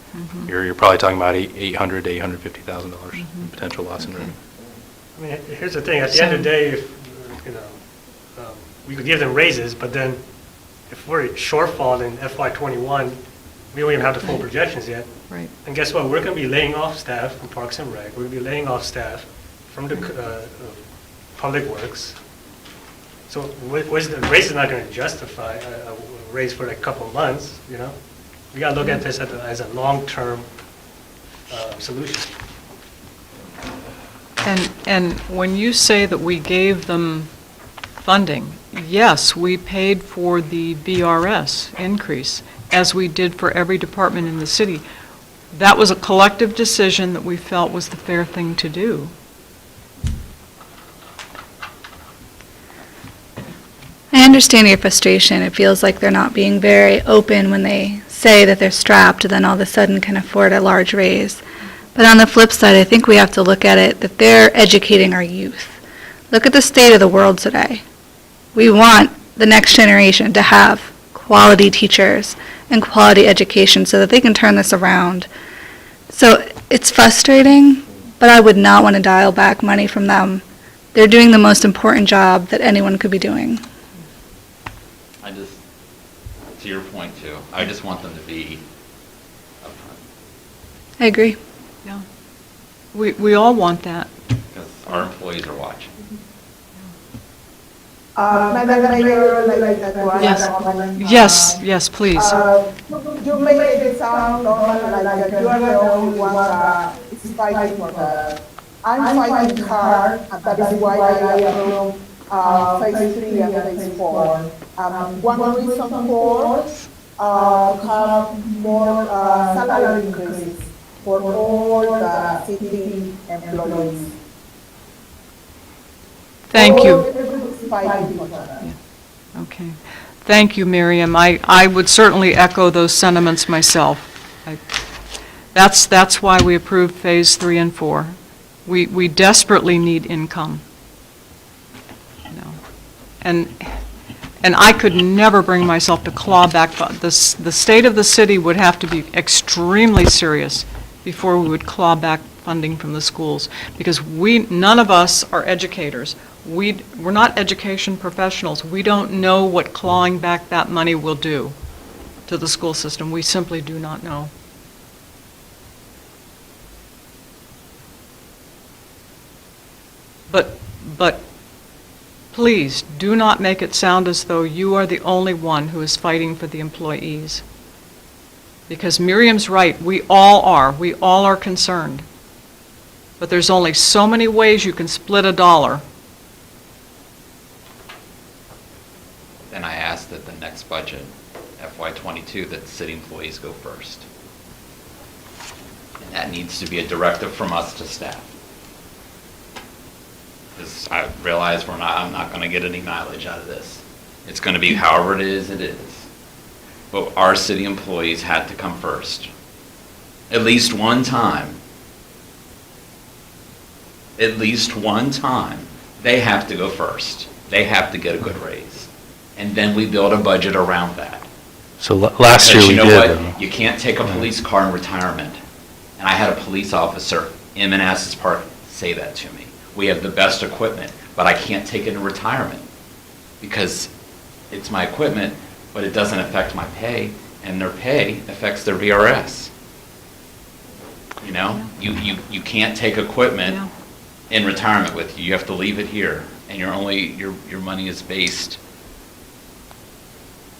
you're probably talking about $800,000 to $850,000 in potential loss in revenue. I mean, here's the thing, at the end of the day, if, we could give them raises, but then if we're at shortfall in FY21, we don't even have the full projections yet. Right. And guess what? We're going to be laying off staff from Parks and Rec. We're going to be laying off staff from the Public Works. So the raise is not going to justify a raise for a couple of months, you know? We got to look at this as a long-term solution. And when you say that we gave them funding, yes, we paid for the BRS increase, as we did for every department in the city. That was a collective decision that we felt was the fair thing to do. I understand your frustration. It feels like they're not being very open when they say that they're strapped, and then all of a sudden can afford a large raise. But on the flip side, I think we have to look at it that they're educating our youth. Look at the state of the world today. We want the next generation to have quality teachers and quality education so that they can turn this around. So it's frustrating, but I would not want to dial back money from them. They're doing the most important job that anyone could be doing. I just, to your point too, I just want them to be upfront. I agree. Yeah. We all want that. Because our employees are watching. Madam Mayor, like Yes. Yes, please. You make it sound normal, like you are the only one is fighting for that. I'm fighting hard, and that is why I approve phase 3 and phase 4. One reason for to have more salary increases for all the city employees. Thank you. Everybody's fighting for that. Okay. Thank you, Miriam. I would certainly echo those sentiments myself. That's why we approved Phase 3 and 4. We desperately need income. You know. And I could never bring myself to claw back. The state of the city would have to be extremely serious before we would claw back funding from the schools, because none of us are educators. We're not education professionals. We don't know what clawing back that money will do to the school system. We simply do not know. But please, do not make it sound as though you are the only one who is fighting for the employees. Because Miriam's right, we all are concerned. But there's only so many ways you can split a dollar. Then I ask that the next budget, FY22, that city employees go first. And that needs to be a directive from us to staff. Because I realize I'm not going to get any mileage out of this. It's going to be however it is, it is. But our city employees had to come first. At least one time. At least one time, they have to go first. they have to get a good raise. And then we build a budget around that. So last year Because we you did. know though. what? You can't take a police car in retirement. And I had a police officer in Manassas Park say that to me. We have the best equipment, but I can't take it in retirement because it's my equipment, but it doesn't affect my pay, and their pay affects their VRS. You know, you can't take equipment in retirement with you. You have to leave it here, and your money is based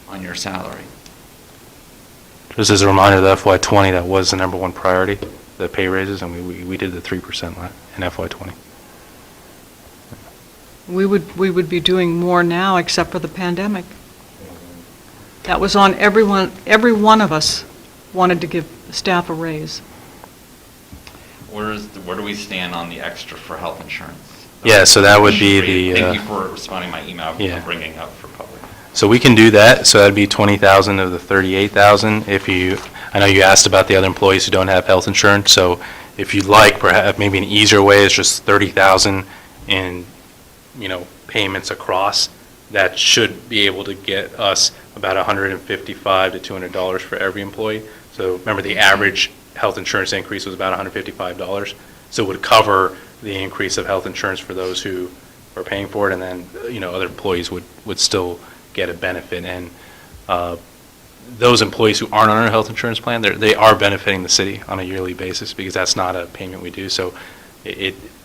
on your salary. Just as a reminder, the FY20, that was the number one priority, the pay raises, and we did the 3% in FY20. We would be doing more now except for the pandemic. That was on everyone, every one of us wanted to give staff a raise. Where do we stand on the extra for health insurance? Yeah, so that would be the. Thank you for responding to my email, Yeah. bringing up for public. So we can do that, so that'd be 20,000 of the 38,000. I know you asked about the other employees who don't have health insurance, so if you'd like, perhaps maybe an easier way is just 30,000 in, payments across. That should be able to get us about $155 to $200 for every employee. So remember, the average health insurance increase was about $155. So it would cover the increase of health insurance for those who are paying for it, and then, other employees would still get a benefit. And those employees who aren't on our health insurance plan, they are benefiting the city on a yearly basis because that's not a payment we do. So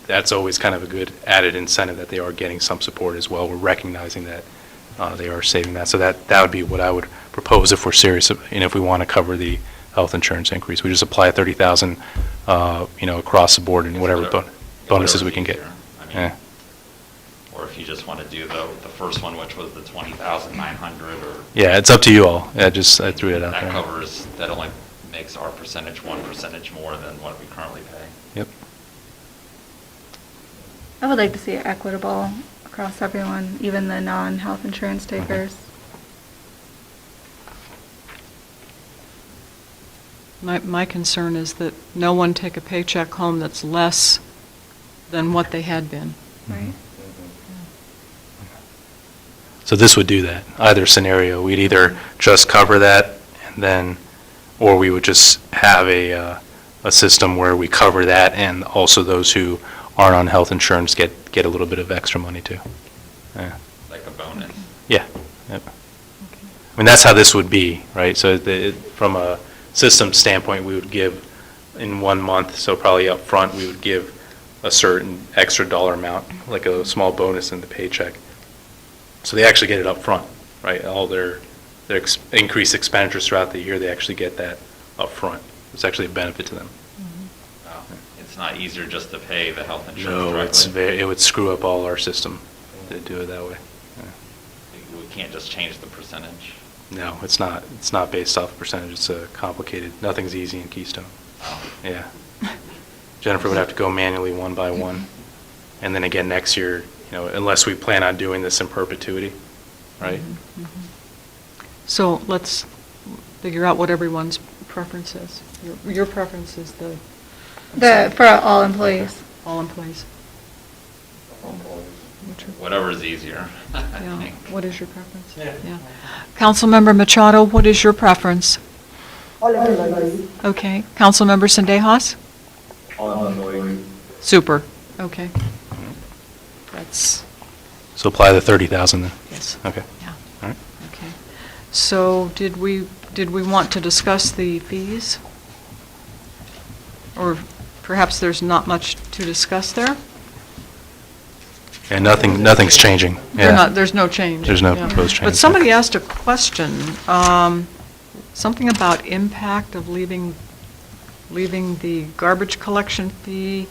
that's always kind of a good added incentive that they are getting some support as well. We're recognizing that they are saving that. So that would be what I would propose if we're serious, if we want to cover the health insurance increase. We just apply 30,000, across the board and whatever bonuses we can get. Yeah. Or if you just want to do the first one, which was the 20,900, or. Yeah, it's up to you all. I threw it out there. That only makes our percentage 1% more than what we currently pay. Yep. I would like to see it equitable across everyone, even the non-health insurance takers. My concern is that no one take a paycheck home that's less than what they had been. Right. So this would do that, either scenario. We'd either just cover that, and then, or we would just have a system where we cover that, and also those who aren't on health insurance get a little bit of extra money too. Yeah. Like a bonus. Yeah. Yep. I mean, that's how this would be, right? So from a system standpoint, we would give in 1 month, so probably up front, we would give a certain extra dollar amount, like a small bonus in the paycheck. So they actually get it up front, right? All their increased expenditures throughout the year, they actually get that up front. It's actually a benefit to them. It's not easier just to pay the health insurance No, directly? it would screw up all our system to do it that way. Yeah. We can't just change the percentage? No, it's not. It's not based off percentage. It's complicated. Nothing's easy in Keystone. Oh. Yeah. Jennifer would have to go manually one by one. And then again next year, unless we plan on doing this in perpetuity, right? So let's figure out what everyone's preference is. Your preference is For all employees. All employees. Whatever is easier. Yeah. What is your preference? Yeah. Councilmember Machado, what is your preference? All employees. Okay. Councilmember Sendejas? All employees. Super. Okay. That's. So apply the 30,000 then? Yes. Okay. Yeah. All right. Okay. So did we want to discuss the fees? Or perhaps there's not much to discuss there? Yeah, nothing's changing. Yeah. There's no change. There's no Yeah. proposed change. But somebody asked a question, something about impact of leaving the garbage collection fee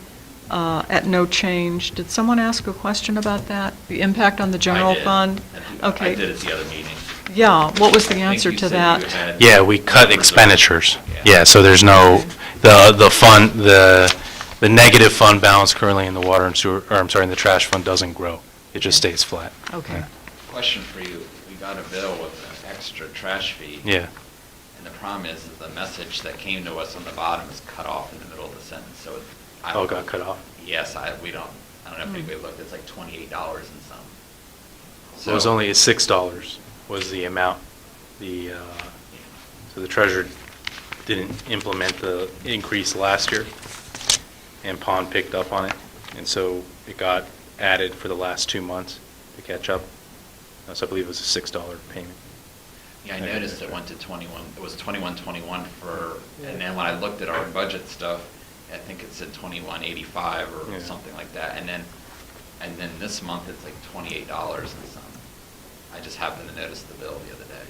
at no change. Did someone ask a question about that? The impact on the general I did. fund? Okay. I did at the other meeting. Yeah, what was the I think answer you to said that? you had- Yeah, we cut expenditures. Yeah, so there's no, the negative fund balance currently in the water and sewer, or I'm sorry, in the trash fund doesn't grow. It just stays flat. Okay. Question for you. We got a bill with an extra trash fee. Yeah. And the problem is that the message that came to us on the bottom is cut off in the middle of the sentence, so. Oh, it got cut off? Yes, I don't know if anybody looked, it's like $28 and some. So it was only $6 was the amount. So the treasurer didn't implement the increase last year, and Pond picked up on it, and so it got added for the last 2 months to catch up. So I believe it was a $6 payment. Yeah, I noticed it went to 21, it was 21.21 for, and then when I looked at our budget stuff, I think it said 21.85 or something like that, and then this month it's like $28 and some. I just happened to notice the bill the other day.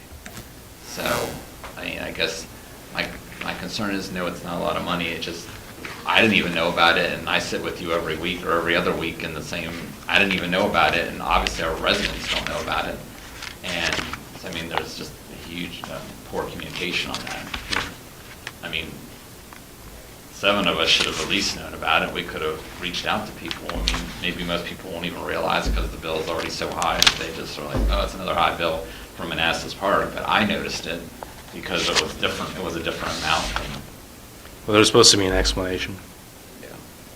So, I mean, I guess my concern is, no, it's not a lot of money, it just, I didn't even know about it, and I sit with you every week or every other week in the same, I didn't even know about it, and obviously our residents don't know about it. And, so, I mean, there's just a huge poor communication on that. I mean, 7 of us should have at least known about it. We could have reached out to people. I mean, maybe most people won't even realize because the bill is already so high that they just are like, oh, it's another high bill from Manassas Park. But I noticed it because it was different. It was a different amount. Well, there was supposed to be an explanation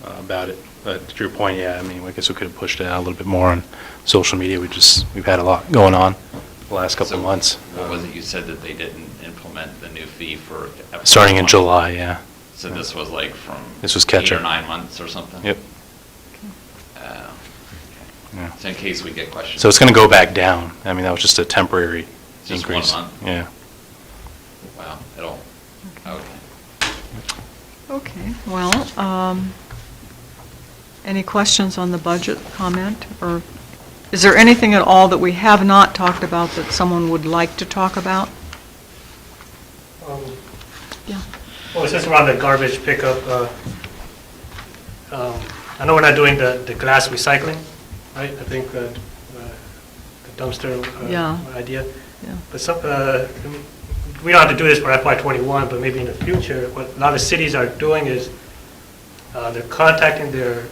about it. But to your point, yeah, I mean, I guess we could have pushed it out a little bit more on social media. We've had a lot going on the last couple of months. What was it you said that they didn't implement the new fee for? Starting in July, yeah. So this was like from This was catch 8 or up. 9 months or something? Yep. Okay. So in case we get questions. So it's going to go back down. I mean, that was just a temporary Just increase. 1 month? Yeah. Wow, it'll, okay. Okay, well, any questions on the budget comment? Or is there anything at all that we have not talked about that someone would like to talk about? Yeah. Well, since we're on the garbage pickup, I know we're not doing the glass recycling, right? I think the dumpster idea. Yeah. But some, we don't have to do this for FY21, but maybe in the future, what a lot of cities are doing is they're contacting their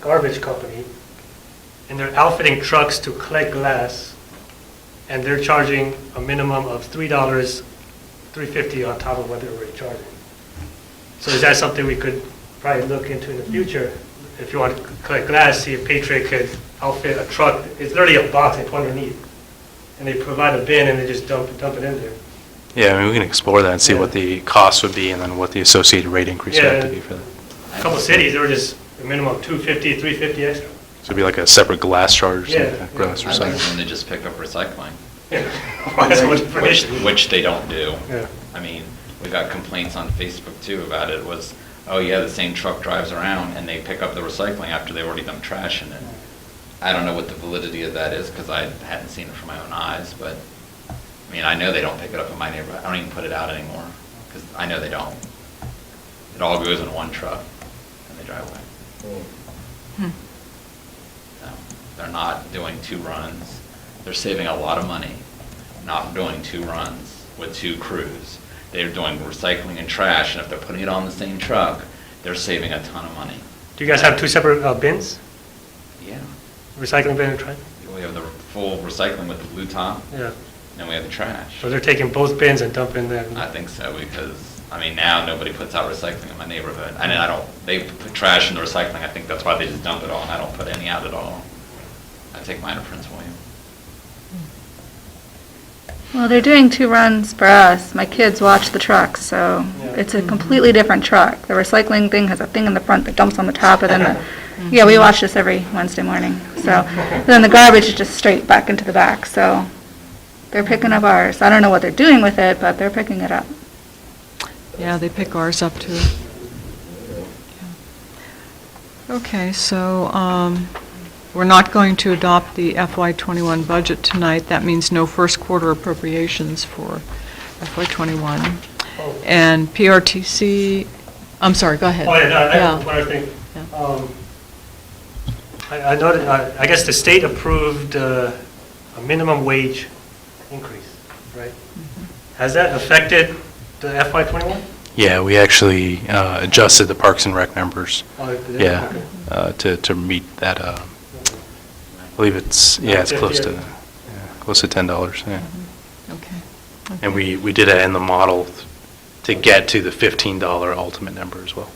garbage company, and they're outfitting trucks to collect glass, and they're charging a minimum of $3.50 on top of what they're already charging. So is that something we could probably look into in the future? If you want to collect glass, see if Patriot could outfit a truck. It's literally a box they put underneath, and they provide a bin and they just dump it in there. Yeah, I mean, we can explore that and see what the cost would be and then what the associated rate increase would have to be for that. A couple cities, they were just a minimum of $2.50, $3.50 extra. So it'd be like a separate glass charge or something, Yeah. glass I think recycling. when they just pick up recycling. Which Which they don't do. Yeah. I mean, we got complaints on Facebook too about it, was, oh yeah, the same truck drives around and they pick up the recycling after they've already dumped trash in it. I don't know what the validity of that is because I hadn't seen it from my own eyes, but, I mean, I know they don't pick it up in my neighborhood. I don't even put it out anymore because I know they don't. It all goes in one truck and they drive away. So, they're not doing 2 runs. They're saving a lot of money not doing 2 runs with 2 crews. They're doing recycling and trash, and if they're putting it on the same truck, they're saving a ton of money. Do you guys have 2 separate bins? Yeah. Recycling bin and trash? We have the full recycling with the blue top, Yeah. and then we have the trash. So they're taking both bins and dumping them? I think so, because, I mean, now nobody puts out recycling in my neighborhood. And I don't, they put trash in the recycling, I think that's why they just dump it all, and I don't put any out at all. I take mine to Prince William. Well, they're doing 2 runs for us. My kids watch the truck, so it's a completely different truck. The recycling thing has a thing in the front that dumps on the top, and then yeah, we watch this every Wednesday morning. So then the garbage is just straight back into the back, so they're picking up ours. I don't know what they're doing with it, but they're picking it up. Yeah, they pick ours up too. Yeah. Okay, so we're not going to adopt the FY21 budget tonight. That means no first quarter appropriations for FY21. And PRTC, I'm sorry, go ahead. Oh, yeah, no, I Yeah. have one other thing. I noted, I guess the state approved a minimum wage increase, right? Has that affected the FY21? Yeah, we actually adjusted the Parks and Rec members. Oh, it did? Yeah, Okay. to meet that, I believe it's, it's close to, close to $10, yeah. Okay. And we did it in the model to get to the $15 ultimate number as well.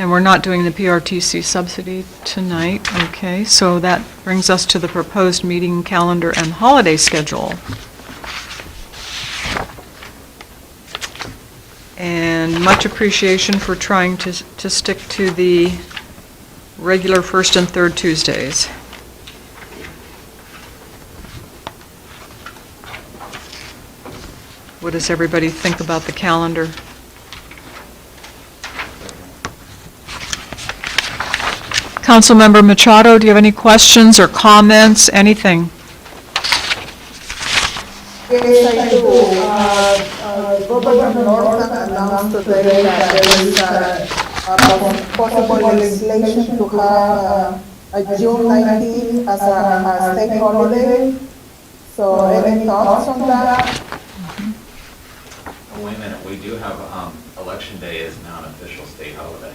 And we're not doing the PRTC subsidy tonight, okay? So that brings us to the proposed meeting calendar and holiday schedule. And much appreciation for trying to stick to the regular first and third Tuesdays. What does everybody think about the calendar? Councilmember Machado, do you have any questions or comments, anything? Yes, I do. Governor Norton announced today that there is a possible legislation to have a June 19th as a state holiday. So any thoughts on that? Oh, wait a minute, we do have, Election Day is now an official state holiday.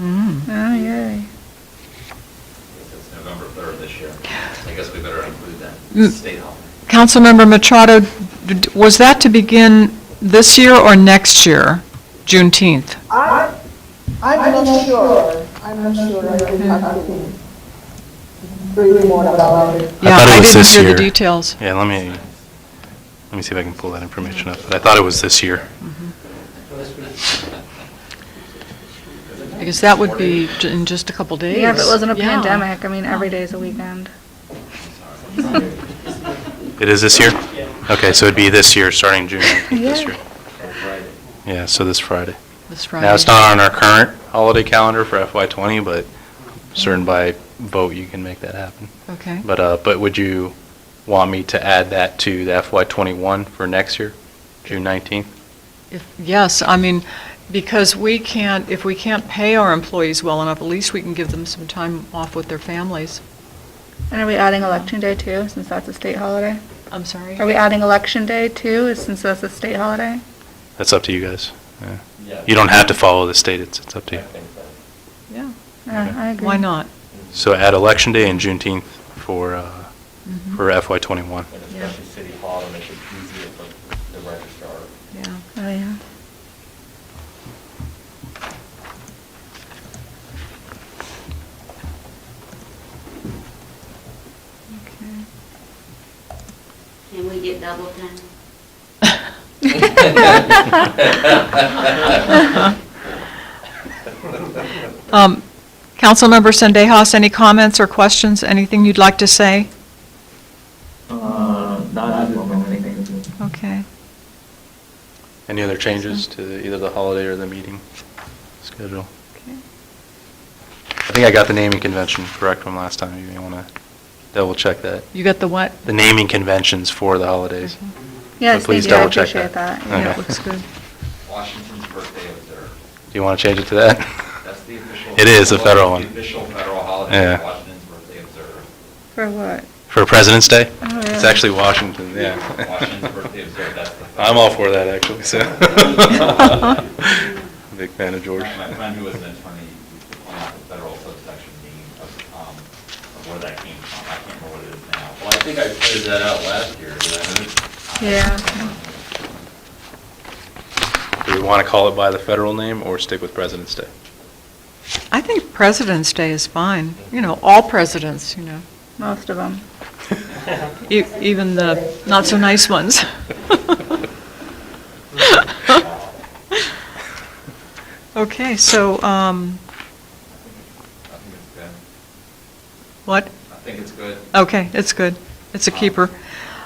Oh, yay. It's November 3rd this year. I guess we better include that state holiday. Councilmember Machado, was that to begin this year or next year, Juneteenth? I'm not sure. I'm not sure. I will have to read more about it. Yeah, thought it I was didn't this hear the year. details. Yeah, let me see if I can pull that information up. But I thought it was this year. Because that would be in just a couple days. Yeah, if it wasn't a Yeah. pandemic, I mean, every day is a weekend. It is this year? Okay, so it'd be this year, starting June 19th this Yeah. year. Yeah, so this Friday. This Friday. Now, it's not on our current holiday calendar for FY20, but certain by vote, you can make that happen. Okay. But would you want me to add that to the FY21 for next year, June 19th? Yes, I mean, because if we can't pay our employees well enough, at least we can give them some time off with their families. And are we adding Election Day too, since that's a state holiday? I'm sorry? Are we adding Election Day too, since that's a state holiday? That's up to you guys. Yeah. Yeah. You don't have to follow the state, it's up to you. Yeah. I agree. Why not? So add Election Day and Juneteenth for FY21. And especially City Hall to make it easier for the registrar. Yeah. Oh, yeah. Can we get double time? Councilmember Sendejas, any comments or questions, anything you'd like to say? Not at the moment, thank you. Okay. Any other changes to either the holiday or the meeting schedule? Okay. I think I got the naming convention correct from last time. You may want to double check that. You got the what? The naming conventions for the holidays. Yes, So please thank you. I double check appreciate that. Okay. Yeah, looks good. Washington's birthday observed. Do you want to change it to that? That's the official. It is a federal one. The official federal holiday, Yeah. Washington's birthday observed. For what? For President's Day? Oh, yeah. It's actually Washington, yeah. Washington's birthday observed, that's the. I'm all for that, actually, so. Big fan of George. My friend who was an attorney used to point out the federal subsection meaning of where that came from. I can't remember what it is now. Well, I think I figured that out last year, did I? Yeah. Do we want to call it by the federal name or stick with President's Day? I think President's Day is fine. You know, all presidents, you know. Most of them. Even the not-so-nice ones. Okay, so, I think it's good. what? I think it's good. Okay, it's good. It's a keeper.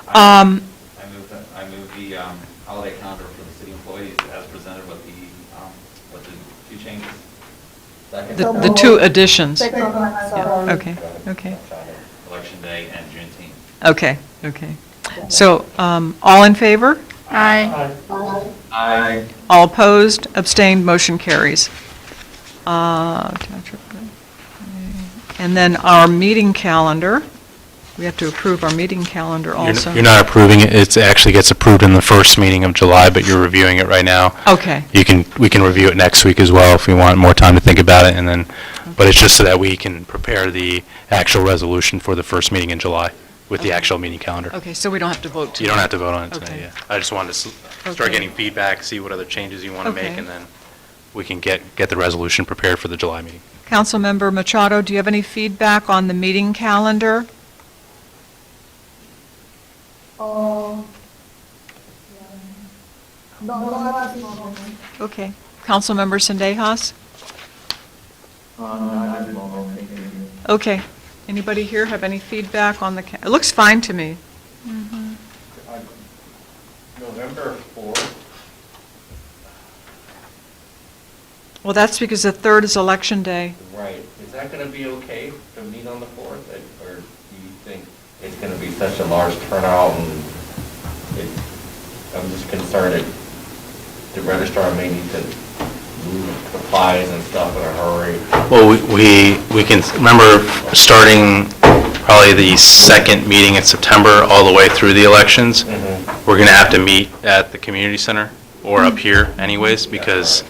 I move the holiday calendar for the city employees as presented with the two changes. The two additions. Second, Yeah, okay, okay. Election Day and Juneteenth. Okay, okay. So, all in favor? Aye. Aye. All opposed, abstained, motion carries. And then our meeting calendar, we have to approve our meeting calendar also. You're not approving it, it actually gets approved in the first meeting of July, but you're reviewing it right now. Okay. We can review it next week as well if we want more time to think about it, and then, but it's just so that we can prepare the actual resolution for the first meeting in July with the actual meeting calendar. Okay, so we don't have to vote tonight? You don't have to vote on it tonight, Okay. yeah. I just wanted to start Okay. getting feedback, see what other changes you want to Okay. make, and then we can get the resolution prepared for the July meeting. Councilmember Machado, do you have any feedback on the meeting calendar? No, at this moment. Okay. Councilmember Sendejas? Not at the moment, thank you. Okay. Anybody here have any feedback on the, it looks fine to me. November 4th, Well, that's because the 3rd is Election Day. right, is that going to be okay to meet on the 4th? Or do you think it's going to be such a large turnout and I'm just concerned that the registrar may need to move supplies and stuff in a hurry? Well, we can, remember, starting probably the second meeting in September all the way through the elections, we're going to have to meet at the community center or up here anyways, because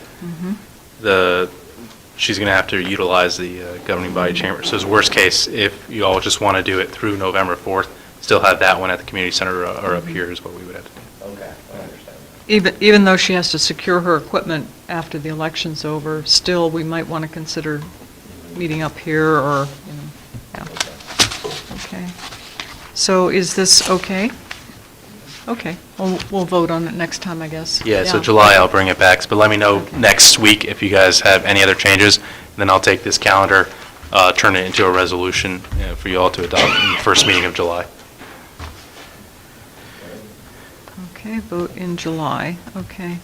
she's going to have to utilize the governing body chamber. So as worst case, if you all just want to do it through November 4th, still have that one at the community center or up here is what we would have to do. Okay, I understand. Even though she has to secure her equipment after the election's over, still, we might want to consider meeting up here or, yeah. Okay. So is this okay? Okay. We'll vote on it next time, I guess. Yeah, so July I'll bring it back, but let me know next week if you guys have any other changes, and then I'll take this calendar, turn it into a resolution for you all to adopt in the first meeting of July. Okay, vote in July, okay.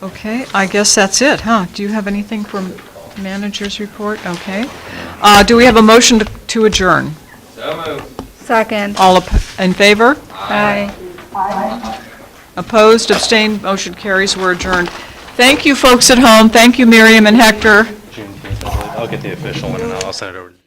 Okay, I guess that's it, huh? Do you have anything from manager's report? Okay. Do we have a motion to adjourn? So moved. Second. All in favor? Aye. Opposed, abstained, motion carries, we're adjourned. Thank you, folks at home, thank you, Miriam and Hector. I'll get the official one and I'll send it over to